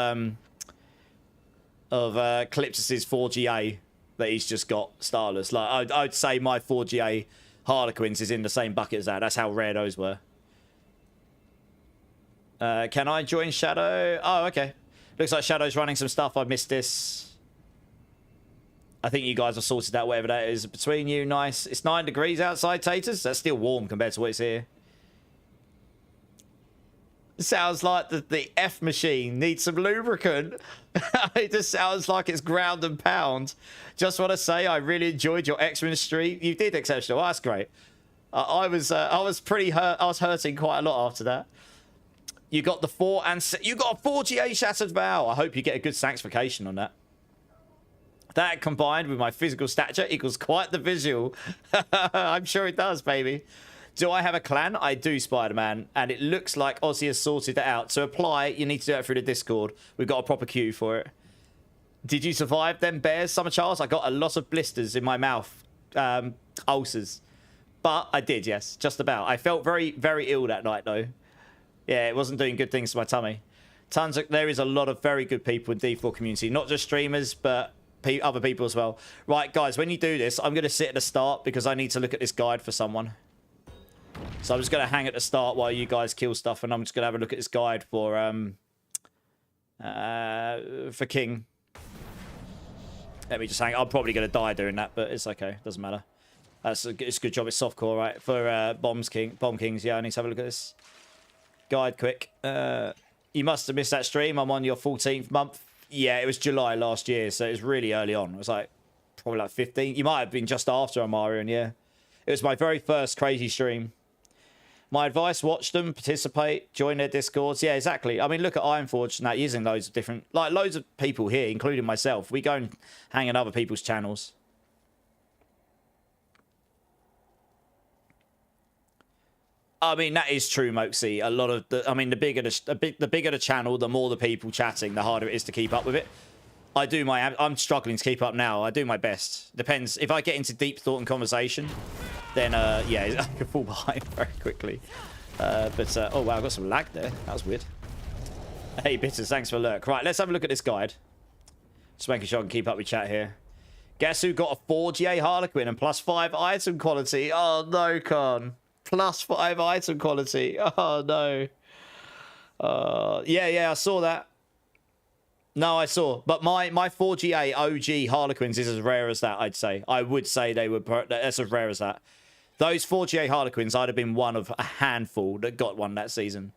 [SPEAKER 1] Calypsis's 4GA that he's just got starless. Like, I'd say my 4GA Harlequins is in the same bucket as that. That's how rare those were. Can I join Shadow? Oh, okay. Looks like Shadow's running some stuff. I missed this. I think you guys have sorted out whatever that is between you. Nice. It's 9 degrees outside, Taters. That's still warm compared to what it's here. Sounds like the F machine needs some lubricant. It just sounds like it's ground and pound. Just want to say I really enjoyed your X-Men stream. You did exceptional. Oh, that's great. I was pretty hurt. I was hurting quite a lot after that. You got the 4 and you got a 4GA Shattered Vow. I hope you get a good sanctification on that. That combined with my physical stature equals quite the visual. I'm sure it does, baby. Do I have a clan? I do, Spider-Man. And it looks like Ozzy has sorted it out. To apply, you need to do it through the Discord. We've got a proper queue for it. Did you survive them bears, Summer Charles? I got a lot of blisters in my mouth. Ulcers. But I did, yes. Just about. I felt very, very ill that night, though. Yeah, it wasn't doing good things to my tummy. There is a lot of very good people in D4 community. Not just streamers, but other people as well. Right, guys, when you do this, I'm going to sit at the start because I need to look at this guide for someone. So I'm just going to hang at the start while you guys kill stuff, and I'm just going to have a look at this guide for King. Let me just hang. I'm probably going to die doing that, but it's okay. Doesn't matter. It's a good job. It's softcore, right? For Bomb Kings. Yeah, I need to have a look at this guide quick. You must have missed that stream. I'm on your 14th month. Yeah, it was July last year, so it was really early on. It was like probably like 15. You might have been just after Omarion, yeah. It was my very first crazy stream. My advice, watch them, participate, join their Discords. Yeah, exactly. I mean, look at Ironforge and that, using loads of different... Like, loads of people here, including myself. We go and hang in other people's channels. I mean, that is true, Moxie. A lot of the... I mean, the bigger the channel, the more the people chatting, the harder it is to keep up with it. I'm struggling to keep up now. I do my best. Depends. If I get into deep thought and conversation, then, yeah, I can fall behind very quickly. Oh, wow, I got some lag there. That was weird. Hey, Bitters, thanks for the lurk. Right, let's have a look at this guide. Just making sure I can keep up with chat here. Guess who got a 4GA Harlequin and +5 item quality? Oh, no, Con. +5 item quality. Oh, no. Yeah, I saw that. No, I saw. But my 4GA OG Harlequins is as rare as that, I'd say. I would say they were... That's as rare as that. Those 4GA Harlequins, I'd have been one of a handful that got one that season.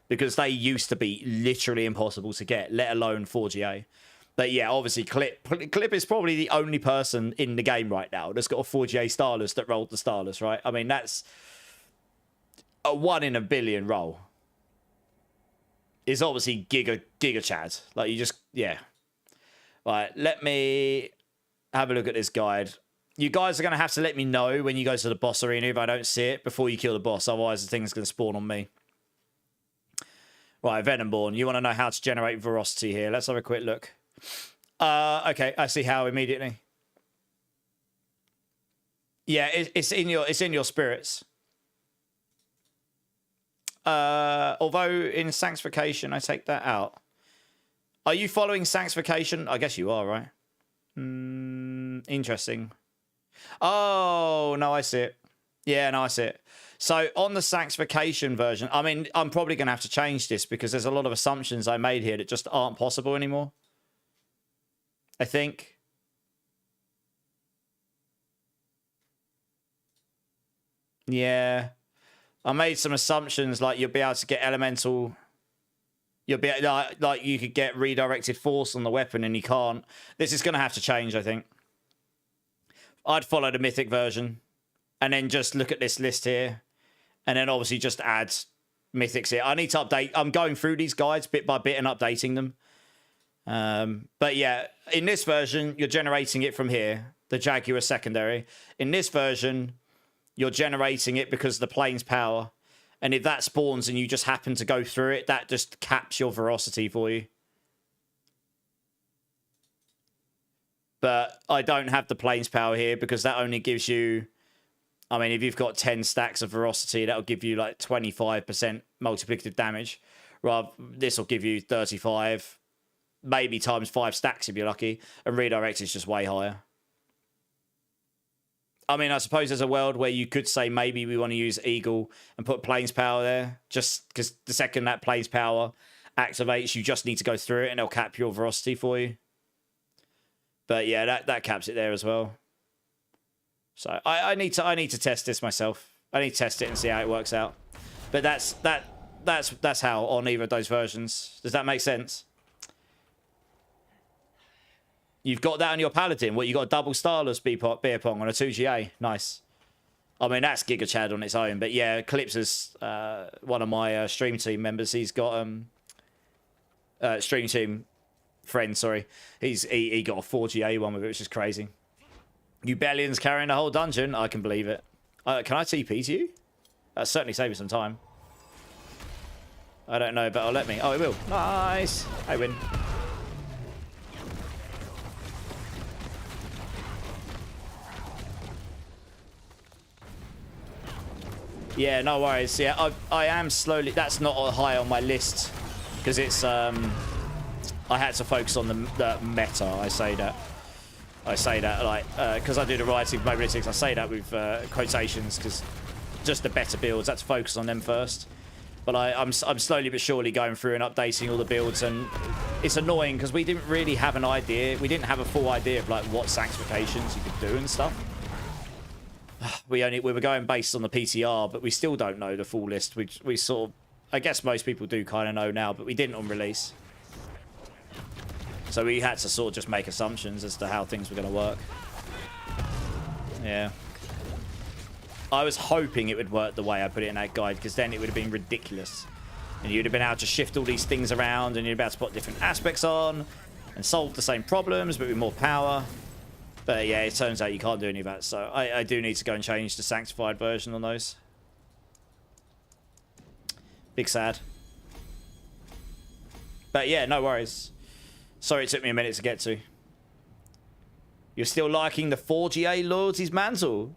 [SPEAKER 1] Because they used to be literally impossible to get, let alone 4GA. But yeah, obviously, Clip is probably the only person in the game right now that's got a 4GA Starless that rolled the Starless, right? I mean, that's a 1 in a billion roll. It's obviously Giga Chad. Like, you just, yeah. Right, let me have a look at this guide. You guys are going to have to let me know when you go to the boss arena if I don't see it before you kill the boss. Otherwise, the thing's going to spawn on me. Right, Venomborn. You want to know how to generate Veracity here. Let's have a quick look. Okay, I see how immediately. Yeah, it's in your spirits. Although in Sanctification, I take that out. Are you following Sanctification? I guess you are, right? Interesting. Oh, no, I see it. Yeah, no, I see it. So on the Sanctification version, I mean, I'm probably going to have to change this because there's a lot of assumptions I made here that just aren't possible anymore. I think. Yeah. I made some assumptions like you'll be able to get elemental. You'll be like you could get redirected force on the weapon and you can't. This is going to have to change, I think. I'd follow the mythic version and then just look at this list here and then obviously just add mythics here. I need to update. I'm going through these guides bit by bit and updating them. But yeah, in this version, you're generating it from here, the Jaguar secondary. In this version, you're generating it because of the plane's power. And if that spawns and you just happen to go through it, that just caps your Veracity for you. But I don't have the plane's power here because that only gives you... I mean, if you've got 10 stacks of Veracity, that'll give you like 25% multiplicative damage. Rather, this will give you 35, maybe times 5 stacks if you're lucky. And redirect is just way higher. I mean, I suppose there's a world where you could say maybe we want to use Eagle and put Plains Power there. Just because the second that Plains Power activates, you just need to go through it and it'll cap your Veracity for you. But yeah, that caps it there as well. So I need to test this myself. I need to test it and see how it works out. But that's how on either of those versions. Does that make sense? You've got that on your Paladin. What, you got a double Starless beer pong on a 2GA. Nice. I mean, that's Giga Chad on its own. But yeah, Clips is one of my stream team members. He's got stream team friend, sorry. He got a 4GA one with it, which is crazy. You Bellions carrying the whole dungeon. I can believe it. Can I TP to you? That'll certainly save me some time. I don't know, but I'll let me. Oh, it will. Nice. I win. Yeah, no worries. Yeah, I am slowly... That's not high on my list. Because it's... I had to focus on the meta. I say that, like... Because I do the writing mobilistics, I say that with quotations. Because just the better builds, I had to focus on them first. But I'm slowly but surely going through and updating all the builds. And it's annoying because we didn't really have an idea. We didn't have a full idea of like what sanctifications you could do and stuff. We were going based on the PTR, but we still don't know the full list. We sort of, I guess most people do kind of know now, but we didn't on release. So we had to sort of just make assumptions as to how things were going to work. Yeah. I was hoping it would work the way I put it in that guide, because then it would have been ridiculous. And you'd have been able to shift all these things around, and you'd be able to put different aspects on, and solve the same problems, but with more power. But yeah, it turns out you can't do any of that, so I do need to go and change the sanctified version on those. Big sad. But yeah, no worries. Sorry it took me a minute to get to. You're still liking the 4GA Loyalties Mantle?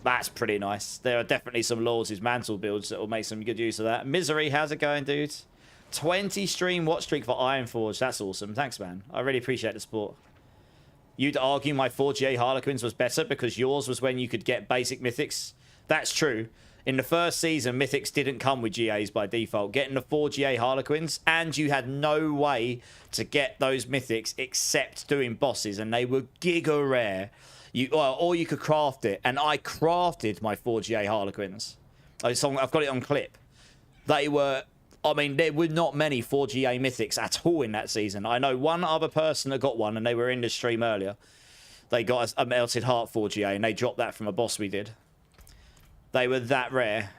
[SPEAKER 1] That's pretty nice. There are definitely some Loyalties Mantle builds that will make some good use of that. Misery, how's it going, dude? 20 stream watch streak for Ironforge. That's awesome. Thanks, man. I really appreciate the support. You'd argue my 4GA Harlequins was better because yours was when you could get basic mythics. That's true. In the first season, Mythics didn't come with GAs by default. Getting the 4 GA Harlequins, and you had no way to get those Mythics except doing bosses, and they were giga rare. Or you could craft it, and I crafted my 4 GA Harlequins. I've got it on clip. They were... I mean, there were not many 4 GA Mythics at all in that season. I know one other person that got one, and they were in the stream earlier. They got a Melted Heart 4 GA, and they dropped that from a boss we did. They were that rare.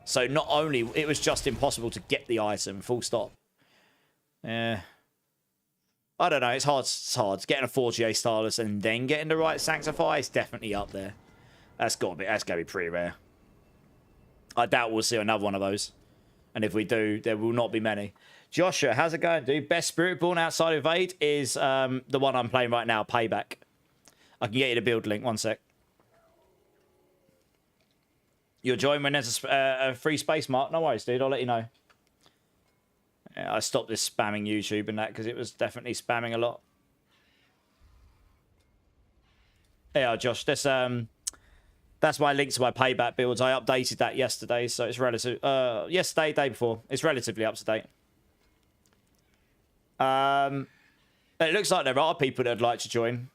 [SPEAKER 1] So not only... It was just impossible to get the item, full stop. Yeah. I don't know, it's hard. It's hard. Getting a 4 GA Starless and then getting the right Sanctify is definitely up there. That's got to be pretty rare. I doubt we'll see another one of those. And if we do, there will not be many. Joshua, how's it going, dude? Best Spiritborn outside of Evade is the one I'm playing right now, Payback. I can get you the build link, one sec. You'll join when there's a free space, Mark. No worries, dude. I'll let you know. Yeah, I stopped this spamming YouTube and that because it was definitely spamming a lot. Yeah, Josh, that's my link to my Payback builds. I updated that yesterday, so it's relative. Yesterday, day before. It's relatively up to date. It looks like there are people that'd like to join.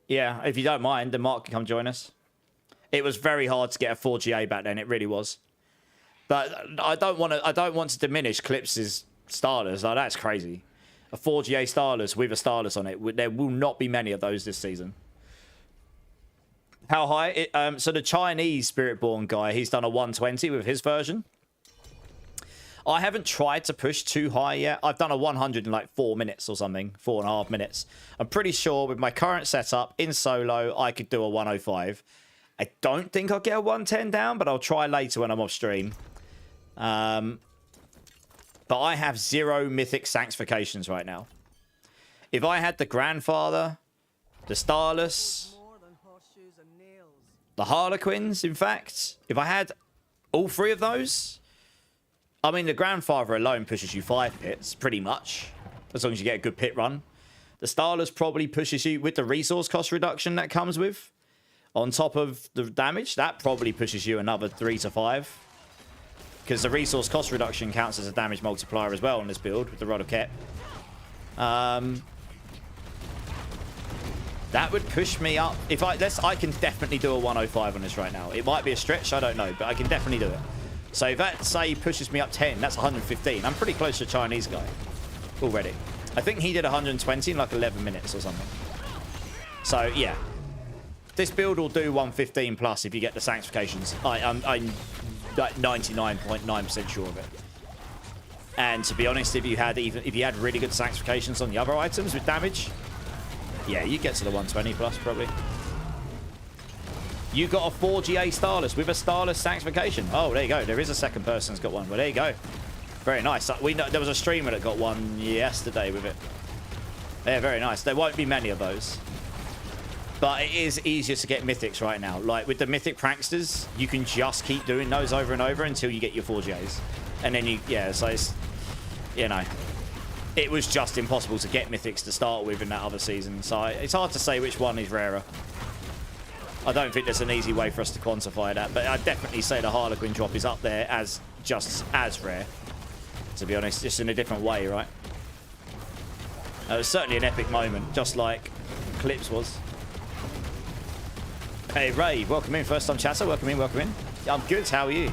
[SPEAKER 1] Yeah, if you don't mind, then Mark can come join us. It was very hard to get a 4 GA back then. It really was. But I don't want to diminish Clips' Starless. Like, that's crazy. A 4 GA Starless with a Starless on it. There will not be many of those this season. How high? So the Chinese Spiritborn guy, he's done a 120 with his version. I haven't tried to push too high yet. I've done a 100 in like 4 minutes or something. 4.5 minutes. I'm pretty sure with my current setup in solo, I could do a 105. I don't think I'll get a 110 down, but I'll try later when I'm off stream. But I have 0 mythic sanctifications right now. If I had the Grandfather, the Starless, the Harlequins, in fact, if I had all 3 of those, I mean, the Grandfather alone pushes you 5 hits, pretty much, as long as you get a good pit run. The Starless probably pushes you with the resource cost reduction that comes with. On top of the damage, that probably pushes you another 3 to 5. Because the resource cost reduction counts as a damage multiplier as well on this build with the Rod of Kep. That would push me up. If I can definitely do a 105 on this right now. It might be a stretch, I don't know, but I can definitely do it. So if that, say, pushes me up 10, that's 115. I'm pretty close to a Chinese guy already. I think he did 120 in like 11 minutes or something. So, yeah. This build will do 115 plus if you get the sanctifications. I'm like 99.9% sure of it. And to be honest, if you had really good sanctifications on the other items with damage, yeah, you get to the 120 plus probably. You got a 4 GA Starless with a Starless sanctification. Oh, there you go. There is a second person who's got one. Well, there you go. Very nice. We know there was a streamer that got one yesterday with it. Yeah, very nice. There won't be many of those. But it is easier to get mythics right now. Like with the mythic pranksters, you can just keep doing those over and over until you get your 4 GAs. And then so it's, you know, it was just impossible to get mythics to start with in that other season. So it's hard to say which one is rarer. I don't think there's an easy way for us to quantify that, but I'd definitely say the Harlequin drop is up there as just as rare, to be honest, just in a different way, right? It was certainly an epic moment, just like Clips was. Hey, Ray, welcome in. First time chatter, welcome in, welcome in. I'm good, how are you?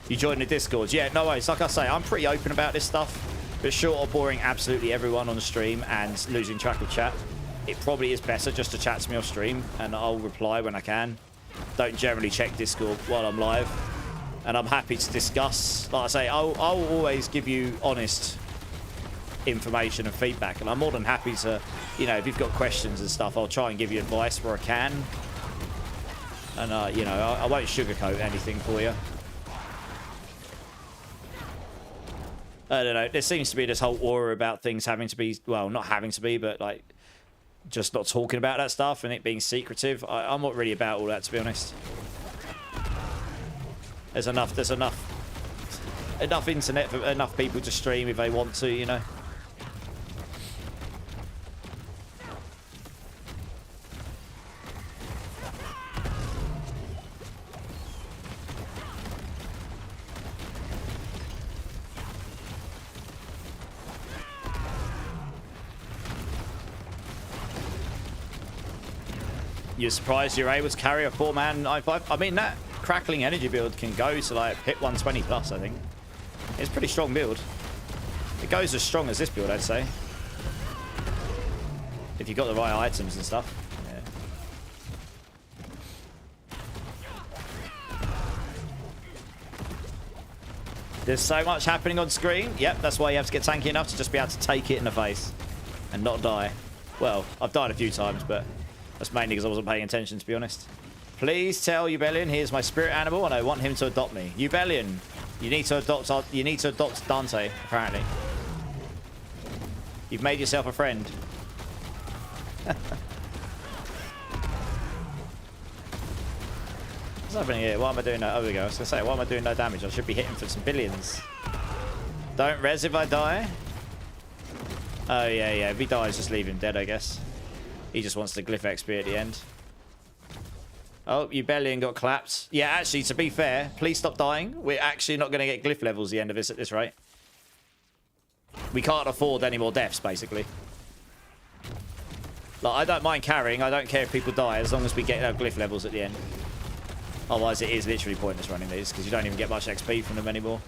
[SPEAKER 1] You joined the Discord? Yeah, no worries. Like I say, I'm pretty open about this stuff, but short of boring absolutely everyone on the stream and losing track of chat, it probably is better just to chat to me off stream, and I'll reply when I can. Don't generally check Discord while I'm live, and I'm happy to discuss. Like I say, I'll always give you honest information and feedback, and I'm more than happy to, you know, if you've got questions and stuff, I'll try and give you advice where I can. And, you know, I won't sugarcoat anything for you. I don't know. There seems to be this whole aura about things having to be, well, not having to be, but like just not talking about that stuff and it being secretive. I'm not really about all that, to be honest. There's enough internet for enough people to stream if they want to, you know. You're surprised you're able to carry a 4-man 9-5? I mean, that crackling energy build can go to like hit 120 plus, I think. It's a pretty strong build. It goes as strong as this build, I'd say. If you got the right items and stuff. Yeah. There's so much happening on screen. Yep, that's why you have to get tanky enough to just be able to take it in the face and not die. Well, I've died a few times, but that's mainly because I wasn't paying attention, to be honest. Please tell Ubellion he is my spirit animal and I want him to adopt me. Ubellion, you need to adopt Dante, apparently. You've made yourself a friend. What's happening here? Why am I doing that? Oh, we go. I was going to say, why am I doing no damage? I should be hitting for some billions. Don't res if I die. Oh, yeah, yeah. If he dies, just leave him dead, I guess. He just wants the glyph XP at the end. Oh, Ubellion got clapped. Yeah, actually, to be fair, please stop dying. We're actually not going to get glyph levels at the end of this at this rate. We can't afford any more deaths, basically. Like, I don't mind carrying. I don't care if people die, as long as we get our glyph levels at the end. Otherwise, it is literally pointless running these, because you don't even get much XP from them anymore.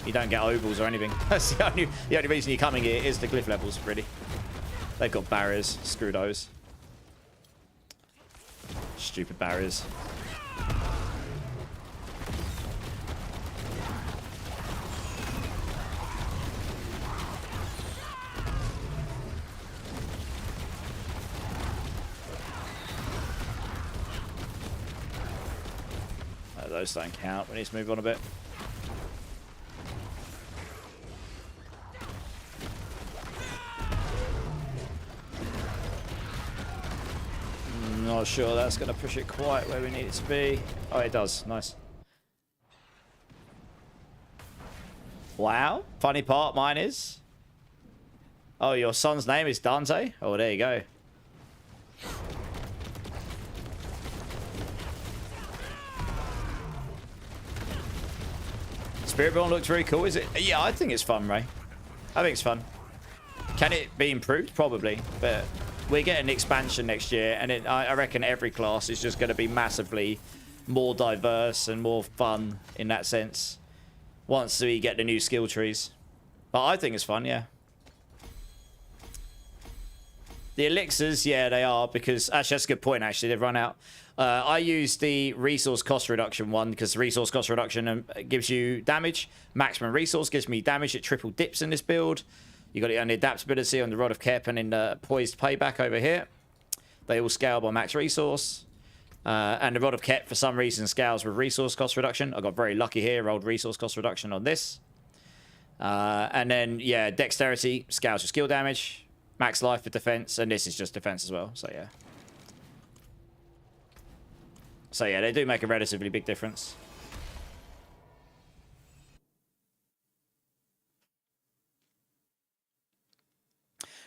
[SPEAKER 1] You don't get ovals or anything. That's the only reason you're coming here is the glyph levels, really. They've got barriers. Screw those. Stupid barriers. Those don't count. We need to move on a bit. Not sure that's going to push it quite where we need it to be. Oh, it does. Nice. Wow. Funny part, mine is. Oh, your son's name is Dante? Oh, there you go. Spiritborn looks very cool, is it? Yeah, I think it's fun, Ray. I think it's fun. Can it be improved? Probably, but we're getting an expansion next year, and I reckon every class is just going to be massively more diverse and more fun in that sense once we get the new skill trees. But I think it's fun, yeah. The elixirs, yeah, they are, because actually that's a good point. Actually, they've run out. I use the resource cost reduction one because resource cost reduction gives you damage. Maximum resource gives me damage. It triple dips in this build. You got it on the adaptability on the Rod of Kep and in the poised payback over here. They all scale by max resource. And the Rod of Kep for some reason scales with resource cost reduction. I got very lucky here. Rolled resource cost reduction on this. And then yeah, dexterity scales with skill damage. Max life for defense, and this is just defense as well. So yeah. So yeah, they do make a relatively big difference.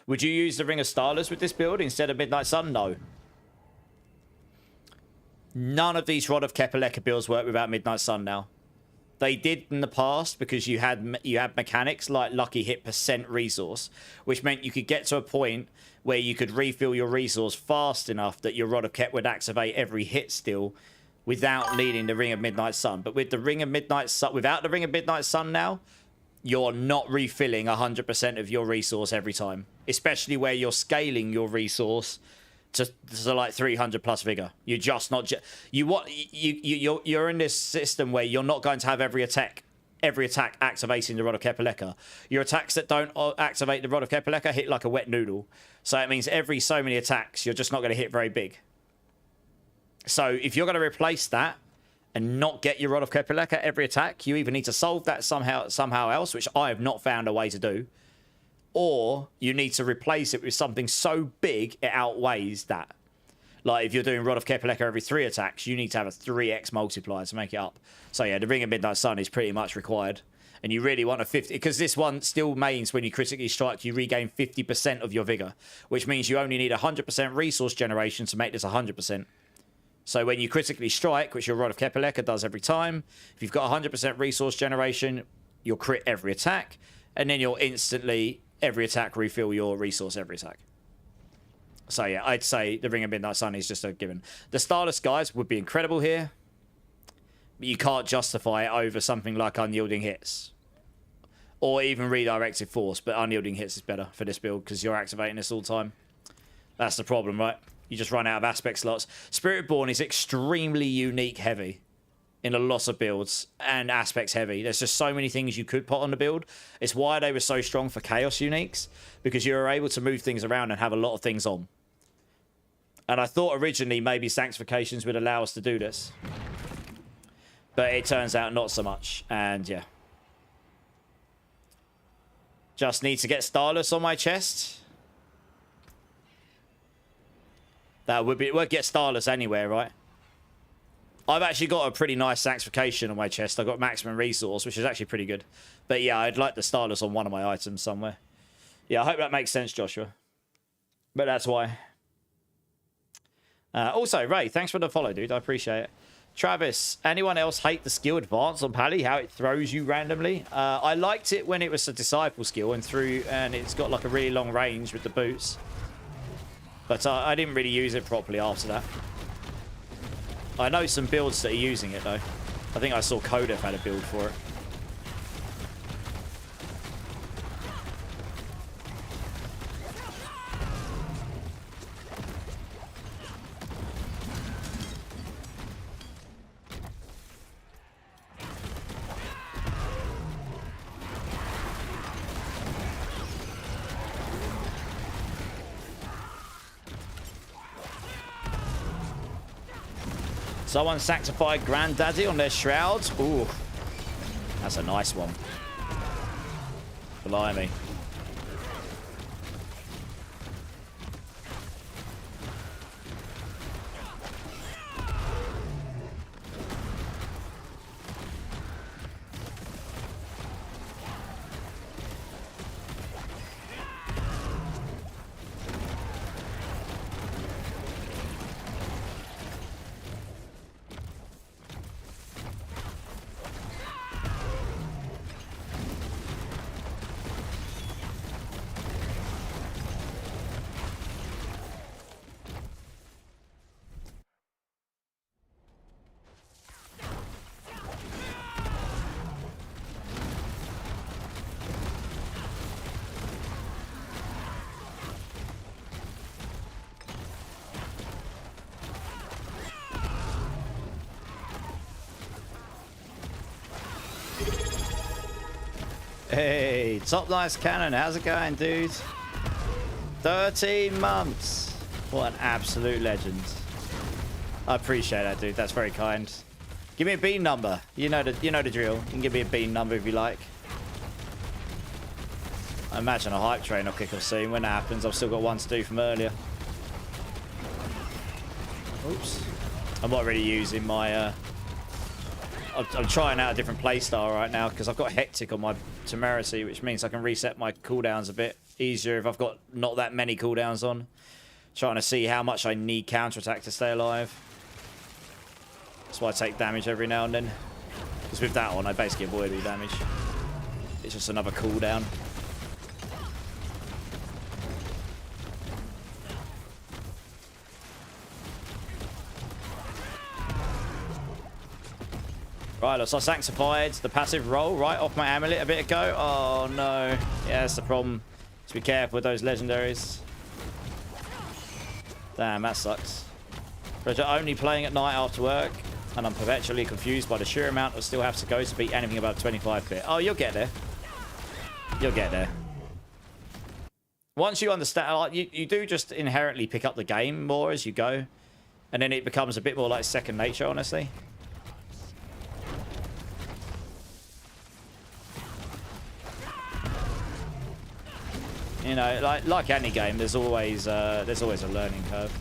[SPEAKER 1] Would you use the Ring of Starless with this build instead of Midnight Sun? No. None of these Rod of Kepaleka builds work without Midnight Sun now. They did in the past because you had mechanics like lucky hit percent resource, which meant you could get to a point where you could refill your resource fast enough that your Rod of Kep would activate every hit still without needing the Ring of Midnight Sun. But with the Ring of Midnight Sun, without the Ring of Midnight Sun now, you're not refilling 100% of your resource every time, especially where you're scaling your resource to like 300 plus vigor. You're just not you're in this system where you're not going to have every attack activating the Rod of Kepaleka. Your attacks that don't activate the Rod of Kepaleka hit like a wet noodle. So it means every so many attacks you're just not going to hit very big. So if you're going to replace that and not get your Rod of Kepaleka every attack, you either need to solve that somehow else, which I have not found a way to do, or you need to replace it with something so big it outweighs that. Like if you're doing Rod of Kepaleka every 3 attacks, you need to have a 3x multiplier to make it up. So yeah, the Ring of Midnight Sun is pretty much required. And you really want a 50, because this one still means when you critically strike, you regain 50% of your vigor, which means you only need 100% resource generation to make this 100%. So when you critically strike, which your Rod of Kepaleka does every time, if you've got 100% resource generation, you'll crit every attack, and then you'll instantly, every attack, refill your resource every attack. So yeah, I'd say the Ring of Midnight Sun is just a given. The Starless Skies would be incredible here, but you can't justify it over something like Unyielding Hits. Or even Redirected Force, but Unyielding Hits is better for this build because you're activating this all the time. That's the problem, right? You just run out of aspect slots. Spiritborn is extremely unique heavy in a lot of builds, and aspects heavy. There's just so many things you could put on the build. It's why they were so strong for Chaos uniques, because you were able to move things around and have a lot of things on. And I thought originally maybe Sanctifications would allow us to do this. But it turns out not so much, and yeah. Just need to get Starless on my chest. That would get Starless anywhere, right? I've actually got a pretty nice Sanctification on my chest. I've got maximum resource, which is actually pretty good. But yeah, I'd like the Starless on one of my items somewhere. Yeah, I hope that makes sense, Joshua. But that's why. Also, Ray, thanks for the follow, dude. I appreciate it. Travis, anyone else hate the skill advance on Pally? How it throws you randomly? I liked it when it was a Disciple skill and it's got like a really long range with the boots. But I didn't really use it properly after that. I know some builds that are using it, though. I think I saw Kodef had a build for it. Someone sanctified Granddaddy on their shrouds. Ooh, that's a nice one. Blimey. Hey, Top Nice Cannon, how's it going, dude? 13 months. What an absolute legend. I appreciate that, dude. That's very kind. Give me a bean number. You know the drill. You can give me a bean number if you like. I imagine a hype train will kick off soon. When that happens, I've still got one to do from earlier. Oops. I'm not really using my... I'm trying out a different playstyle right now because I've got Hectic on my Temerity, which means I can reset my cooldowns a bit easier if I've got not that many cooldowns on. Trying to see how much I need counterattack to stay alive. That's why I take damage every now and then. Because with that on, I basically avoid all damage. It's just another cooldown. Right, looks like Sanctified the passive roll right off my amulet a bit ago. Oh no. Yeah, that's the problem. Just be careful with those legendaries. Damn, that sucks. But you're only playing at night after work, and I'm perpetually confused by the sheer amount I still have to go to beat anything above 25 bit. Oh, you'll get there. You'll get there. Once you understand, like, you do just inherently pick up the game more as you go, and then it becomes a bit more like second nature, honestly. You know, like any game, there's always a learning curve.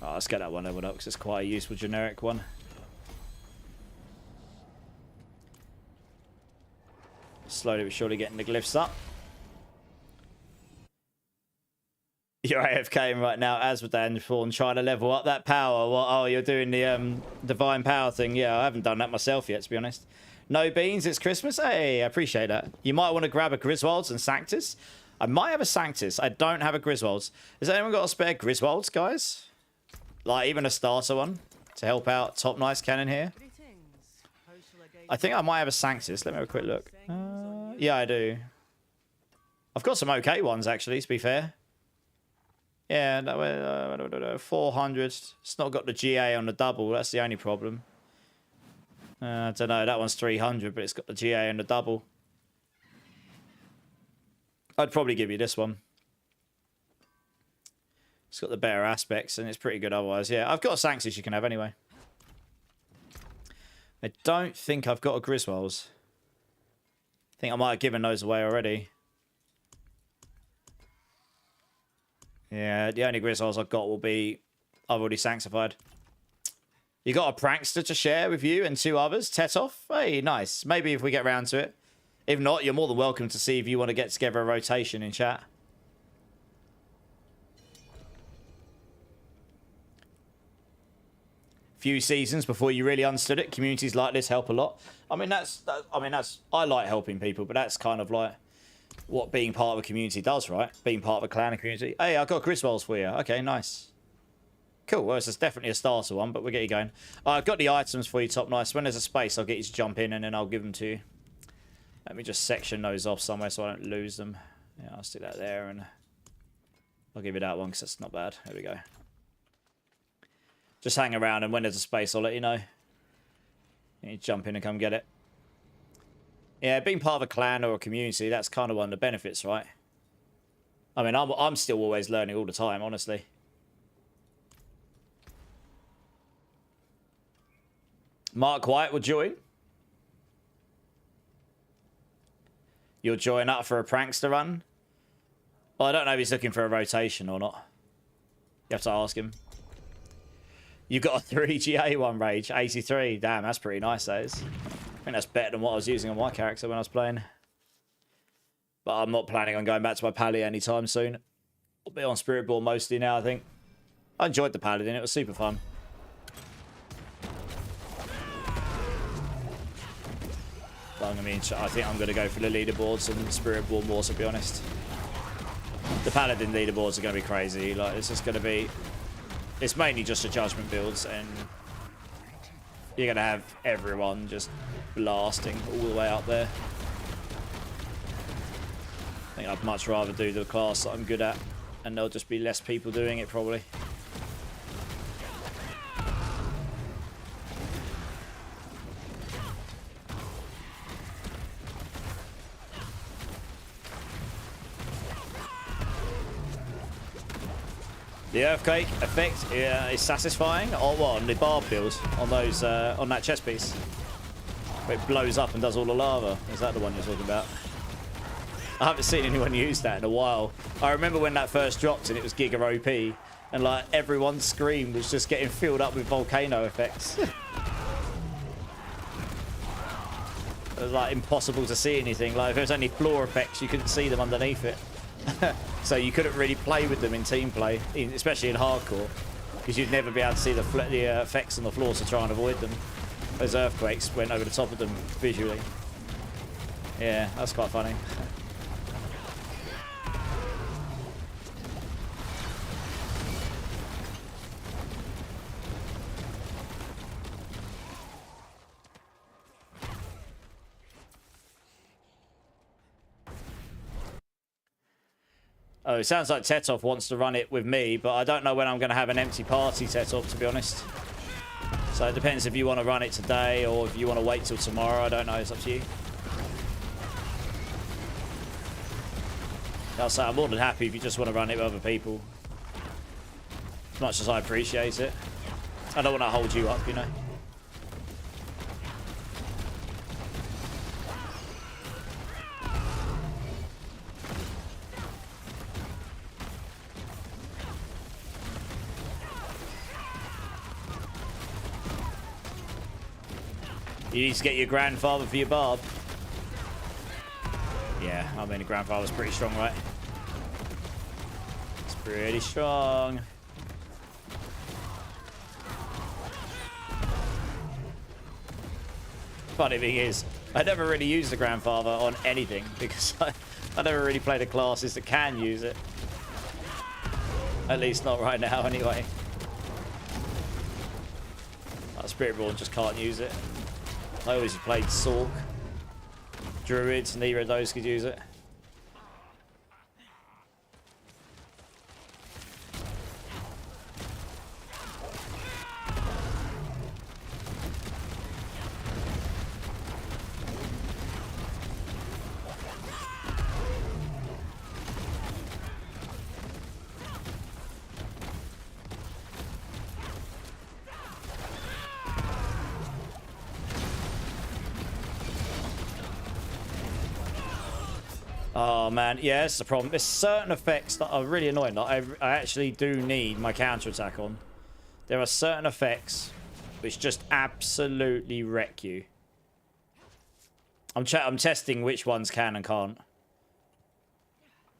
[SPEAKER 1] Oh, let's get that one leveled up because it's quite a useful generic one. Slowly but surely getting the glyphs up. You're AFKing right now, as with Danforn, trying to level up that power. Well, oh, you're doing the divine power thing. Yeah, I haven't done that myself yet, to be honest. No beans, it's Christmas. Hey, I appreciate that. You might want to grab a Griswolds and Sanctus. I might have a Sanctus. I don't have a Griswolds. Has anyone got a spare Griswolds, guys? Like, even a starter one to help out Top Nice Cannon here? I think I might have a Sanctus. Let me have a quick look. Yeah, I do. I've got some okay ones, actually, to be fair. Yeah, no, 400. It's not got the GA on the double. That's the only problem. I don't know. That one's 300, but it's got the GA on the double. I'd probably give you this one. It's got the better aspects, and it's pretty good otherwise. Yeah, I've got a Sanctus you can have anyway. I don't think I've got a Griswolds. I think I might have given those away already. Yeah, the only Griswolds I've got will be I've already sanctified. You got a prankster to share with you and 2 others? Tetov? Hey, nice. Maybe if we get around to it. If not, you're more than welcome to see if you want to get together a rotation in chat. Few seasons before you really understood it. Communities like this help a lot. I mean, I like helping people, but that's kind of like what being part of a community does, right? Being part of a clan community. Hey, I've got Griswolds for you. Okay, nice. Cool. Well, it's definitely a starter one, but we'll get you going. I've got the items for you, Top Nice. When there's a space, I'll get you to jump in, and then I'll give them to you. Let me just section those off somewhere so I don't lose them. Yeah, I'll stick that there, and I'll give you that one because that's not bad. There we go. Just hang around, and when there's a space, I'll let you know. You jump in and come get it. Yeah, being part of a clan or a community, that's kind of one of the benefits, right? I mean, I'm still always learning all the time, honestly. Mark White will join. You'll join up for a prankster run? Well, I don't know if he's looking for a rotation or not. You have to ask him. You got a 3GA one, Rage. 83. Damn, that's pretty nice, that is. I think that's better than what I was using on my character when I was playing. But I'm not planning on going back to my Pally anytime soon. I'll be on Spiritborn mostly now, I think. I enjoyed the Paladin. It was super fun. But I think I'm going to go for the leaderboards and Spiritborn more, to be honest. The Paladin leaderboards are going to be crazy. Like, it's just going to be... It's mainly just the judgment builds, and you're going to have everyone just blasting all the way up there. I think I'd much rather do the class that I'm good at, and there'll just be less people doing it, probably. The earthquake effect is satisfying. Oh, what, on the barb build on those on that chest piece, where it blows up and does all the lava. Is that the one you're talking about? I haven't seen anyone use that in a while. I remember when that first dropped and it was Giga OP, and like everyone's screen was just getting filled up with volcano effects. It was like impossible to see anything. Like if there was only floor effects, you couldn't see them underneath it. So you couldn't really play with them in team play, especially in hardcore, because you'd never be able to see the effects on the floor to try and avoid them. Those earthquakes went over the top of them visually. Yeah, that's quite funny. Oh, it sounds like Tetov wants to run it with me, but I don't know when I'm going to have an empty party, Tetov, to be honest. So it depends if you want to run it today or if you want to wait till tomorrow. I don't know. It's up to you. I'll say I'm more than happy if you just want to run it with other people. As much as I appreciate it. I don't want to hold you up, you know. You need to get your grandfather for your barb. Yeah, I mean, the grandfather's pretty strong, right? It's Pretty strong. Funny thing is, I never really used the grandfather on anything because I never really played the classes that can use it. At least not right now, anyway. Like Spiritborn just can't use it. I always played Sork. Druids, neither of those could use it. Oh man, yeah, it's the problem. There's certain effects that are really annoying that I actually do need my counterattack on. There are certain effects which just absolutely wreck you. I'm testing which ones can and can't.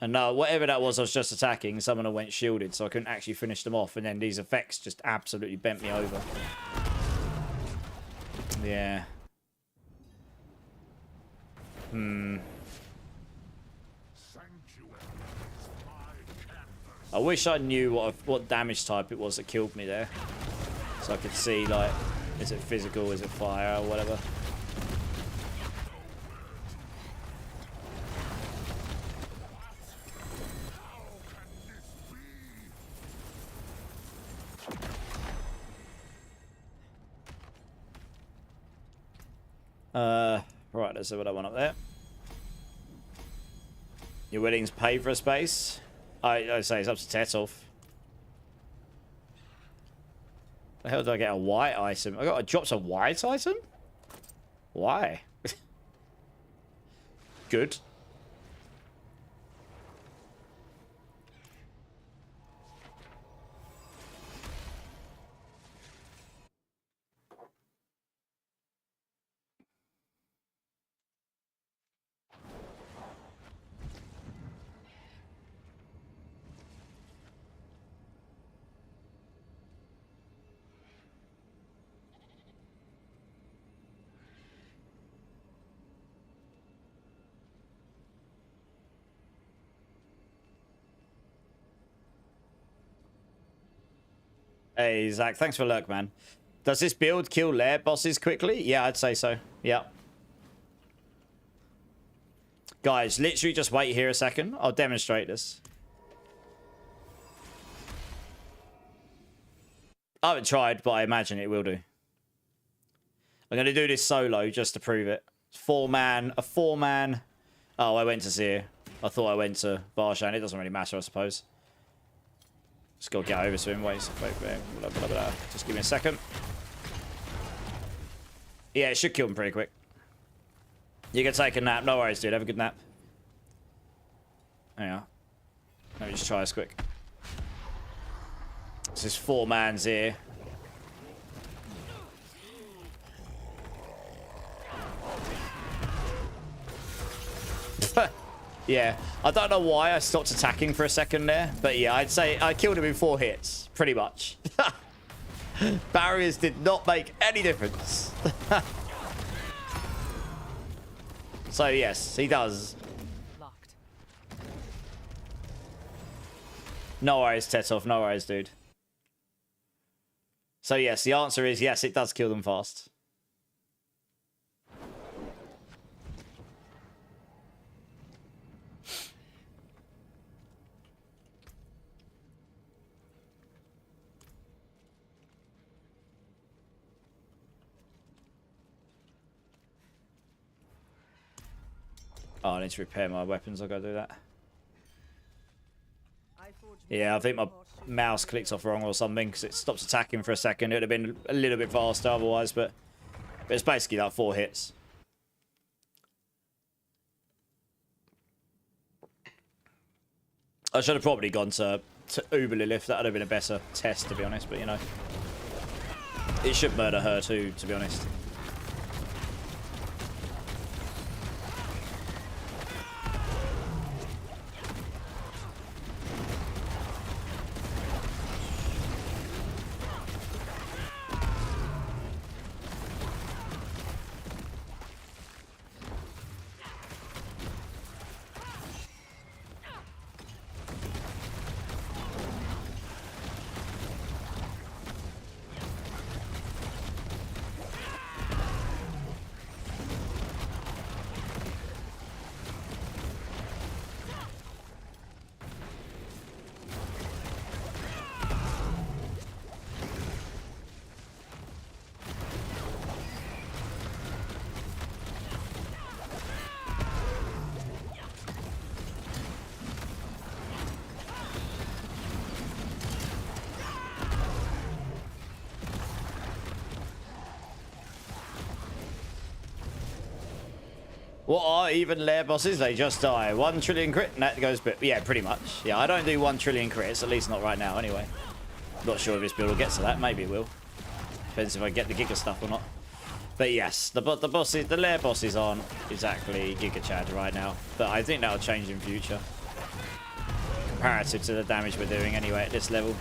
[SPEAKER 1] And no, whatever that was I was just attacking, someone went shielded, so I couldn't actually finish them off, and then these effects just absolutely bent me over. Yeah. I wish I knew what damage type it was that killed me there. So I could see, like, is it physical, is it fire, or whatever. Right, let's see what I want up there. Your wedding's paid for a space. I say it's up to Tetov. The hell did I get a white item? I dropped a white item? Why? Good. Hey, Zach, thanks for lurk, man. Does this build kill lair bosses quickly? Yeah, I'd say so. Yeah. Guys, literally just wait here a second. I'll demonstrate this. I haven't tried, but I imagine it will do. I'm going to do this solo just to prove it. A four-man. Oh, I went to Zir. I thought I went to Barshan. It doesn't really matter, I suppose. Just gotta get over to him. Wait. Just give me a second. Yeah, it should kill him pretty quick. You can take a nap. No worries, dude. Have a good nap. There you are. Let me just try this quick. This is four-man's here. Yeah, I don't know why I stopped attacking for a second there, but yeah, I'd say I killed him in 4 hits, pretty much. Barriers did not make any difference. So yes, he does.
[SPEAKER 3] Locked.
[SPEAKER 1] No worries, Tetov, no worries, dude. So yes, the answer is yes, it does kill them fast. Oh, I need to repair my weapons. I'll go do that. Yeah, I think my mouse clicked off wrong or something because it stops attacking for a second. It would have been a little bit faster otherwise, but it's basically like 4 hits. I should have probably gone to Uber Lilith. That would have been a better test, to be honest, but you know. It should murder her too, to be honest. What are even lair bosses? They just die. 1 trillion crit, and that goes, but yeah, pretty much. Yeah, I don't do 1 trillion crits, at least not right now anyway. Not sure if this build will get to that. Maybe it will. Depends if I get the Giga stuff or not. But yes, the bosses, the lair bosses aren't exactly Giga Chad right now. But I think that'll change in future. Comparative to the damage we're doing anyway at this level.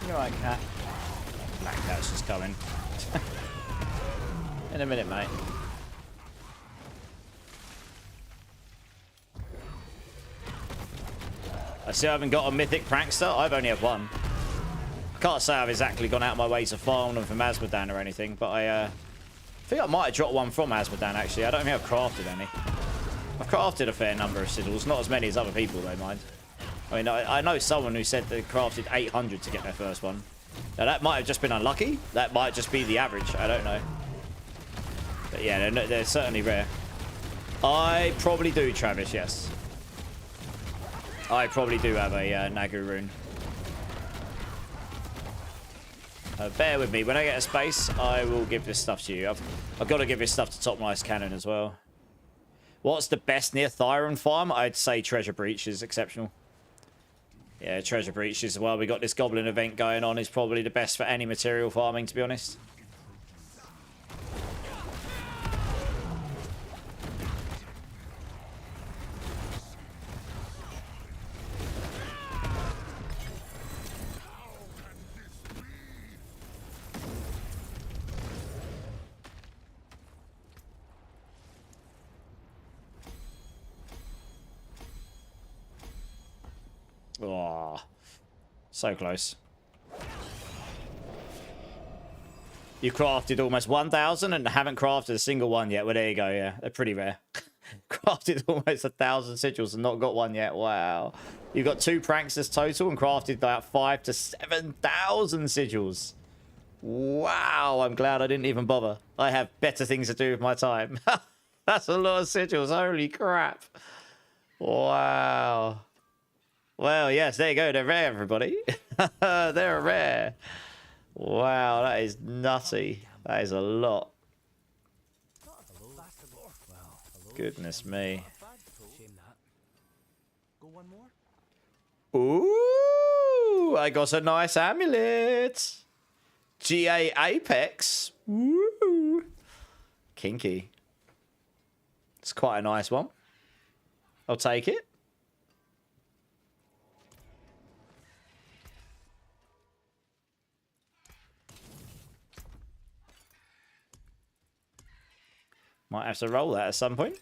[SPEAKER 1] You're right, cat. Black cat's just coming. In a minute, mate. I still haven't got a mythic prankster. I've only had one. I can't say I've exactly gone out of my way to farm them from Asmodan or anything, but I think I might have dropped one from Asmodan, actually. I don't think I've crafted any. I've crafted a fair number of sigils. Not as many as other people, though, mind. I mean, I know someone who said they crafted 800 to get their first one. Now, that might have just been unlucky. That might just be the average. I don't know. But yeah, they're certainly rare. I probably do, Travis, yes. I probably do have a Nagu rune. Bear with me. When I get a space, I will give this stuff to you. I've got to give this stuff to Top Nice Cannon as well. What's the best near Thyron farm? I'd say Treasure Breach is exceptional. Yeah, Treasure Breach is, well, we got this Goblin event going on, is probably the best for any material farming, to be honest. Oh, so close. You crafted almost 1,000 and haven't crafted a single one yet. Well, there you go. Yeah, they're pretty rare. Crafted almost 1,000 sigils and not got one yet. Wow. You've got 2 pranksters total and crafted about 5,000 to 7,000 sigils. Wow. I'm glad I didn't even bother. I have better things to do with my time. That's a lot of sigils. Holy crap. Wow. Well, yes, there you go. They're rare, everybody. They're rare. Wow, that is nutty. That is a lot. Goodness me. Ooh, I got a nice amulet. GA Apex. Woo. Kinky. It's quite a nice one. I'll take it. Might have to roll that at some point.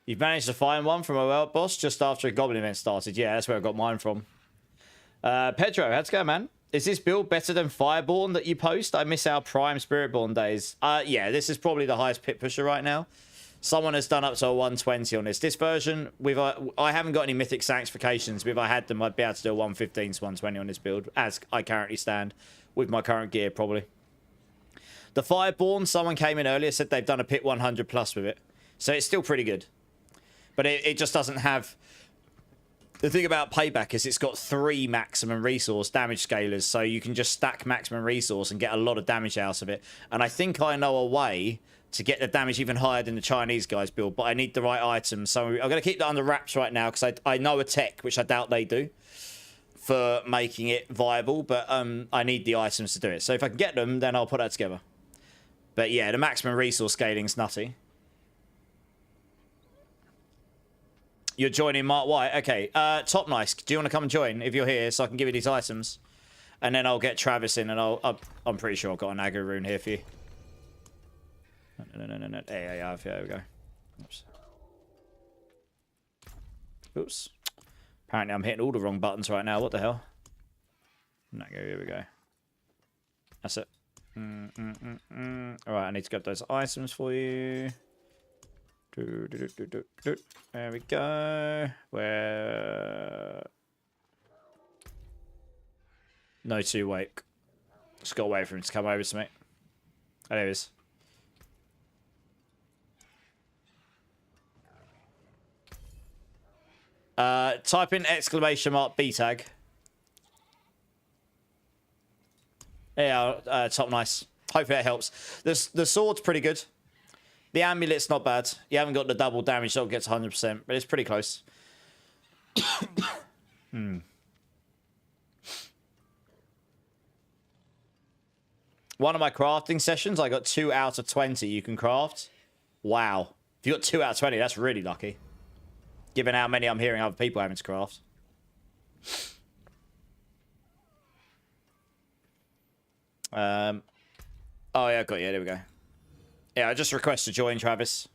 [SPEAKER 1] You've managed to find one from a world boss just after a Goblin event started. Yeah, that's where I got mine from. Pedro, how's it going, man? Is this build better than Fireborn that you post? I miss our prime Spiritborn days. Yeah, this is probably the highest pit pusher right now. Someone has done up to a 120 on this. This version, I haven't got any mythic sanctifications, but if I had them, I'd be able to do a 115 to 120 on this build, as I currently stand. With my current gear, probably. The Fireborn, someone came in earlier, said they've done a pit 100 plus with it. So it's still pretty good. But it just doesn't have... The thing about Payback is it's got 3 maximum resource damage scalers. So you can just stack maximum resource and get a lot of damage out of it. And I think I know a way to get the damage even higher than the Chinese guys build, but I need the right items. So I'm going to keep that under wraps right now because I know a tech, which I doubt they do, for making it viable, but I need the items to do it. So if I can get them, then I'll put that together. But yeah, the maximum resource scaling's nutty. You're joining Mark White. Okay, Top Nice, do you want to come and join if you're here so I can give you these items? And then I'll get Travis in and I'm pretty sure I've got an aggro rune here for you. No. There we go. Oops. Oops. Apparently I'm hitting all the wrong buttons right now. What the hell? No, here we go. That's it. Alright, I need to get those items for you. There we go. Where... No two wake. Just gotta wait for him to come over to me. Oh, there he is. Type in !B tag. Yeah, Top Nice. Hopefully that helps. The sword's pretty good. The amulet's not bad. You haven't got the double damage, so it gets 100%, but it's pretty close. One of my crafting sessions, I got 2 out of 20 you can craft. Wow. If you got 2 out of 20, that's really lucky. Given how many I'm hearing other people having to craft. Oh, yeah, got you. There we go. Yeah, I just request to join, Travis.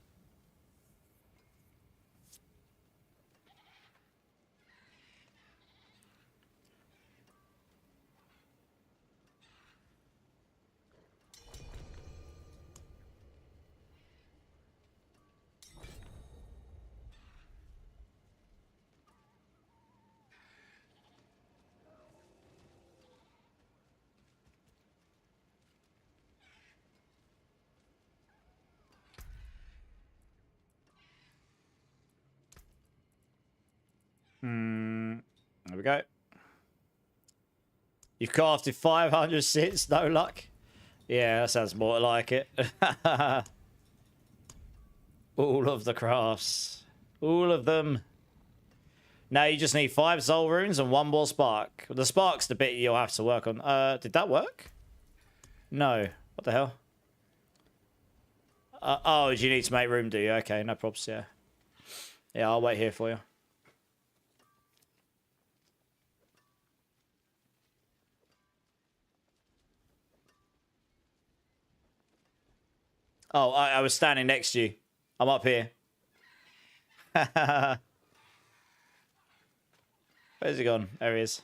[SPEAKER 1] There we go. You've crafted 500 sits, no luck. Yeah, that sounds more like it. All of the crafts. All of them. Now you just need 5 soul runes and 1 more spark. The spark's the bit you'll have to work on. Did that work? No. What the hell? Oh, do you need to make room, do you? Okay, no problems, yeah. Yeah, I'll wait here for you. Oh, I was standing next to you. I'm up here. Where's he gone? There he is.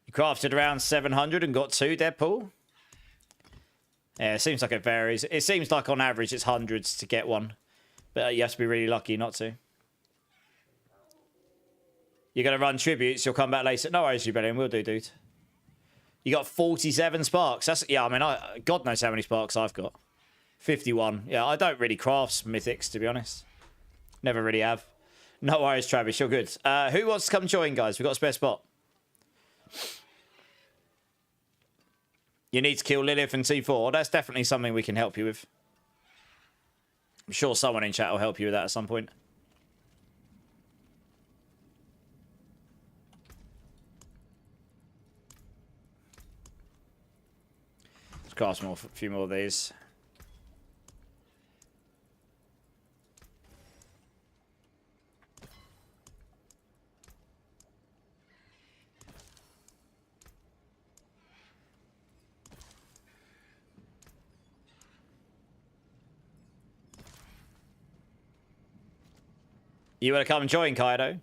[SPEAKER 1] You crafted around 700 and got 2, Deadpool? Yeah, it seems like it varies. It seems like on average it's hundreds to get one. But you have to be really lucky not to. You're going to run tributes. You'll come back later. No worries, Rebellion. We'll do, dude. You got 47 sparks. That's, yeah, I mean, God knows how many sparks I've got. 51. Yeah, I don't really craft mythics, to be honest. Never really have. No worries, Travis. You're good. Who wants to come join, guys? We've got a spare spot. You need to kill Lilith and T4. That's definitely something we can help you with. I'm sure someone in chat will help you with that at some point. Let's craft a few more of these. You want to come and join, Kaido?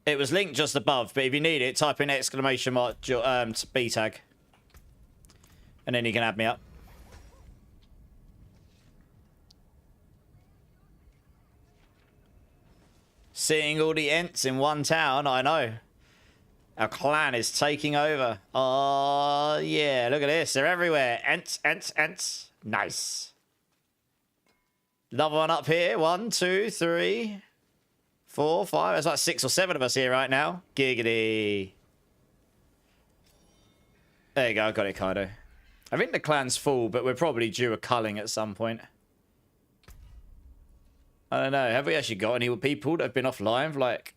[SPEAKER 1] It was linked just above, but if you need it, type in !B tag. And then you can add me up. Seeing all the Ents in one town, I know. Our clan is taking over. Oh, yeah, look at this. They're everywhere. Ents, Ents, Ents. Nice. Another one up here. 1, 2, 3, 4, 5. There's like 6 or 7 of us here right now. Giggity. There you go, I got it, Kaido. I think the clan's full, but we're probably due a culling at some point. I don't know. Have we actually got any people that have been offline? Like,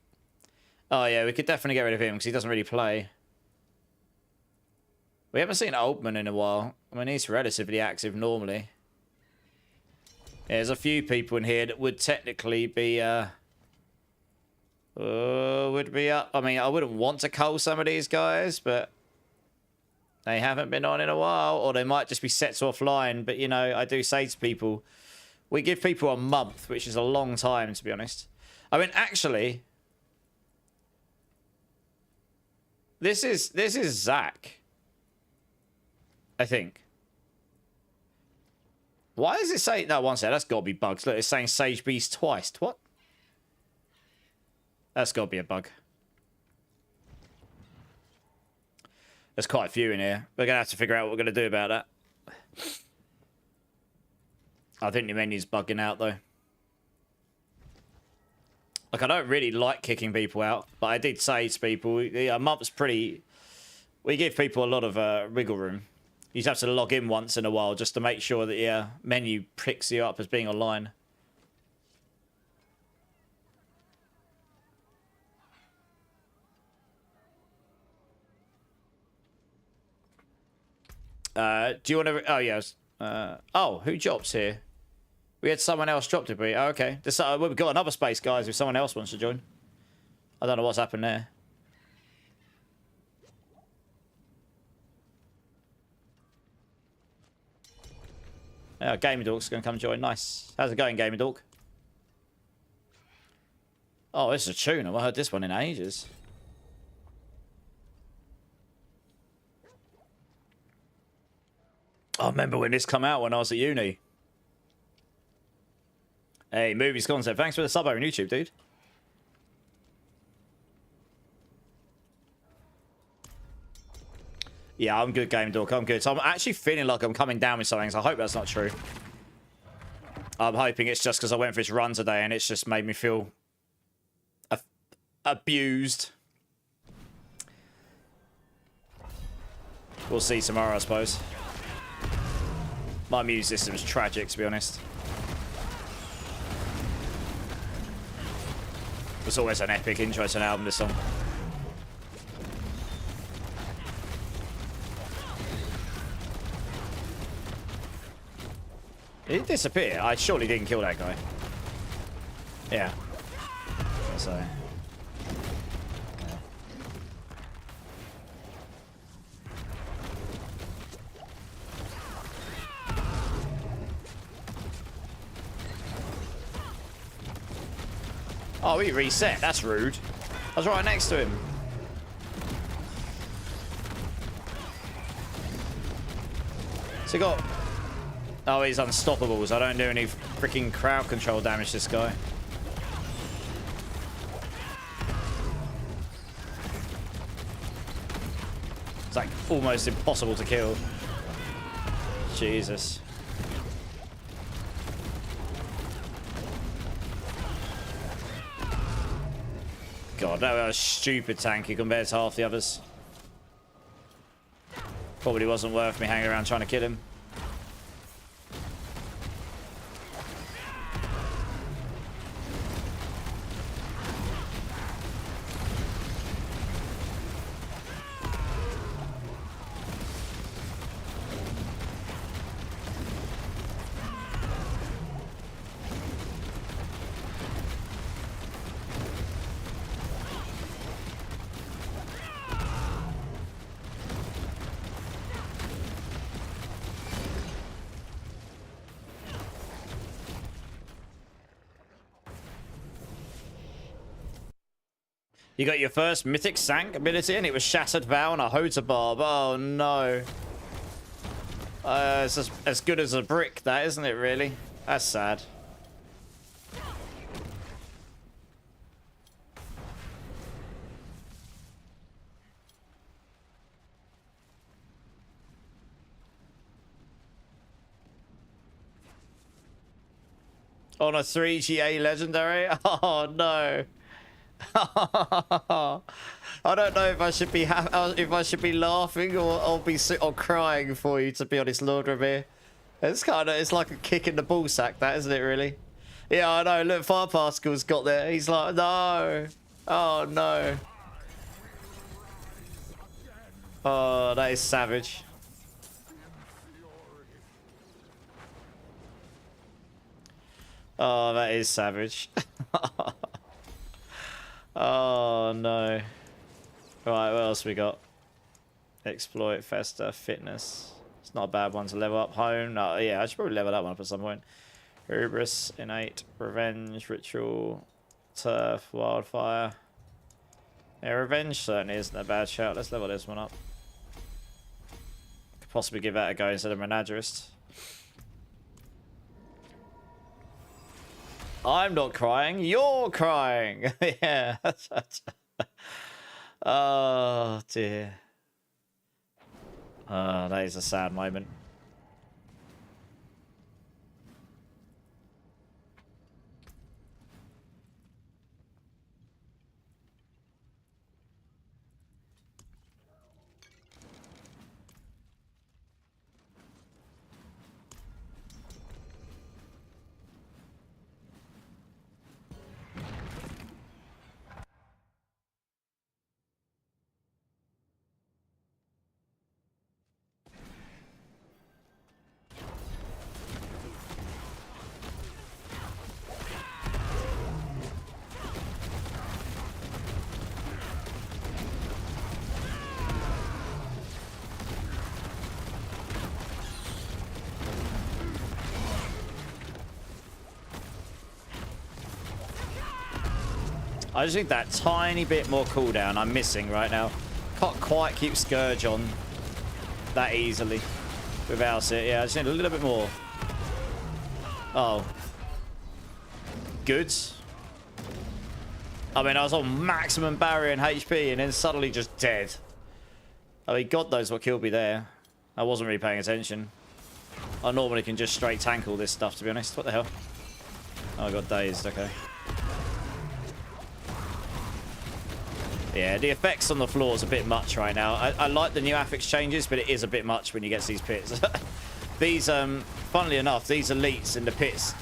[SPEAKER 1] oh yeah, we could definitely get rid of him because he doesn't really play. We haven't seen Oldman in a while. I mean, he's relatively active normally. Yeah, there's a few people in here that would technically be, would be up. I mean, I wouldn't want to cull some of these guys, but they haven't been on in a while, or they might just be set to offline. But, you know, I do say to people, we give people a month, which is a long time, to be honest. I mean, actually, this is Zach, I think. Why does it say... No, one second. That's got to be bugs. Look, it's saying Sage Beast twice. What? That's got to be a bug. There's quite a few in here. We're going to have to figure out what we're going to do about that. I think the menu's bugging out, though. Like, I don't really like kicking people out, but I did say to people, a month's pretty... We give people a lot of wiggle room. You just have to log in once in a while just to make sure that your menu picks you up as being online. Do you want to... Oh, yes. Oh, who drops here? We had someone else drop, did we? Oh, okay. We've got another space, guys, if someone else wants to join. I don't know what's happened there. Oh, Gamer Dork's going to come join. Nice. How's it going, Gamer Dork? Oh, this is a tune. I've heard this one in ages. I remember when this come out when I was at uni. Hey, Movies Concept. Thanks for the sub over on YouTube, dude. Yeah, I'm good, Game Dork. I'm good. So I'm actually feeling like I'm coming down with something, so I hope that's not true. I'm hoping it's just because I went for this run today and it's just made me feel abused. We'll see tomorrow, I suppose. My muse system is tragic, to be honest. It's always an epic intro to an album, this song. Did he disappear? I surely didn't kill that guy. Yeah. So. Yeah. Oh, he reset. That's rude. I was right next to him. So he got... Oh, he's unstoppable, so I don't do any freaking crowd control damage to this guy. It's like almost impossible to kill. Jesus. God, that was stupid tanky compared to half the others. Probably wasn't worth me hanging around trying to kill him. You got your first Mythic Sank ability and it was Shattered Vow and a Hota Barb. Oh no. It's as good as a brick, that, isn't it, really? That's sad. On a 3GA legendary? Oh no. I don't know if I should be if I should be laughing or or crying for you, to be honest, Lord Ramir. It's like a kick in the ball sack, that, isn't it, really? Yeah, I know. Look, Fire Particle's got there. He's like, no. Oh, no. Oh, that is savage. Oh, that is savage. Oh, no. Right, what else we got? Exploit, Festa, Fitness. It's not a bad one to level up. Home. No, yeah, I should probably level that one up at some point. Hubris, Innate, Revenge, Ritual, Turf, Wildfire. Yeah, Revenge certainly isn't a bad shout. Let's level this one up. Could possibly give that a go instead of Menagerist. I'm not crying, you're crying! Yeah. Oh, dear. That is a sad moment. I just think that tiny bit more cooldown I'm missing right now. Can't quite keep Scourge on that easily without it. Yeah, I just need a little bit more. Oh. Good. I mean, I was on maximum barrier and HP and then suddenly just dead. I mean, God knows what killed me there. I wasn't really paying attention. I normally can just straight tank all this stuff, to be honest. What the hell? Oh, I got dazed. Okay. Yeah, the effects on the floor is a bit much right now. I like the new affix changes, but it is a bit much when you get to these pits. These, funnily enough, these elites in the pits,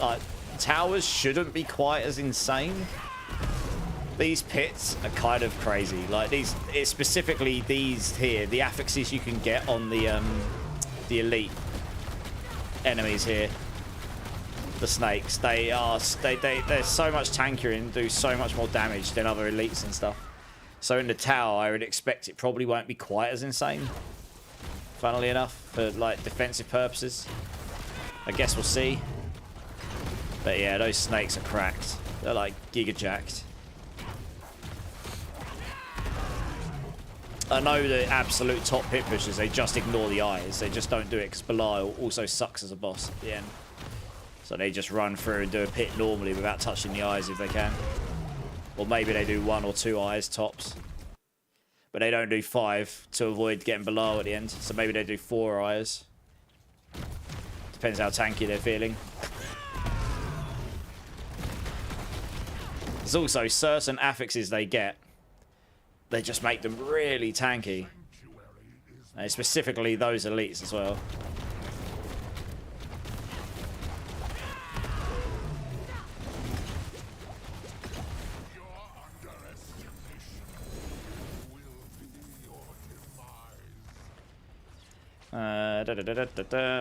[SPEAKER 1] towers shouldn't be quite as insane. These pits are kind of crazy. Like these, it's specifically these here, the affixes you can get on the elite enemies here. The snakes, they're so much tankier and do so much more damage than other elites and stuff. So in the tower, I would expect it probably won't be quite as insane. Funnily enough, for like defensive purposes. I guess we'll see. But yeah, those snakes are cracked. They're like giga jacked. I know the absolute top pit pushers, they just ignore the eyes. They just don't do it because Belial also sucks as a boss at the end. So they just run through and do a pit normally without touching the eyes if they can. Or maybe they do 1 or 2 eyes tops. But they don't do 5 to avoid getting below at the end. So maybe they do 4 eyes. Depends how tanky they're feeling. There's also certain affixes they get. They just make them really tanky. And specifically those elites as well.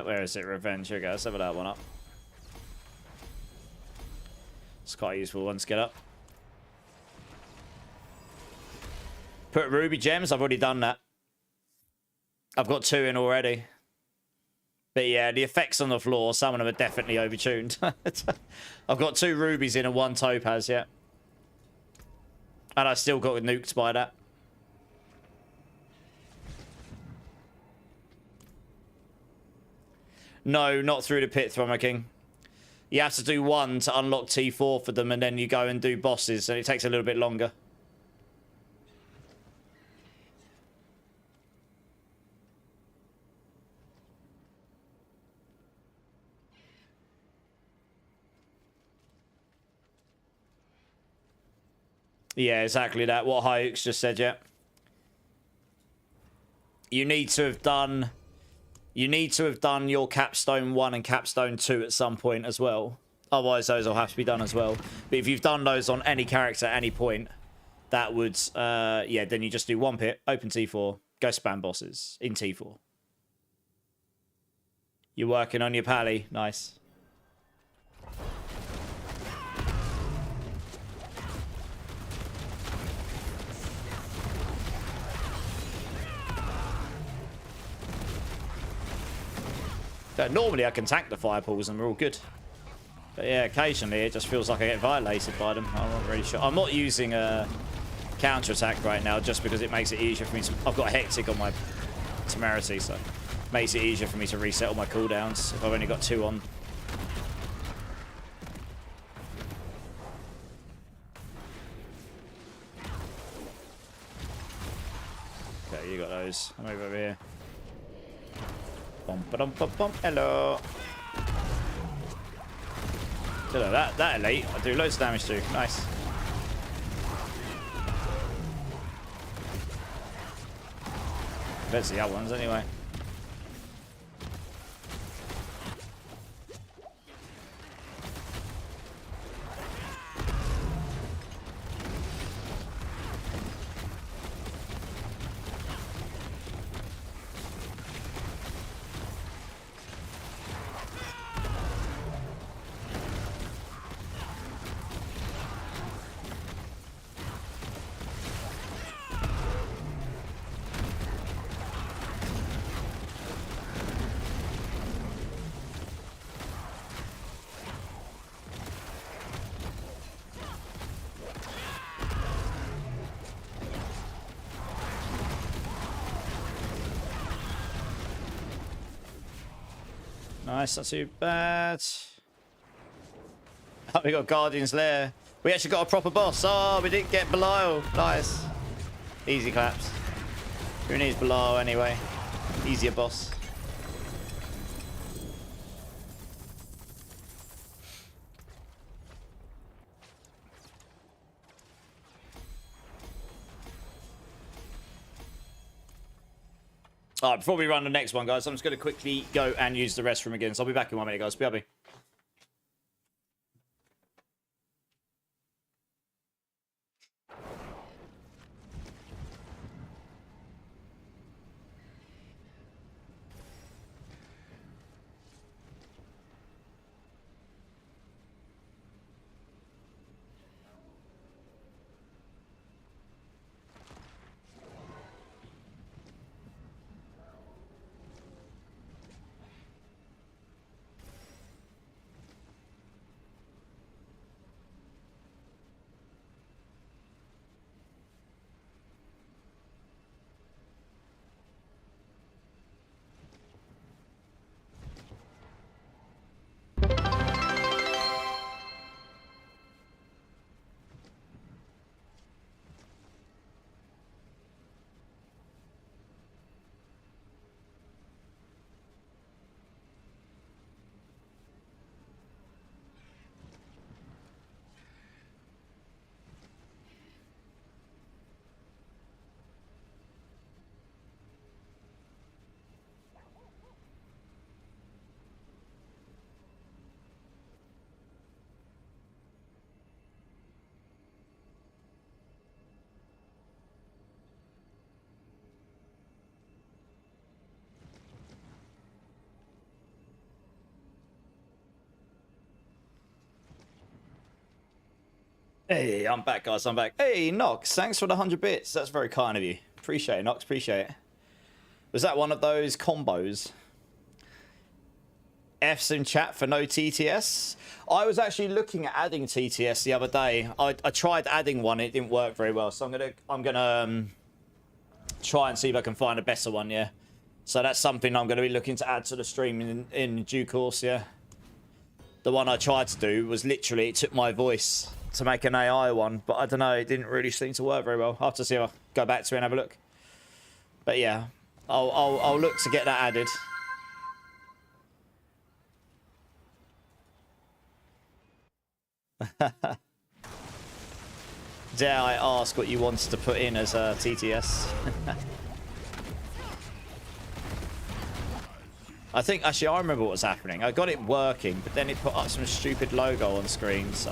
[SPEAKER 1] Where is it? Revenge. Here we go. Let's level that one up. It's quite a useful one to get up. Put ruby gems. I've already done that. I've got 2 in already. But yeah, the effects on the floor, some of them are definitely overtuned. I've got 2 rubies in and 1 topaz, yeah. And I still got nuked by that. No, not through the pit, Thrummer King. You have to do 1 to unlock T4 for them, and then you go and do bosses, and it takes a little bit longer. Yeah, exactly that. What Hyuk's just said, yeah. You need to have done your Capstone 1 and Capstone 2 at some point as well. Otherwise, those will have to be done as well. But if you've done those on any character at any point, that would, yeah, then you just do 1 pit, open T4, go spam bosses in T4. You're working on your pally. Nice. Normally I can tank the firepools and we're all good. But yeah, occasionally it just feels like I get violated by them. I'm not really sure. I'm not using a counter-attack right now just because it makes it easier for me to... I've got a Hectic on my Temerity, so it makes it easier for me to reset all my cooldowns if I've only got 2 on. Okay, you got those. I'm over here. Bum, ba-dum, bum, bum. Hello. So that elite, I do loads of damage to. Nice. There's the other ones anyway. Nice, not too bad. Oh, we got Guardian's Lair. We actually got a proper boss. Oh, we didn't get Belial. Nice. Easy claps. Who needs Belial anyway? Easier boss. All right, before we run the next one, guys, I'm just going to quickly go and use the restroom again. So I'll be back in 1 minute, guys. BRB. Hey, I'm back, guys. I'm back. Hey, Nox, thanks for the 100 bits. That's very kind of you. Appreciate it, Nox. Appreciate it. Was that one of those combos? F's in chat for no TTS. I was actually looking at adding TTS the other day. I tried adding one. It didn't work very well. So I'm gonna try and see if I can find a better one. Yeah. So that's something I'm going to be looking to add to the stream in due course. Yeah. The one I tried to do was literally it took my voice to make an AI one, but I don't know, it didn't really seem to work very well. I'll have to see if I go back to it and have a look. But yeah, I'll look to get that added. Dare I ask what you wanted to put in as a TTS? I think, actually, I remember what was happening. I got it working, but then it put up some stupid logo on screen. So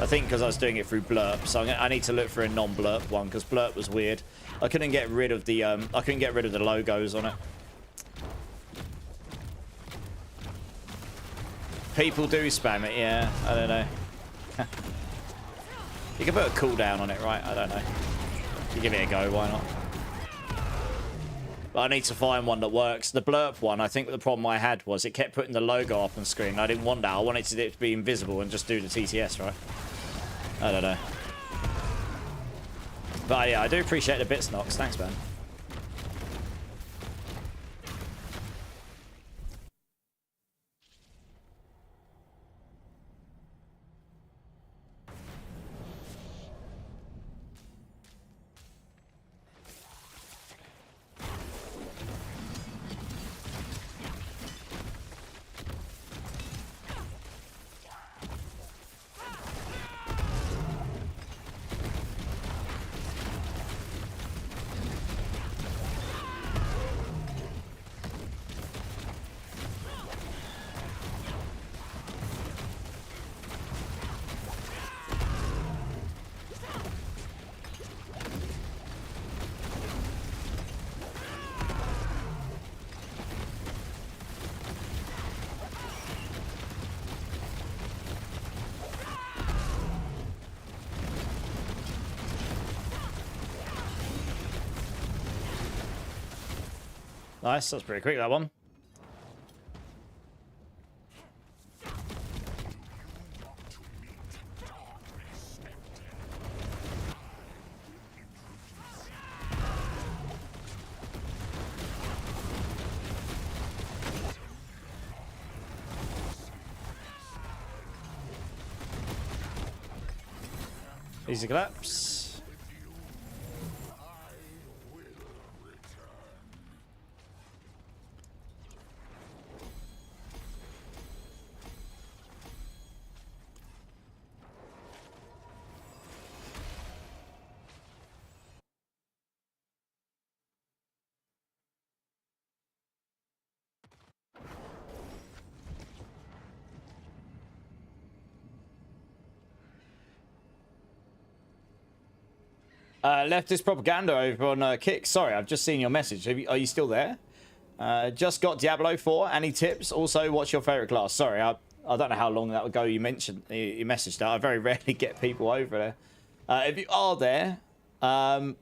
[SPEAKER 1] I think because I was doing it through Blurp. So I need to look for a non-Blurp one, because Blurp was weird. I couldn't get rid of the logos on it. People do spam it, yeah. I don't know. You can put a cooldown on it, right? I don't know. You give it a go, why not? But I need to find one that works. The Blurp one, I think the problem I had was it kept putting the logo up on screen. I didn't want that. I wanted it to be invisible and just do the TTS, right? I don't know. But yeah, I do appreciate the bits, Nox. Thanks, man. Nice, that's pretty quick, that one. Easy collapse. Leftist propaganda over on Kick. Sorry, I've just seen your message. Are you still there? Just got Diablo 4. Any tips? Also, what's your favorite class? Sorry, I don't know how long that ago you messaged that. I very rarely get people over there. If you are there, I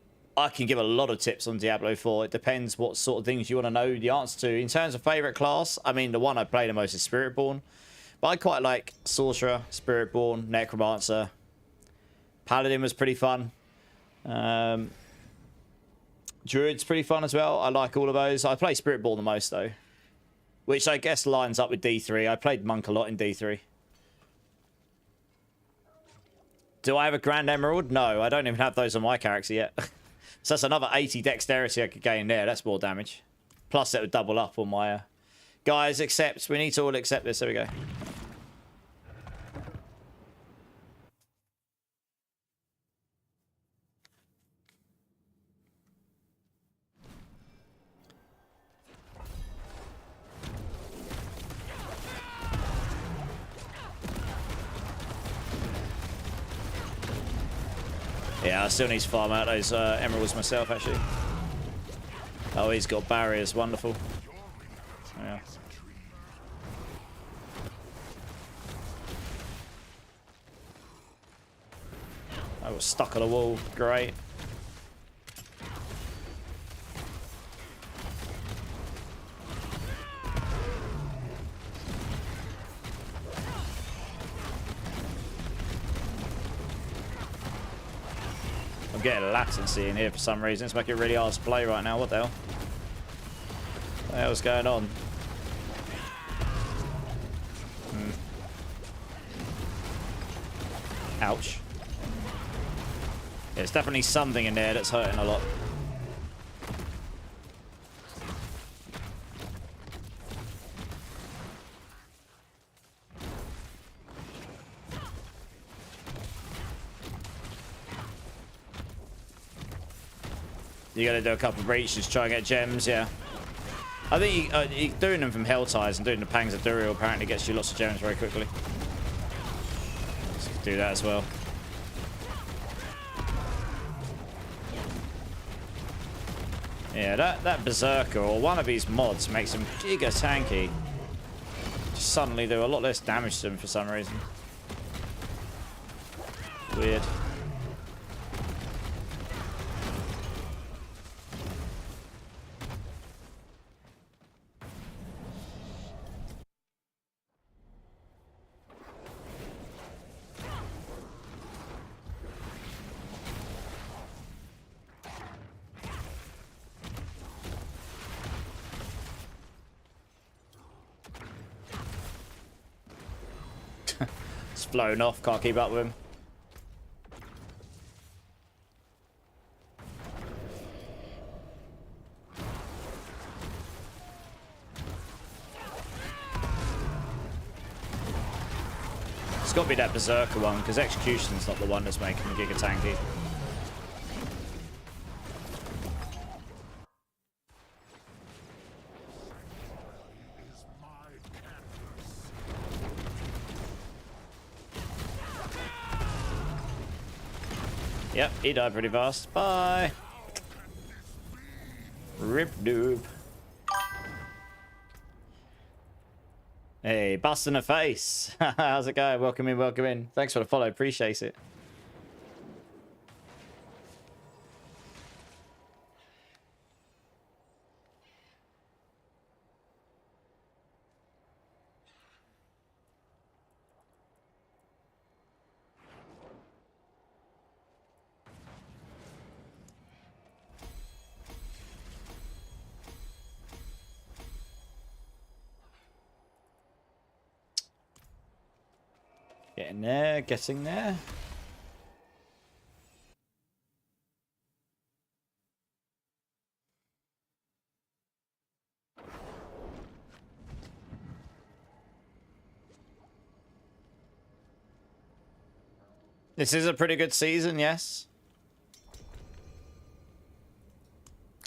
[SPEAKER 1] can give a lot of tips on Diablo 4. It depends what sort of things you want to know the answer to. In terms of favorite class, I mean, the one I play the most is Spiritborn. But I quite like Sorcerer, Spiritborn, Necromancer. Paladin was pretty fun. Druid's pretty fun as well. I like all of those. I play Spiritborn the most though, which I guess lines up with D3. I played Monk a lot in D3. Do I have a Grand Emerald? No, I don't even have those on my character yet. So that's another 80 dexterity I could gain there. That's more damage. Plus it would double up on my guys. Accept. We need to all accept this. There we go. Yeah, I still need to farm out those emeralds myself, actually. Oh, he's got barriers. Wonderful. Yeah. I was stuck on a wall. Great. I'm getting latency in here for some reason. It's making it really hard to play right now. What the hell? What the hell's going on? Ouch. Yeah, there's definitely something in there that's hurting a lot. You got to do a couple of breaches, try and get gems, yeah. I think doing them from Hellties and doing the Pangs of Duriel apparently gets you lots of gems very quickly. So you can do that as well. Yeah, that Berserker or one of these mods makes him giga tanky. Just suddenly do a lot less damage to them for some reason. Weird. It's flown off, can't keep up with him. It's got to be that Berserker one, because Execution's not the one that's making the giga tanky.
[SPEAKER 2] Is my canvas.
[SPEAKER 1] Yep, he died pretty fast. Bye. Rip doob. Hey, bust in the face. How's it going? Welcome in, welcome in. Thanks for the follow, appreciate it. Getting there, getting there. This is a pretty good season, yes.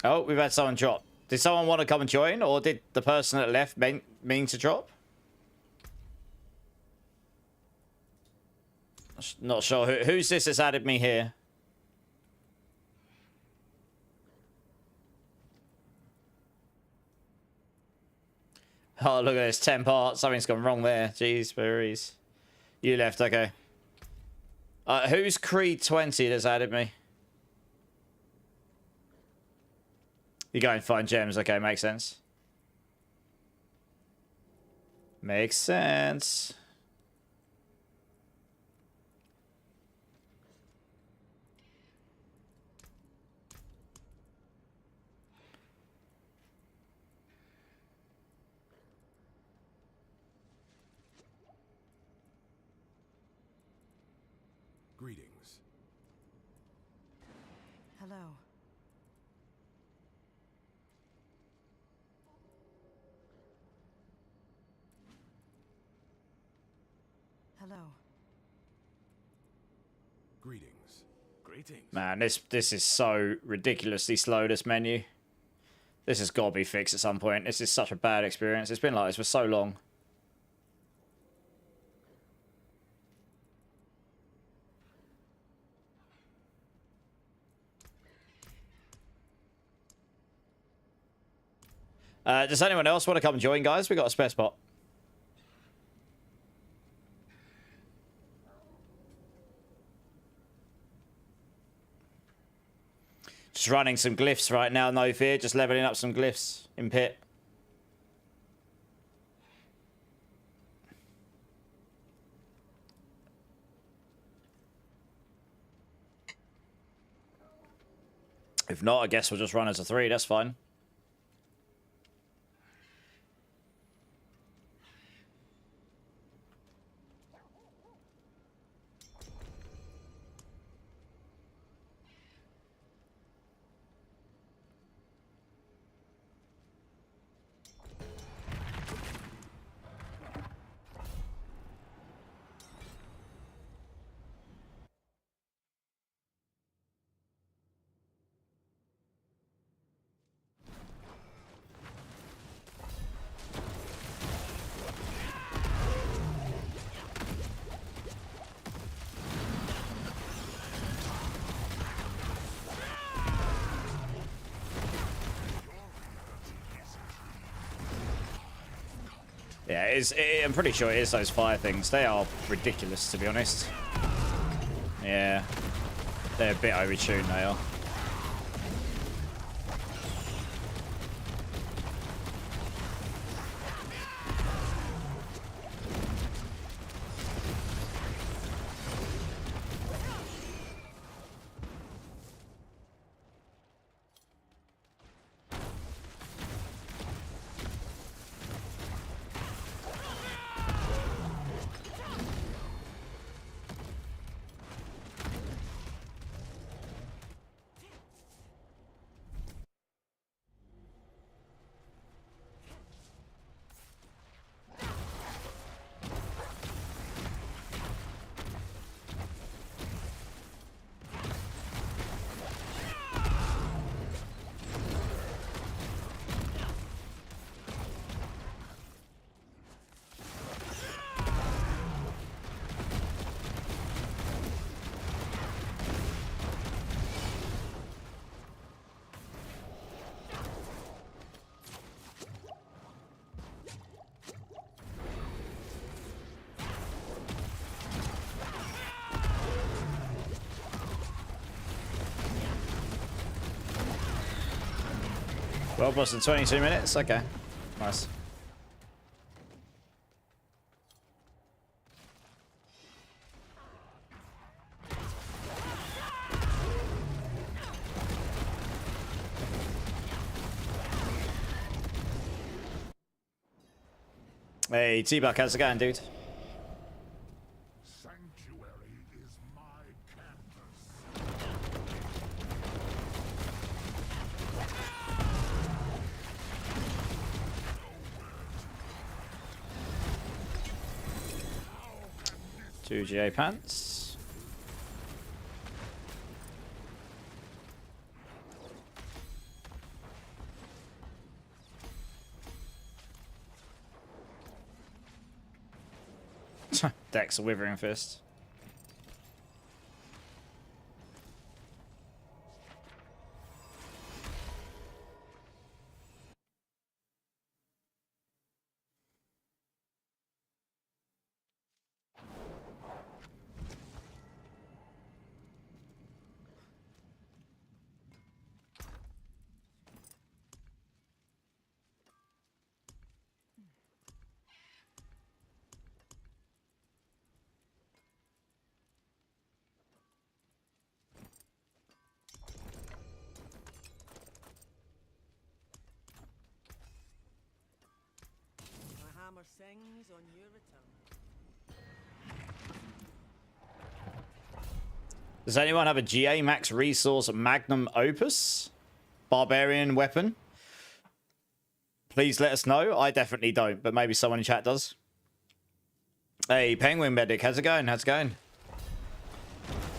[SPEAKER 1] Oh, we've had someone drop. Did someone want to come and join, or did the person that left mean to drop? Not sure. Who's this that's added me here? Oh, look at this. 10 parts. Something's gone wrong there. Jeez, berries. You left, okay. Who's Creed 20 that's added me? You go and find gems. Okay, makes sense. Makes sense.
[SPEAKER 2] Greetings.
[SPEAKER 3] Hello. Hello.
[SPEAKER 2] Greetings. Greetings.
[SPEAKER 1] Man, this is so ridiculously slow, this menu. This has got to be fixed at some point. This is such a bad experience. It's been like this for so long. Does anyone else want to come and join, guys? We got a spare spot. Just running some glyphs right now, no fear. Just leveling up some glyphs in pit. If not, I guess we'll just run as a 3. That's fine. Yeah, I'm pretty sure it is those fire things. They are ridiculous, to be honest. Yeah. They're a bit overtuned, they are. Well, boss in 22 minutes. Okay, nice. Hey, T-Buck, how's it going, dude?
[SPEAKER 2] Sanctuary is my canvas.
[SPEAKER 1] 2 GA pants. Dex a Withering Fist.
[SPEAKER 3] My hammer sings on your return.
[SPEAKER 1] Does anyone have a GA Max Resource Magnum Opus? Barbarian weapon? Please let us know. I definitely don't, but maybe someone in chat does. Hey, Penguin Medic, how's it going? How's it going?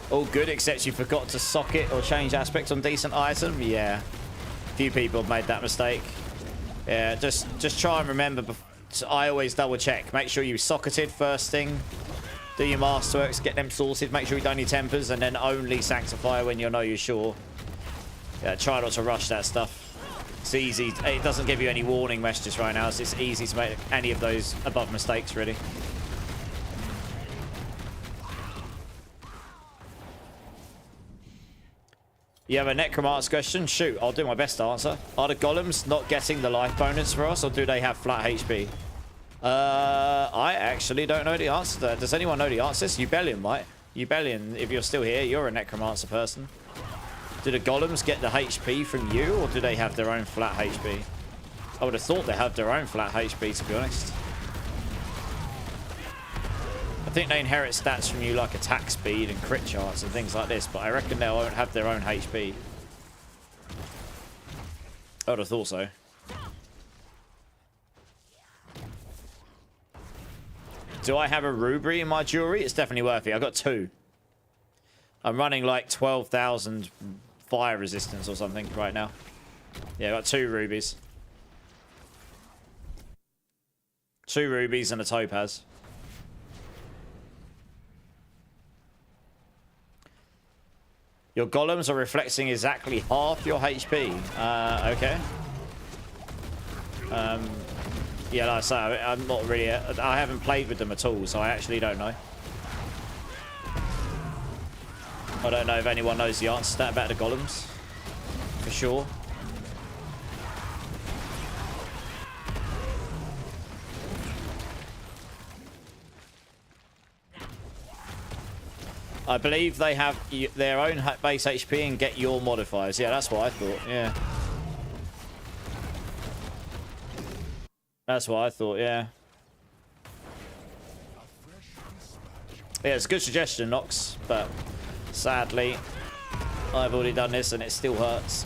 [SPEAKER 1] All good, except you forgot to socket or change aspects on decent item. Yeah, a few people have made that mistake. Yeah, just try and remember. I always double check. Make sure you socketed first thing. Do your masterworks, get them sorted. Make sure you don't need tempers, and then only sanctify when you know you're sure. Yeah, try not to rush that stuff. It's easy. It doesn't give you any warning messages right now, so it's easy to make any of those above mistakes, really. You have a Necromancer question? Shoot, I'll do my best to answer. Are the golems not getting the life bonus for us, or do they have flat HP? I actually don't know the answer to that. Does anyone know the answers? Ubellion might. Ubellion, if you're still here, you're a Necromancer person. Do the golems get the HP from you, or do they have their own flat HP? I would have thought they have their own flat HP, to be honest. I think they inherit stats from you like attack speed and crit charts and things like this, but I reckon they won't have their own HP. I would have thought so. Do I have a ruby in my jewelry? It's definitely worth it. I've got 2. I'm running like 12,000 fire resistance or something right now. Yeah, I've got 2 rubies. 2 rubies and a topaz. Your golems are reflecting exactly half your HP. Okay. Yeah, like I say, I'm not really... I haven't played with them at all, so I actually don't know. I don't know if anyone knows the answer to that about the golems. For sure. I believe they have their own base HP and get your modifiers. Yeah, that's what I thought. Yeah. That's what I thought, yeah. Yeah, it's a good suggestion, Nox, but sadly, I've already done this and it still hurts.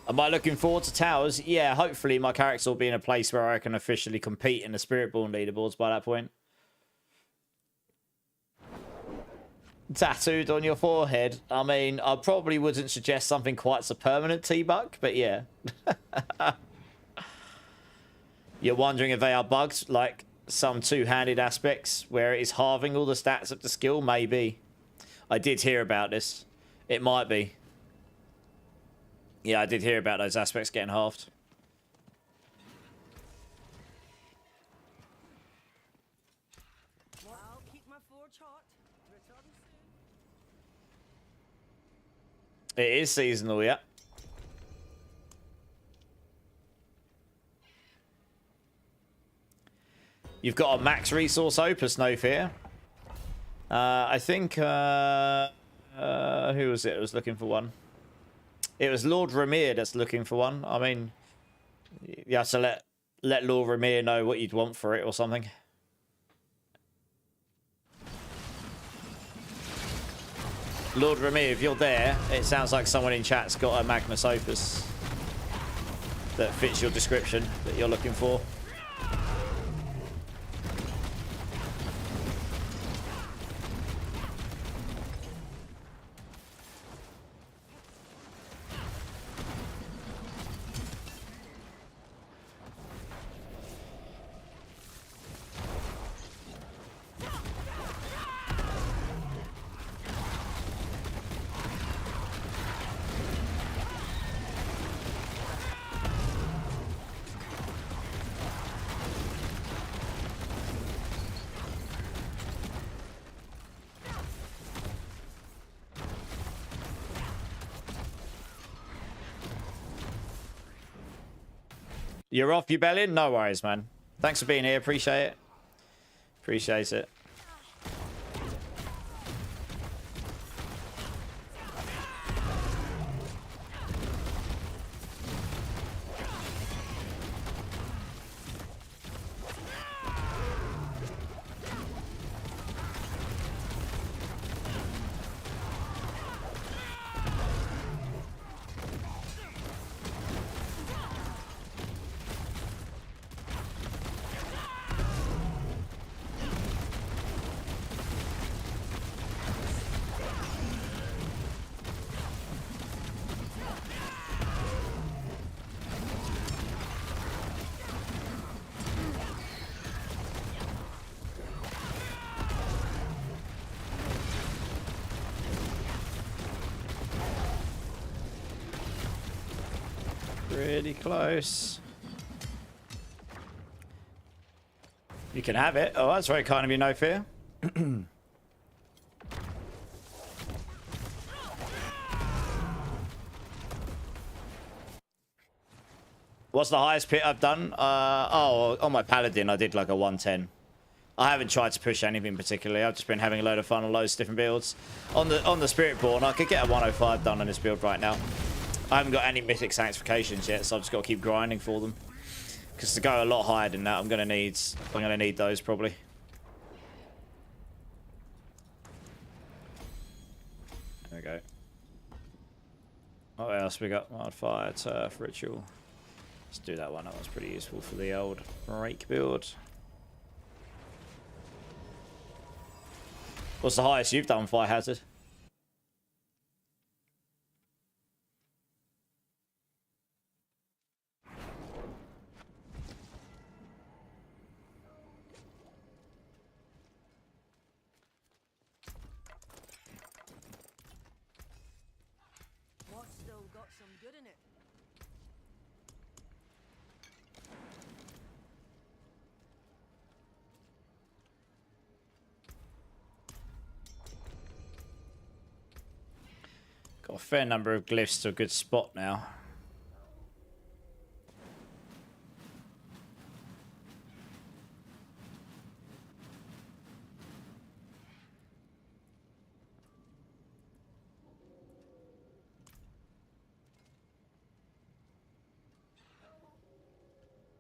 [SPEAKER 1] Am I looking forward to towers? Yeah, hopefully my character will be in a place where I can officially compete in the Spiritborn leaderboards by that point. Tattooed on your forehead. I mean, I probably wouldn't suggest something quite so permanent, T-Buck, but yeah. You're wondering if they are bugged, like some two-handed aspects where it is halving all the stats of the skill? Maybe. I did hear about this. It might be. Yeah, I did hear about those aspects getting halved.
[SPEAKER 3] I'll keep my forge hot. Return soon.
[SPEAKER 1] It is seasonal, yeah. You've got a max resource opus, no fear. I think... who was it? I was looking for one. It was Lord Ramir that's looking for one. I mean, you have to let Lord Ramir know what you'd want for it or something. Lord Ramir, if you're there, it sounds like someone in chat's got a Magnus Opus that fits your description that you're looking for. You're off, you bellin? No worries, man. Thanks for being here. Appreciate it. Appreciate it. Really close. You can have it. Oh, that's very kind of you, no fear. What's the highest pit I've done? Oh, on my Paladin, I did like a 110. I haven't tried to push anything particularly. I've just been having a load of fun on loads of different builds. On the Spiritborn, I could get a 105 done on this build right now. I haven't got any mythic sanctifications yet, so I've just got to keep grinding for them. Because to go a lot higher than that, I'm gonna need those probably. There we go. What else we got? Wildfire, turf, ritual. Let's do that one. That one's pretty useful for the old rake build. What's the highest you've done, Fire Hazard?
[SPEAKER 3] What's still got some good in it?
[SPEAKER 1] Got a fair number of glyphs to a good spot now.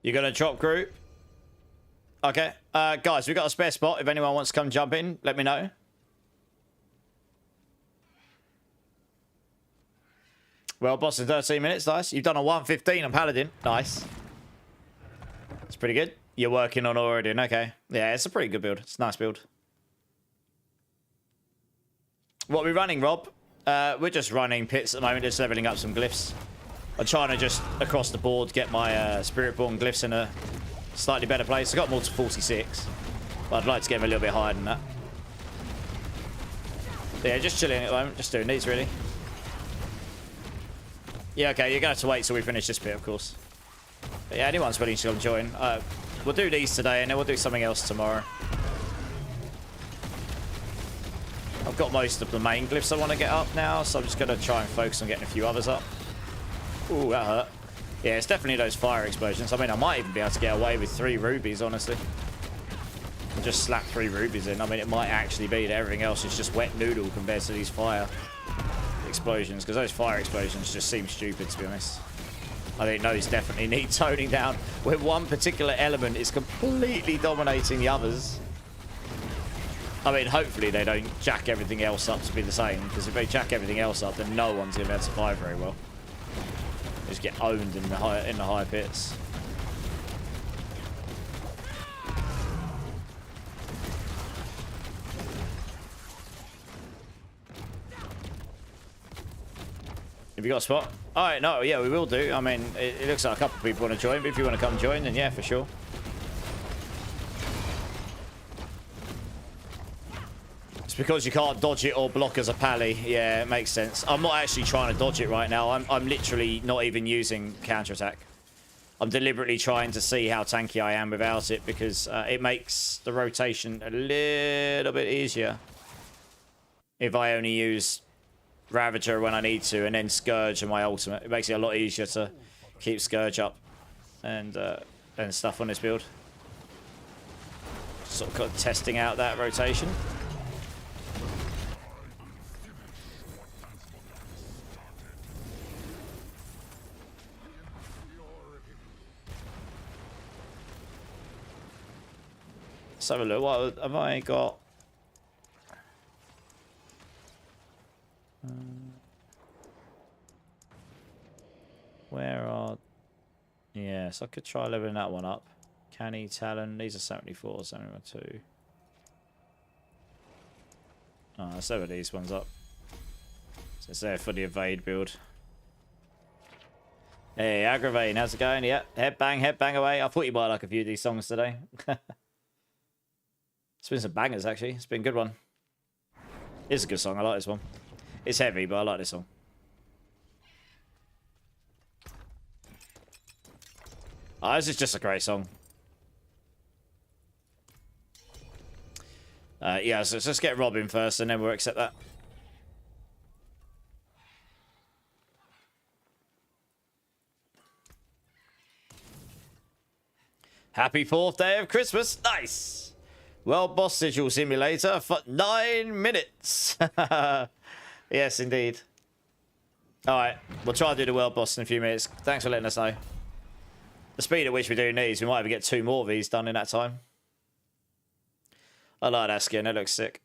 [SPEAKER 1] You gonna drop group? Okay. Guys, we got a spare spot. If anyone wants to come jump in, let me know. Well, boss in 13 minutes. Nice. You've done a 1:15 on Paladin. Nice. It's pretty good. You're working on Oridin. Okay. Yeah, it's a pretty good build. It's a nice build. What are we running, Rob? We're just running pits at the moment, just leveling up some glyphs. I'm trying to just, across the board, get my Spiritborn glyphs in a slightly better place. I got them all to 46, but I'd like to get them a little bit higher than that. Yeah, just chilling at the moment, just doing these, really. Yeah, okay, you're going to have to wait till we finish this bit, of course. But yeah, anyone's willing to come join. We'll do these today, and then we'll do something else tomorrow. I've got most of the main glyphs I want to get up now, so I'm just going to try and focus on getting a few others up. Ooh, that hurt. Yeah, it's definitely those fire explosions. I mean, I might even be able to get away with 3 rubies, honestly. And just slap 3 rubies in. I mean, it might actually be that everything else is just wet noodle compared to these fire explosions, because those fire explosions just seem stupid, to be honest. I think those definitely need toning down, where one particular element is completely dominating the others. I mean, hopefully they don't jack everything else up to be the same, because if they jack everything else up, then no one's going to be able to survive very well. Just get owned in the high pits. Have you got a spot? Alright, no, yeah, we will do. I mean, it looks like a couple of people want to join, but if you want to come join, then yeah, for sure. It's because you can't dodge it or block as a pally. Yeah, it makes sense. I'm not actually trying to dodge it right now. I'm literally not even using counterattack. I'm deliberately trying to see how tanky I am without it, because it makes the rotation a little bit easier if I only use Ravager when I need to, and then Scourge and my ultimate. It makes it a lot easier to keep Scourge up and stuff on this build. Sort of testing out that rotation. Let's have a look. What have I got? Where are... Yes, I could try leveling that one up. Canny, Talon. These are 74, 72. Oh, let's level these ones up. So it's there for the evade build. Hey, Aggravating, how's it going? Yeah, head bang away. I thought you might like a few of these songs today. It's been some bangers, actually. It's been a good one. It's a good song. I like this one. It's heavy, but I like this song. Oh, this is just a great song. Yeah, so let's just get Robin first, and then we'll accept that. Happy 4th day of Christmas. Nice. Well, boss sigil simulator for 9 minutes. Yes, indeed. All right, we'll try to do the world boss in a few minutes. Thanks for letting us know. The speed at which we're doing these, we might even get 2 more of these done in that time. I like that skin. It looks sick.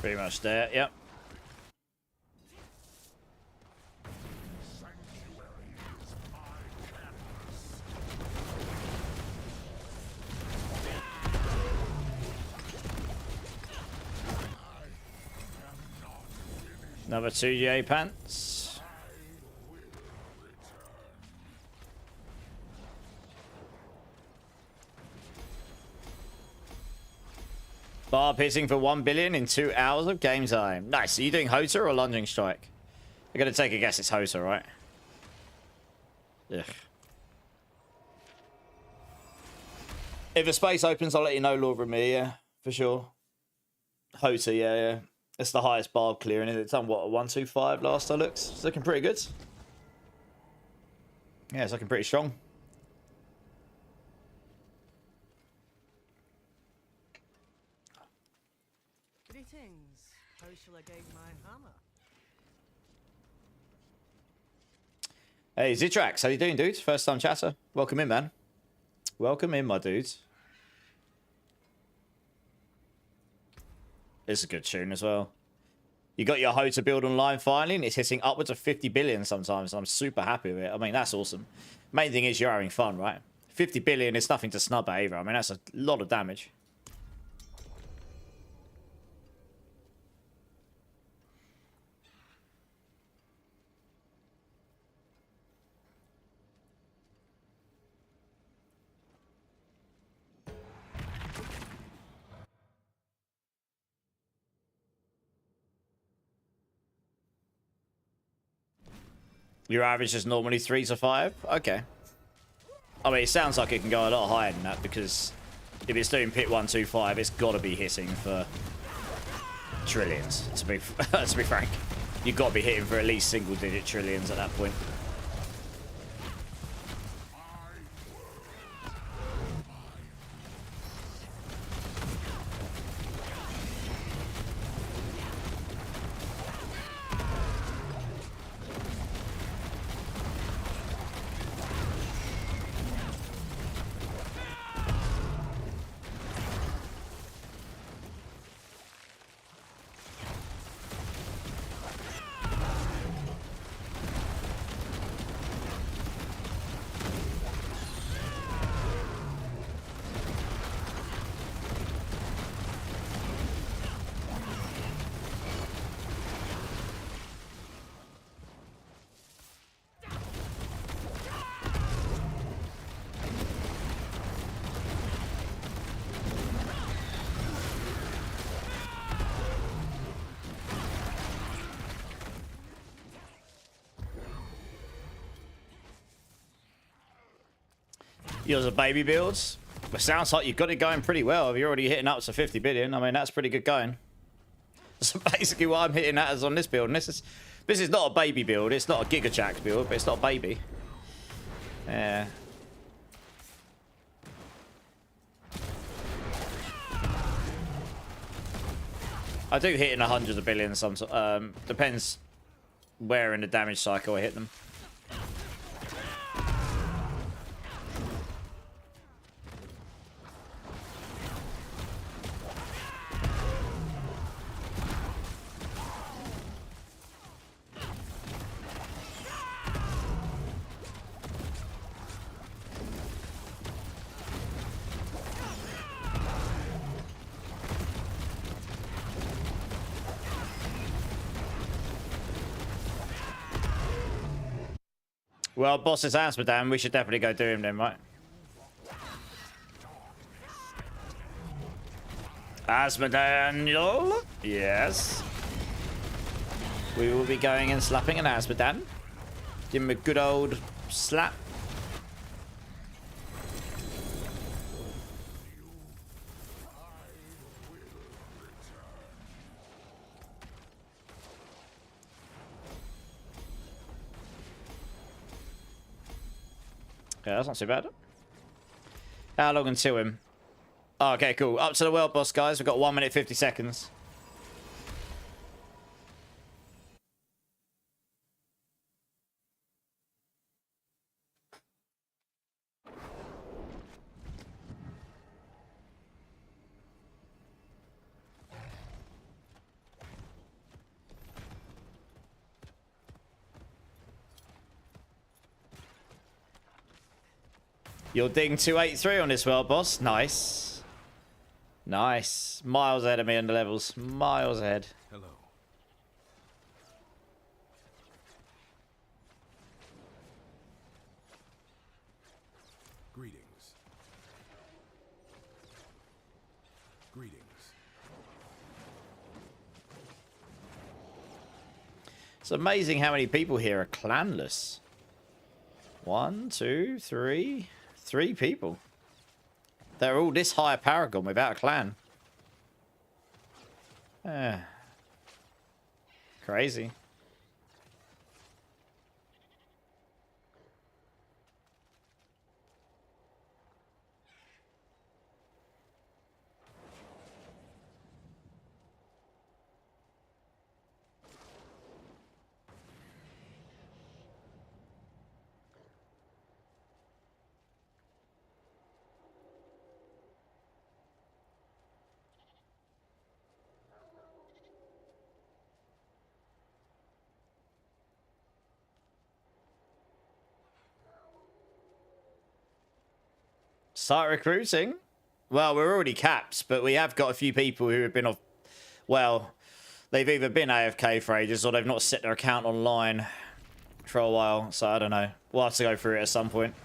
[SPEAKER 1] Pretty much there, yep. Another 2 GA pants. Barb hitting for 1 billion in 2 hours of game time. Nice. Are you doing Hota or Lunging Strike? I'm going to take a guess it's Hota, right? Ugh. If a space opens, I'll let you know, Lord Ramir, yeah, for sure. Hota, yeah. It's the highest Barb clearing. It's done, what, a 125 last I looked? It's looking pretty good. Yeah, it's looking pretty strong.
[SPEAKER 3] Greetings. How shall I guide my hammer?
[SPEAKER 1] Hey, Zitrax, how you doing, dude? First time chatter. Welcome in, man. Welcome in, my dudes. It's a good tune as well. You got your Hota build online finally, and it's hitting upwards of 50 billion sometimes. I'm super happy with it. I mean, that's awesome. Main thing is you're having fun, right? 50 billion is nothing to snub at either. I mean, that's a lot of damage. Your average is normally 3 to 5? Okay. I mean, it sounds like it can go a lot higher than that, because if it's doing pit 125, it's got to be hitting for trillions, to be frank. You've got to be hitting for at least single-digit trillions at that point. Yours are baby builds. It sounds like you've got it going pretty well. If you're already hitting up to 50 billion, I mean, that's pretty good going. So basically what I'm hitting at is on this build. And this is not a baby build. It's not a gigajack build, but it's not baby. Yeah. I do hit in the hundreds of billions sometimes. Depends where in the damage cycle I hit them. Well, boss is Amsterdam. We should definitely go do him then, right? Asmodaniel? Yes. We will be going and slapping an Asmodan. Give him a good old slap. Yeah, that's not too bad. How long until him? Oh, okay, cool. Up to the world boss, guys. We've got 1 minute 50 seconds. You're ding 283 on this world, boss. Nice. Nice. Miles ahead of me on the levels. Miles ahead.
[SPEAKER 4] Hello. Greetings. Greetings.
[SPEAKER 1] It's amazing how many people here are clanless. 1, 2, 3. 3 people. They're all this high Paragon without a clan. Crazy. Start recruiting? Well, we're already capped, but we have got a few people who have been off... Well, they've either been AFK for ages or they've not set their account online for a while. So, I don't know. We'll have to go through it at some point.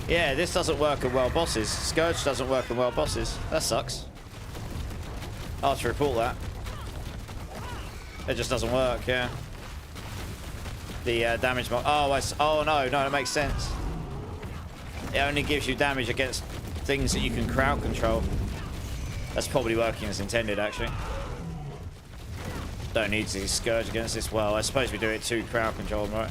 [SPEAKER 1] Yeah, this doesn't work on well bosses. Scourge doesn't work on well bosses. That sucks. I'll have to report that. It just doesn't work, yeah. The damage... Oh, no, that makes sense. It only gives you damage against things that you can crowd control. That's probably working as intended, actually. Don't need to Scourge against this. Well, I suppose we do it to crowd control, right?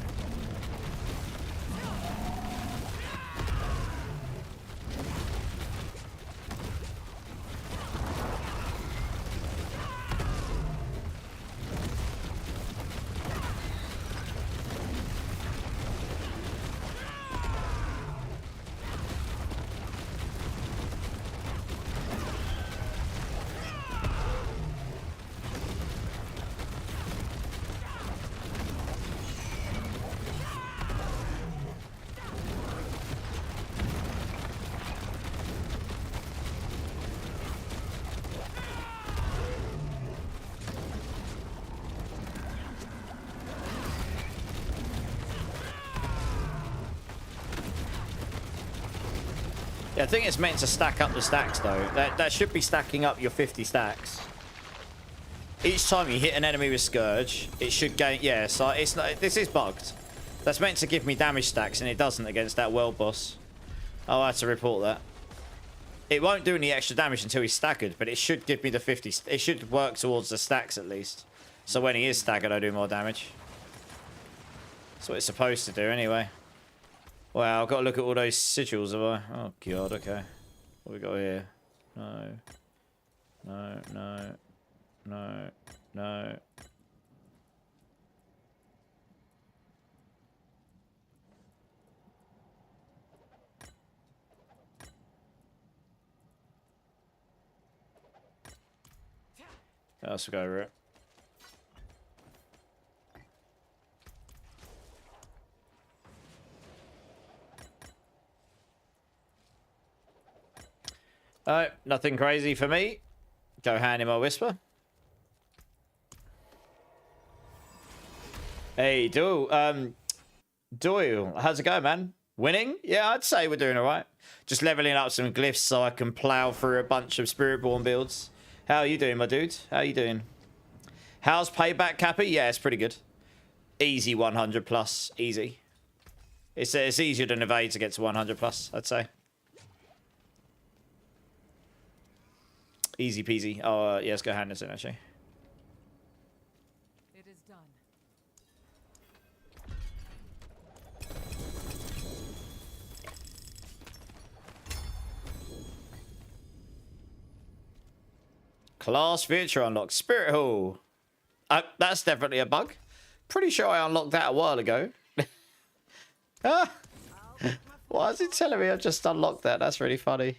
[SPEAKER 1] Yeah, I think it's meant to stack up the stacks, though. That should be stacking up your 50 stacks. Each time you hit an enemy with Scourge, it should gain... Yeah, so it's not... This is bugged. That's meant to give me damage stacks, and it doesn't against that world boss. I'll have to report that. It won't do any extra damage until he's staggered, but it should give me the 50... It should work towards the stacks, at least. So when he is staggered, I do more damage. That's what it's supposed to do, anyway. Wow, I've got to look at all those sigils, have I? Oh, God, okay. What we got here? No. No, no. No. No. Let's go over it. Nothing crazy for me. Go hand in my whisper. Hey, Doyle. Doyle, how's it going, man? Winning? Yeah, I'd say we're doing all right. Just leveling up some glyphs so I can plow through a bunch of Spiritborn builds. How are you doing, my dude? How are you doing? How's Payback, Cappy? Yeah, it's pretty good. Easy 100 plus. Easy. It's easier than Evade to get to 100 plus, I'd say. Easy peasy. Oh, yeah, let's go hand this in, actually.
[SPEAKER 3] It is done.
[SPEAKER 1] Class feature unlocked. Spirit Hall. That's definitely a bug. Pretty sure I unlocked that a while ago. Ah. Why is it telling me I've just unlocked that? That's really funny.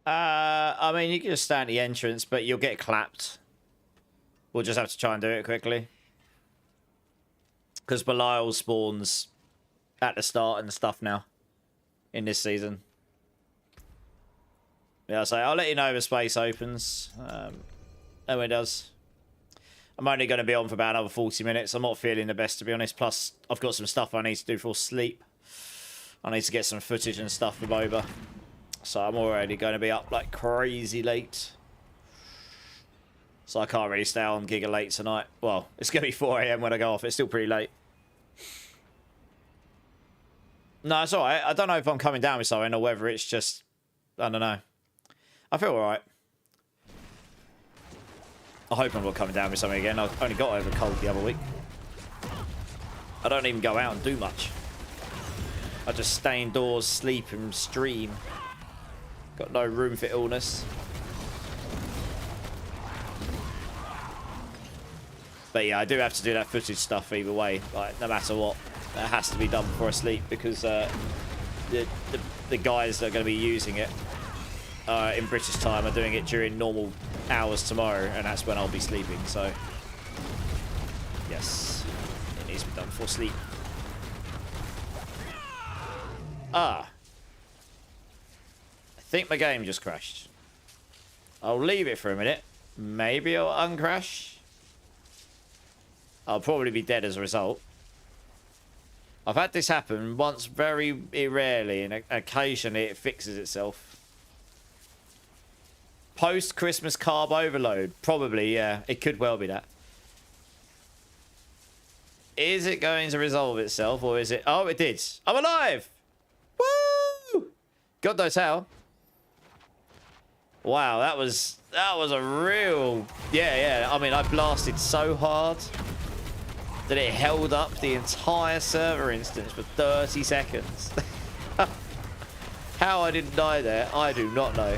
[SPEAKER 1] I mean, you can just stand at the entrance, but you'll get clapped. We'll just have to try and do it quickly. Because Belial spawns at the start and stuff now. In this season. Yeah, so I'll let you know if the space opens. And when it does. I'm only going to be on for about another 40 minutes. I'm not feeling the best, to be honest. Plus, I've got some stuff I need to do for sleep. I need to get some footage and stuff for Boba. So I'm already going to be up like crazy late. So I can't really stay on Giga late tonight. Well, it's going to be 4 AM when I go off. It's still pretty late. No, it's alright. I don't know if I'm coming down with something or whether it's just... I don't know. I feel alright. I hope I'm not coming down with something again. I only got over cold the other week. I don't even go out and do much. I just stay indoors, sleep and stream. Got no room for illness. But yeah, I do have to do that footage stuff either way. Like, no matter what, that has to be done before I sleep because the guys that are going to be using it in British time are doing it during normal hours tomorrow, and that's when I'll be sleeping. So yes, it needs to be done before sleep. I think my game just crashed. I'll leave it for a minute. Maybe it'll uncrash. I'll probably be dead as a result. I've had this happen once very rarely, and occasionally it fixes itself. Post-Christmas carb overload. Probably, yeah. It could well be that. Is it going to resolve itself, or is it... Oh, it did. I'm alive! Woo! God knows how. Wow, that was a real... Yeah. I mean, I blasted so hard that it held up the entire server instance for 30 seconds. How I didn't die there, I do not know.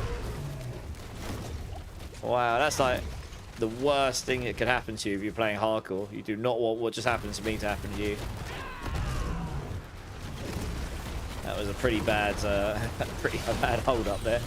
[SPEAKER 1] Wow, that's like the worst thing that could happen to you if you're playing hardcore. You do not want what just happened to me to happen to you. That was a pretty bad hold up there.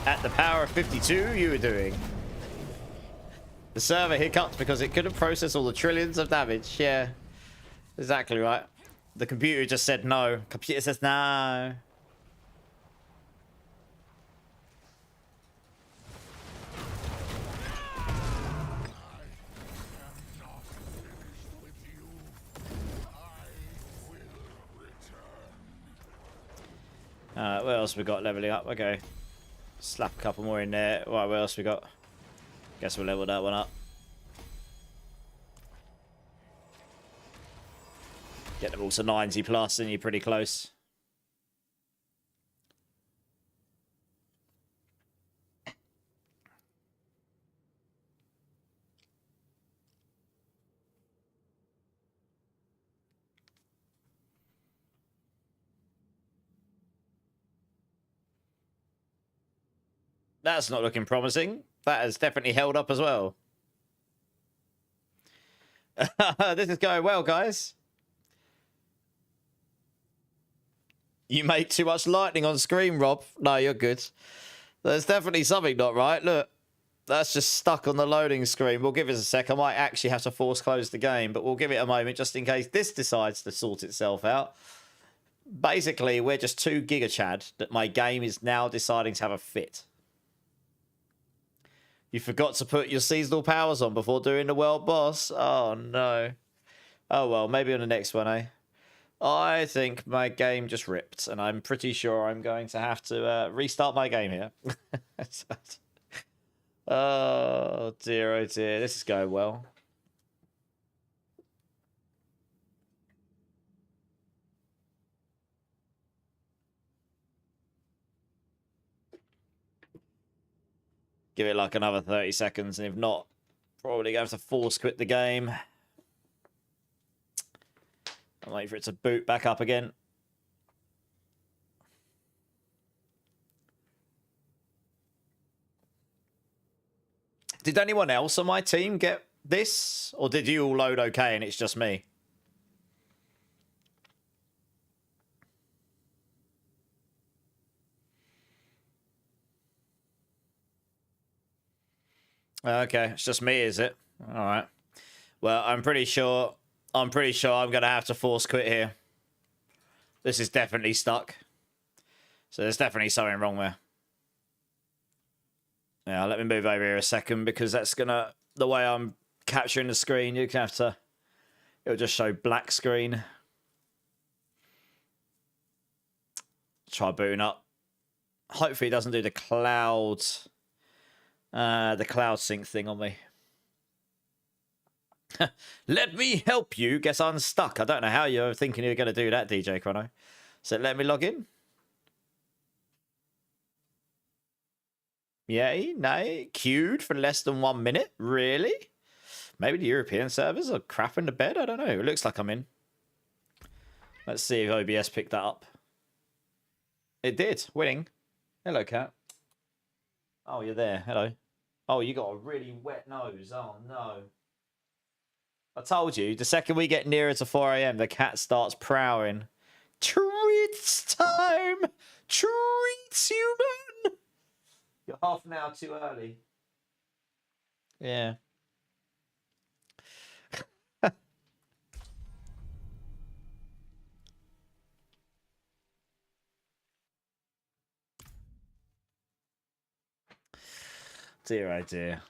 [SPEAKER 1] At the power of 52, you were doing. The server hiccuped because it couldn't process all the trillions of damage. Yeah, exactly right. The computer just said no. Computer says no. What else we got leveling up? Okay. Slap a couple more in there. Right, what else we got? Guess we'll level that one up. Get them all to 90 plus and you're pretty close. That's not looking promising. That has definitely held up as well. This is going well, guys. You make too much lightning on screen, Rob. No, you're good. There's definitely something not right. Look, that's just stuck on the loading screen. We'll give it a sec. I might actually have to force close the game, but we'll give it a moment just in case this decides to sort itself out. Basically, we're just 2 giga chad that my game is now deciding to have a fit. You forgot to put your seasonal powers on before doing the world boss. Oh, no. Oh, well, maybe on the next one, eh? I think my game just ripped, and I'm pretty sure I'm going to have to restart my game here. Oh, dear, this is going well. Give it like another 30 seconds, and if not, probably going to have to force quit the game. I'll wait for it to boot back up again. Did anyone else on my team get this? Or did you all load okay and it's just me? Okay, it's just me, is it? All right. Well, I'm pretty sure I'm going to have to force quit here. This is definitely stuck. So there's definitely something wrong there. Yeah, let me move over here a second because that's going to... The way I'm capturing the screen, you can have to... It'll just show black screen. Try booting up. Hopefully it doesn't do the cloud sync thing on me. Let me help you get unstuck. I don't know how you're thinking you're going to do that, DJ Chrono. So let me log in. Yay, nay, queued for less than 1 minute. Really? Maybe the European servers are crapping the bed. I don't know. It looks like I'm in. Let's see if OBS picked that up. It did. Winning. Hello, cat. Oh, you're there. Hello. Oh, you got a really wet nose. Oh, no. I told you, the second we get nearer to 4 a.m., the cat starts prowling. Treats time! Treats, human! You're half an hour too early. Yeah. Dear, oh dear.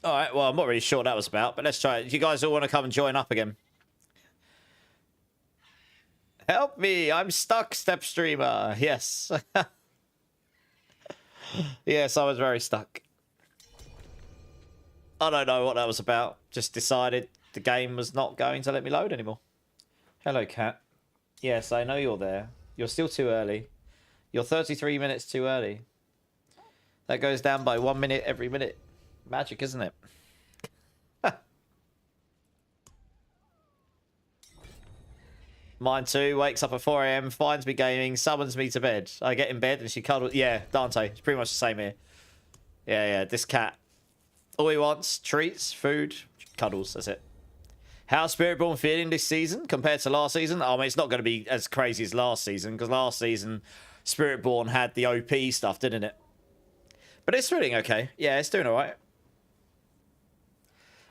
[SPEAKER 1] All right, well, I'm not really sure what that was about, but let's try it. You guys all want to come and join up again? Help me, I'm stuck, Step Streamer. Yes. Yes, I was very stuck. I don't know what that was about. Just decided the game was not going to let me load anymore. Hello, cat. Yes, I know you're there. You're still too early. You're 33 minutes too early. That goes down by 1 minute every minute. Magic, isn't it? Mine too. Wakes up at 4 a.m, finds me gaming, summons me to bed. I get in bed and she cuddles. Yeah, Dante. It's pretty much the same here. Yeah. This cat. All he wants, treats, food, cuddles. That's it. How's Spiritborn feeling this season compared to last season? I mean, it's not going to be as crazy as last season because last season Spiritborn had the OP stuff, didn't it? But it's feeling okay. Yeah, it's doing all right.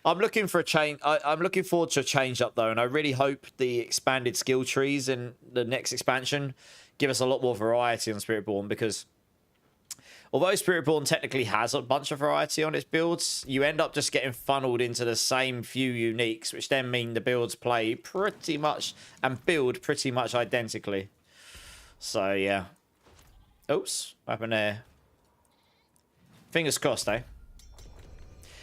[SPEAKER 1] I'm looking for a change. I'm looking forward to a change up though, and I really hope the expanded skill trees in the next expansion give us a lot more variety on Spiritborn, because although Spiritborn technically has a bunch of variety on its builds, you end up just getting funneled into the same few uniques, which then mean the builds play pretty much and build pretty much identically. So yeah. Oops, what happened there? Fingers crossed, eh?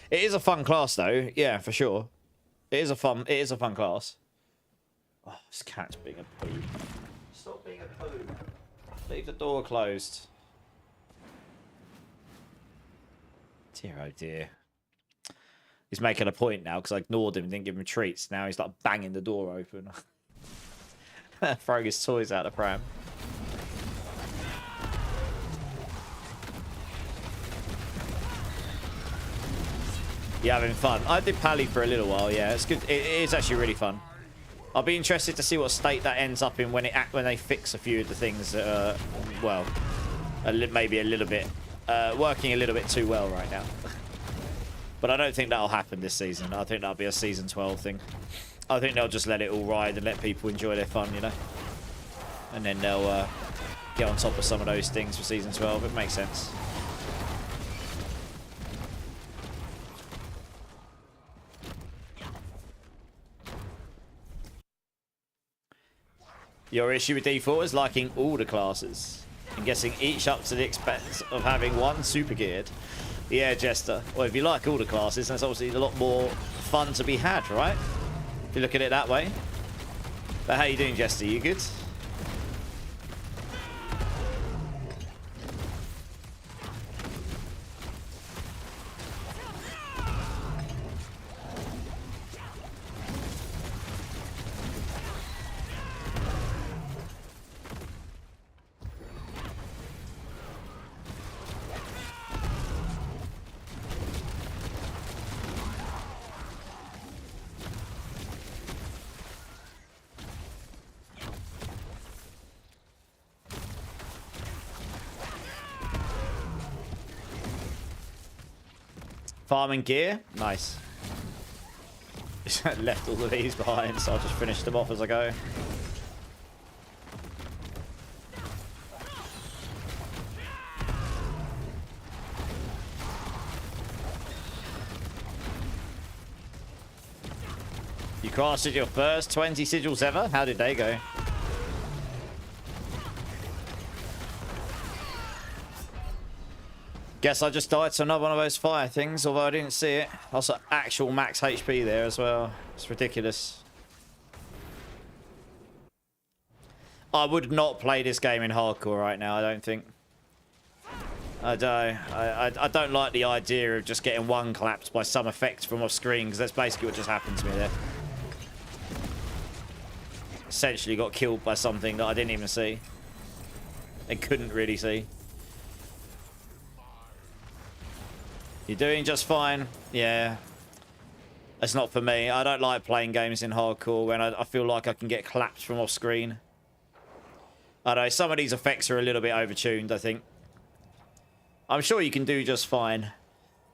[SPEAKER 1] It is a fun class, though. Yeah, for sure. It is a fun class. Oh, this cat's being a poo. Stop being a poo. Leave the door closed. Dear oh dear. He's making a point now because I ignored him and didn't give him treats. Now he's like banging the door open. Throwing his toys out the pram. Yeah, having fun. I did Pally for a little while, yeah. It's good. It is actually really fun. I'll be interested to see what state that ends up in when they fix a few of the things that are, well, maybe a little bit, working a little bit too well right now. But I don't think that'll happen this season. I think that'll be a season 12 thing. I think they'll just let it all ride and let people enjoy their fun, you know? And then they'll get on top of some of those things for season 12. It makes sense. Your issue with default is liking all the classes and guessing each up to the expense of having one super geared. Yeah, Jester. Well, if you like all the classes, there's obviously a lot more fun to be had, right? If you look at it that way. But how you doing, Jester? You good? Farming gear, nice. Left all of these behind, so I'll just finish them off as I go. You crafted your first 20 sigils ever? How did they go? Guess I just died to another one of those fire things, although I didn't see it. Also, actual max HP there as well. It's ridiculous. I would not play this game in hardcore right now, I don't think. I don't like the idea of just getting one collapsed by some effect from off screen, because that's basically what just happened to me there. Essentially got killed by something that I didn't even see. And couldn't really see. You're doing just fine. Yeah. That's not for me. I don't like playing games in hardcore when I feel like I can get collapsed from off screen. I don't know, some of these effects are a little bit overtuned, I think. I'm sure you can do just fine.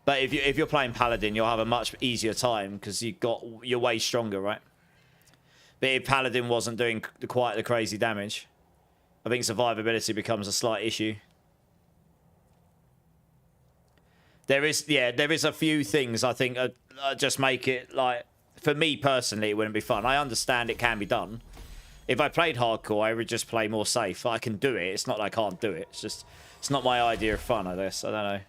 [SPEAKER 1] But if you're playing Paladin, you'll have a much easier time because you're way stronger, right? But if Paladin wasn't doing quite the crazy damage, I think survivability becomes a slight issue. There is a few things I think just make it, like, for me personally, it wouldn't be fun. I understand it can be done. If I played hardcore, I would just play more safe. I can do it. It's not that I can't do it. It's just, it's not my idea of fun, I guess. I don't know.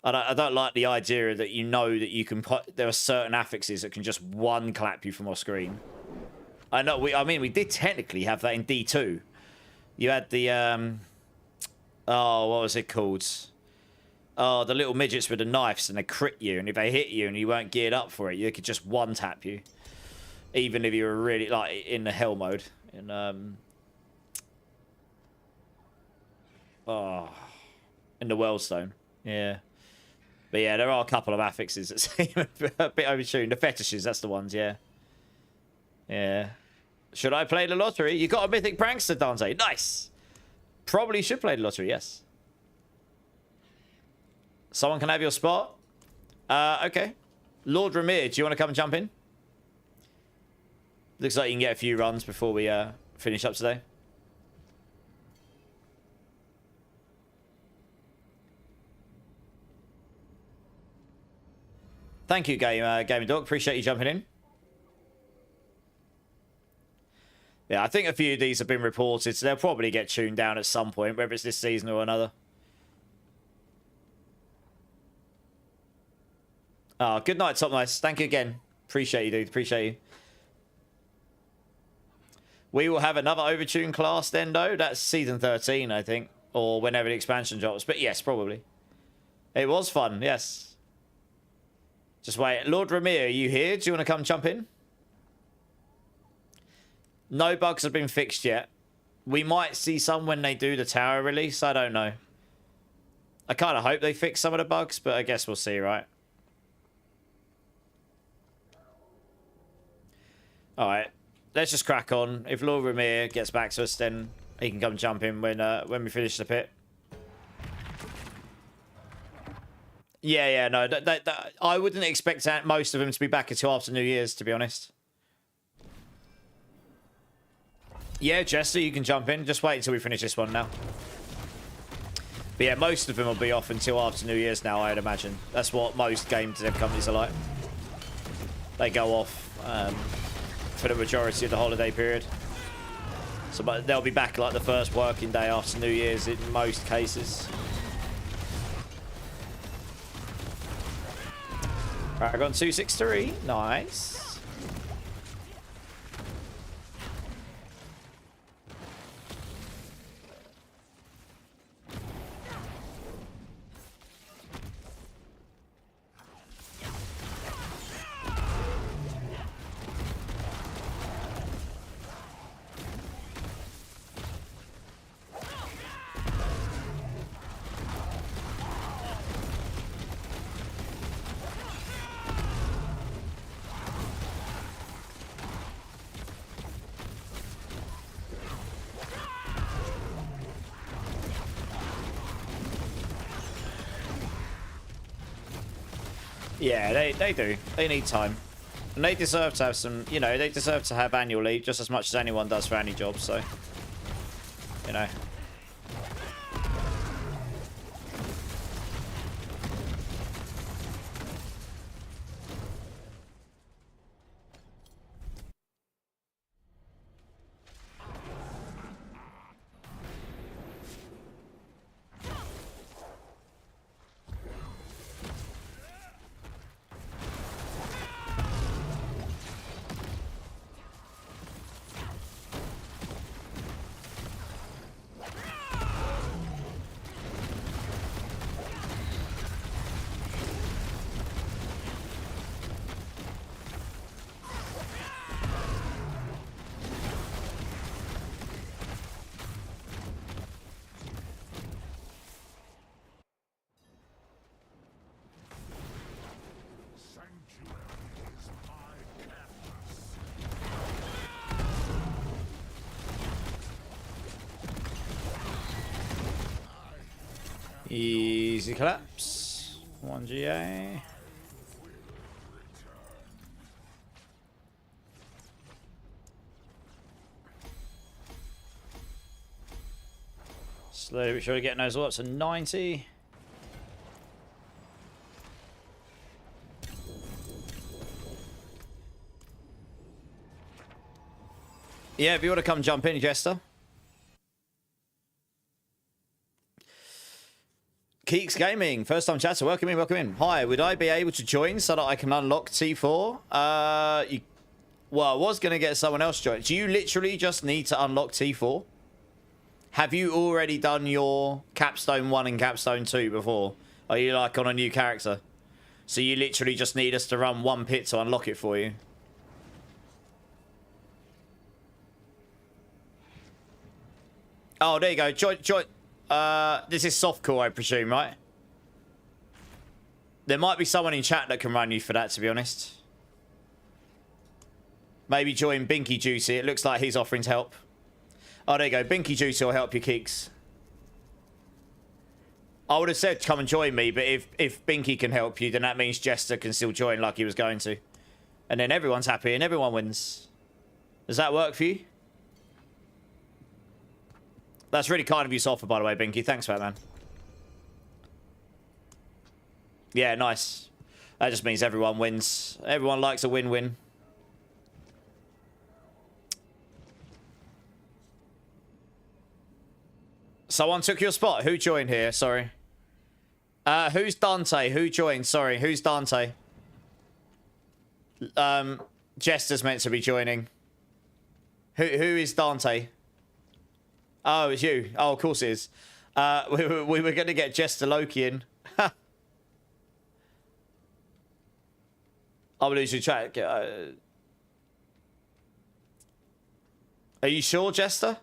[SPEAKER 1] I don't like the idea that you know that you can put, there are certain affixes that can just one clap you from off screen. I know, I mean, we did technically have that in D2. You had the, oh, what was it called? Oh, the little midgets with the knives, and they crit you, and if they hit you and you weren't geared up for it, you could just one-tap you. Even if you were really, like, in the hell mode. In, oh, in the Wellstone. Yeah. But yeah, there are a couple of affixes that seem a bit overtuned. The fetishes, that's the ones, yeah. Yeah. Should I play the lottery? You got a mythic prankster, Dante. Nice! Probably should play the lottery, yes. Someone can have your spot. Okay. Lord Ramir, do you want to come and jump in? Looks like you can get a few runs before we finish up today. Thank you, Gaming Dog. Appreciate you jumping in. Yeah, I think a few of these have been reported, so they'll probably get tuned down at some point, whether it's this season or another. Oh, good night, Top Nice. Thank you again. Appreciate you, dude. Appreciate you. We will have another Overtune class then, though. That's season 13, I think. Or whenever the expansion drops. But yes, probably. It was fun, yes. Just wait. Lord Ramir, are you here? Do you want to come jump in? No bugs have been fixed yet. We might see some when they do the tower release. I don't know. I kind of hope they fix some of the bugs, but I guess we'll see, right? Alright. Let's just crack on. If Lord Ramir gets back to us, then he can come jump in when we finish the pit. Yeah, no. I wouldn't expect most of them to be back until after New Year's, to be honest. Yeah, Jester, you can jump in. Just wait until we finish this one now. But yeah, most of them will be off until after New Year's now, I'd imagine. That's what most game dev companies are like. They go off for the majority of the holiday period. So but they'll be back like the first working day after New Year's in most cases. Paragon 263. Nice. Yeah, they do. They need time. And they deserve to have some, you know, they deserve to have annual leave just as much as anyone does for any job, so, you know. Easy collapse. 1 GA. Slowly but surely getting those all up to 90. Yeah, if you want to come jump in, Jester. Keeks Gaming, first time chatter, welcome in, welcome in. Hi, would I be able to join so that I can unlock T4? Well, I was going to get someone else to join. Do you literally just need to unlock T4? Have you already done your Capstone 1 and Capstone 2 before? Are you like on a new character? So you literally just need us to run one pit to unlock it for you? Oh, there you go. Join. This is softcore, I presume, right? There might be someone in chat that can run you for that, to be honest. Maybe join Binky Juicy. It looks like he's offering to help. Oh, there you go. Binky Juicy will help you, Keeks. I would have said come and join me, but if Binky can help you, then that means Jester can still join like he was going to. And then everyone's happy and everyone wins. Does that work for you? That's really kind of you to offer, by the way, Binky. Thanks for that, man. Yeah, nice. That just means everyone wins. Everyone likes a win-win. Someone took your spot. Who joined here? Sorry. Who's Dante? Who joined? Sorry, who's Dante? Jester's meant to be joining. Who is Dante? Oh, it's you. Oh, of course it is. We were going to get Jester Loki in. I'm losing track. Are you sure, Jester?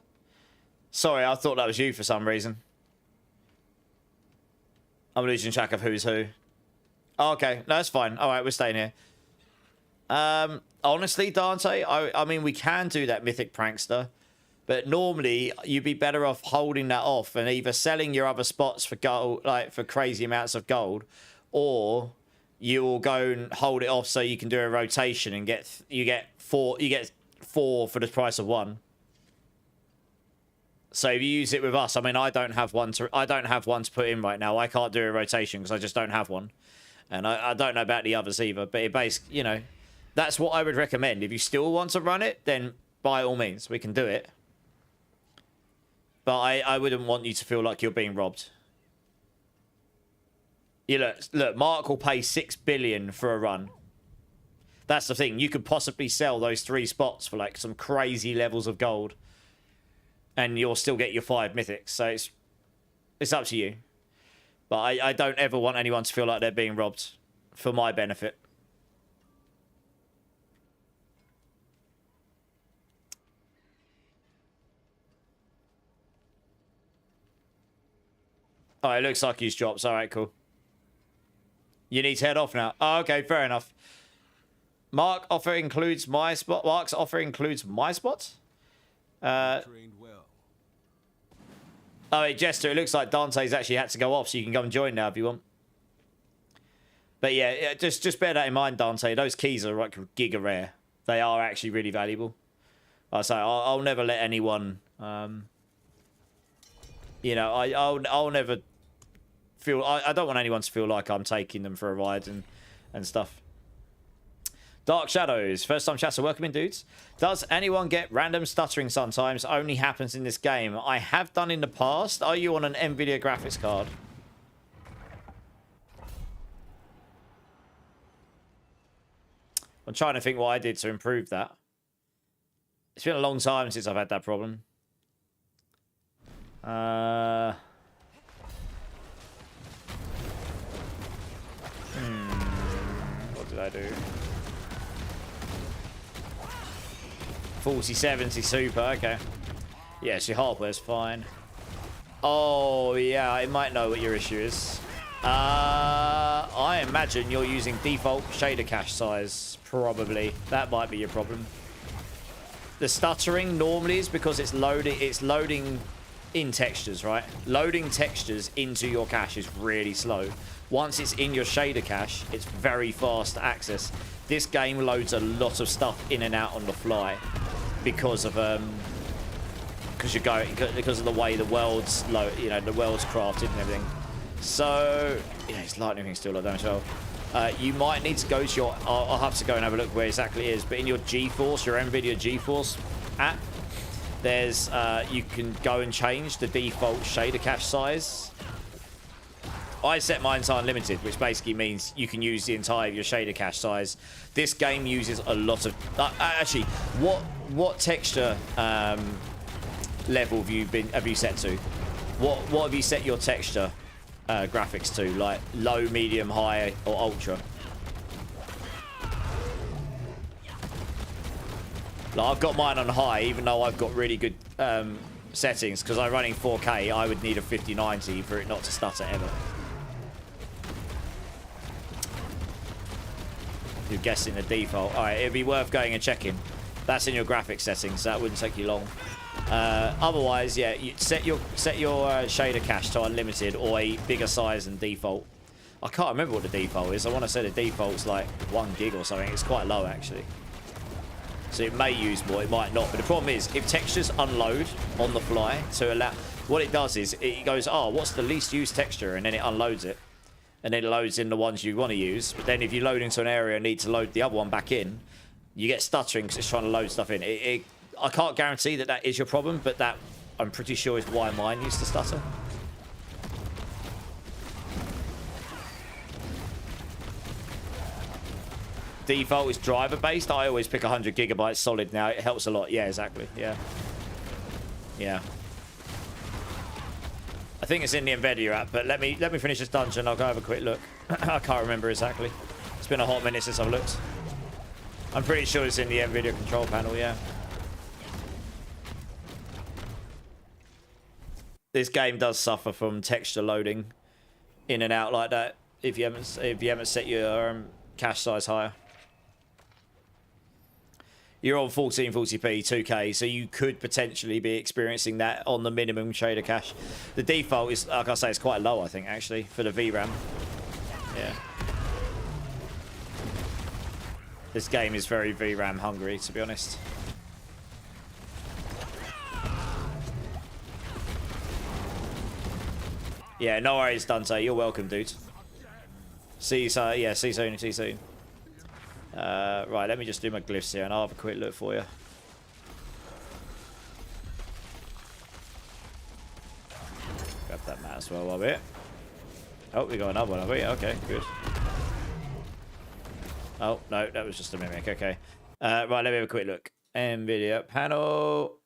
[SPEAKER 1] Sorry, I thought that was you for some reason. I'm losing track of who's who. Oh, okay, no, that's fine. All right, we're staying here. Honestly, Dante, I mean, we can do that Mythic Prankster, but normally you'd be better off holding that off and either selling your other spots for gold, like for crazy amounts of gold, or you will go and hold it off so you can do a rotation and get four for the price of one. So if you use it with us, I mean, I don't have one to put in right now. I can't do a rotation because I just don't have one, and I don't know about the others either. But it basically, you know, that's what I would recommend. If you still want to run it, then by all means, we can do it. But I wouldn't want you to feel like you're being robbed. You look, Mark will pay 6 billion for a run. That's the thing. You could possibly sell those 3 spots for like some crazy levels of gold, and you'll still get your 5 mythics. So it's up to you. But I don't ever want anyone to feel like they're being robbed for my benefit. Oh, it looks like he's dropped. All right, cool. You need to head off now. Oh, okay, fair enough. Mark's offer includes my spot.
[SPEAKER 4] Trained well.
[SPEAKER 1] Oh, wait, Jester, it looks like Dante's actually had to go off, so you can come and join now if you want. But yeah, just bear that in mind, Dante. Those keys are like giga rare. They are actually really valuable. So I'll never let anyone. You know, I'll never feel. I don't want anyone to feel like I'm taking them for a ride and stuff. Dark Shadows, first time chatter, welcome in, dudes. Does anyone get random stuttering sometimes? Only happens in this game. I have done in the past. Are you on an NVIDIA graphics card? I'm trying to think what I did to improve that. It's been a long time since I've had that problem. What did I do? 4070 super, okay. Yeah, so your hardware's fine. Oh, yeah, I might know what your issue is. I imagine you're using default shader cache size, probably. That might be your problem. The stuttering normally is because it's loading in textures, right? Loading textures into your cache is really slow. Once it's in your shader cache, it's very fast to access. This game loads a lot of stuff in and out on the fly because of the way the world's the world's crafted and everything. So yeah, his lightning thing's still like that as well. You might need to go to your. I'll have to go and have a look where exactly it is. But in your GeForce, your NVIDIA GeForce app, there's you can go and change the default shader cache size. I set mine to unlimited, which basically means you can use the entire of your shader cache size. This game uses a lot of... actually, what texture level have you set to? What have you set your texture graphics to? Like low, medium, high, or ultra? Like, I've got mine on high, even though I've got really good settings, because I'm running 4K. I would need a 5090 for it not to stutter ever. You're guessing the default. All right, it'd be worth going and checking. That's in your graphics settings, so that wouldn't take you long. Otherwise, yeah, you set your shader cache to unlimited or a bigger size than default. I can't remember what the default is. I want to say the default's like 1 gig or something. It's quite low actually. So it may use more, it might not. But the problem is, if textures unload on the fly to allow, what it does is it goes, oh, what's the least used texture, and then it unloads it. And then it loads in the ones you want to use. But then if you load into an area and need to load the other one back in, you get stuttering because it's trying to load stuff in. I can't guarantee that that is your problem, but that I'm pretty sure is why mine used to stutter. default is driver based. I always pick 100 gigabytes solid now. It helps a lot. Yeah, exactly. Yeah. Yeah. I think it's in the NVIDIA app, but let me finish this dungeon. I'll go have a quick look. I can't remember exactly. It's been a hot minute since I've looked. I'm pretty sure it's in the NVIDIA control panel, yeah. This game does suffer from texture loading in and out like that if you haven't set your cache size higher. You're on 1440p 2K, so you could potentially be experiencing that on the minimum shader cache. The default is, like I say, it's quite low, I think, actually, for the VRAM. Yeah. This game is very VRAM hungry, to be honest. Yeah, no worries, Dante. You're welcome, dude. See you soon. Yeah, see you soon. See you soon. Right, let me just do my glyphs here and I'll have a quick look for you. Grab that mat as well while we're here. Oh, we got another one, have we? Okay, good. Oh, no, that was just a mimic. Okay. Right, let me have a quick look. NVIDIA panel.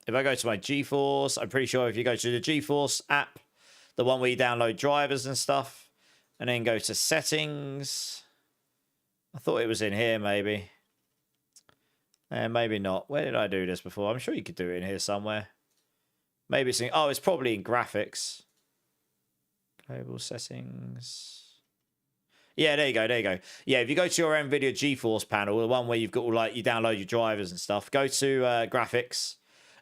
[SPEAKER 1] If I go to my GeForce, I'm pretty sure if you go to the GeForce app, the one where you download drivers and stuff, and then go to settings. I thought it was in here, maybe. And maybe not. Where did I do this before? I'm sure you could do it in here somewhere. Maybe it's in... Oh, it's probably in graphics. Global settings. Yeah, there you go. There you go. Yeah, if you go to your NVIDIA GeForce panel, the one where you've got all, like, you download your drivers and stuff, go to graphics,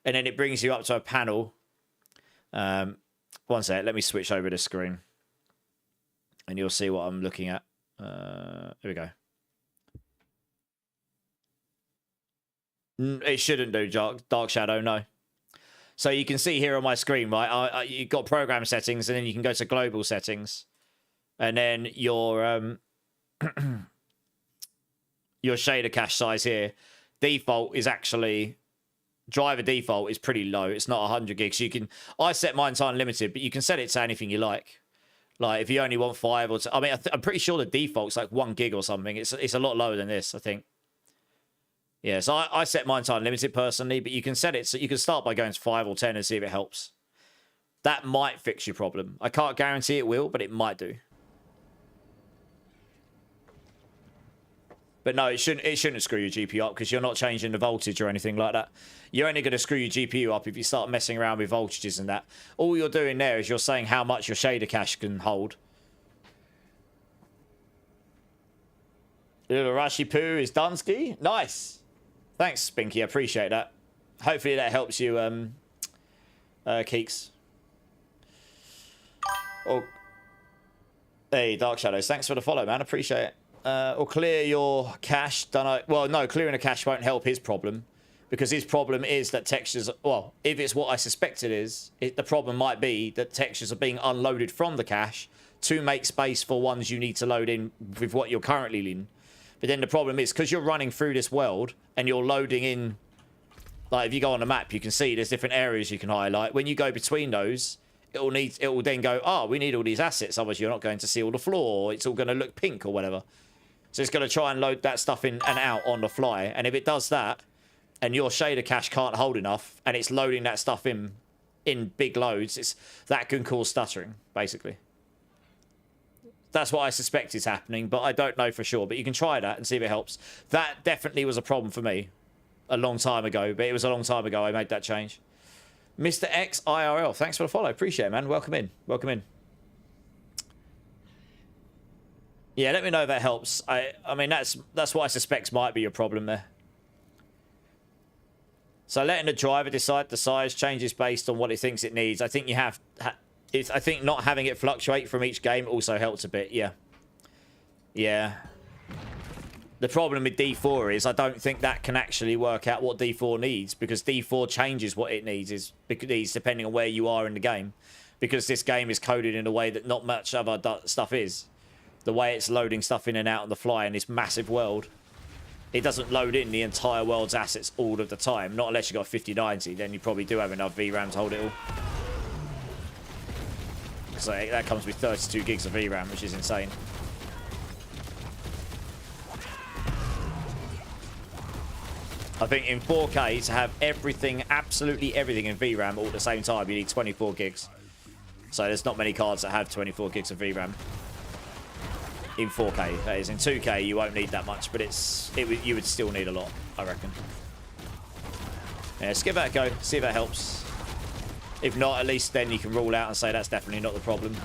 [SPEAKER 1] and then it brings you up to a panel. One sec. Let me switch over the screen. And you'll see what I'm looking at. Here we go. It shouldn't do dark shadow, no. So you can see here on my screen, right? You've got program settings, and then you can go to global settings, and then your shader cache size here. Default is actually driver default is pretty low. It's not 100 gigs. You can I set mine to unlimited, but you can set it to anything you like. Like if you only want 5 or 10, I mean, I'm pretty sure the default's like 1 gig or something. It's a lot lower than this, I think. Yeah, so I set mine to unlimited personally, but you can set it so you can start by going to 5 or 10 and see if it helps. That might fix your problem. I can't guarantee it will, but it might do. But no, it shouldn't screw your GPU up because you're not changing the voltage or anything like that. You're only going to screw your GPU up if you start messing around with voltages and that. All you're doing there is you're saying how much your shader cache can hold. Little Rashi Poo is Dunsky. Nice. Thanks, Spinky. I appreciate that. Hopefully that helps you, Keeks. Oh, hey, Dark Shadows. Thanks for the follow, man. Appreciate it. Or clear your cache. Well, no, clearing a cache won't help his problem. Because his problem is that textures... Well, if it's what I suspect it is, the problem might be that textures are being unloaded from the cache to make space for ones you need to load in with what you're currently in. But then the problem is, because you're running through this world and you're loading in... Like, if you go on the map, you can see there's different areas you can highlight. When you go between those, it will then go, oh, we need all these assets, otherwise you're not going to see all the floor, or it's all going to look pink or whatever. So it's going to try and load that stuff in and out on the fly. And if it does that, and your shader cache can't hold enough, and it's loading that stuff in big loads, that can cause stuttering, basically. That's what I suspect is happening, but I don't know for sure. But you can try that and see if it helps. That definitely was a problem for me a long time ago, but it was a long time ago I made that change. Mr. X IRL, thanks for the follow. Appreciate it, man. Welcome in. Welcome in. Yeah, let me know if that helps. I mean, that's what I suspect might be your problem there. So letting the driver decide the size changes based on what it thinks it needs. I think you have... I think not having it fluctuate from each game also helps a bit, yeah. Yeah. The problem with D4 is I don't think that can actually work out what D4 needs, because D4 changes what it needs depending on where you are in the game. Because this game is coded in a way that not much other stuff is. The way it's loading stuff in and out on the fly in this massive world. It doesn't load in the entire world's assets all of the time. Not unless you've got 5090, then you probably do have enough VRAM to hold it all. So that comes with 32 gigs of VRAM, which is insane. I think in 4K to have everything, absolutely everything in VRAM all at the same time, you need 24 gigs. So there's not many cards that have 24 gigs of VRAM in 4K. That is, in 2K you won't need that much, but you would still need a lot, I reckon. Yeah, let's give that a go, see if that helps. If not, at least then you can rule out and say that's definitely not the problem.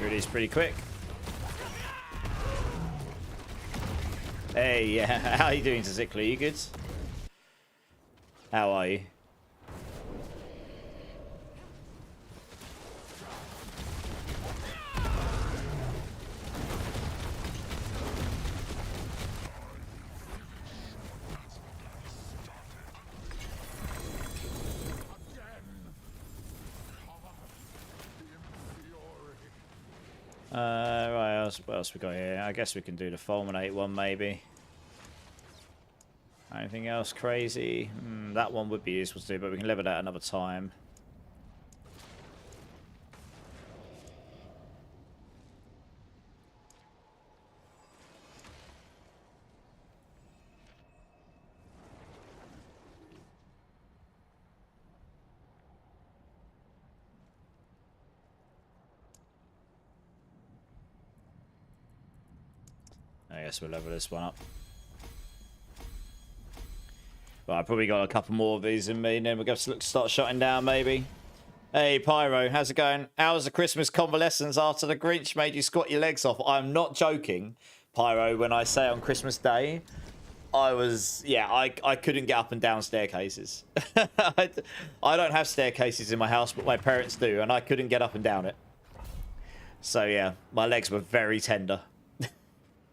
[SPEAKER 1] It is pretty quick. Hey, yeah. How are you doing, Zikla? You good? How are you? Right, what else we got here? I guess we can do the Fulminate one, maybe. Anything else crazy? That one would be useful to do, but we can level that another time. I guess we'll level this one up. But I probably got a couple more of these in me, and then we'll have to start shutting down, maybe. Hey, Pyro, how's it going? How was the Christmas convalescence after the Grinch made you squat your legs off? I'm not joking, Pyro, when I say on Christmas Day, I couldn't get up and down staircases. I don't have staircases in my house, but my parents do, and I couldn't get up and down it. So, yeah, my legs were very tender.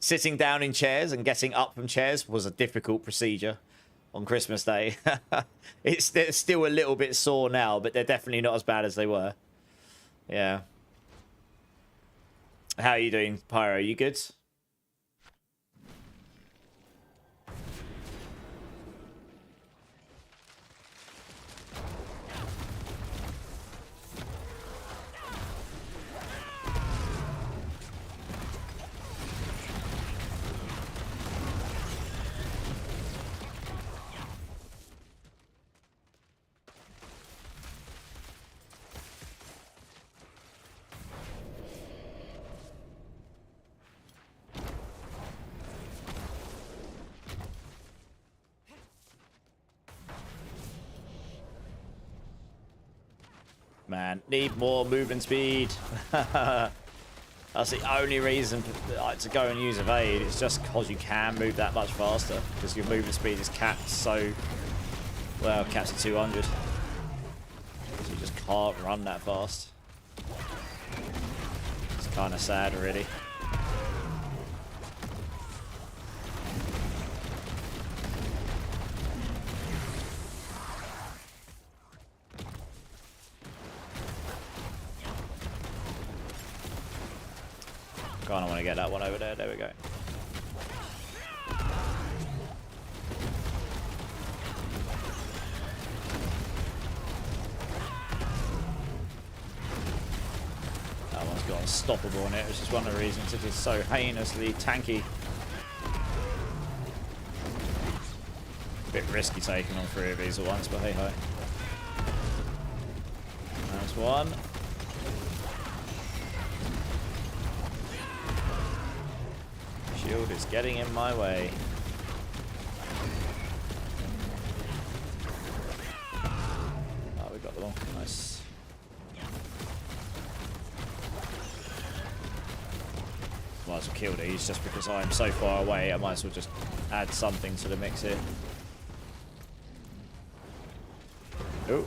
[SPEAKER 1] Sitting down in chairs and getting up from chairs was a difficult procedure on Christmas Day. It's still a little bit sore now, but they're definitely not as bad as they were. Yeah. How are you doing, Pyro? You good? Man, need more movement speed. That's the only reason to go and use Evade. It's just because you can move that much faster. Because your movement speed is capped so... Well, capped at 200. So you just can't run that fast. It's kind of sad, really. I want to get that one over there. There we go. That one's got unstoppable on it, which is one of the reasons it is so heinously tanky. A bit risky taking on 3 of these at once, but hey ho. There's one. Shield is getting in my way. Oh, we got them all. Nice. Might as well kill these just because I'm so far away. I might as well just add something to the mix here. Oh,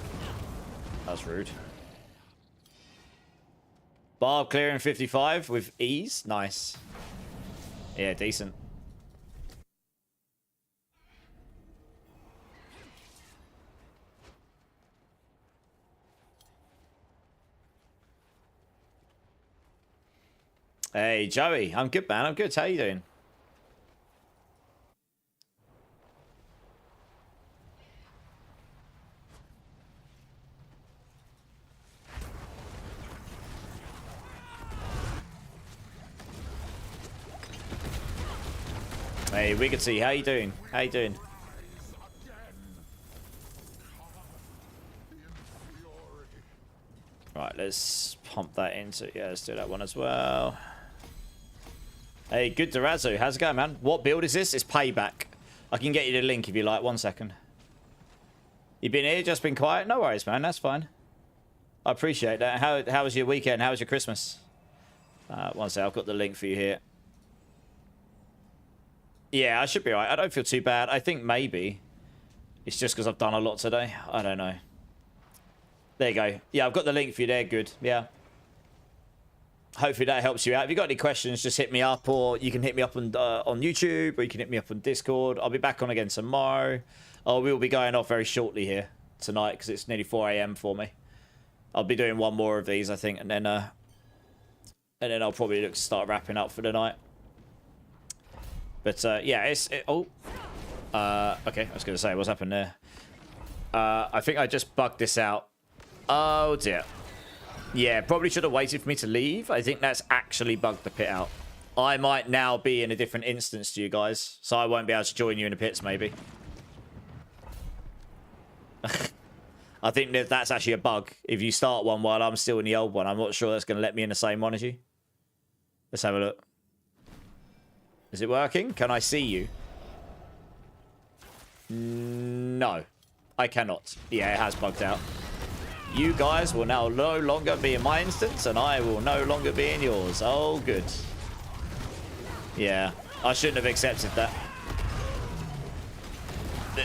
[SPEAKER 1] that's rude. Barb clearing 55 with ease. Nice. Yeah, decent. Hey, Joey. I'm good, man. I'm good. How you doing? Hey, we can see. How you doing? How you doing? Right, let's pump that into... Yeah, let's do that one as well. Hey, good Durazo. How's it going, man? What build is this? It's Payback. I can get you the link if you like. 1 second. You been here? Just been quiet? No worries, man. That's fine. I appreciate that. How was your weekend? How was your Christmas? 1 sec. I've got the link for you here. Yeah, I should be alright. I don't feel too bad. I think maybe it's just because I've done a lot today. I don't know. There you go. Yeah, I've got the link for you there. Good. Yeah. Hopefully that helps you out. If you've got any questions, just hit me up, or you can hit me up on YouTube, or you can hit me up on Discord. I'll be back on again tomorrow. Oh, we will be going off very shortly here tonight because it's nearly 4 AM for me. I'll be doing one more of these, I think, and then I'll probably look to start wrapping up for the night. But yeah, okay, I was going to say, what's happened there? I think I just bugged this out. Oh dear. Yeah, probably should have waited for me to leave. I think that's actually bugged the pit out. I might now be in a different instance to you guys, so I won't be able to join you in the pits, maybe. I think that that's actually a bug. If you start one while I'm still in the old one, I'm not sure that's going to let me in the same one as you. Let's have a look. Is it working? Can I see you? No. I cannot. Yeah, it has bugged out. You guys will now no longer be in my instance, and I will no longer be in yours. Oh, good. Yeah, I shouldn't have accepted that.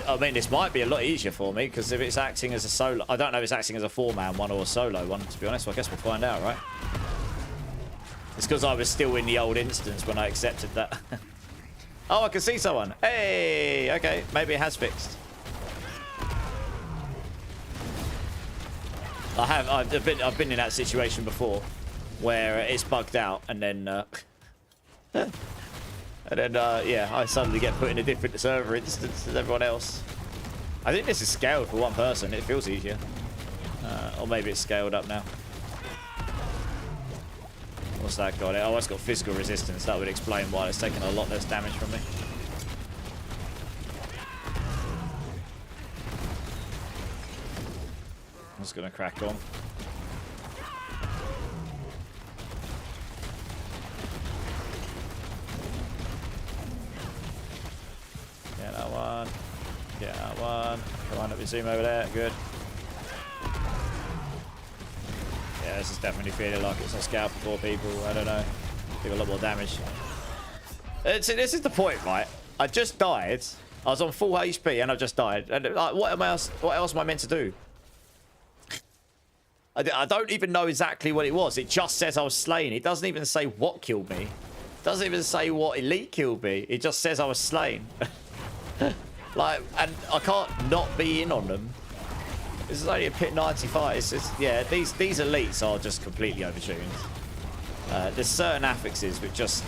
[SPEAKER 1] I mean, this might be a lot easier for me, because if it's acting as a solo... I don't know if it's acting as a 4-man one or a solo one, to be honest. Well, I guess we'll find out, right? It's because I was still in the old instance when I accepted that. Oh, I can see someone. Hey, okay. Maybe it has fixed. I've been in that situation before where it's bugged out and then yeah, I suddenly get put in a different server instance than everyone else. I think this is scaled for one person. It feels easier. Or maybe it's scaled up now. What's that got? Oh, it's got physical resistance. That would explain why it's taking a lot less damage from me. I'm just gonna crack on. Get that one. Get that one. Come on, let me zoom over there. Good. Yeah, this is definitely feeling like it's a scout for 4 people. I don't know. Do a lot more damage. This is the point, right? I just died. I was on full HP and I just died. And like, what else am I meant to do? I don't even know exactly what it was. It just says I was slain. It doesn't even say what killed me. It doesn't even say what elite killed me. It just says I was slain. Like, and I can't not be in on them. This is only a pit 95. It's just, yeah, these elites are just completely overtuned. There's certain affixes which just,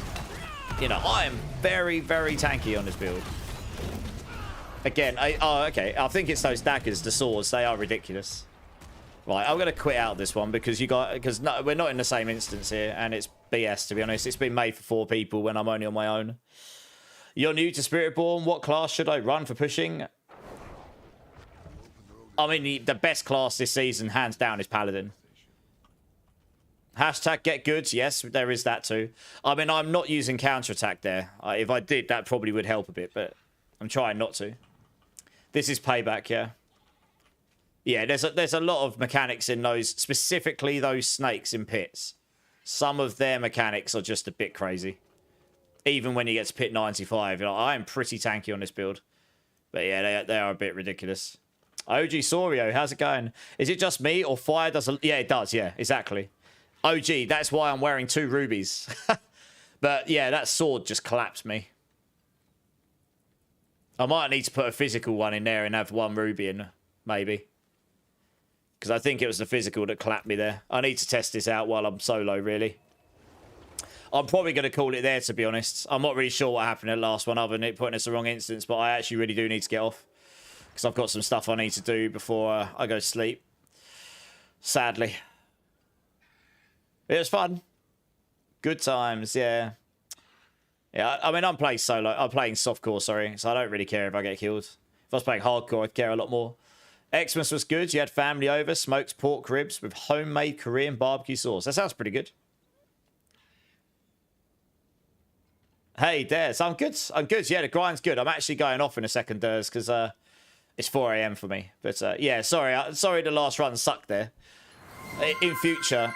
[SPEAKER 1] you know, I am very, very tanky on this build. Again, okay. I think it's those daggers, the swords. They are ridiculous. Right, I'm gonna quit out this one because no, we're not in the same instance here, and it's BS, to be honest. It's been made for 4 people when I'm only on my own. You're new to Spiritborn. What class should I run for pushing? I mean, the best class this season, hands down, is Paladin. Hashtag get good. Yes, there is that too. I mean, I'm not using counterattack there. If I did, that probably would help a bit, but I'm trying not to. This is Payback, yeah. Yeah, there's a lot of mechanics in those, specifically those snakes in pits. Some of their mechanics are just a bit crazy. Even when you get to pit 95, I am pretty tanky on this build. But yeah, they are a bit ridiculous. OG Sorio, how's it going? Is it just me or fire does? Yeah, it does. Yeah, exactly. OG, that's why I'm wearing 2 rubies. But yeah, that sword just collapsed me. I might need to put a physical one in there and have 1 ruby in, maybe. Because I think it was the physical that clapped me there. I need to test this out while I'm solo, really. I'm probably going to call it there, to be honest. I'm not really sure what happened in the last one, other than it putting us the wrong instance, but I actually really do need to get off. Because I've got some stuff I need to do before I go to sleep. Sadly. It was fun. Good times, yeah. Yeah, I mean, I'm playing solo. I'm playing softcore, sorry. So I don't really care if I get killed. If I was playing hardcore, I'd care a lot more. Xmas was good. You had family over, smoked pork ribs with homemade Korean barbecue sauce. That sounds pretty good. Hey, Des. I'm good. I'm good. Yeah, the grind's good. I'm actually going off in a second, Des, because it's 4 a.m. for me. But yeah, sorry. Sorry the last run sucked there. In future...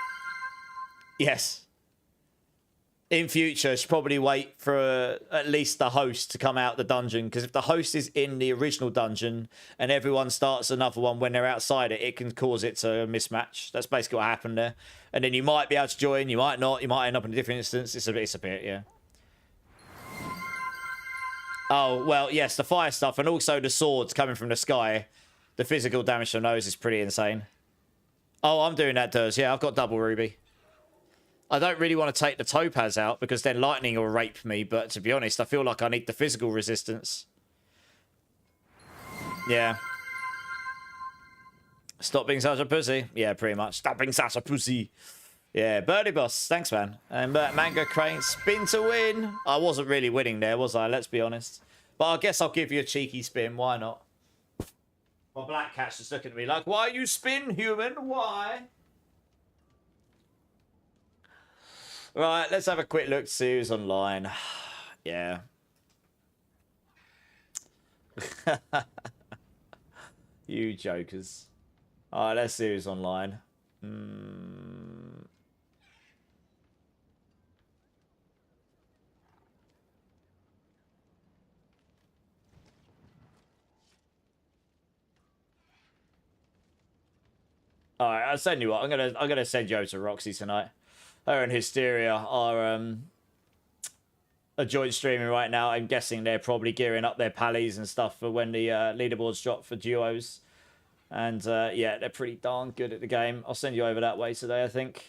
[SPEAKER 1] Yes. In future, should probably wait for at least the host to come out the dungeon. Because if the host is in the original dungeon and everyone starts another one when they're outside it, it can cause it to mismatch. That's basically what happened there. And then you might be able to join, you might not, you might end up in a different instance. It's a bit, yeah. Oh, well, yes, the fire stuff and also the swords coming from the sky. The physical damage from those is pretty insane. Oh, I'm doing that, Durs. Yeah, I've got double ruby. I don't really want to take the topaz out because then lightning will rape me, but to be honest, I feel like I need the physical resistance. Yeah. Stop being such a pussy. Yeah, pretty much. Stop being such a pussy. Yeah, Birdie Boss. Thanks, man. And Mango Crane, spin to win. I wasn't really winning there, was I? Let's be honest. But I guess I'll give you a cheeky spin. Why not? My black cat's just looking at me like, why you spin, human? Why? Right, let's have a quick look to see who's online. Yeah. You jokers. Alright, let's see who's online. Alright, I'll send you what. I'm gonna send you over to Roxy tonight. Her and Hysteria are a joint streaming right now. I'm guessing they're probably gearing up their pallies and stuff for when the leaderboards drop for duos. And yeah, they're pretty darn good at the game. I'll send you over that way today, I think.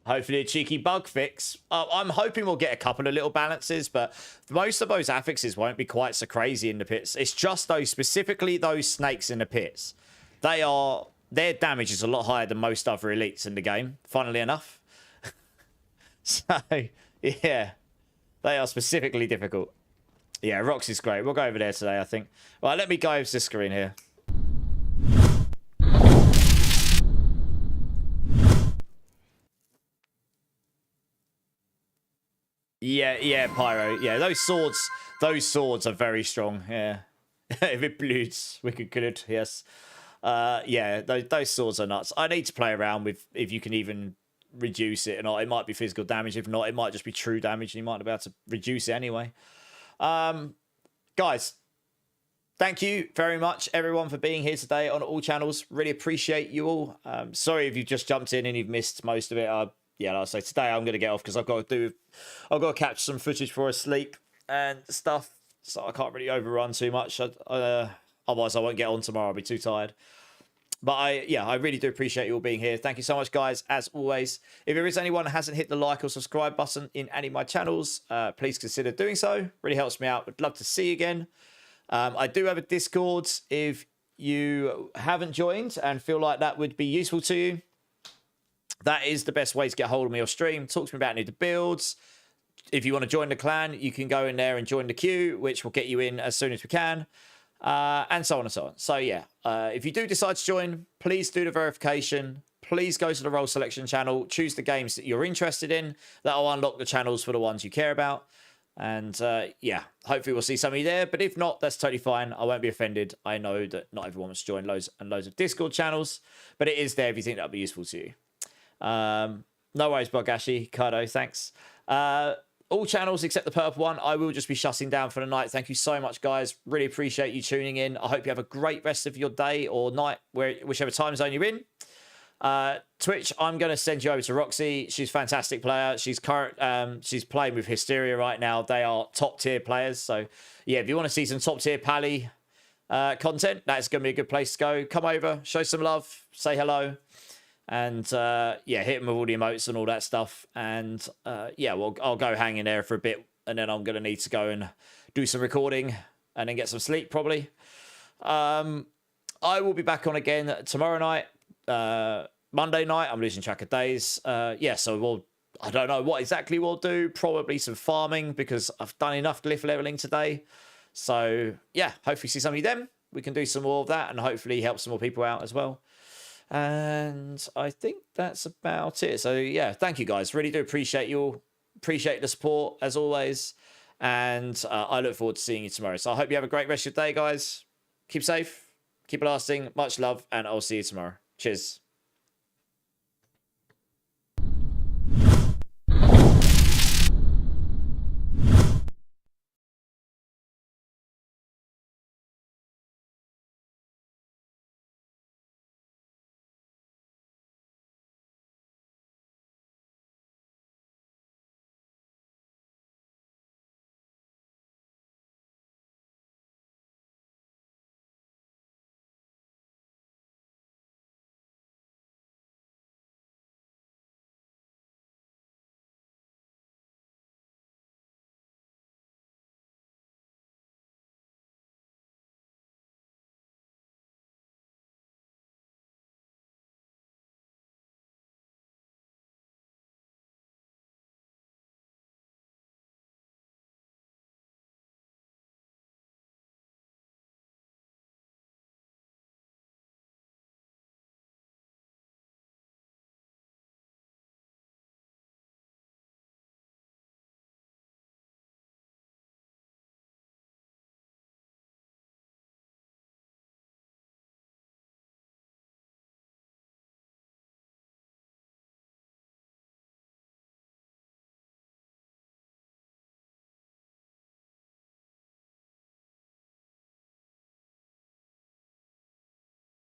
[SPEAKER 1] Hopefully a cheeky bug fix. I'm hoping we'll get a couple of little balances, but most of those affixes won't be quite so crazy in the pits. It's just those, specifically those snakes in the pits. Their damage is a lot higher than most other elites in the game, funnily enough. So, yeah. They are specifically difficult. Yeah, Roxy's great. We'll go over there today, I think. Right, let me go over to the screen here. Yeah, Pyro. Yeah, those swords are very strong, yeah. If it bleeds, we could kill it, yes. Yeah, those swords are nuts. I need to play around with if you can even reduce it or not. It might be physical damage. If not, it might just be true damage and you might not be able to reduce it anyway. Guys, thank you very much, everyone, for being here today on all channels. Really appreciate you all. Sorry if you've just jumped in and you've missed most of it. Yeah, like I say, today I'm going to get off because I've got to catch some footage for a sleep and stuff. So I can't really overrun too much. Otherwise, I won't get on tomorrow. I'll be too tired. But I really do appreciate you all being here. Thank you so much, guys, as always. If there is anyone who hasn't hit the like or subscribe button in any of my channels, please consider doing so. Really helps me out. Would love to see you again. I do have a Discord if you haven't joined and feel like that would be useful to you. That is the best way to get a hold of me or stream. Talk to me about any of the builds. If you want to join the clan, you can go in there and join the queue, which will get you in as soon as we can. and so on and so on. So yeah, if you do decide to join, please do the verification. Please go to the role selection channel, choose the games that you're interested in. That'll unlock the channels for the ones you care about. And yeah, hopefully we'll see some of you there. But if not, that's totally fine. I won't be offended. I know that not everyone wants to join loads and loads of Discord channels, but it is there if you think that'll be useful to you. No worries, Bogashi, Cardo, thanks. All channels except the purple one, I will just be shutting down for the night. Thank you so much, guys. Really appreciate you tuning in. I hope you have a great rest of your day or night, whichever time zone you're in. Twitch, I'm going to send you over to Roxy. She's a fantastic player. She's playing with Hysteria right now. They are top tier players. So yeah, if you want to see some top tier Pally content, that's going to be a good place to go. Come over, show some love, say hello. And yeah, hit him with all the emotes and all that stuff. And yeah, well, I'll go hang in there for a bit, and then I'm going to need to go and do some recording and then get some sleep probably. I will be back on again tomorrow night, Monday night. I'm losing track of days. Yeah, so I don't know what exactly we'll do. Probably some farming because I've done enough glyph leveling today. So yeah, hopefully see some of you then. We can do some more of that and hopefully help some more people out as well. And I think that's about it. So yeah, thank you guys. Really do appreciate you all. Appreciate the support as always. And I look forward to seeing you tomorrow. So I hope you have a great rest of your day, guys. Keep safe. Keep it lasting. Much love. And I'll see you tomorrow. Cheers.